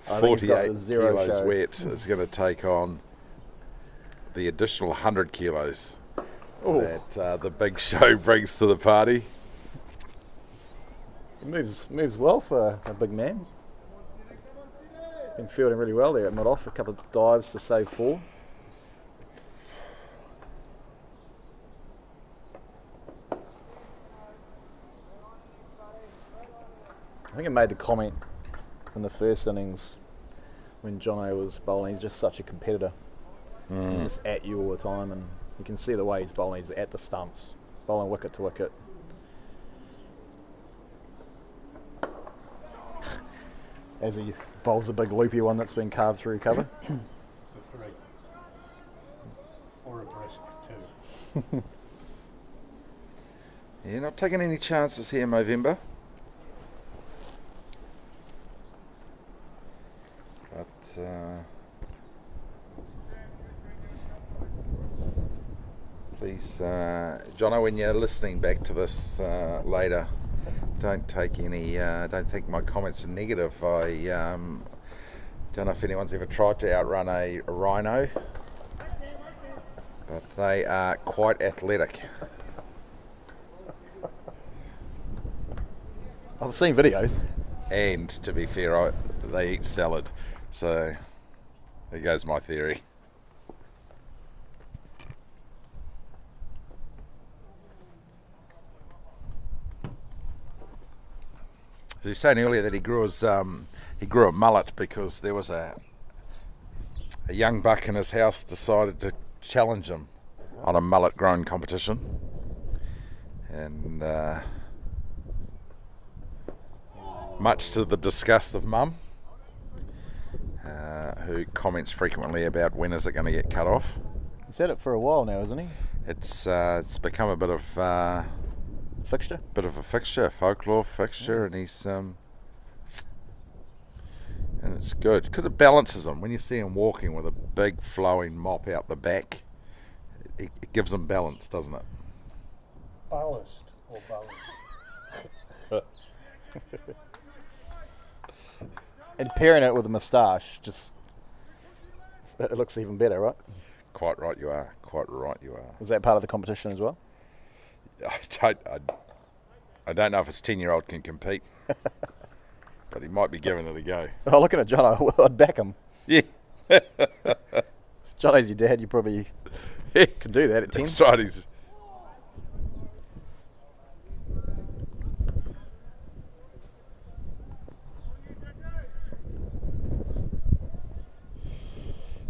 48 0 kilos show. wet is going to take on the additional 100 kilos that the big show brings to the party. He moves well for a big man. Been fielding really well there at mid-off. A couple of dives to save 4. I think I made the comment in the first innings when Jono was bowling, he's just such a competitor. He's just at you all the time, and you can see the way he's bowling. He's at the stumps, bowling wicket to wicket. As he bowls a big loopy one that's been carved through cover. For 3. Or a brisk 2. You're not taking any chances here, Movember. But please, Jono, when you're listening back to this later, don't take any. Don't think my comments are negative. I don't know if anyone's ever tried to outrun a rhino, but they are quite athletic. I've seen videos. And to be fair, they eat salad. So there goes my theory. So you were saying earlier that he grew a mullet because there was a young buck in his house decided to challenge him on a mullet growing competition, and much to the disgust of Mum, who comments frequently about when is it going to get cut off. He's had it for a while now, isn't he? It's become a bit of Fixture? Bit of a fixture, folklore fixture, and he's and it's good because it balances him. When you see him walking with a big flowing mop out the back, it gives him balance, doesn't it? Ballast or balance? And pairing it with a moustache, just it looks even better, right? Quite right you are. Quite right you are. Was that part of the competition as well? I don't know if his 10-year-old can compete, but he might be giving it a go. Oh, looking at Jono, I'd back him. Yeah. Jono's your dad, you probably could do that at 10. That's right. He's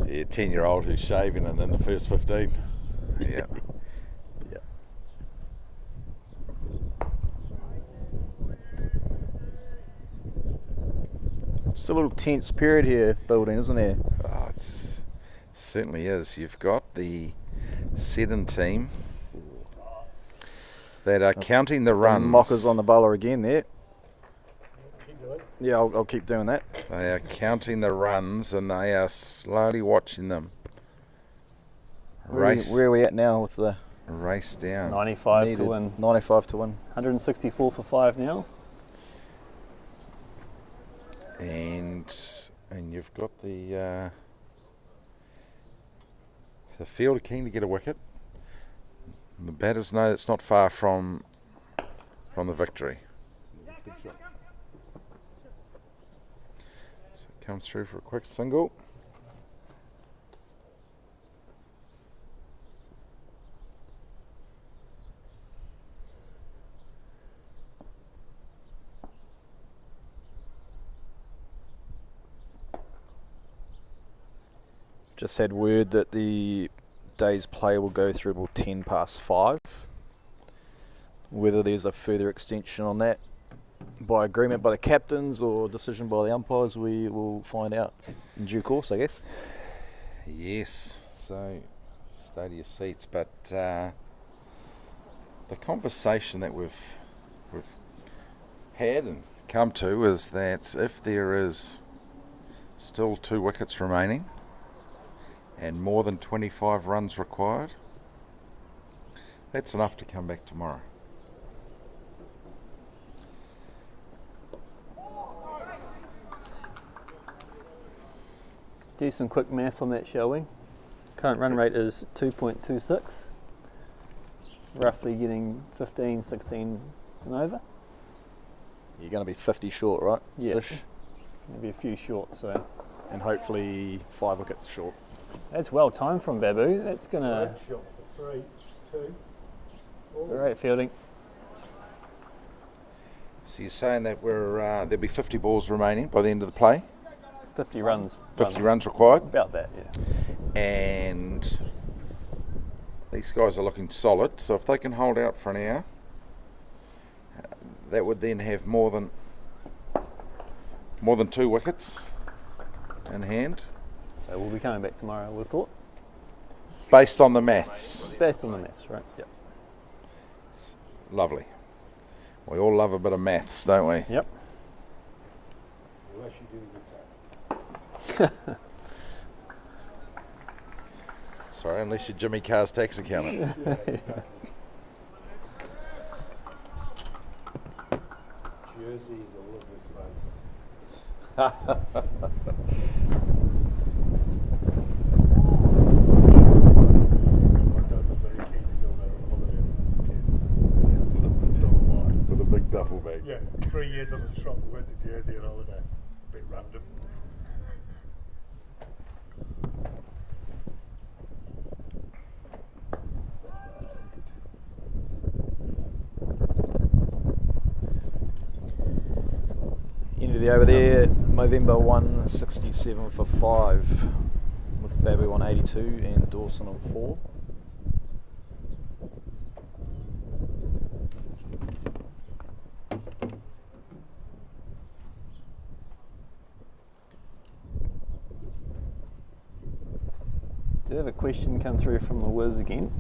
yeah, 10-year-old who's shaving and in the first 15. Yeah. Yeah. It's a little tense period here building, isn't there? Oh, it certainly is. You've got the Seddon team that are counting the runs. Mockers on the bowler again there. Yeah, I'll keep doing that. They are counting the runs and they are slowly watching them. Where are we at now with the race down? 95 to win. 95 to win. 164 for 5 now. And you've got the fielder keen to get a wicket. And the batters know it's not far from from the victory. That's a good shot. So it comes through for a quick single. Just had word that the day's play will go through till 10 past 5. Whether there's a further extension on that by agreement by the captains or decision by the umpires, we will find out in due course, I guess. Yes, so stay to your seats. But the conversation that we've had and come to is that if there is still 2 wickets remaining and more than 25 runs required, that's enough to come back tomorrow. Do some quick math on that, shall we? Current run rate is 2.26. Roughly getting 15, 16 and over. You're going to be 50 short, right? Yeah. Ish. Maybe a few short, so. And hopefully 5 wickets short. That's well timed from Babu. That's going to. Shot for 3, 2. Great fielding. So you're saying that there'll be 50 balls remaining by the end of the play? 50 runs. 50 runs required? About that, yeah. And these guys are looking solid, so if they can hold out for an hour, that would then have more than 2 wickets in hand. So we'll be coming back tomorrow, I would have thought. Based on the maths. Based on the maths, right? Yep. Lovely. We all love a bit of maths, don't we? Yep. Unless you do the tax. Sorry, unless you're Jimmy Carr's tax accountant. Yeah, exactly. Jersey is a lovely My dad was very keen to go there on holiday with kids. With a big duffel bag. Yeah, 3 years on the trot, we went to Jersey on holiday. A bit random. End of the over there, Movember 167 for 5, with Babu on 82 and Dawson on 4. Do have a question come through from the Wiz again.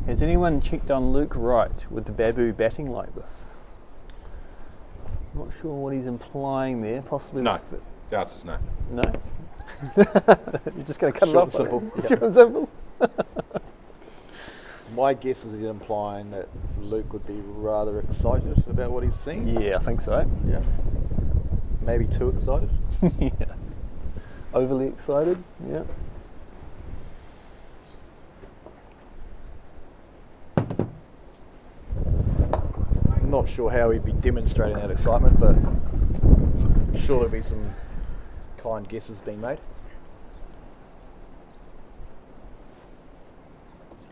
Has anyone checked on Luke Wright with the Babu batting like this? Not sure what he's implying there. Possibly. No. The answer's no. No. You're just going to cut Short it off. and simple. Yeah. Short and simple. My guess is he's implying that Luke would be rather excited about what he's seen. Yeah, I think so. Yeah. Maybe too excited. Yeah. Overly excited. Yeah. Not sure how he'd be demonstrating that excitement, but I'm sure there'll be some kind guesses being made.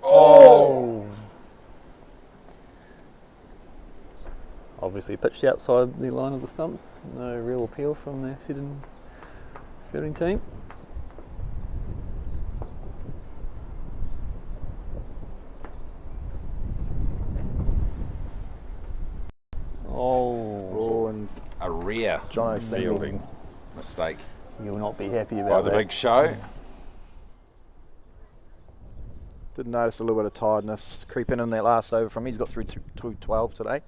Oh! Obviously pitched outside the line of the stumps. No real appeal from the Seddon fielding team. Oh, and A rare Jono fielding mistake You'll not be happy about by the that. big show. did notice a little bit of tiredness creeping in that last over from him. He's got through 212 today.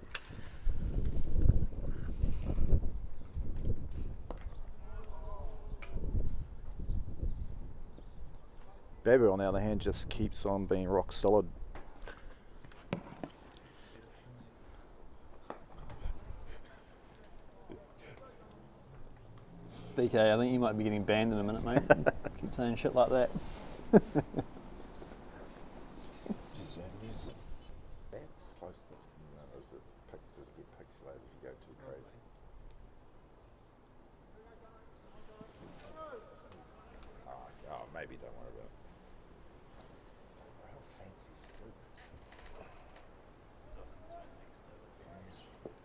Babu, on the other hand, just keeps on being rock solid. BK, I think you might be getting banned in a minute, mate. Keep saying shit like that. That's close. Does it get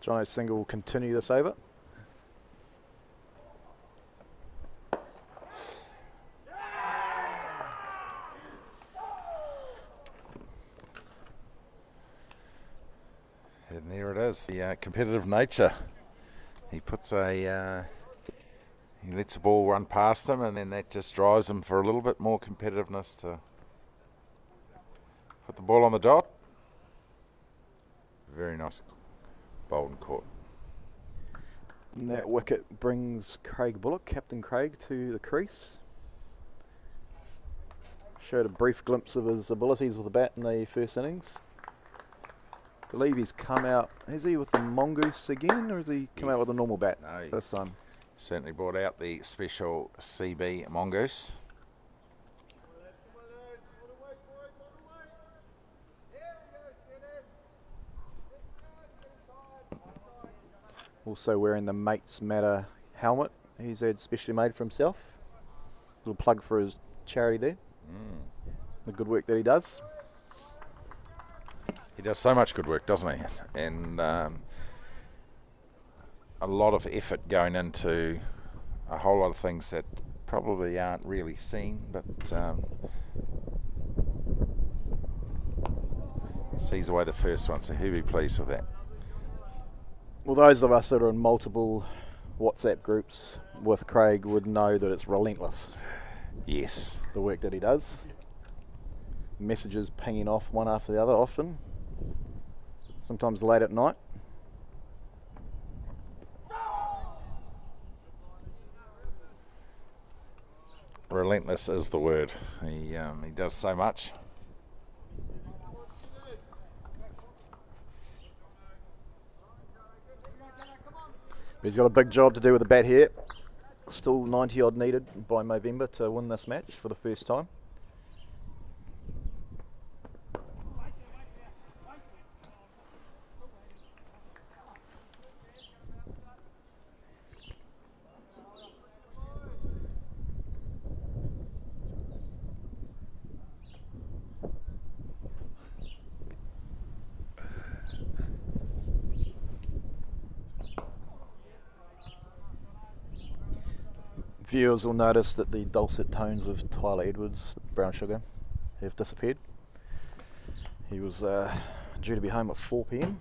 Jono Single will continue this over. And there it is, the competitive nature. He puts a, he lets the ball run past him, and then that just drives him for a little bit more competitiveness to put the ball on the dot. Very nice bowled and caught. And that wicket brings Craig Bullock, Captain Craig, to the crease. Showed a brief glimpse of his abilities with the bat in the first innings. I believe he's come out, has he with the mongoose again, or has he come out with a normal bat this time? Certainly brought out the special CB mongoose. Also wearing the Mates Matter helmet he's had specially made for himself. Little plug for his charity there. The good work that he does. He does so much good work, doesn't he? And a lot of effort going into a whole lot of things that probably aren't really seen, but sees away the first one, so he'll be pleased with that. Well, those of us that are in multiple WhatsApp groups with Craig would know that it's relentless. Yes. The work that he does. Messages pinging off one after the other often. Sometimes late at night. Relentless is the word. He does so much. But he's got a big job to do with the bat here. Still 90 odd needed by Movember to win this match for the first time. Viewers will notice that the dulcet tones of Tyler Edwards, Brown Sugar, have disappeared. He was due to be home at 4 p.m.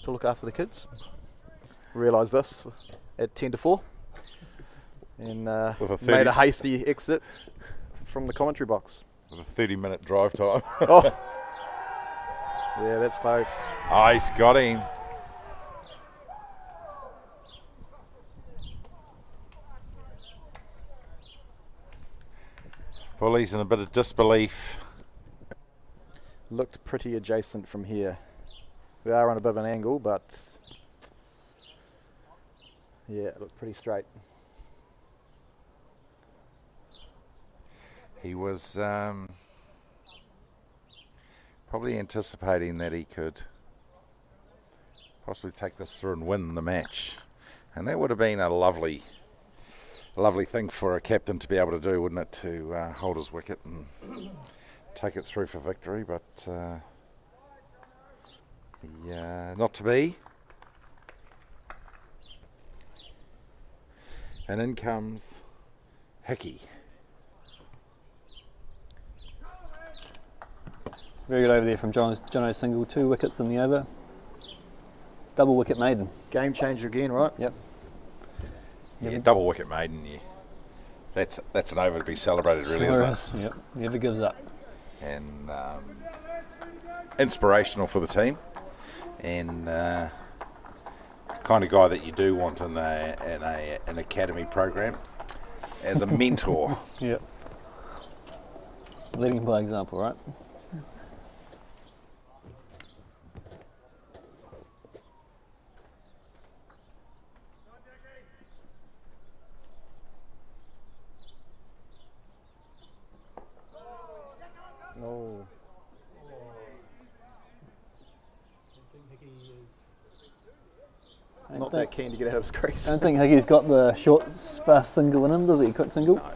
to look after the kids. Realised this at 10 to 4 and made a hasty exit from the commentary box. With a 30-minute drive time. Oh. Yeah, that's close. Oh, he's got him. Bully's in a bit of disbelief. Looked pretty adjacent from here. We are on a bit of an angle, but yeah, it looked pretty straight. He was probably anticipating that he could possibly take this through and win the match. And that would have been a lovely thing for a captain to be able to do, wouldn't it, to hold his wicket and take it through for victory, but not to be. And in comes Hickey. Very good over there from Jono Single, 2 wickets in the over. Double wicket maiden. Game changer again, right? Yep. Yeah, double wicket maiden. Yeah. That's an over to be celebrated, really, Sure isn't it? Yep, never gives up. And inspirational for the team, and the kind of guy that you do want in an academy program as a mentor. Yep. Leading by example, right? No. Not that keen to get out of his crease. I don't think Hickey's got the short, fast single in him, does he? Quick single? No.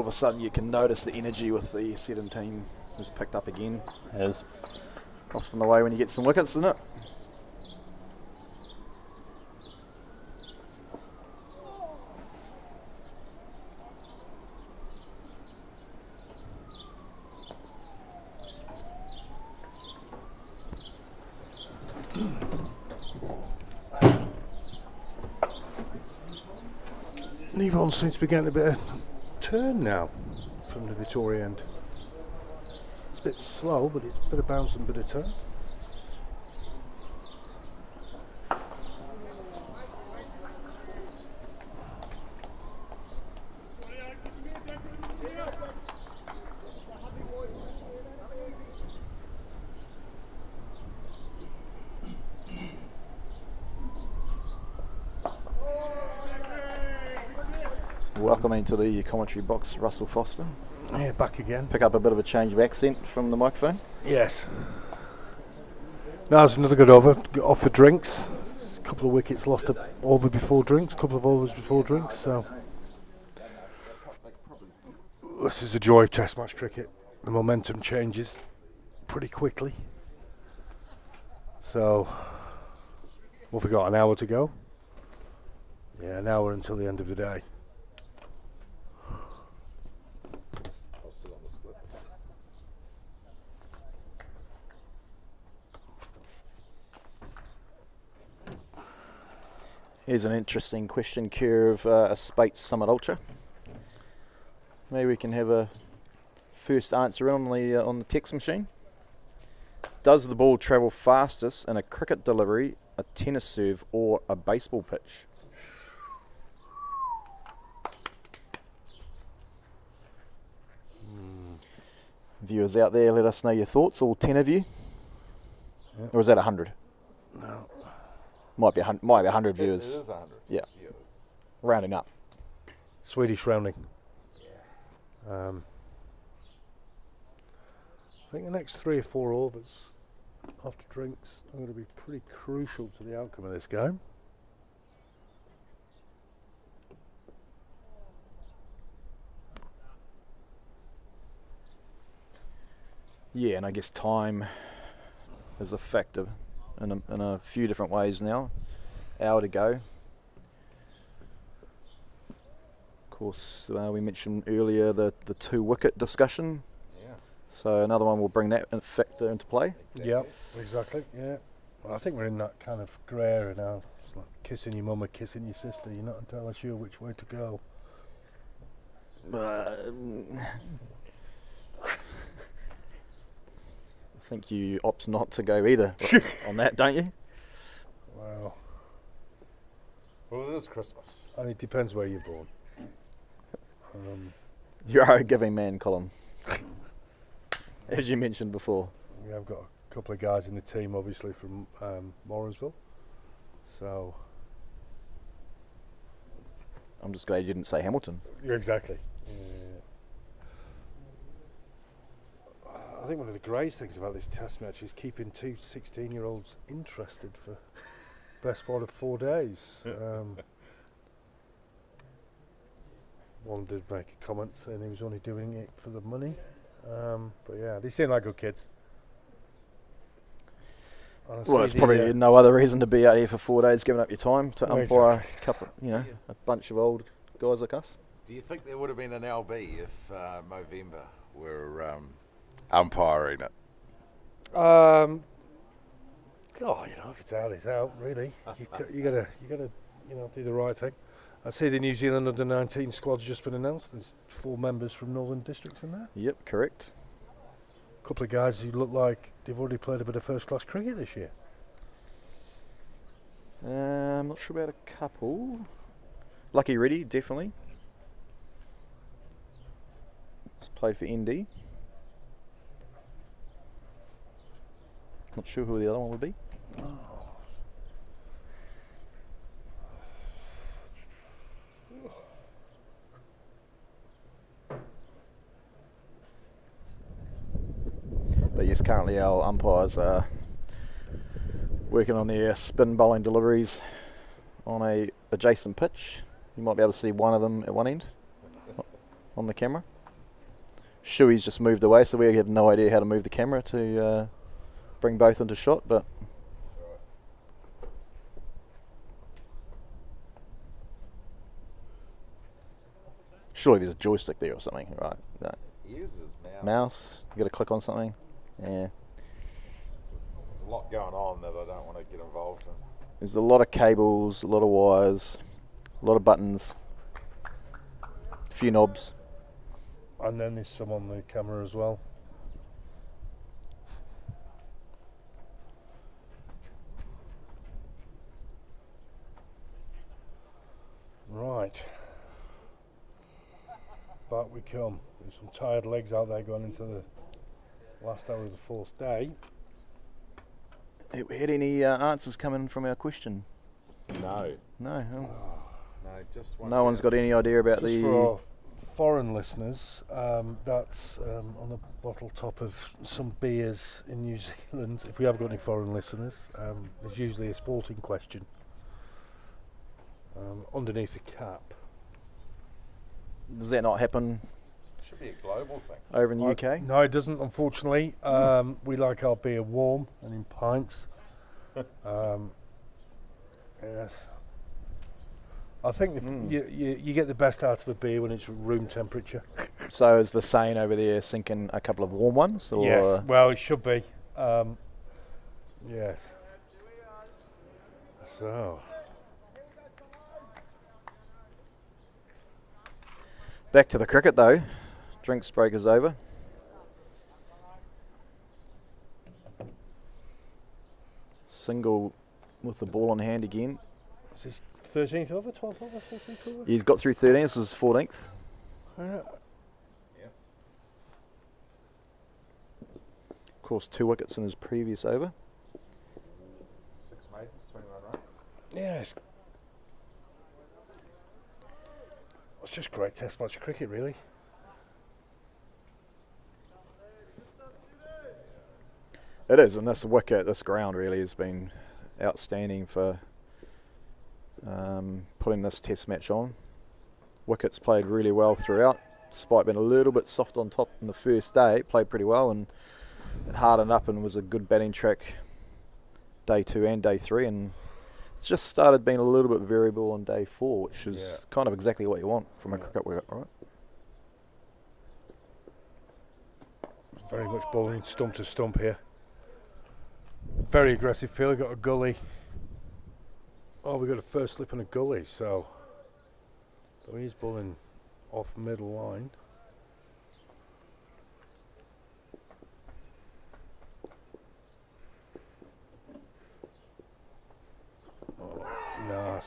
of a sudden you can notice the energy with the Seddon team has picked up again. As Often the way when you get some wickets, isn't it? Devon seems to be getting a bit of turn now from the Victoria end. It's a bit slow, but it's a bit of bounce and a bit of turn. Welcome into the commentary box, Russell Foster. Yeah, back again. Pick up a bit of a change of accent from the microphone. Yes. Now it's another good over. Got off for drinks. A couple of wickets lost over before drinks. A couple of overs before drinks. So this is the joy of Test match cricket. The momentum changes pretty quickly. So what have we got? An hour to go. Yeah, an hour until the end of the day. Here's an interesting question, Kerr, of a Spates Summit Ultra. Maybe we can have a first answer on the text machine. Does the ball travel fastest in a cricket delivery, a tennis serve, or a baseball pitch? Viewers out there, let us know your thoughts, all 10 of you. Yep. Or is that 100? No. Might be 100 viewers. It is 100. Yeah. Rounding up. Swedish rounding. I think the next 3 or 4 overs after drinks are going to be pretty crucial to the outcome of this game. Yeah, and I guess time is a factor in a few different ways now. Hour to go. Of course, we mentioned earlier the 2-wicket discussion. Yeah. So another one will bring that factor into play. Exactly. Yeah, exactly. Yeah. Well, I think we're in that kind of grey area now. It's like kissing your mum or kissing your sister. You're not entirely sure which way to go. I think you opt not to go either on that, don't you? Well, Well, it is Christmas. and it depends where you're born. You are a giving man, Colin. As you mentioned before. Yeah, I've got a couple of guys in the team, obviously from Morrinsville. So I'm just glad you didn't say Hamilton. yeah, exactly. I think one of the greatest things about this test match is keeping 2 16-year-olds interested for best part of 4 days. One did make a comment saying he was only doing it for the money. But yeah, they seem like good kids. Well, it's probably no other reason to be out here for 4 days giving up your time to umpire a couple, a bunch of old guys like us. Do you think there would have been an LB if Movember were umpiring it? If it's out, it's out. Really, you gotta, do the right thing. I see the New Zealand under-19 squad's just been announced. There's 4 members from Northern Districts in there. Yep, correct. A couple of guys who look like they've already played a bit of first-class cricket this year. I'm not sure about a couple. Lucky Reddy, definitely. He's played for ND. Not sure who the other one would be. But yes, currently our umpires are working on their spin bowling deliveries on a adjacent pitch. You might be able to see one of them at one end on the camera. Shuey's just moved away, so we have no idea how to move the camera to bring both into shot, but surely there's a joystick there or something, right? No. He uses mouse. Mouse, you got to click on something. Yeah. There's a lot going on that I don't want to get involved in. There's a lot of cables, a lot of wires, a lot of buttons, a few knobs. And then there's some on the camera as well. Right. Back we come. There's some tired legs out there going into the last hour of the fourth day. Have we had any answers coming from our question? No. No. Oh. No, just one. No one's got any idea about Just the... for our foreign listeners, that's on the bottle top of some beers in New Zealand. If we have got any foreign listeners, there's usually a sporting question underneath the cap. Does that not happen Should be a global thing. over in the UK? No, it doesn't, unfortunately. We like our beer warm and in pints. Yes. I think you get the best out of a beer when it's room temperature. So is the Seine over there sinking a couple of warm ones? Or Yes, well, it should be. Yes. So, back to the cricket though. Drinks break is over. Single with the ball on hand again. is this 13th over, 12th over, 14th over? He's got through 13, this is 14th. Yeah. Of course, 2 wickets in his previous over. 6 maidens, 21 runs. Yes. It's just great test match cricket, really. It is, and this wicket, this ground really has been outstanding for putting this test match on. Wickets played really well throughout, despite being a little bit soft on top in the first day. It played pretty well and it hardened up and was a good batting track day 2 and day 3, and it's just started being a little bit variable on day 4, which is kind of exactly what you want from a cricket wicket, right? Very much bowling stump to stump here. Very aggressive field, got a gully. Oh, we got a first slip and a gully, so he's bowling off middle line. Oh, nah,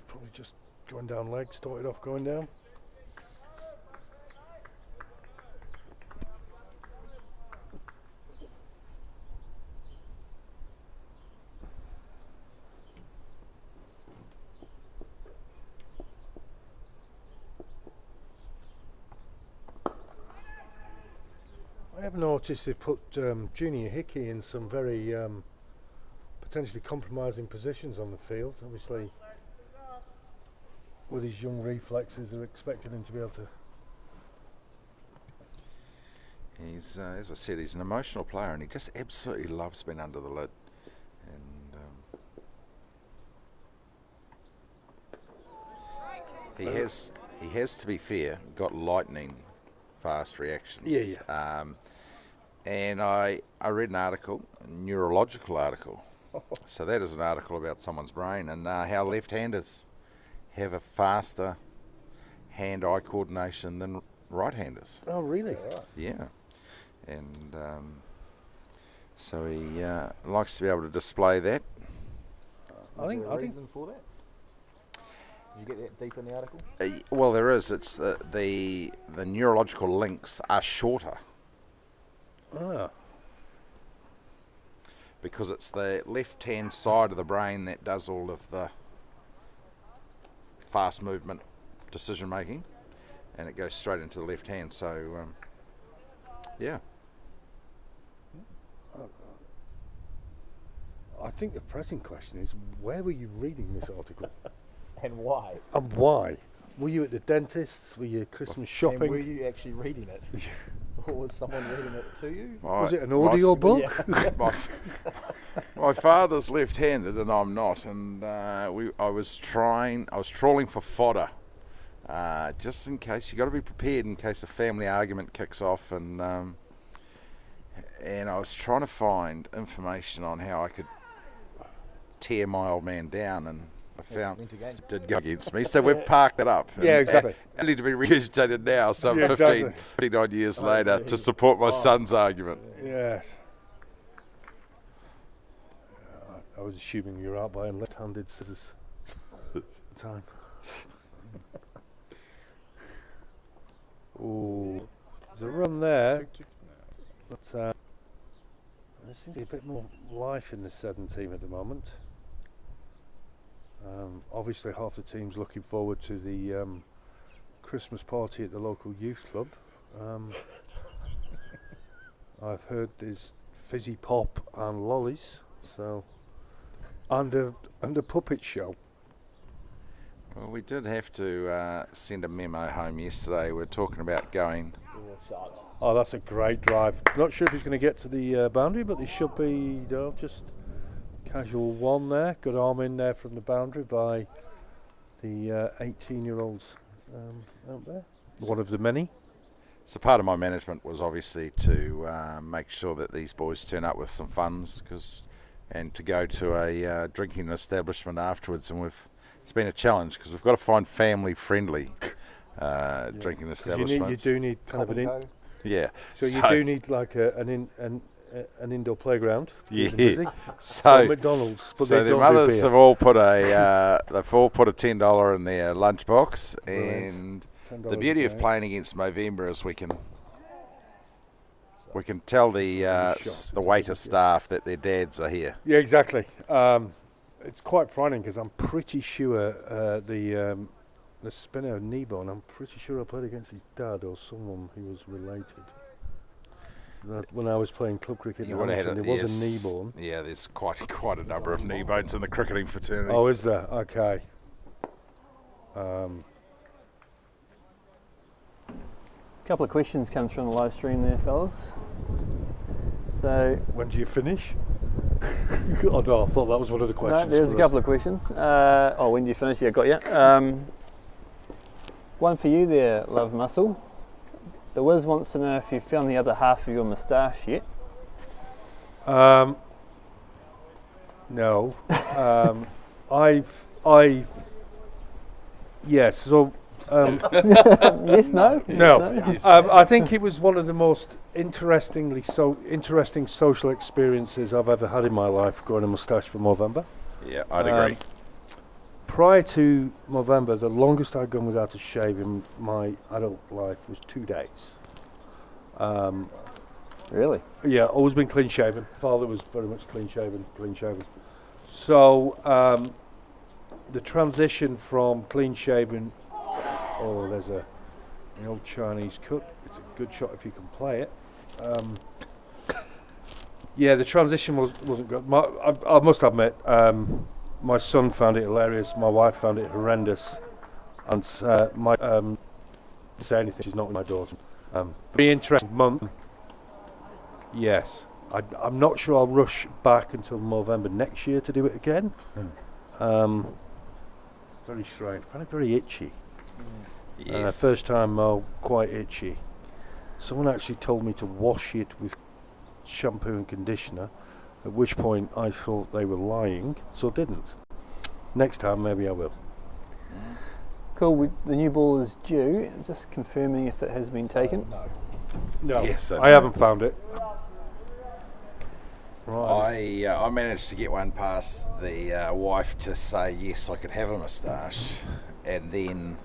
probably just going down leg, started off going down. I have noticed they've put Junior Hickey in some very potentially compromising positions on the field. Obviously, with his young reflexes, they're expecting him to be able to. He's, as I said, he's an emotional player, and he just absolutely loves being under the lid. And he has, to be fair, got lightning fast reactions. And I read an article, a neurological article. So that is an article about someone's brain and how left-handers have a faster hand-eye coordination than right-handers. Oh, really? Yeah. And so he likes to be able to display that. I think reason for that? Did you get that deep in the article? Well, there is. It's the neurological links are shorter. Ah. Because it's the left-hand side of the brain that does all of the fast movement decision-making, and it goes straight into the left hand. So, yeah. I think the pressing question is, where were you reading this article? And why? And why? Were you at the dentist's? Were you Christmas And shopping? were you actually reading it? Or was someone reading it to you? Was it an audio book? My father's left-handed and I'm not, and I was trawling for fodder, just in case. You got to be prepared in case a family argument kicks off, and I was trying to find information on how I could tear my old man down, and I found it did go against me, so we've parked it up. Yeah, exactly. I need to be reagitated now, some 15 odd years later, to support my son's argument. Yes. I was assuming you were out buying left-handed scissors at the time. Ooh, there's a run there, but there seems to be a bit more life in the Seddon team at the moment. Obviously, half the team's looking forward to the Christmas party at the local youth club. I've heard there's fizzy pop and lollies, so and a puppet show. Well, we did have to send a memo home yesterday. We're talking about going. Oh, that's a great drive. Not sure if he's going to get to the boundary, but there should be just casual one there. Good arm in there from the boundary by the 18-year-olds out there. One of the many. So part of my management was obviously to make sure that these boys turn up with some funds, and to go to a drinking establishment afterwards. And it's been a challenge because we've got to find family-friendly drinking establishments. You do need kind of an yeah. So you do need like an indoor playground. To keep them busy. So McDonald's, but so they the don't mothers do have all put they've all put a $10 in their lunchbox, and the beauty of playing against Movember is we can tell the waiter staff that their dads are here. Yeah, exactly. It's quite frightening because I'm pretty sure the spinner Kneebone, I'm pretty sure I played against his dad or someone who was related. When I was playing club cricket in Hamilton, there was a Kneebone. Yeah, there's quite a number of Kneebones in the cricketing fraternity. Oh, is there? Okay. Couple of questions comes from the live stream there, fellas. So when do you finish? Oh no, I thought that was one of the questions. No, there's a couple of questions. When do you finish? Yeah, got you. One for you there, Love Muscle. The Wiz wants to know if you've found the other half of your moustache yet. No. Yes. So. Yes, no? No. I think it was one of the most interesting social experiences I've ever had in my life, growing a moustache for Movember. Yeah, I'd agree. Prior to Movember, the longest I'd gone without a shave in my adult life was 2 days. Really? Yeah, always been clean shaven. Father was very much clean shaven. So the transition from clean shaven, there's an old Chinese cut. It's a good shot if you can play it. Yeah, the transition wasn't good. I must admit, my son found it hilarious. My wife found it horrendous, and say anything. She's not my daughter. Very interesting month. Yes, I'm not sure I'll rush back until November next year to do it again. Very strange. I find it very itchy. Yes. First time, quite itchy. Someone actually told me to wash it with shampoo and conditioner, at which point I thought they were lying, so didn't. Next time, maybe I will. Cool. The new ball is due. Just confirming if it has been taken. No, yes, I haven't found it. Right. I managed to get one past the wife to say yes, I could have a moustache, and then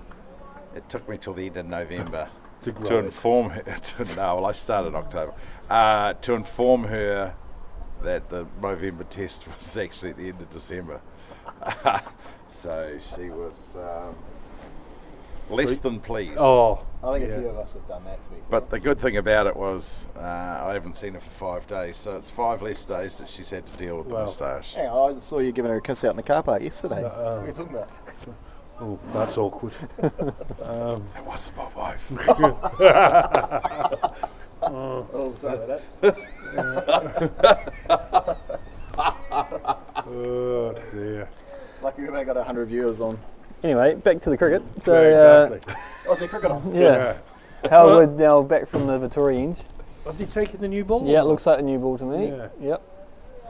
it took me till the end of November to inform her. I started October. To inform her that the Movember test was actually at the end of December. So she was less than pleased. Oh, I think a few of us have done that, to be fair. But the good thing about it was I haven't seen her for 5 days, so it's 5 less days that she's had to deal with the moustache. Hang on, I saw you giving her a kiss out in the car park yesterday. What are you talking about? Oh, that's awkward. That wasn't my wife. Oh, sorry about Oh dear. Lucky we only got 100 viewers on. Anyway, back to the cricket. So, Exactly. Oh, is there cricket on? yeah. Howard now back from the Victoria end. Have they taken the new ball? Yeah, it looks like a new ball to me. Yeah. Yep.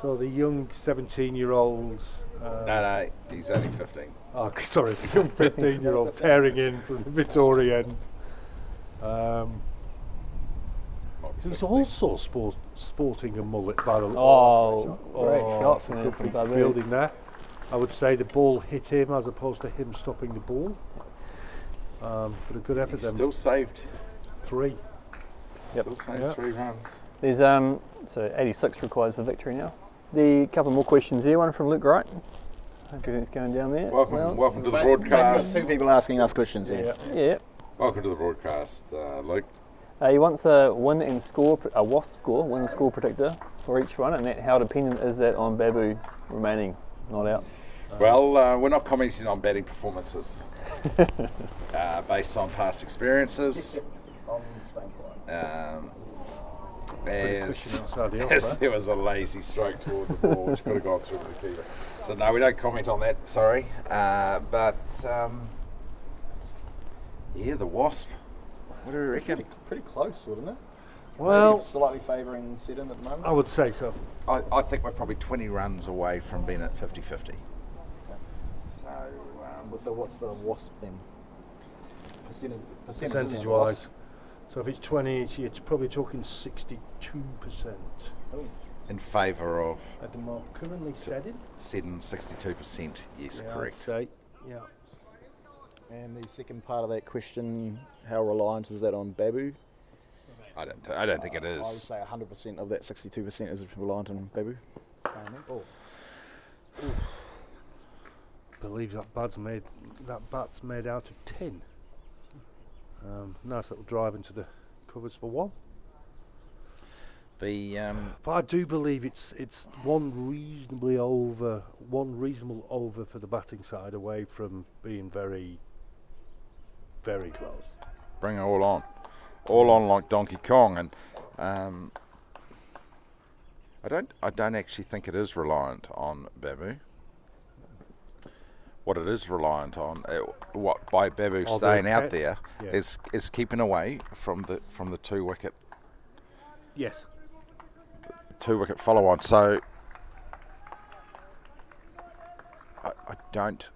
So the young 17-year-olds. No, he's only 15. Oh, sorry, the young 15-year-old tearing in from the Victoria end. Might be He was 16. also sporting a mullet by the Oh, great shot it's a from good from piece of Babu. fielding there. I would say the ball hit him as opposed to him stopping the ball. But a good effort He then. still saved. 3. Still saved Yep. 3 runs. There's so 86 required for victory now. The couple more questions here. One from Luke Wright. Hope everything's going down there. Welcome to the Basically, broadcast. 2 people asking us questions here. Yeah. Welcome to the broadcast, Luke. He wants a win and score, a WASP score, win and score predictor for each run, and that how dependent is that on Babu remaining not out? Well, we're not commenting on batting performances based on past experiences. On the same point. As there was a lazy stroke towards the ball which could have gone through to the keeper. So no, we don't comment on that, sorry. But yeah, the Wasp. What do you reckon? Pretty close, wouldn't it? Well, maybe slightly favouring Seddon at the moment. I would say so. I think we're probably 20 runs away from being at 50-50. So what's the Wasp then? Percentage-wise. So if it's 20, it's probably talking 62%. Oh. In favour of At the moment, currently Seddon. Seddon, 62%. Yes, Yeah, correct. I'd say, yeah. And the second part of that question, how reliant is that on Babu? I don't think it I would is. say 100% of that 62% is reliant on Babu. Staying in. Oh. Believe that bat's made out of tin. Nice little drive into the covers for 1. But I do believe it's one reasonable over for the batting side, away from being very, very close. bring it all on like Donkey Kong, and I don't actually think it is reliant on Babu. What it is reliant on, by Babu staying out there, is keeping away from the 2 wicket. Yes. 2 wicket follow on. So I don't.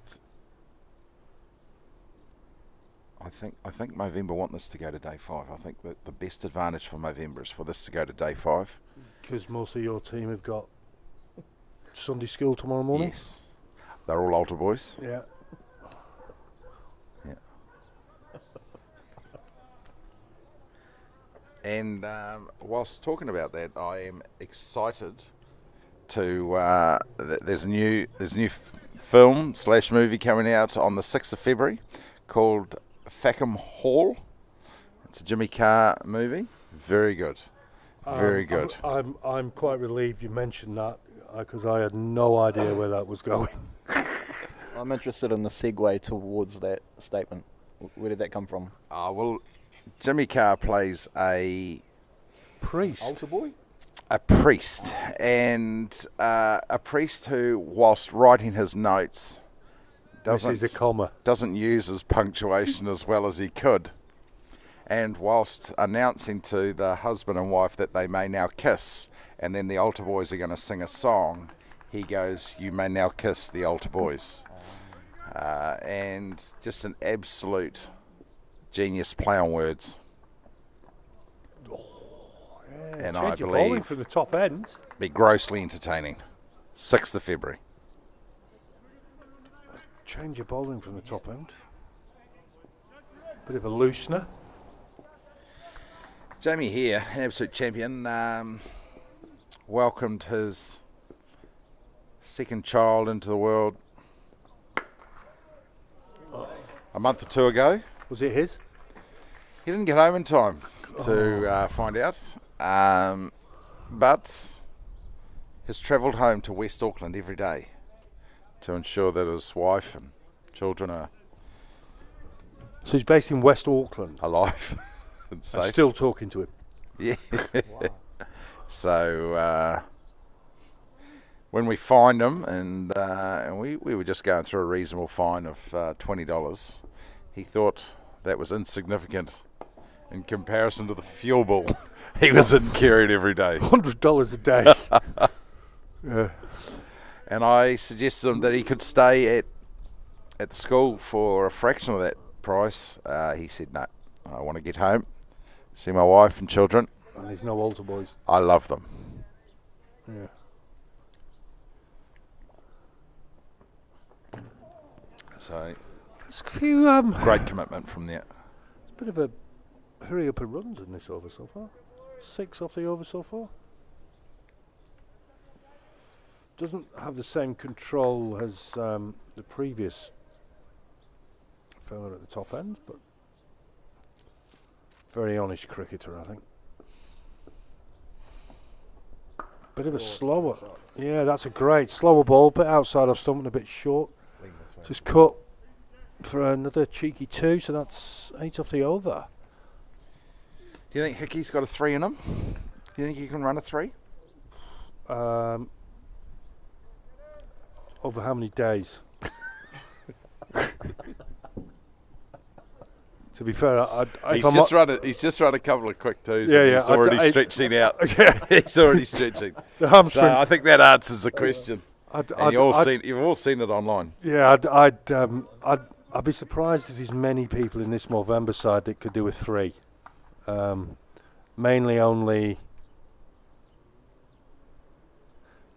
I think Movember want this to go to day 5. I think that the best advantage for Movember is for this to go to day 5. Because most of your team have got Sunday school tomorrow morning. Yes, they're all altar boys. Yeah. Yeah. And whilst talking about that, I am excited to. There's a new film / movie coming out on the 6th of February called Fackham Hall. It's a Jimmy Carr movie. Very good. Very good. I'm quite relieved you mentioned that, because I had no idea where that was going. I'm interested in the segue towards that statement. Where did that come from? Well, Jimmy Carr plays a priest. Altar boy? A priest, and a priest who, whilst writing his notes, Misses a comma. doesn't use his punctuation as well as he could. And whilst announcing to the husband and wife that they may now kiss, and then the altar boys are going to sing a song, he goes, "You may now kiss the altar boys." And just an absolute genius play on words. And I Change your bowling believe from the top end. be grossly entertaining. 6th of February. Change your bowling from the top end. Bit of a loosener. Jamie here, an absolute champion, welcomed his second child into the world a month or 2 ago. Was it his? He didn't get home in time to find out, but has travelled home to West Auckland every day to ensure that his wife and children are So he's based in West Auckland. alive and I'm safe. still talking to him. Yeah. So when we fined him, and we were just going through a reasonable fine of $20, he thought that was insignificant in comparison to the fuel bill he was incurring every day. $100 a day. Yeah. And I suggested him that he could stay at the school for a fraction of that price. He said, no, I want to get home, see my wife and children. And there's no altar boys. I love them. Yeah. So There's a few great commitment from there. It's a bit of a hurry up and runs in this over so far. 6 off the over so far. Doesn't have the same control as the previous fella at the top end, but very honest cricketer, I think. Bit of a slower, yeah, that's a great slower ball, bit outside of stump and a bit short. Just cut for another cheeky 2, so that's 8 off the over. Do you think Hickey's got a 3 in him? Do you think he can run a 3? Over how many days? To be fair, He's just run a couple of quick 2s. Yeah, and yeah. He's already stretching out. Yeah. He's already stretching. The hamstrings. So I think that answers the question. You've all seen it online. Yeah, I'd be surprised if there's many people in this Movember side that could do a 3. Mainly only.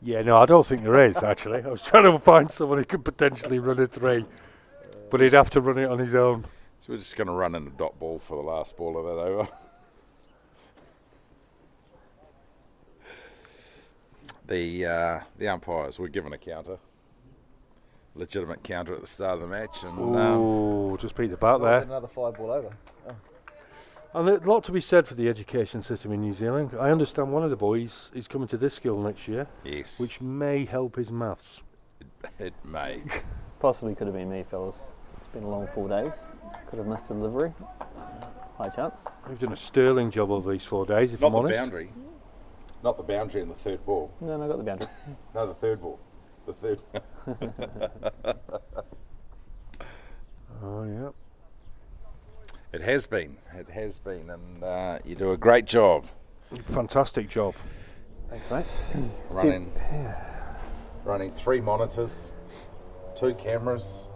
Yeah, no, I don't think there is actually. I was trying to find someone who could potentially run a 3, but he'd have to run it on his own. So we're just going to run in the dot ball for the last ball of that over. The umpires were given a counter, legitimate counter at the start of the match, and just beat the bat there. Another 5 ball over. Oh. And there's a lot to be said for the education system in New Zealand. I understand one of the boys is coming to this school next year. Yes. Which may help his maths. It may. Possibly could have been me, fellas. It's been a long 4 days. Could have missed the delivery. High chance. We've done a sterling job over these 4 days, if I'm honest. Not the boundary in the third ball. No, I got the boundary. No, the third ball. The third. Oh, yeah. It has been, and you do a great job. Fantastic job. Thanks, mate. Running 3 monitors, 2 cameras.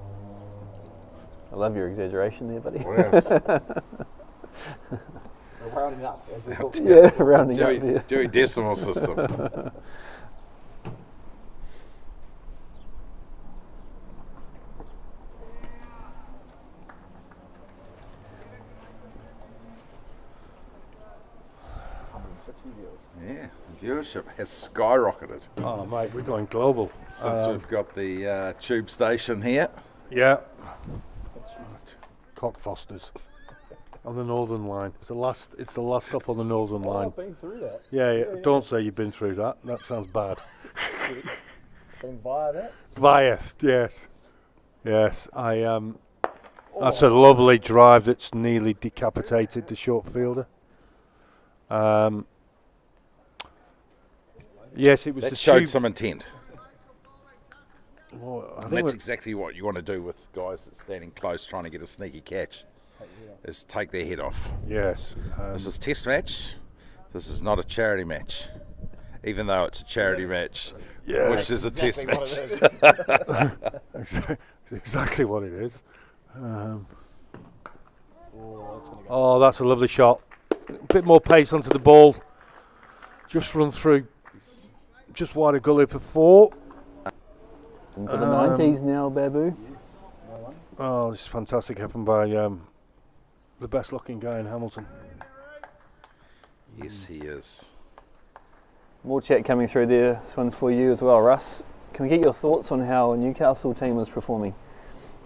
I love your exaggeration there, buddy. Yes. We're rounding up as we talk. Yeah, rounding up here. Doing decimal system. Yeah, viewership has skyrocketed. Oh, mate, we're going global. Since we've got the tube station here. Yeah. Cockfosters. On the Northern Line. It's the last stop on the Northern Line. I've been through that. Yeah. Don't say you've been through that. That sounds bad. Been via that? Via, yes. Yes, that's a lovely drive that's nearly decapitated the short fielder. Yes, it was that the showed tube. some intent. Well, I think that's exactly what you want to do with guys that's standing close trying to get a sneaky catch, is take their head off. Yes. This is test match. This is not a charity match, even though it's a charity match, which is a test match. It's exactly what it is. That's a lovely shot. A bit more pace onto the ball. Just run through, just wide of gully for 4. Into the 90s now, Babu. Oh, this is fantastic. Happened by the best looking guy in Hamilton. Yes, he is. More chat coming through there. This one for you as well, Russ. Can we get your thoughts on how a Newcastle team was performing?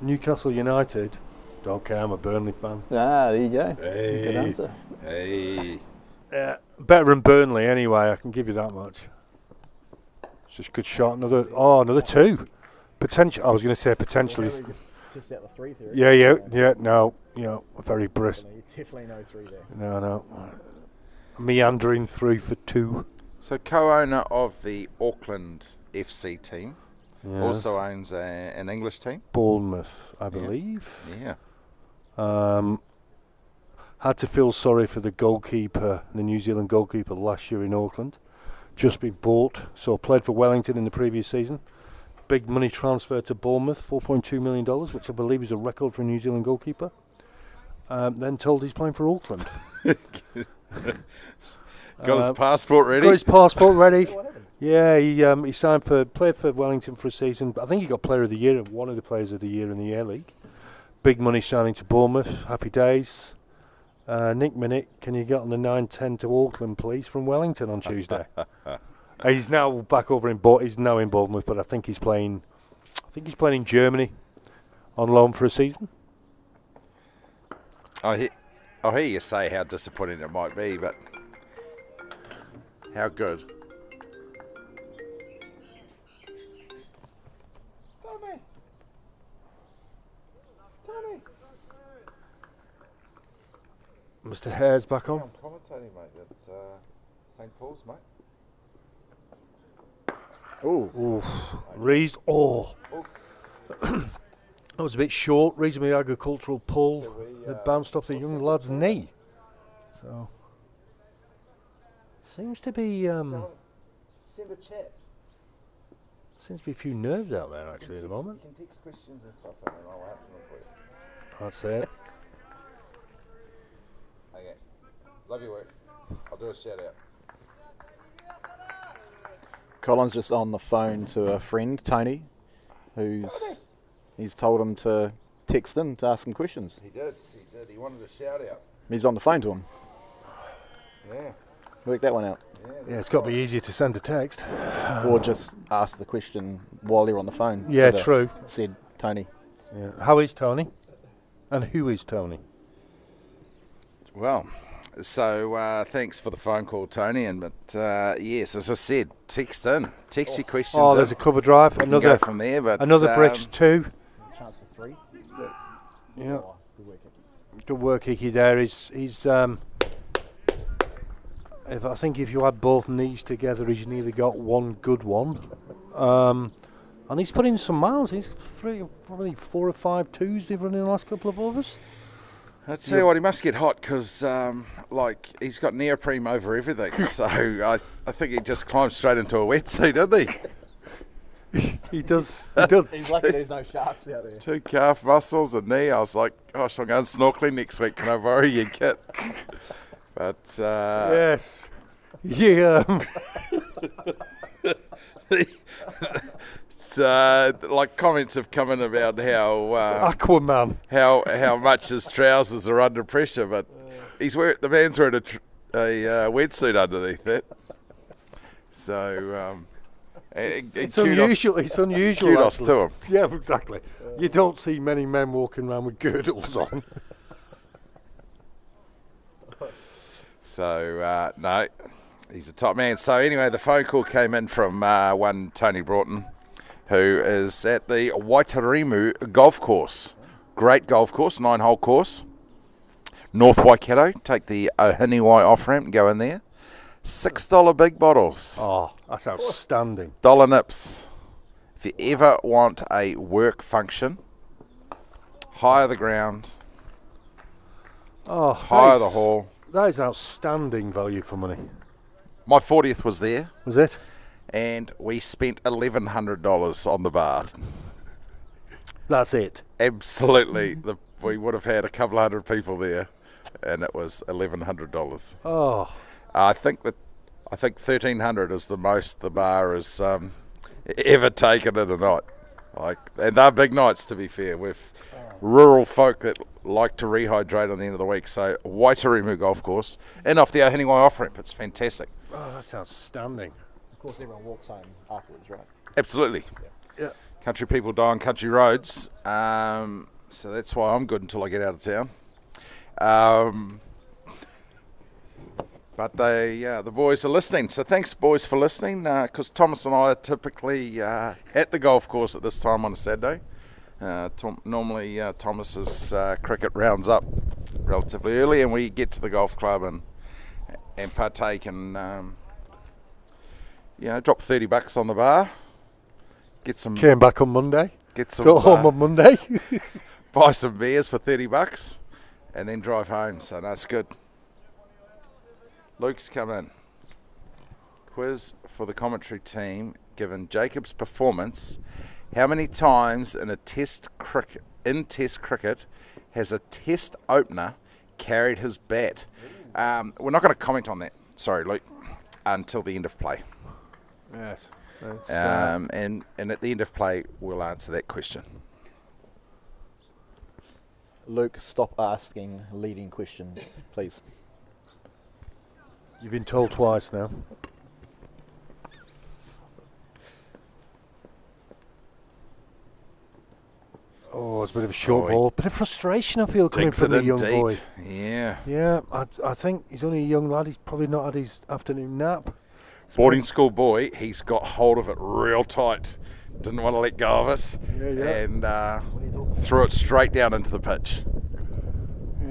Newcastle United. Don't care, I'm a Burnley fan. There you go. Hey. Good answer. Hey. Better than Burnley anyway, I can give you that much. It's just a good shot. Another 2. I was going to say potentially Test out the 3 theory. Yeah, very brisk. You definitely no 3 there. No. Meandering through for 2. So co-owner of the Auckland FC team, Yes. also owns an English team. Bournemouth, I believe. Yeah. Had to feel sorry for the goalkeeper, the New Zealand goalkeeper last year in Auckland. Just been bought, so played for Wellington in the previous season. Big money transfer to Bournemouth, $4.2 million, which I believe is a record for a New Zealand goalkeeper. Then told he's playing for Auckland. Got his passport ready? Got his passport ready. Yeah, he played for Wellington for a season. I think he got Player of the Year, one of the Players of the Year in the Air League. Big money signing to Bournemouth. Happy days. Nick Minnick, can you get on the 9:10 to Auckland, please, from Wellington on Tuesday? He's now back over in he's now in Bournemouth, but I think he's playing in Germany on loan for a season. I hear you say how disappointing it might be, but how good. Tommy. Mr. Hare's back on. I'm commentating, mate, at St. Paul's, mate. Ooh. Rees. Oh. That was a bit short. Reasonably agricultural pull. It bounced off the young lad's knee. So. Seems to be. Send a chat. Seems to be a few nerves out there actually at the moment. You can text questions and stuff, and then I'll answer them for you. That's it. Okay. Love your work. I'll do a shout out. Colin's just on the phone to a friend, Tony, he's told him to text in to ask him questions. He did. He wanted a shout out. He's on the phone to him. Yeah. Work that one out. Yeah, it's got to be easier to send a text. Or just ask the question while you're on the phone. Yeah, true. Said Tony. Yeah. How is Tony? And who is Tony? Well, so thanks for the phone call, Tony. But yes, as I said, text your questions. Oh, there's a cover drive. We Another go from there, but another bricks 2. Chance for 3. Yeah. Good work, Hickey. There. He's I think if you had both knees together, he's nearly got one good one. And he's put in some miles. He's probably 4 or 5 twos they've run in the last couple of overs. I tell you what, he must get hot because, he's got neoprene over everything. So I think he just climbed straight into a wetsuit, didn't he? He does. He's lucky there's no sharks out there. 2 calf muscles and knee. I was like, gosh, I'm going snorkeling next week. Can I borrow your kit? But yes, yeah. Comments have come in about how Aquaman, how much his trousers are under pressure, but the man's wearing a wetsuit underneath that. So it's unusual. It's unusual. Kudos actually. to him. Yeah, exactly. You don't see many men walking around with girdles on. So, no, he's a top man. So, anyway, the phone call came in from one Tony Broughton, who is at the Waitarimu golf course. Great golf course, 9-hole course. North Waikato. Take the Ohiniwai off-ramp and go in there. $6 big bottles. Oh, that's outstanding. $1 nips. If you ever want a work function, higher the ground, higher the hall. That is outstanding value for money. My 40th was there. Was it? And we spent $1,100 on the bar. That's it. Absolutely. We would have had a couple of hundred people there, and it was $1,100. Oh. I think $1,300 is the most the bar has ever taken in a night. And they're big nights, to be fair, with rural folk that like to rehydrate on the end of the week. So Waitarimu golf course and off the Ohiniwai off-ramp. It's fantastic. Oh, that's outstanding. Of course, everyone walks home afterwards, right? Absolutely. Yeah. Country people die on country roads. So that's why I'm good until I get out of town. But the boys are listening. So thanks, boys, for listening. Because Thomas and I are typically at the golf course at this time on a Saturday. Normally Thomas's cricket rounds up relatively early, and we get to the golf club and partake and drop $30 on the bar. Get some. Came back on Monday. Get some. Got home on Monday. Buy some beers for $30, and then drive home. So that's good. Luke's come in. Quiz for the commentary team. Given Jacob's performance, how many times in Test cricket has a Test opener carried his bat? We're not going to comment on that. Sorry, Luke. Until the end of play. Yes. And at the end of play, we'll answer that question. Luke, stop asking leading questions, please. You've been told twice now. Oh, it's a bit of a short ball. Bit of frustration, I feel, coming from the young boy. Yeah. Yeah, I think he's only a young lad. He's probably not had his afternoon nap. Boarding school boy, he's got hold of it real tight. Didn't want to let go of it. And threw it straight down into the pitch.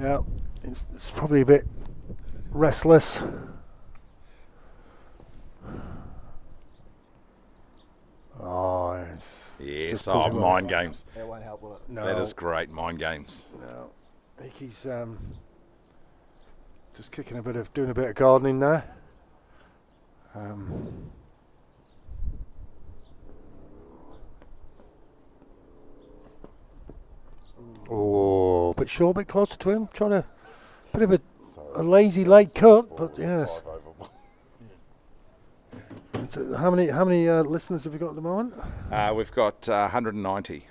Yeah, it's probably a bit restless. Oh, yes, mind games. That won't help, will it? No. That is great, mind games. No, I think he's just doing a bit of gardening there. Bit short, bit closer to him. Trying to bit of a lazy late cut, but yes. So how many listeners have we got at the moment? We've got 190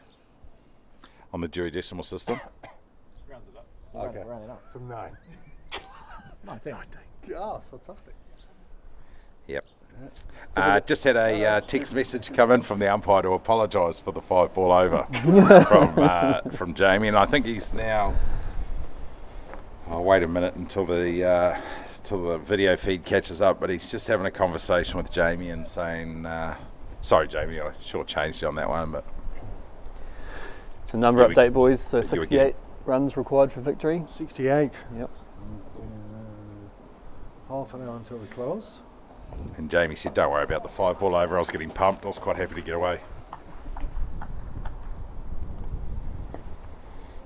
on the Dewey Decimal System. Okay. Round it up. From 9. 19. Oh, that's fantastic. Yep. Just had a text message come in from the umpire to apologise for the 5 ball over from Jamie, and I think he's now. Oh, wait a minute until the video feed catches up, but he's just having a conversation with Jamie and saying, "Sorry, Jamie, I shortchanged you on that one." But so number update, boys. So 68 runs required for victory. 68. Yep. Half an hour until we close. And Jamie said, "Don't worry about the 5 ball over. I was getting pumped. I was quite happy to get away."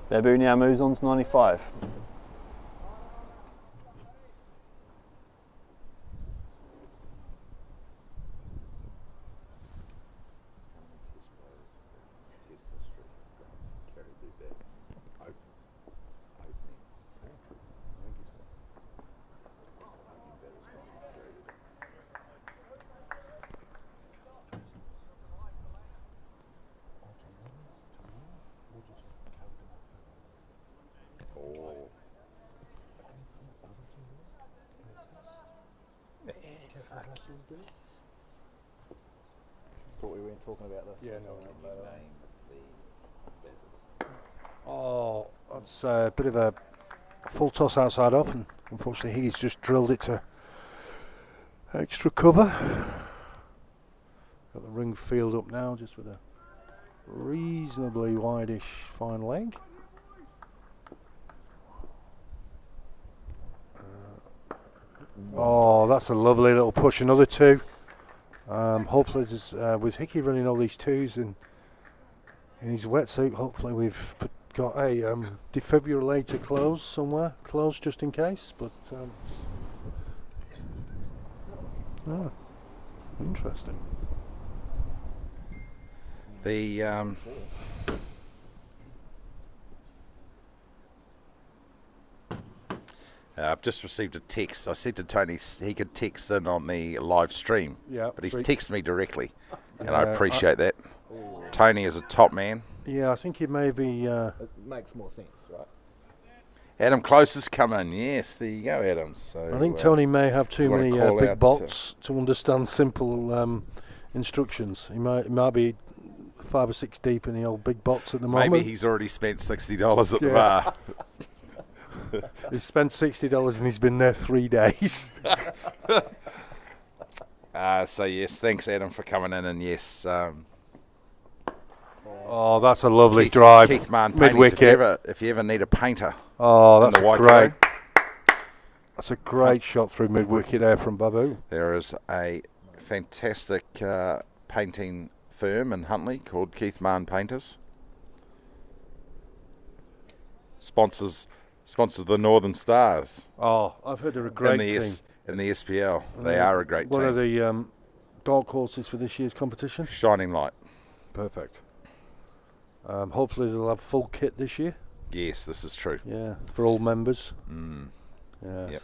Babu now moves on to 95. Thought we weren't talking about this. Yeah, no. Oh, that's a bit of a full toss outside off, and unfortunately he's just drilled it to extra cover. Got the ring field up now, just with a reasonably wide-ish fine leg. Oh, that's a lovely little push, another 2. Hopefully, just, with Hickey running all these 2s in his wetsuit, hopefully we've got a defibrillator close somewhere, close just in case. But interesting. The I've just received a text. I said to Tony he could text in on the live stream, but he's texted me directly, and I appreciate that. Tony is a top man. Yeah, I think it may be... it makes more sense, right? Adam Close has come in. Yes, there you go, Adam. So I think Tony may have too many big bots to understand simple instructions. He might be 5 or 6 deep in the old big bots at the moment. Maybe he's already spent $60 at the bar. He's spent $60 and he's been there 3 days. So yes, thanks Adam for coming in, and yes, Oh, that's a lovely Keith, drive. Keith Mann Mid paintings, wicket. if you ever need a painter. Oh, in that's the white great. kilo. That's a great shot through mid wicket there from Babu. There is a fantastic painting firm in Huntly called Keith Mann Painters. Sponsors the Northern Stars. Oh, I've heard they're a great team. In the SPL. They are a great team. What are the dark horses for this year's competition? Shining Light. Perfect. Hopefully they'll have full kit this year. Yes, this is true. Yeah, for all members. Yeah. Yep.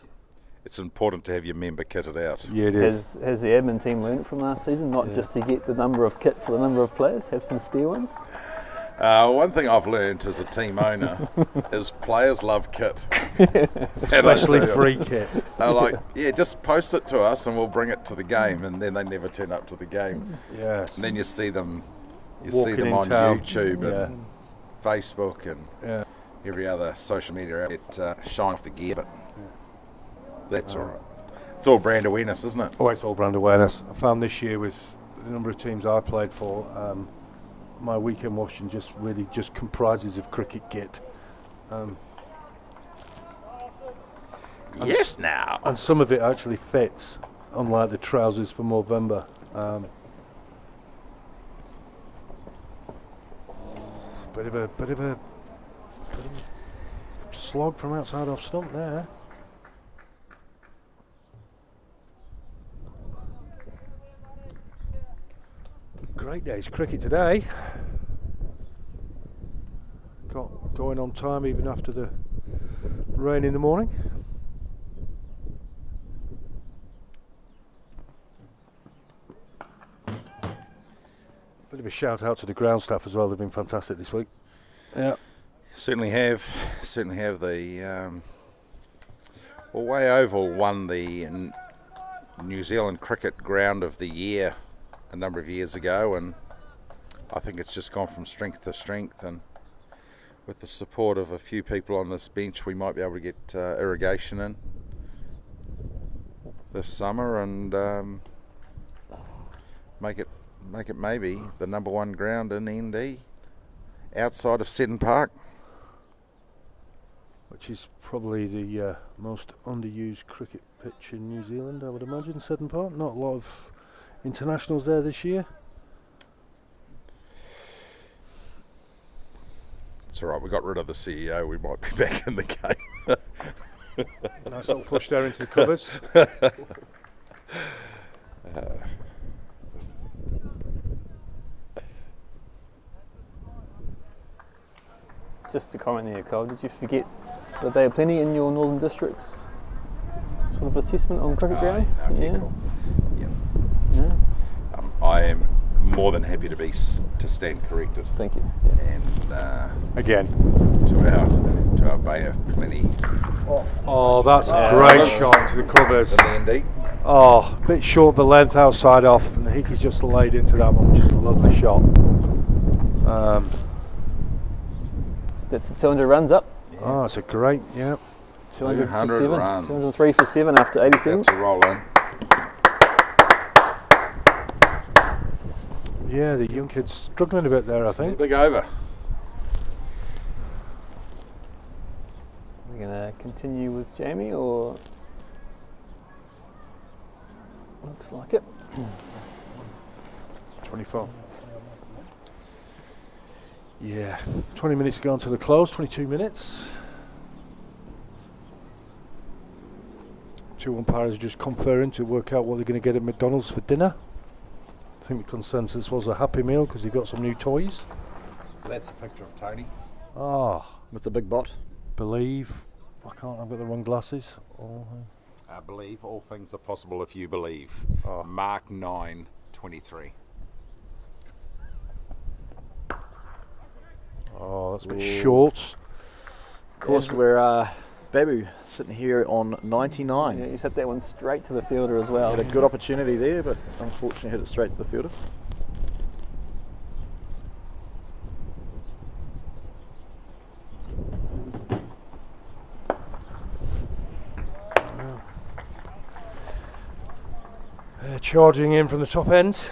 It's important to have your member kitted out. Yeah, it is. Has the admin team learned from last season, not just to get the number of kit for the number of players, have some spare ones? One thing I've learned as a team owner is players love kit. Especially free kit. They're like, yeah, just post it to us and we'll bring it to the game, and then they never turn up to the game. Yes. And then you see them Walking in on town. YouTube and Facebook and every other social media outlet shine off the gear, but that's all right. It's all brand awareness, isn't it? Oh, it's all brand awareness. I found this year with the number of teams I played for, my weekend washing just comprises of cricket kit. Yes, now. And some of it actually fits, unlike the trousers for Movember. Bit of a slog from outside off stump there. Great day's cricket today. Got going on time even after the rain in the morning. Bit of a shout out to the ground staff as well. They've been fantastic this week. Yeah, certainly have. The Way Oval won the New Zealand Cricket Ground of the Year a number of years ago, and I think it's just gone from strength to strength, and with the support of a few people on this bench we might be able to get irrigation in this summer and make it maybe the number one ground in ND outside of Seddon Park, which is probably the most underused cricket pitch in New Zealand, I would imagine. Seddon Park, not a lot of internationals there this year. It's all right, we got rid of the CEO, we might be back in the game. Nice little push there into the covers. Just to comment there, Cole, did you forget that there are plenty in your Northern Districts sort of assessment on cricket grounds? Yeah. Cool. Yep. Yeah. I am more than happy to stand corrected. Thank you. And again to our Bay of Plenty. Oh, that's a great shot into the covers. Oh, a bit short the length outside off, and Hickey's just laid into that one, which is a lovely shot. That's 200 runs up. Oh, that's a great, 200 for 7. runs. 203 for 7 after 87. That's a roll in. Yeah, the young kid's struggling a bit there, I think. Big over. We're going to continue with Jamie, or looks like it. 24. Yeah, 20 minutes to go until the close, 22 minutes. Two umpires are just conferring to work out what they're going to get at McDonald's for dinner. I think the consensus was a Happy Meal because they've got some new toys. So that's a picture of Tony. Ah, with the big bot. Believe. I've got the wrong glasses. I believe all things are possible if you believe. Mark 9:23. Oh, that's a bit short. Of course, we're Babu sitting here on 99. Yeah, he's hit that one straight to the fielder as well. Had a good opportunity there, but unfortunately hit it straight to the fielder. Charging in from the top end.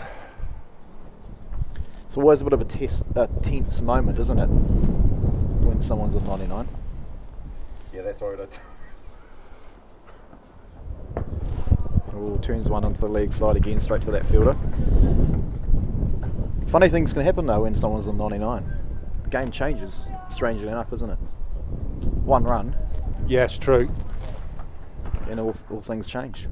It's always a bit of a tense moment, isn't it? When someone's in 99. Yeah, that's all right. Oh, turns one onto the leg side again, straight to that fielder. Funny things can happen though when someone's in 99. The game changes, strangely enough, isn't it? One run. Yes, true. And all things change.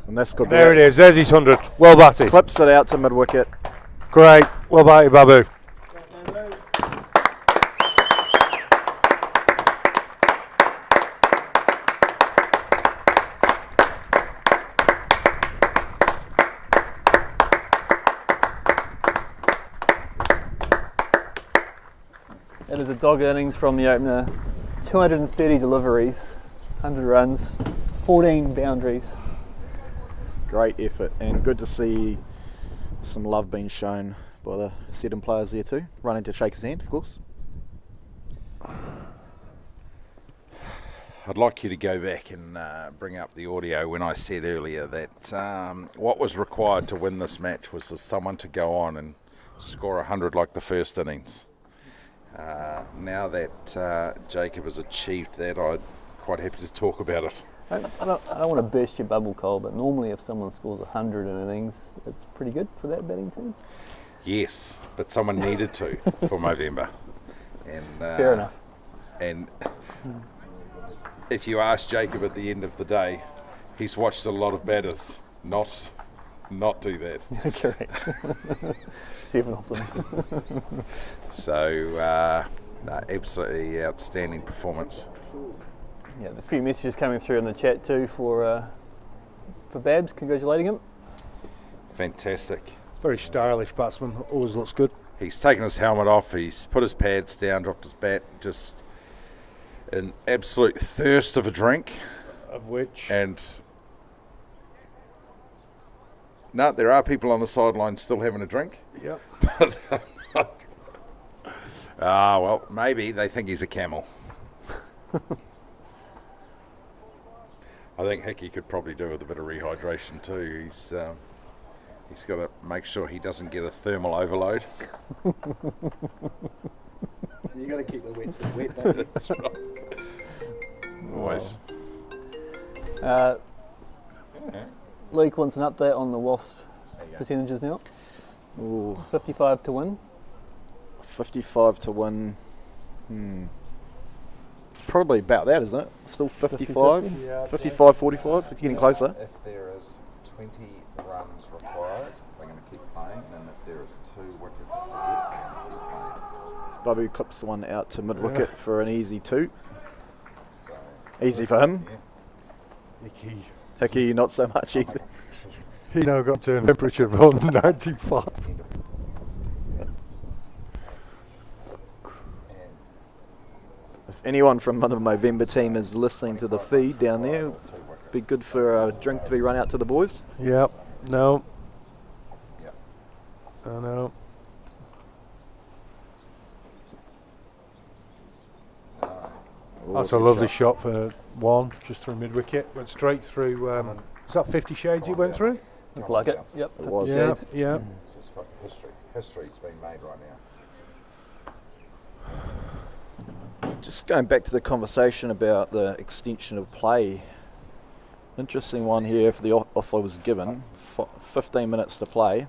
And that's good. There it is. There's his 100. Well batted. Clips it out to mid wicket. Great. Well batted, Babu. That is a dog innings from the opener. 230 deliveries, 100 runs, 14 boundaries. Great effort, and good to see some love being shown by the Seddon players there too. Running to shake his hand, of course. I'd like you to go back and bring up the audio when I said earlier that what was required to win this match was for someone to go on and score 100 like the first innings. Now that Jacob has achieved that, I'm quite happy to talk about it. I don't want to burst your bubble, Cole, but normally if someone scores 100 in innings, it's pretty good for that batting team. Yes, but someone needed to for Movember. And, fair enough. And if you ask Jacob at the end of the day, he's watched a lot of batters not do that. Correct. 7 of them. So, absolutely outstanding performance. Yeah, a few messages coming through in the chat too for Babs, congratulating him. Fantastic. Very stylish batsman, always looks good. He's taken his helmet off, he's put his pads down, dropped his bat, just an absolute thirst of a drink. Of which? And no, there are people on the sideline still having a drink. Yep. Well, maybe they think he's a camel. I think Hickey could probably do with a bit of rehydration too. He's got to make sure he doesn't get a thermal overload. You got to keep the wetsuit wet, don't you? That's right. Always. Luke wants an update on the Wasp percentages now. Ooh. 55 to win. 55 to win. Probably about that, isn't it? Still 55? 50-50? Yeah, 55, 45? It's getting closer. If there is 20 runs required, they're going to keep playing, and if there is 2 wickets to get, they're going to keep playing. So Babu clips the one out to mid wicket for an easy 2. So, easy for him. Yeah. Hickey, not so much easy. He now got to a temperature of around 95. If anyone from the Movember team is listening to the feed down there, it'd be good for a drink to be run out to the boys. Yep. No. Yep. I know. That's a lovely shot for one, just through mid wicket. Went straight through. Was that 50 Shades it went through? Looked like it. Yep. It was. Yeah. Yeah. It's just fucking history. History's been made right now. Just going back to the conversation about the extension of play. Interesting one here if the offer was given. 15 minutes to play.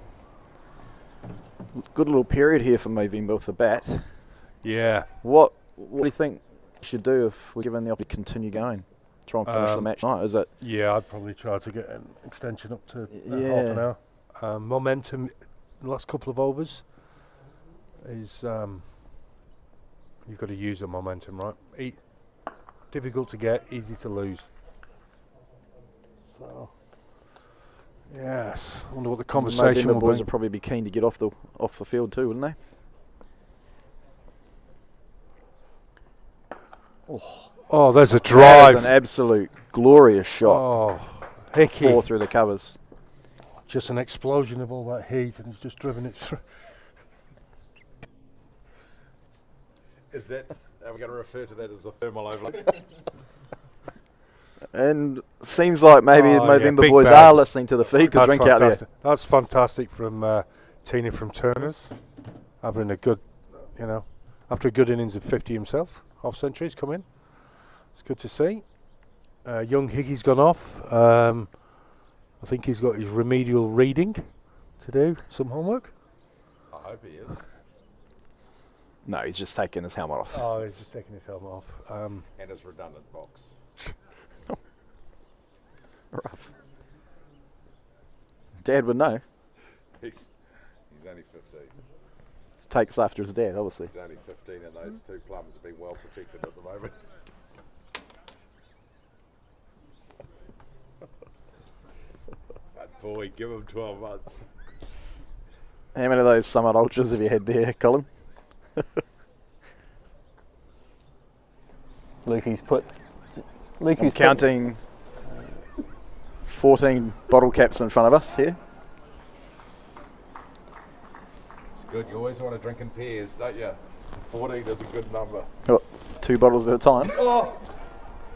Good little period here for Movember with the bat. Yeah. What do you think we should do if we're given the opportunity to continue going? Try and finish the match tonight, is it? Yeah, I'd probably try to get an extension up to half an hour. Momentum in the last couple of overs is you've got to use the momentum, right? Difficult to get, easy to lose. So, yes, I wonder what the conversation The will boys be. would probably be keen to get off the field too, wouldn't they? Oh, there's a That drive. is an absolute glorious shot. Oh, Hickey. 4 through the covers. Just an explosion of all that heat, and he's just driven it through. Are we going to refer to that as a thermal overload? And seems like maybe Movember big boys bag. are listening to the feed. Good That's drink fantastic. out That's fantastic from Tina from Turner's, having a good, after a good innings of 50 himself, half centuries come in. It's good to see. Young Higgy's gone off. I think he's got his remedial reading to do, some homework. I hope he is. No, he's just taking his helmet off. Oh, he's just taking his helmet off. And his redundant box. Rough. Dad would know. He's only 15. It takes after his dad, obviously. He's only 15 and those two plums have been well protected at the moment. But boy, give him 12 months. How many of those Summit Ultras have you had there, Colin? Lukey's I'm counting 14 bottle caps in front of us here. It's good. You always want to drink in pairs, don't you? 14 is a good number. Oh, 2 bottles at a time. Oh,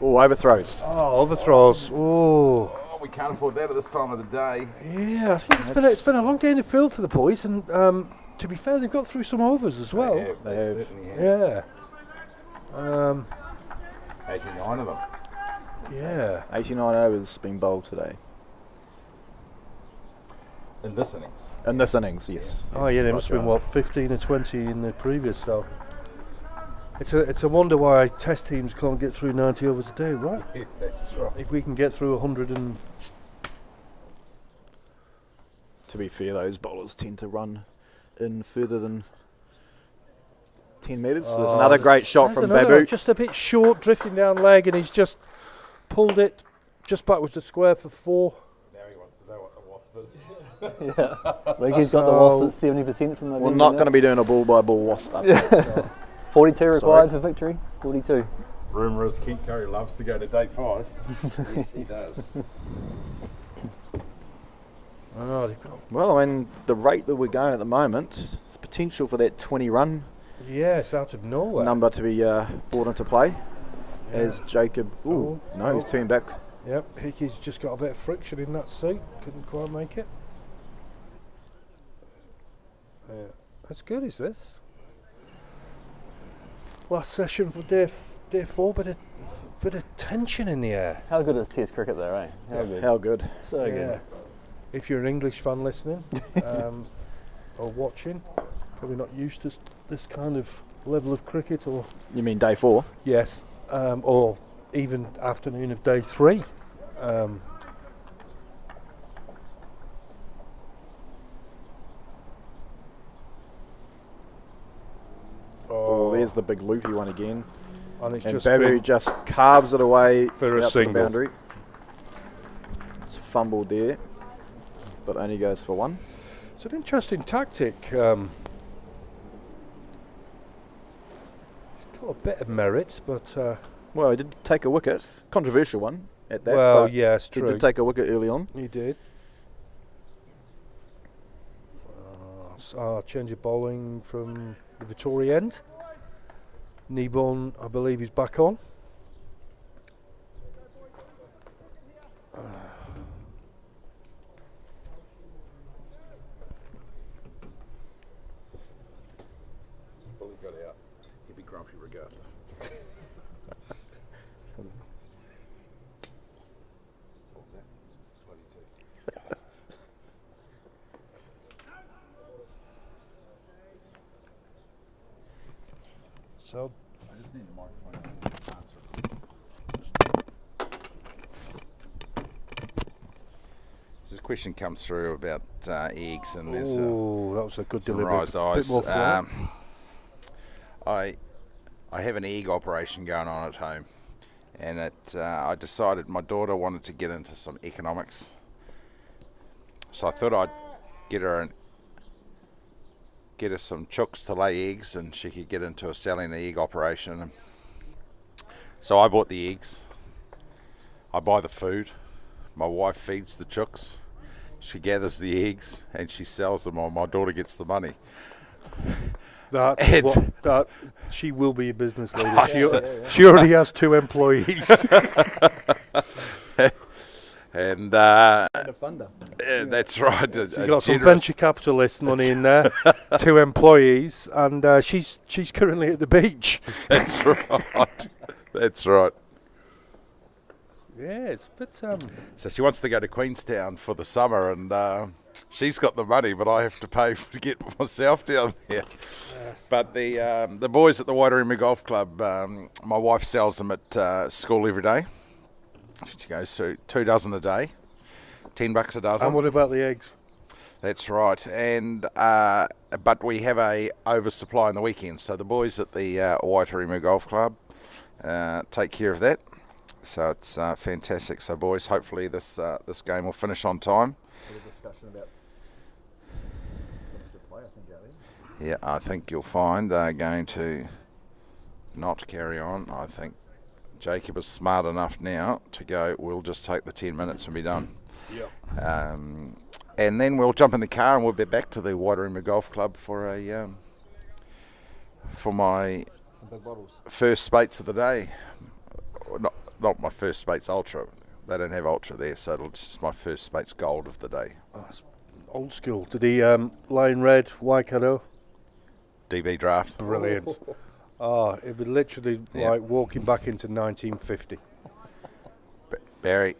overthrows. Oh, overthrows. Oh. Oh, we can't afford that at this time of the day. Yeah, I think it's been a long day in the field for the boys, and to be fair, they've got through some overs as well. They have. Certainly have. Yeah. 89 of them. Yeah. 89 overs being bowled today. In this innings. In this innings, yes. Oh yeah, there must have been 15 or 20 in the previous. So it's a wonder why Test teams can't get through 90 overs a day, right? That's right. If we can get through 100 and. To be fair, those bowlers tend to run in further than 10 metres. There's another great shot from Babu. Just a bit short, drifting down leg, and he's just pulled it just backwards to square for 4. Now he wants to know what the wasp is. Yeah. Lukey's got the wasp at 70% from the. We're not going to be doing a ball by ball wasp update. So. 42 required for victory. 42. Rumour is Kent Curry loves to go to day 5. Yes, he does. Well, I mean, the rate that we're going at the moment, there's potential for that 20 run Yes, out of nowhere. number to be brought into play. As Jacob, he's turned back. Yep, Hickey's just got a bit of friction in that seat. Couldn't quite make it. That's good, is this? Last session for day 4, bit of tension in the air. How good is Test cricket though, eh? How good. So good. If you're an English fan listening or watching, probably not used to this kind of level of cricket, or You mean day 4? yes, or even afternoon of day 3. There's the big loopy one again. And it's And just Babu been just carves it away for a out to the single. boundary. It's fumbled there, but only goes for 1. It's an interesting tactic. It's got a bit of merit, but Well, he did take a wicket, controversial one at that. well, but yes, he true. did take a wicket early on. He did. Change of bowling from the Victoria end. Kneebone, I believe, is back on. Bully got out. He'd be grumpy regardless. What was that? Bloody tea. So I just need the microphone to answer. This question comes through about eggs, and there's that was a good some delivery. raised Bit eyes. more flow. I have an egg operation going on at home, and I decided my daughter wanted to get into some economics, so I thought I'd get her some chooks to lay eggs, and she could get into selling the egg operation. So I bought the eggs. I buy the food. My wife feeds the chooks. She gathers the eggs and she sells them on. My daughter gets the money. That she will be a business lady. She already has 2 employees. And a funder. that's right. She's got some venture capitalist money in there, 2 employees, and she's currently at the beach. That's right. That's right. Yes, but So she wants to go to Queenstown for the summer, and she's got the money, but I have to pay to get myself down there. Yes. But the boys at the Waitarima Golf Club, my wife sells them at school every day. She goes through 2 dozen a day, $10 a dozen. And what about the eggs? That's right, and but we have a oversupply on the weekends. So the boys at the Waitarima Golf Club take care of that. So it's fantastic. So boys, hopefully this game will finish on time. A discussion about finish the play, I think, out there. Yeah, I think you'll find they're going to not carry on. I think Jacob is smart enough now to go, we'll just take the 10 minutes and be done. Yep. And then we'll jump in the car and we'll be back to the Waitarima Golf Club for a for my Some big bottles. first Spates of the day. Not my first Spates Ultra. They don't have Ultra there, so it's just my first Spates Gold of the day. Oh, it's old school. Did he Lion Red, Waikato? DB draft. Brilliant. It was literally like walking back into 1950. Barry.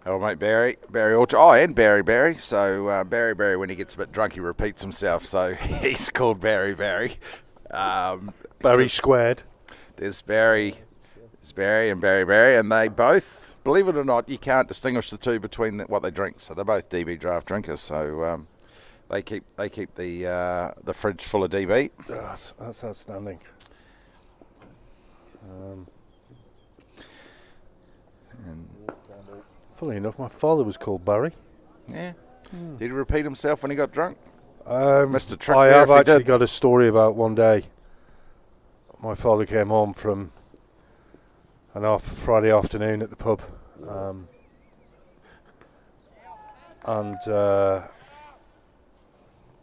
Oh, mate, Barry Ultra. Oh, and Barry. So Barry, when he gets a bit drunk, he repeats himself. So he's called Barry. Barry squared. There's Barry and Barry, and they both, believe it or not, you can't distinguish the two between what they drink. So they're both DB draft drinkers. So they keep the fridge full of DB. That's outstanding. And Funnily enough, my father was called Barry. yeah. Did he repeat himself when he got drunk? Mr. Trick I there have if he actually did. got a story about one day. My father came home from Friday afternoon at the pub, and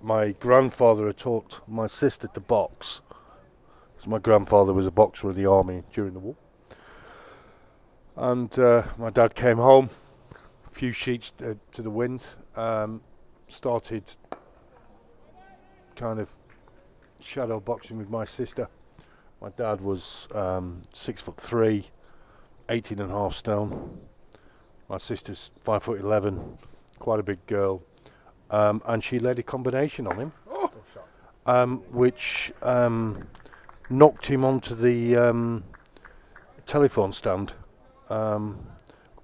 my grandfather had taught my sister to box, because my grandfather was a boxer in the army during the war. And my dad came home, a few sheets to the wind, started kind of shadow boxing with my sister. My dad was 6'3", 18.5 stone. My sister's 5'11", quite a big girl, and she led a combination on him, which knocked him onto the telephone stand.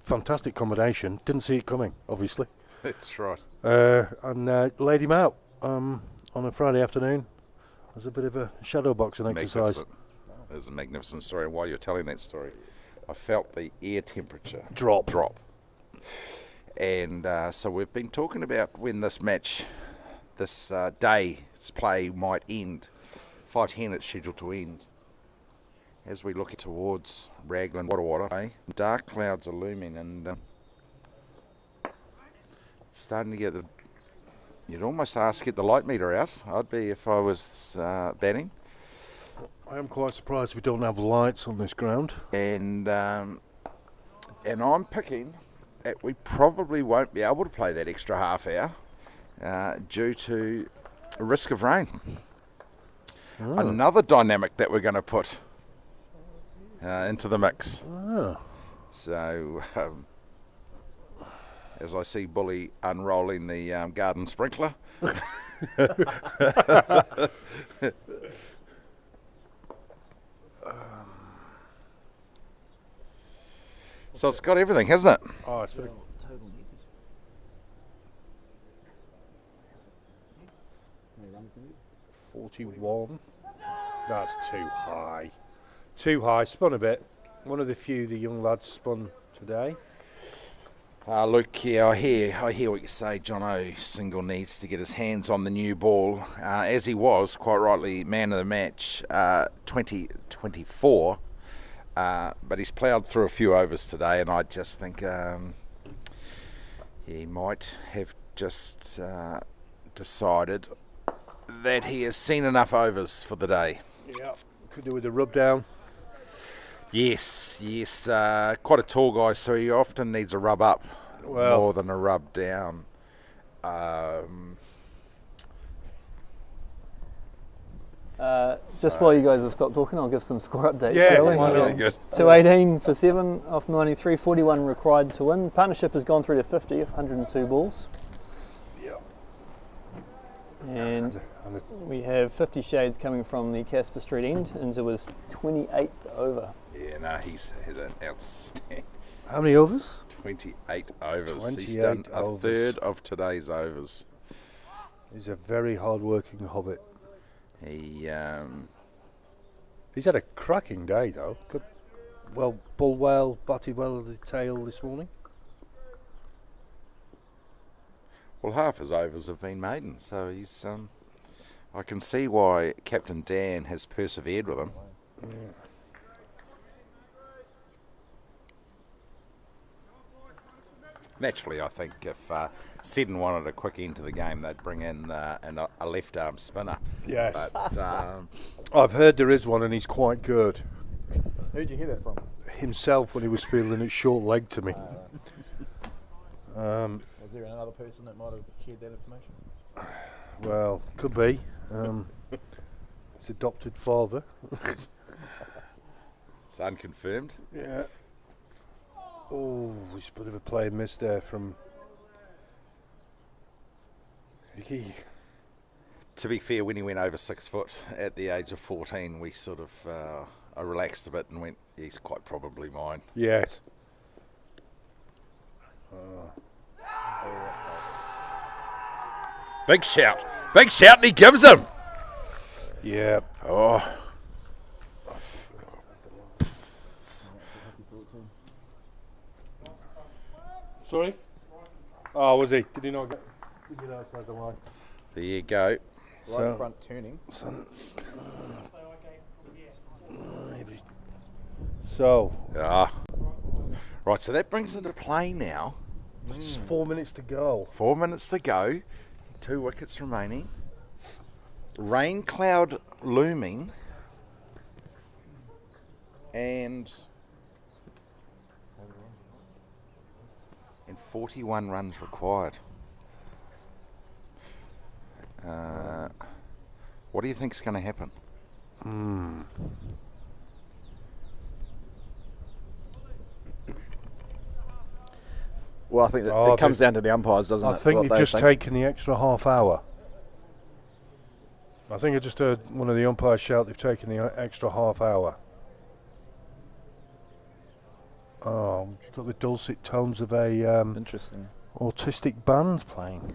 Fantastic combination. Didn't see it coming, obviously. That's right. And laid him out on a Friday afternoon as a bit of a shadow boxing exercise. There's a magnificent story. And while you're telling that story, I felt the air temperature drop. And so we've been talking about when this day's play might end. 5:10 it's scheduled to end. As we look towards Raglan, Wada, dark clouds are looming, and starting to get you'd almost ask to get the light meter out. I'd be if I was batting. I am quite surprised we don't have lights on this ground. And I'm picking that we probably won't be able to play that extra half hour due to a risk of rain. Oh. Another dynamic that we're going to put into the mix. Oh. So, as I see Bully unrolling the garden sprinkler. So it's got everything, hasn't it? Oh, it's very 41. That's too high. Too high. Spun a bit. One of the few the young lads spun today. Luke, yeah, I hear what you say. Jono Single needs to get his hands on the new ball, as he was, quite rightly, man of the match, 2024. But he's ploughed through a few overs today, and I just think he might have just decided that he has seen enough overs for the day. Yeah, could do with a rub down. Yes, quite a tall guy, so he often needs a rub up. more than a rub down. Just while you guys have stopped talking, I'll give some score updates. Yeah, shall we? really good. 218 for 7 off 93, 41 required to win. Partnership has gone through to 50, 102 balls. Yeah. And we have 50 shades coming from the Casper Street end, and it was 28th over. Yeah, no, he's had an outstanding. How many overs? 28 overs. 28 he's done a overs. third of today's overs. He's a very hard-working hobbit. He's had a cracking day though. Good, well, bull well, batted well at the tail this morning. Well, half his overs have been maiden, so he's. I can see why Captain Dan has persevered with him. Yeah. Naturally, I think if Seddon wanted a quick end to the game, they'd bring in a left-arm spinner. Yes. But, I've heard there is one, and he's quite good. Who'd you hear that from? Himself, when he was fielding it short leg to me. Was there another person that might have shared that information? Well, could be. His adopted father. It's unconfirmed. Yeah. Oh, there's a bit of a play miss there from Hickey. To be fair, when he went over 6 foot at the age of 14, we sort of I relaxed a bit and went, he's quite probably mine. Yes. Big shout, and he gives him. Yeah. Oh. Sorry? Oh, was he? Did he not get outside the line? There you go. Right front turning. So. Right, so that brings into play now. Just 4 minutes to go. 4 minutes to go. 2 wickets remaining. Rain cloud looming. And 41 runs required. What do you think's going to happen? Well, I think that it comes down to the umpires, doesn't it? I think they've just taken the extra half hour. I think I just heard one of the umpires shout they've taken the extra half hour. Oh, you've got the dulcet tones of a interesting autistic band playing.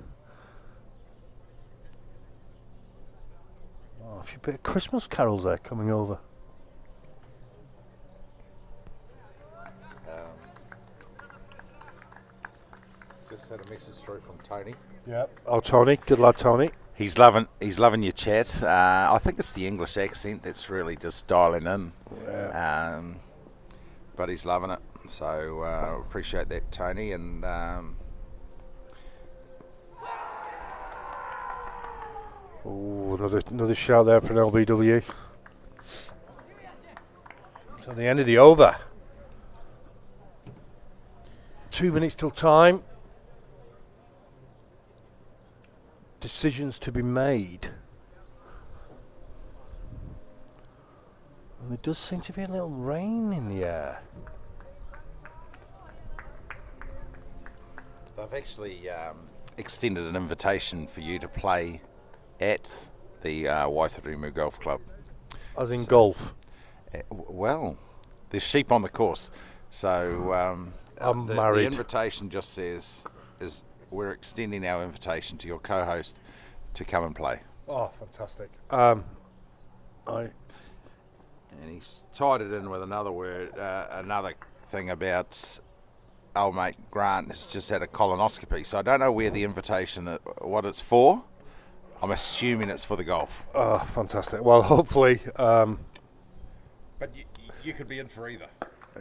Oh, a few bit of Christmas carols there coming over. Just had a message through from Tony. Yep. Oh, Tony, good lad, Tony. He's loving your chat. I think it's the English accent that's really just dialing in. Yeah. But he's loving it. So appreciate that, Tony. And another shout there for an LBW. So the end of the over. 2 minutes till time. Decisions to be made. And there does seem to be a little rain in the air. they've actually extended an invitation for you to play at the Waitarimu Golf Club. As in golf? Well, there's sheep on the course. So I'm the married. The invitation just says, we're extending our invitation to your co-host to come and play. Oh, fantastic. And he's tied it in with another word, another thing about old mate Grant has just had a colonoscopy. So I don't know where the invitation, what it's for. I'm assuming it's for the golf. Oh, fantastic. Well, hopefully... But you could be in for either.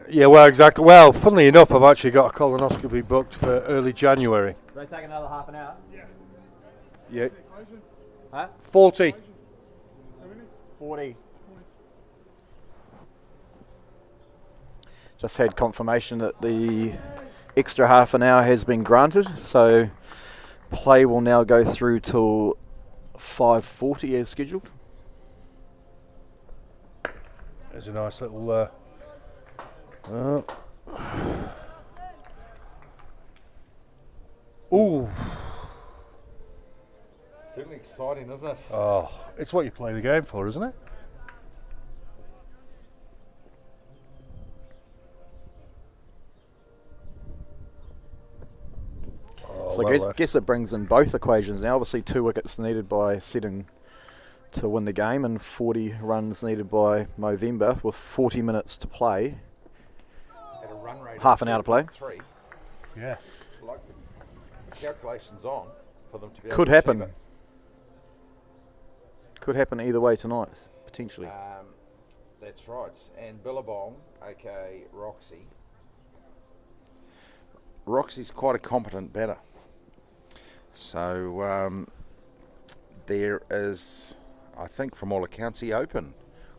Yeah, well, exactly. Well, funnily enough, I've actually got a colonoscopy booked for early January. They take another half an hour? Yeah. Huh? 40. 40. Just had confirmation that the extra half an hour has been granted, so play will now go through till 5:40 as scheduled. There's a nice little. Ooh. Certainly exciting, isn't it? Oh, it's what you play the game for, isn't it? So I guess it brings in both equations now. Obviously 2 wickets needed by Seddon to win the game and 40 runs needed by Movember with 40 minutes to play. At a run rate half of an hour to play. 3. Yeah. Like the calculations on for them to be Could able to achieve happen. it. Could happen either way tonight, potentially. That's right. And Billabong, aka Roxy. Roxy's quite a competent batter. So there is, I think, from all accounts, he open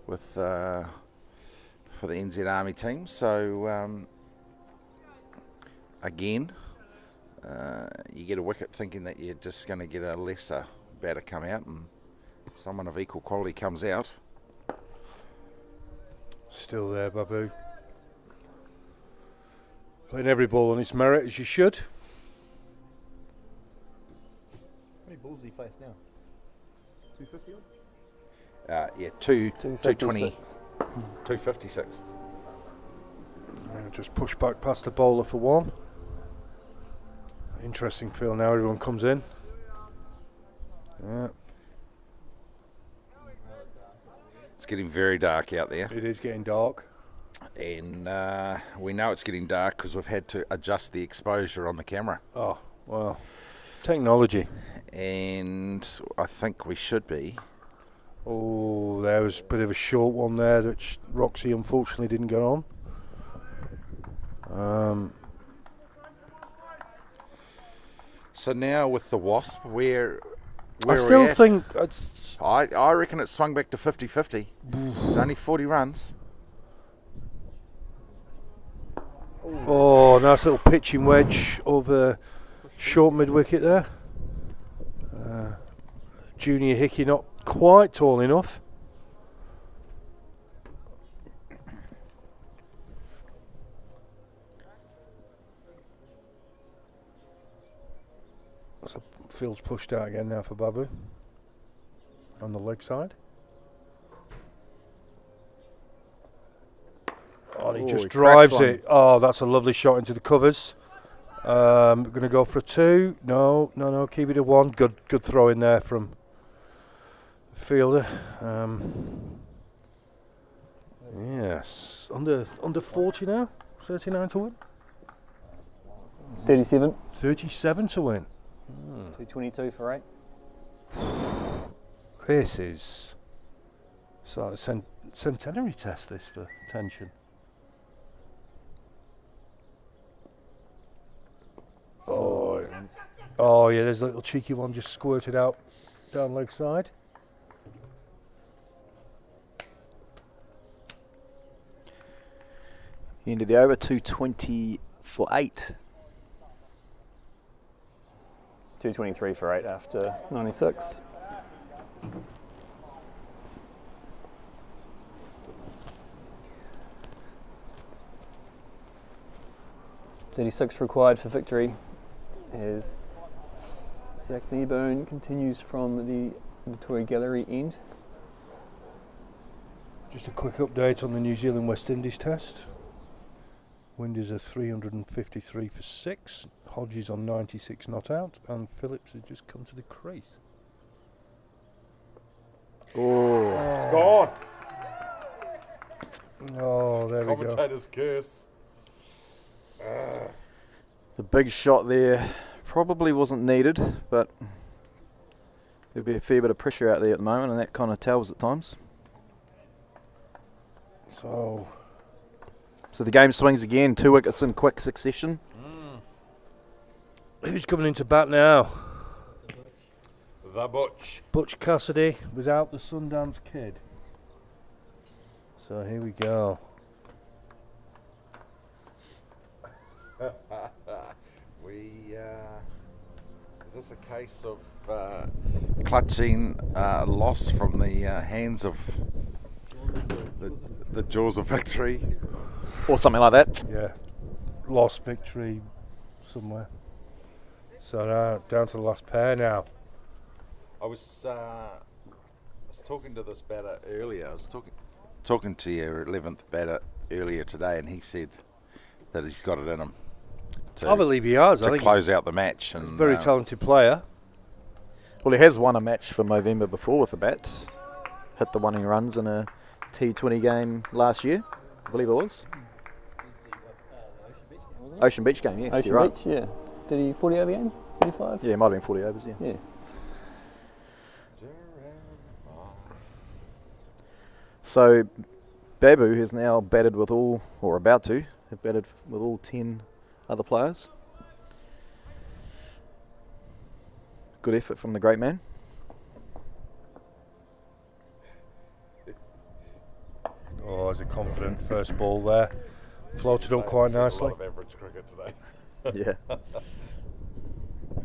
with for the NZ Army team. So again, you get a wicket thinking that you're just going to get a lesser batter come out, and someone of equal quality comes out. Still there, Babu. Playing every ball on its merit, as you should. How many balls do you face now? 250 odd? Yeah, 220, 256. Just push back past the bowler for one. Interesting feel now, everyone comes in. Yeah. It's getting very dark out there. It is getting dark. And we know it's getting dark because we've had to adjust the exposure on the camera. Oh, well. Technology. And I think we should be. Oh, there was a bit of a short one there, which Roxy unfortunately didn't get on. So now with the Wasp, where I still think I reckon it swung back to 50-50. It's only 40 runs. Oh, nice little pitching wedge over short mid wicket there. Junior Hickey not quite tall enough. So field's pushed out again now for Babu on the leg side. Oh, and he just drives it. Oh, that's a lovely shot into the covers. Going to go for a 2. No, keep it a 1. Good throw in there from the fielder. Yes, under 40 now. 39 to win. 37. 37 to win. 222 for 8. This is sort of a centenary test, this, for tension. Oh yeah, there's a little cheeky one just squirted out down leg side. End of the over, 220 for 8. 223 for 8 after 96. .36 required for victory as Zach Kneebone continues from the Toy Gallery end. Just a quick update on the New Zealand West Indies test. Wind is a 353 for 6. Hodges on 96 not out, and Phillips has just come to the crease. Oh, it's gone. Oh, there we go. Commentator's curse. The big shot there probably wasn't needed, but there'll be a fair bit of pressure out there at the moment, and that kind of tells at times. So the game swings again, 2 wickets in quick succession. Who's coming into bat now? The Butch. Butch Cassidy without the Sundance Kid. So here we go. Is this a case of clutching loss from the hands of the jaws of victory? Or something like that. Yeah. Lost victory somewhere. So now down to the last pair now. I was talking to this batter earlier. I was talking to your 11th batter earlier today, and he said that he's got it in him. I believe he has. To close out the match. And very talented player. Well, he has won a match for Movember before with the bat. Hit the winning runs in a T20 game last year, I believe it was. Ocean Beach game, yes. Ocean you're Beach, right. yeah. Did he 40 over game? 45? Yeah, it might have been 40 overs, yeah. Yeah. So, Babu has now batted with all, or about to, have batted with all 10 other players. Good effort from the great man. Oh, it's a confident first ball there. Floated up quite nicely. A lot of average cricket today. Yeah.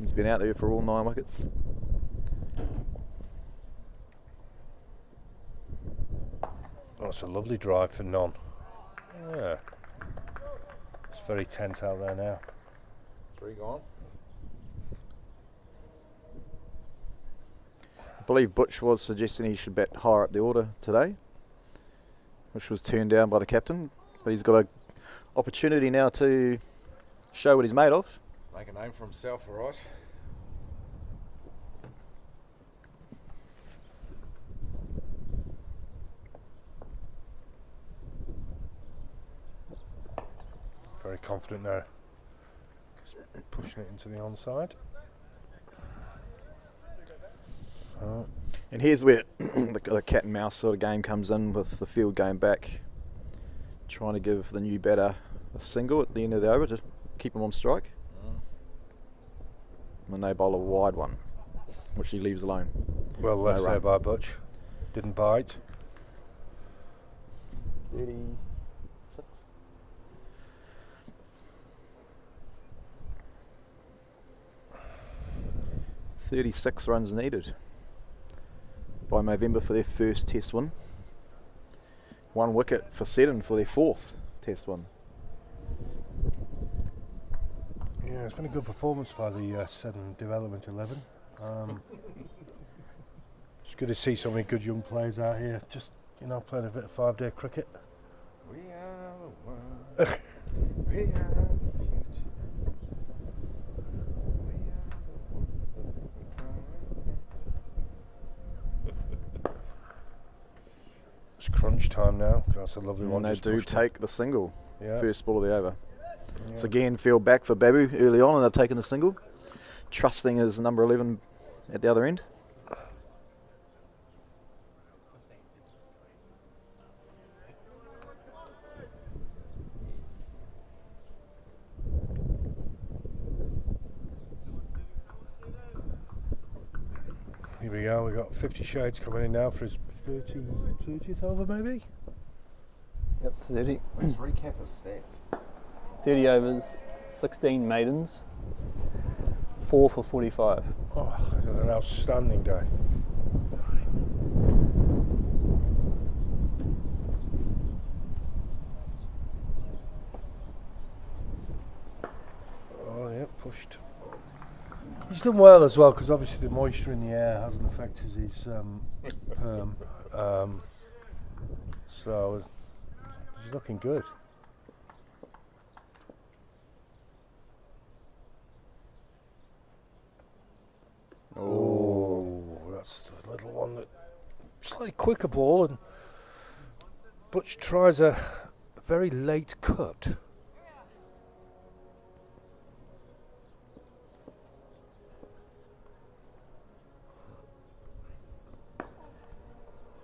He's been out there for all 9 wickets. Oh, it's a lovely drive for none. Yeah. It's very tense out there now. 3 gone. I believe Butch was suggesting he should bat higher up the order today, which was turned down by the captain. But he's got an opportunity now to show what he's made of. Make a name for himself, all right. Very confident now. Just pushing it into the onside. And here's where the cat and mouse sort of game comes in, with the field going back, trying to give the new batter a single at the end of the over to keep him on strike. And they bowl a wide one, which he leaves alone. Well left there by Butch. Didn't bite. 36. 36 runs needed by Movember for their first test win. 1 wicket for Seddon for their 4th test win. Yeah, it's been a good performance by the Seddon Development 11. It's good to see so many good young players out here, just, you know, playing a bit of 5-day cricket. We are the ones. We are the future. It's crunch time now. That's a lovely one. And they do take the single. Yeah. First ball of the over. Yeah. So again, field back for Babu early on, and they've taken the single, trusting his number 11 at the other end. Here we go. We've got 50 Shades coming in now for his 30th over, maybe? That's 30. Let's recap his stats. 30 overs, 16 maidens, 4 for 45. Oh, it's an outstanding day. Oh, yeah, pushed. He's done well as well, because obviously the moisture in the air hasn't affected his perm. So he's looking good. Oh, that's the little one that slightly quicker ball, and Butch tries a very late cut.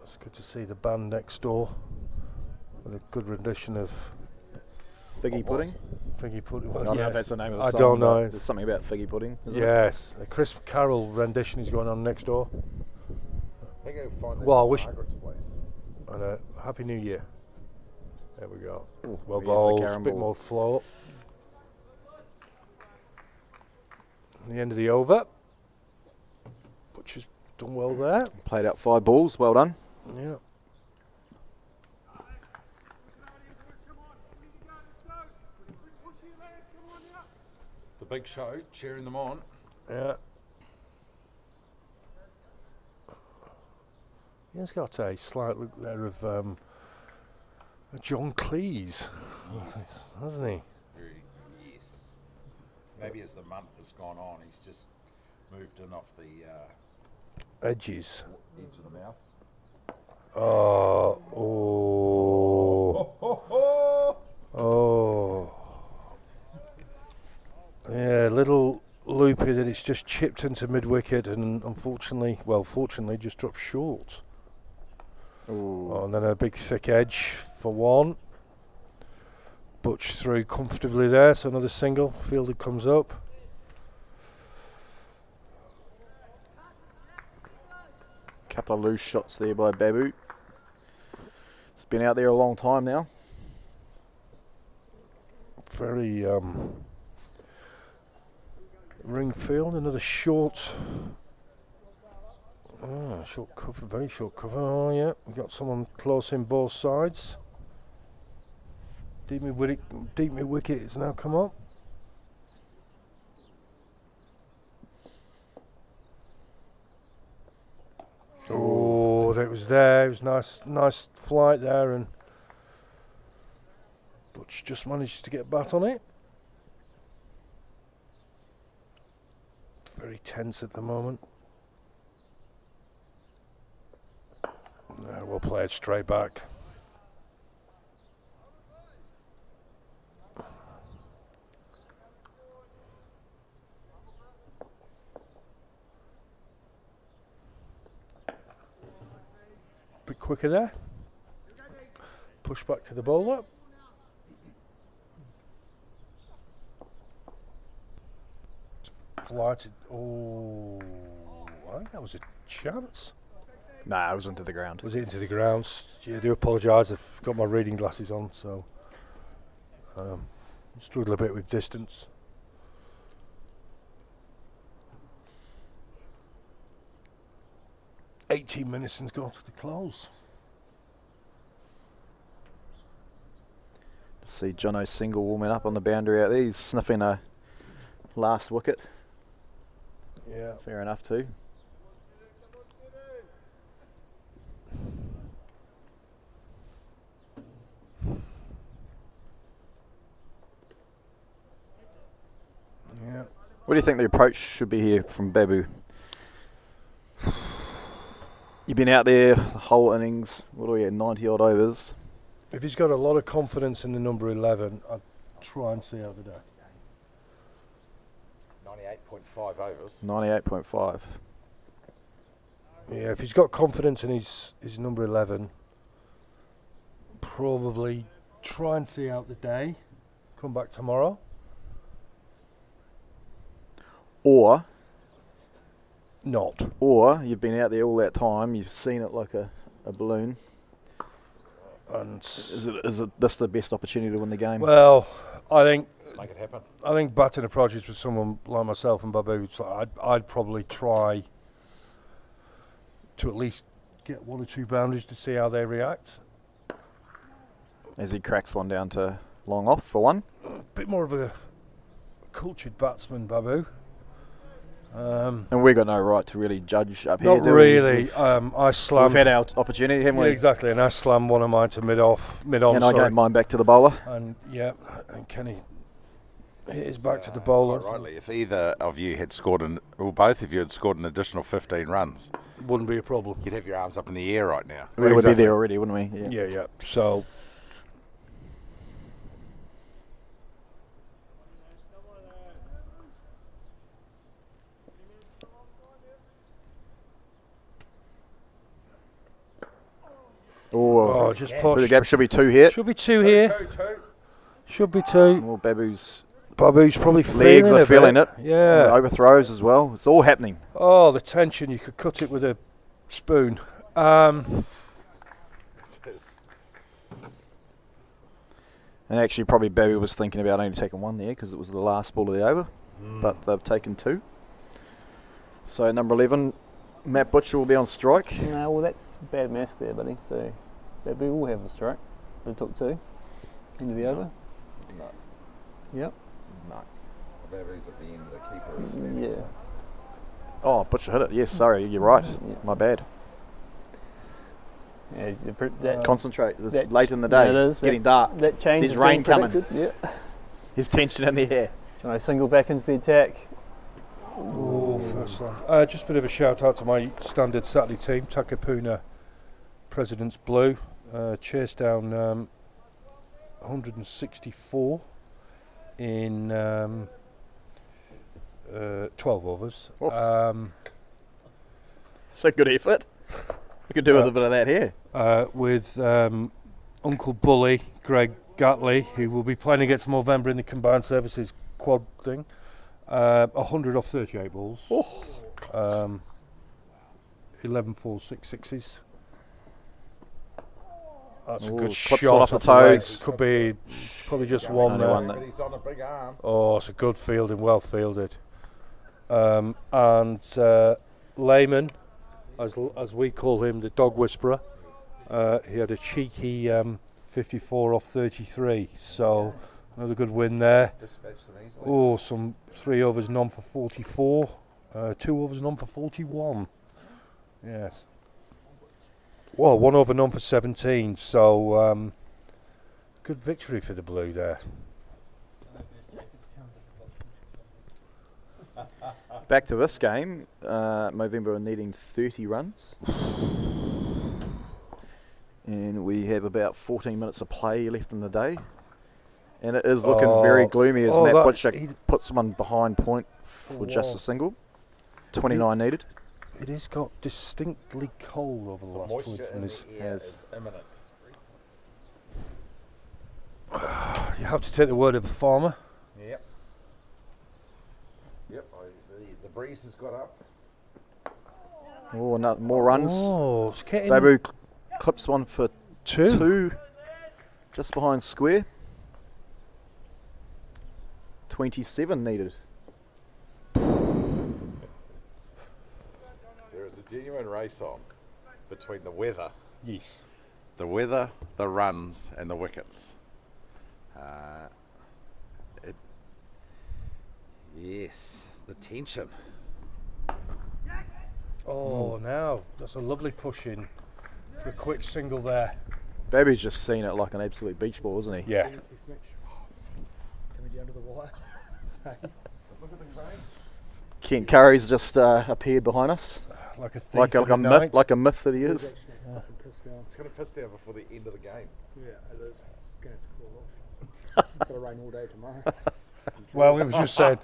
It's good to see the band next door with a good rendition of Figgy pudding? Figgy pudding. I don't know if that's the name of the I song. don't know. There's something about figgy pudding. Yes, a Chris Carroll rendition is going on next door. I think I'll find that Well, I in wish. Margaret's place. And Happy New Year. There we go. Ooh, Well here's the bowled, a carom bit ball. more flow. The end of the over. Butcher's done well there. Played out 5 balls. Well done. Yeah. The big show, cheering them on. Yeah. He's got a slight look there of John Cleese, Yes. hasn't he? Yes. Maybe as the month has gone on, he's just moved in off the Edges. edge of the mouth. Oh. Yeah, little loopy that it's just chipped into mid-wicket and fortunately just dropped short. Oh, and then a big thick edge for one. Butch through comfortably there, so another single. Fielder comes up. Couple of loose shots there by Babu. It's been out there a long time now. Very ring field, another short short cover, very short cover. Oh yeah, we got someone close in both sides. Deep mid wicket has now come up. Oh, that was there. It was nice flight there, and Butch just managed to get a bat on it. Very tense at the moment. We'll play it straight back. Bit quicker there. Push back to the bowler. Flighted. Oh, I think that was a chance. Nah, it was into the ground. Was it into the grounds? Yeah, I do apologise. I've got my reading glasses on, so struggle a bit with distance. "18 minutes and's gone to the close." See Jono single warming up on the boundary out there. He's sniffing a last wicket. Yeah. Fair enough too. Yeah. What do you think the approach should be here from Babu? You've been out there the whole innings. What are we at, 90 odd overs? If he's got a lot of confidence in the number 11, I'd try and see out the day. 98.5 overs. 98.5. Yeah, if he's got confidence in his number 11, probably try and see out the day. Come back tomorrow. Or not. Or you've been out there all that time, you've seen it like a balloon. And is it this the best opportunity to win the game? Well, I think Let's make it happen. I think batting approaches with someone like myself and Babu, so I'd probably try to at least get 1 or 2 boundaries to see how they react. As he cracks one down to long off for one. A bit more of a cultured batsman, Babu. And we've got no right to really judge up here. Not really. I slammed. We've had our opportunity, haven't we? Yeah, exactly. And I slammed one of mine to mid-on. And I gave mine back to the bowler. And yeah, and Kenny hit his back to the bowler. Quite rightly, if either of you had scored, both of you had scored an additional 15 runs, wouldn't be a problem. You'd have your arms up in the air right now. We would be there already, wouldn't we? Yeah, yeah. So. Oh, just push. The gap should be 2 here. Should be 2 here. Should be 2. Well, Babu's probably legs are feeling it. Yeah. Overthrows as well. It's all happening. Oh, the tension. You could cut it with a spoon. And actually, probably Babu was thinking about only taking 1 there because it was the last ball of the over. But they've taken 2. So number 11 Matt Butcher will be on strike. No, well that's bad maths there, buddy. So we will have a strike. But it took 2. End of the over. No. Yep. No. Batteries at the end, the keeper is standing. Yeah. Oh, Butcher hit it. Yes, sorry, you're right. Yeah. My bad. Yeah, that, Concentrate. It's late in the day. It is. It's getting dark. That change. There's rain coming. Yeah. There's tension in the air. Trying to single back into the attack. Oh, first line. Just a bit of a shout out to my standard Saturday team, Takapuna President's Blue. Chased down 164 in 12 overs. It's a good effort. We could do with a bit of that here. With Uncle Bully, Greg Gatley, who will be playing against Movember in the combined services quad thing. 100 off 38 balls. 11 4 6 sixes. That's a good shot off the toes. Could be probably just one there. He's on a big arm. Oh, it's a good fielding, well fielded. And Lehman, as we call him, the dog whisperer, he had a cheeky 54 off 33. So another good win there. Oh, some 3 overs none for 44. 2 overs none for 41. Yes. Well, 1 over none for 17. So good victory for the Blue there. Back to this game, Movember are needing 30 runs. And we have about 14 minutes of play left in the day. And it is looking very gloomy as Matt Butcher puts someone behind point for just a single. 29 needed. It has got distinctly cold over the last 20 minutes. Is imminent. You have to take the word of a farmer. Yep. Yep. The breeze has got up. Oh, no, more runs. Oh, it's getting... Babu clips one for 2. Just behind square. 27 needed. There is a genuine race on between the weather. Yes. The weather, the runs, and the wickets. Yes, the tension. Oh, now that's a lovely push in for a quick single there. Babu's just seen it like an absolute beach ball, isn't he? Yeah. Coming down to the wire. Look at the crane. Kent Curry's just appeared behind us. Like a thief like in the a night. like a myth that he is. It's going to piss down before the end of the game. Yeah, it is. Going to have to call off. It's going to rain all day tomorrow. Well, we were just saying.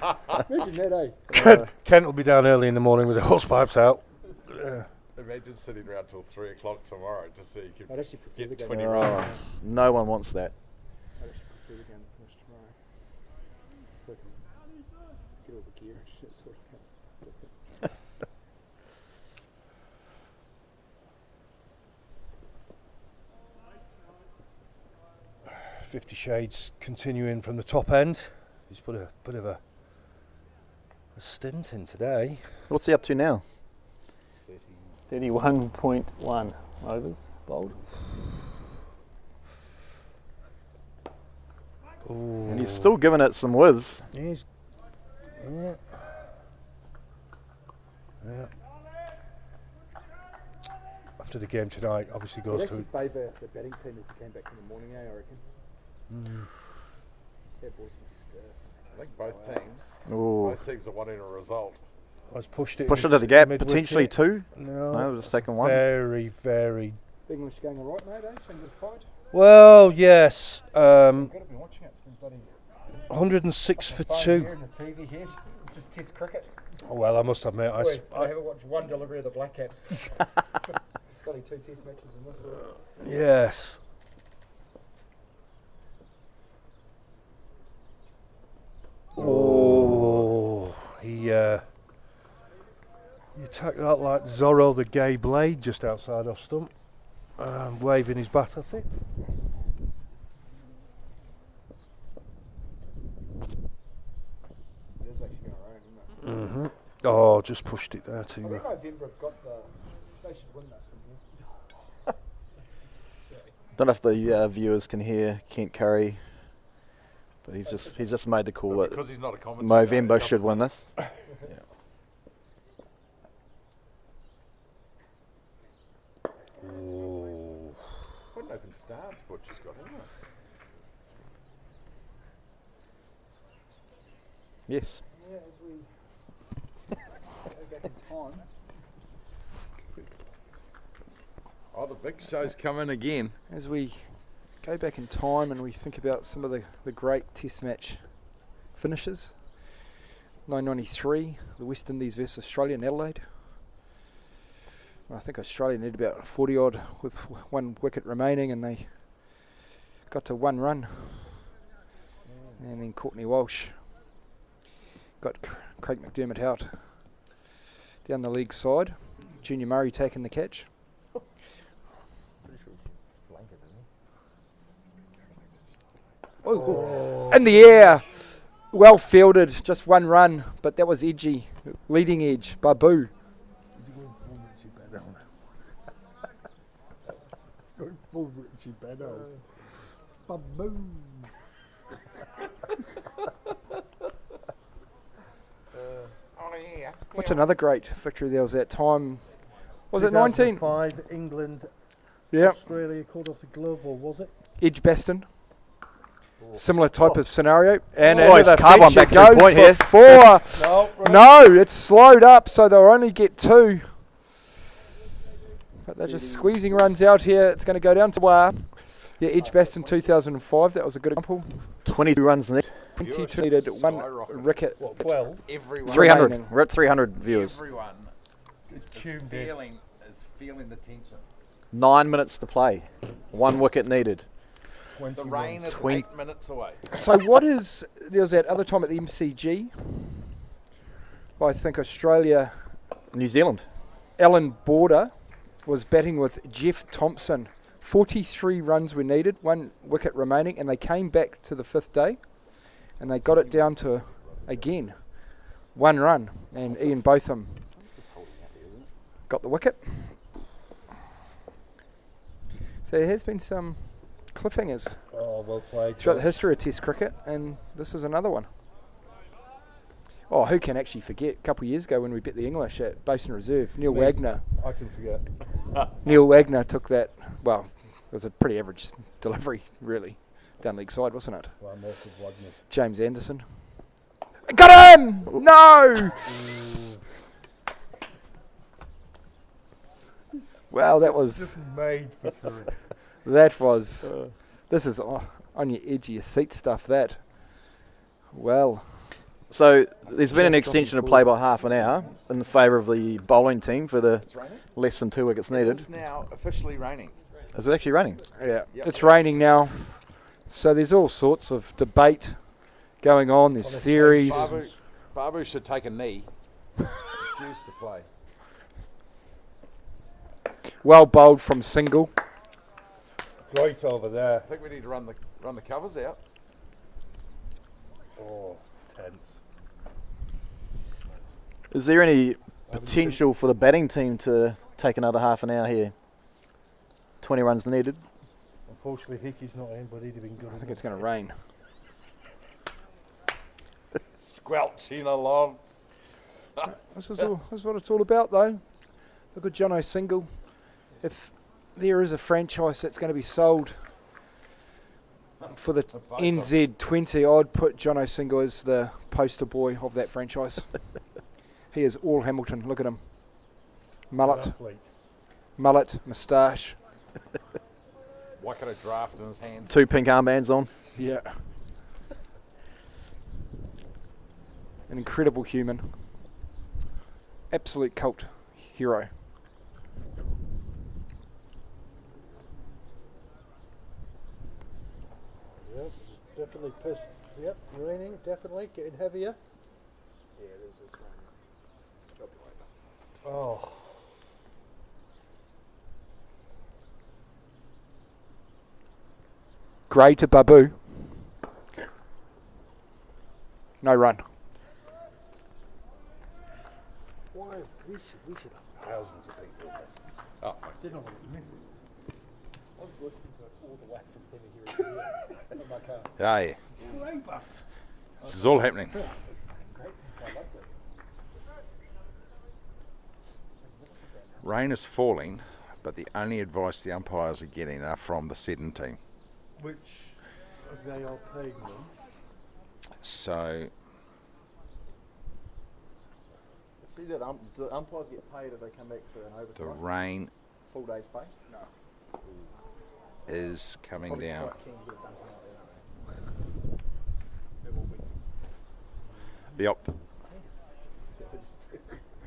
Imagine that, eh? Kent will be down early in the morning with the hose pipes out. Imagine sitting around till 3 o'clock tomorrow just so you can I'd actually prefer get the 20 game. runs. No one wants that. I'd actually prefer the game to finish tomorrow. So I can get all the gear and shit sorted out. 50 Shades continuing from the top end. He's put a bit of a stint in today. What's he up to now? 31.1 overs bowled. Ooh. And he's still giving it some whiz. He's, yeah. After the game tonight, obviously goes I'd to. actually favour the batting team if they came back in the morning, I reckon. That boys will stiff. I think both teams are wanting a result. Has pushed it. Push it to the gap, mid-wicket. potentially 2. No, they're just taking 1. Very, very. English going alright, mate, eh? Showing good fight. Well, yes. I've got to be watching it. It's been bloody 106 for phone 2. here and the TV here. It's just Test cricket. Oh, well, I must admit, I haven't watched one delivery of the Black Caps. Bloody 2 Test matches in this world. Yes. Oh, he attacked that like Zorro the Gay Blade just outside off stump, waving his bat at it. It is actually going to rain, isn't it? Oh, just pushed it there I to. think Movember have got the. They should win this from here. Don't know if the viewers can hear Kent Curry, but he's just made the call that because he's not a commentator, Movember should win this. Yeah. Oh. What an open stance Butcher's got, hasn't it? Yes. Yeah, as we go back in time. Oh, the big show's coming again. As we go back in time and we think about some of the great Test match finishes. 1993, the West Indies versus Australia in Adelaide. I think Australia needed about 40 odd with one wicket remaining, and they got to one run. And then Courtney Walsh got Craig McDermott out down the leg side. Junior Murray taking the catch. Oh. In the air, well fielded, just one run, but that was edgy, leading edge, Babu. Is he going full Richie Benaud? Babu. What's another great victory there was that time? Was it 19? 2005, England, Yep. Australia called off the glove, or was it? Edgbaston. Similar type of scenario. And Oh, he's into the carved one fetch back it 3 goes point for here. 4. No, right. No, it's slowed up, so they'll only get 2. But they're just squeezing runs out here. It's going to go down to yeah, Edgbaston 2005. That was a good example. 22 runs needed. 22 needed, 1 skyrocketed. wicket. What, 12? Everyone, 300. remaining. We're at 300 viewers. everyone Tuned in. is feeling the tension. 9 minutes to play. 1 wicket needed. The rain is 20 8 minutes away. So what is, there was that other time at the MCG. I think Australia, New Zealand. Alan Border was batting with Jeff Thompson. 43 runs were needed, 1 wicket remaining, and they came back to the 5th day and they got it down to, again, 1 run, and Ian Botham got the wicket. So there has been some cliffhangers Oh, well played. throughout the history of Test cricket, and this is another one. Oh, who can actually forget a couple of years ago when we beat the English at Basin Reserve? Neil Me. Wagner. I can forget. Neil Wagner took that, well, it was a pretty average delivery, really, down leg side, wasn't it? Well, most of Wagner. James Anderson. Got him! No! Well, that was... Just made for Curry. That was... This is on your edge of your seat stuff, that. Well... So there's been an Just extension of dropping play by half an hour in favour of the bowling team for the It's raining? less than 2 wickets needed. It's now officially raining. Is it actually raining? Yeah, Yep. it's raining now. So there's all sorts of debate going on. There's series. Babu should take a knee. Refuse to play. Well bowled from single. Great over there. I think we need to run the covers out. Oh, tense. Is there any potential for the batting team to take another half an hour here? 20 runs needed. Unfortunately, Hickey's not in, but he'd have been good. I think it's going to rain. Squelching along. This is what it's all about, though. Look at Jono single. If there is a franchise that's going to be sold for the NZ20, I'd put Jono single as the poster boy of that franchise. He is all Hamilton. Look at him. Mullet, moustache. Waikato draft in his hand. 2 pink armbands on. Yeah. An incredible human. Absolute cult hero. Yep, it's definitely pissed. Yep, raining, definitely. Getting heavier. Yeah, it is. It's raining. Oh. Gray to Babu. No run. We should have thousands of people listening. Oh, They're not missing. I was listening to it all the way from Tennessee to here in my car. yeah, yeah. Great bucks. This is all happening. Great. I loved it. Rain is falling, but the only advice the umpires are getting are from the Seddon team. Which they are playing them. So See that do the umpires get paid if they come back for an the overtime? rain Full day's pay? No. is coming Probably down. quite keen to get dumping out there, aren't The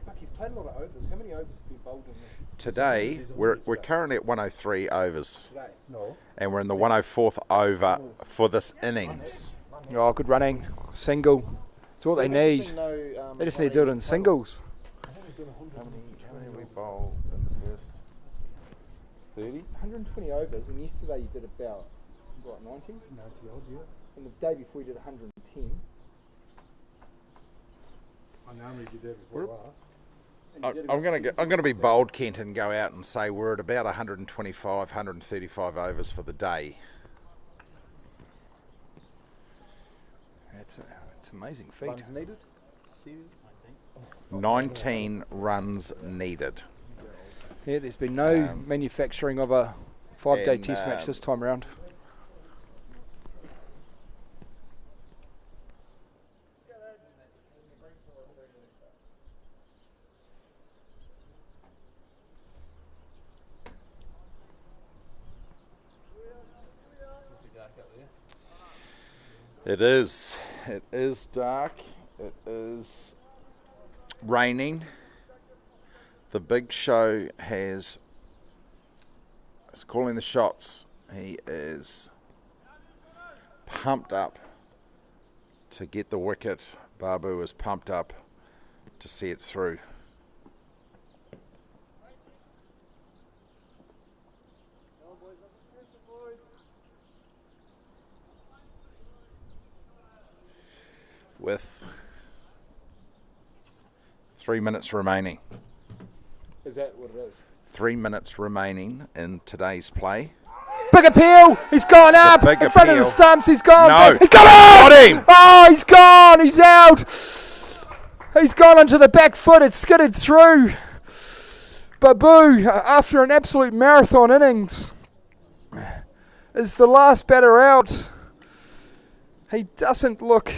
Fuck, you've played a lot of overs. How many overs have been bowled in this? Today we're currently at 103 overs, Today? No. and we're in the 104th over for this innings. Oh, good running. Single. It's what they need. They just need to do it in singles. How many we bowled in the first 30? 120 overs, and yesterday you did about, what, 90? 90 odd, yeah. And the day before you did 110. I know you did before. I'm going to be bold, Kent, and go out and say we're at about 125, 135 overs for the day. It's amazing feat. Runs needed? 19 runs needed. Yeah, there's been no manufacturing of a 5-day and, test match this time around. It is. It is dark. It is raining. The Big Show is calling the shots. He is pumped up to get the wicket. Babu is pumped up to see it through. With 3 minutes remaining. Is that what it is? 3 minutes remaining in today's play. Big appeal! He's gone up! In front of the stumps, he's gone! No! He got him! Oh, he's gone! He's out! He's gone onto the back foot, it's skidded through. Babu, after an absolute marathon innings, is the last batter out. He doesn't look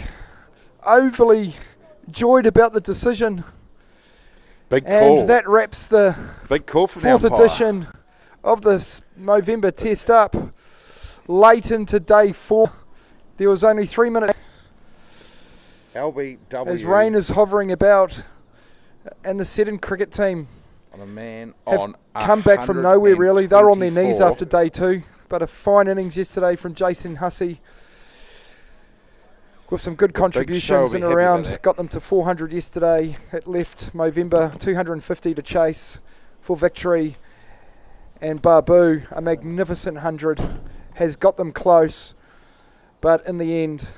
overly joyed about the decision. Big call. And that wraps the big call from fourth the umpire. edition of this Movember test up. Late into day 4. There was only 3 minutes. LBW. As rain is hovering about, and the Seddon cricket team on a man have on come back from nowhere really. They're on their knees 124. after day 2. But a fine innings yesterday from Jason Hussey, with some good contributions in and around. Got them to 400 yesterday. It left Movember 250 to chase for victory. And Babu, a magnificent 100, has got them close. But in the end,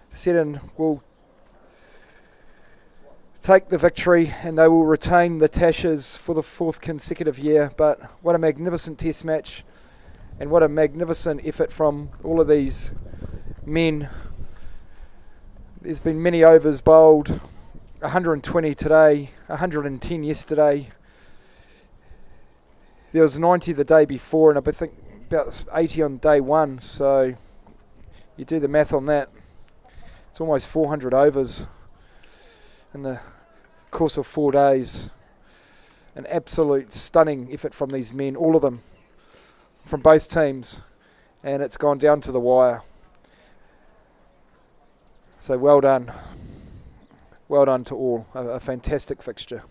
Seddon will take the victory and they will retain the Tashes for the 4th consecutive year. But what a magnificent test match, and what a magnificent effort from all of these men. There's been many overs bowled, 120 today, 110 yesterday. There was 90 the day before, and I think about 80 on day 1. So you do the math on that. It's almost 400 overs in the course of 4 days. An absolute stunning effort from these men, all of them, from both teams. And it's gone down to the wire. So well done. Well done to all. A fantastic fixture.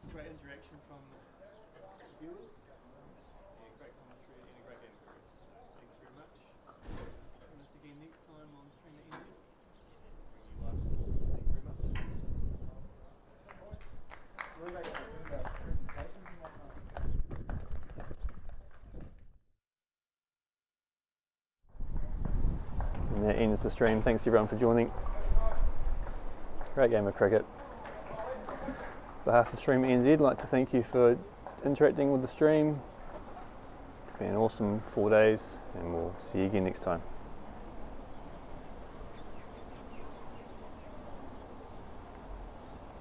Great interaction from the viewers. Yeah, great commentary and a great game. Thank you very much. Join us again next time on Stream at India. Bring you live sport. Thank you very much. And that ends the stream. Thanks everyone for joining. Great game of cricket. On behalf of Stream NZ, I'd like to thank you for interacting with the stream. It's been an awesome 4 days, and we'll see you again next time.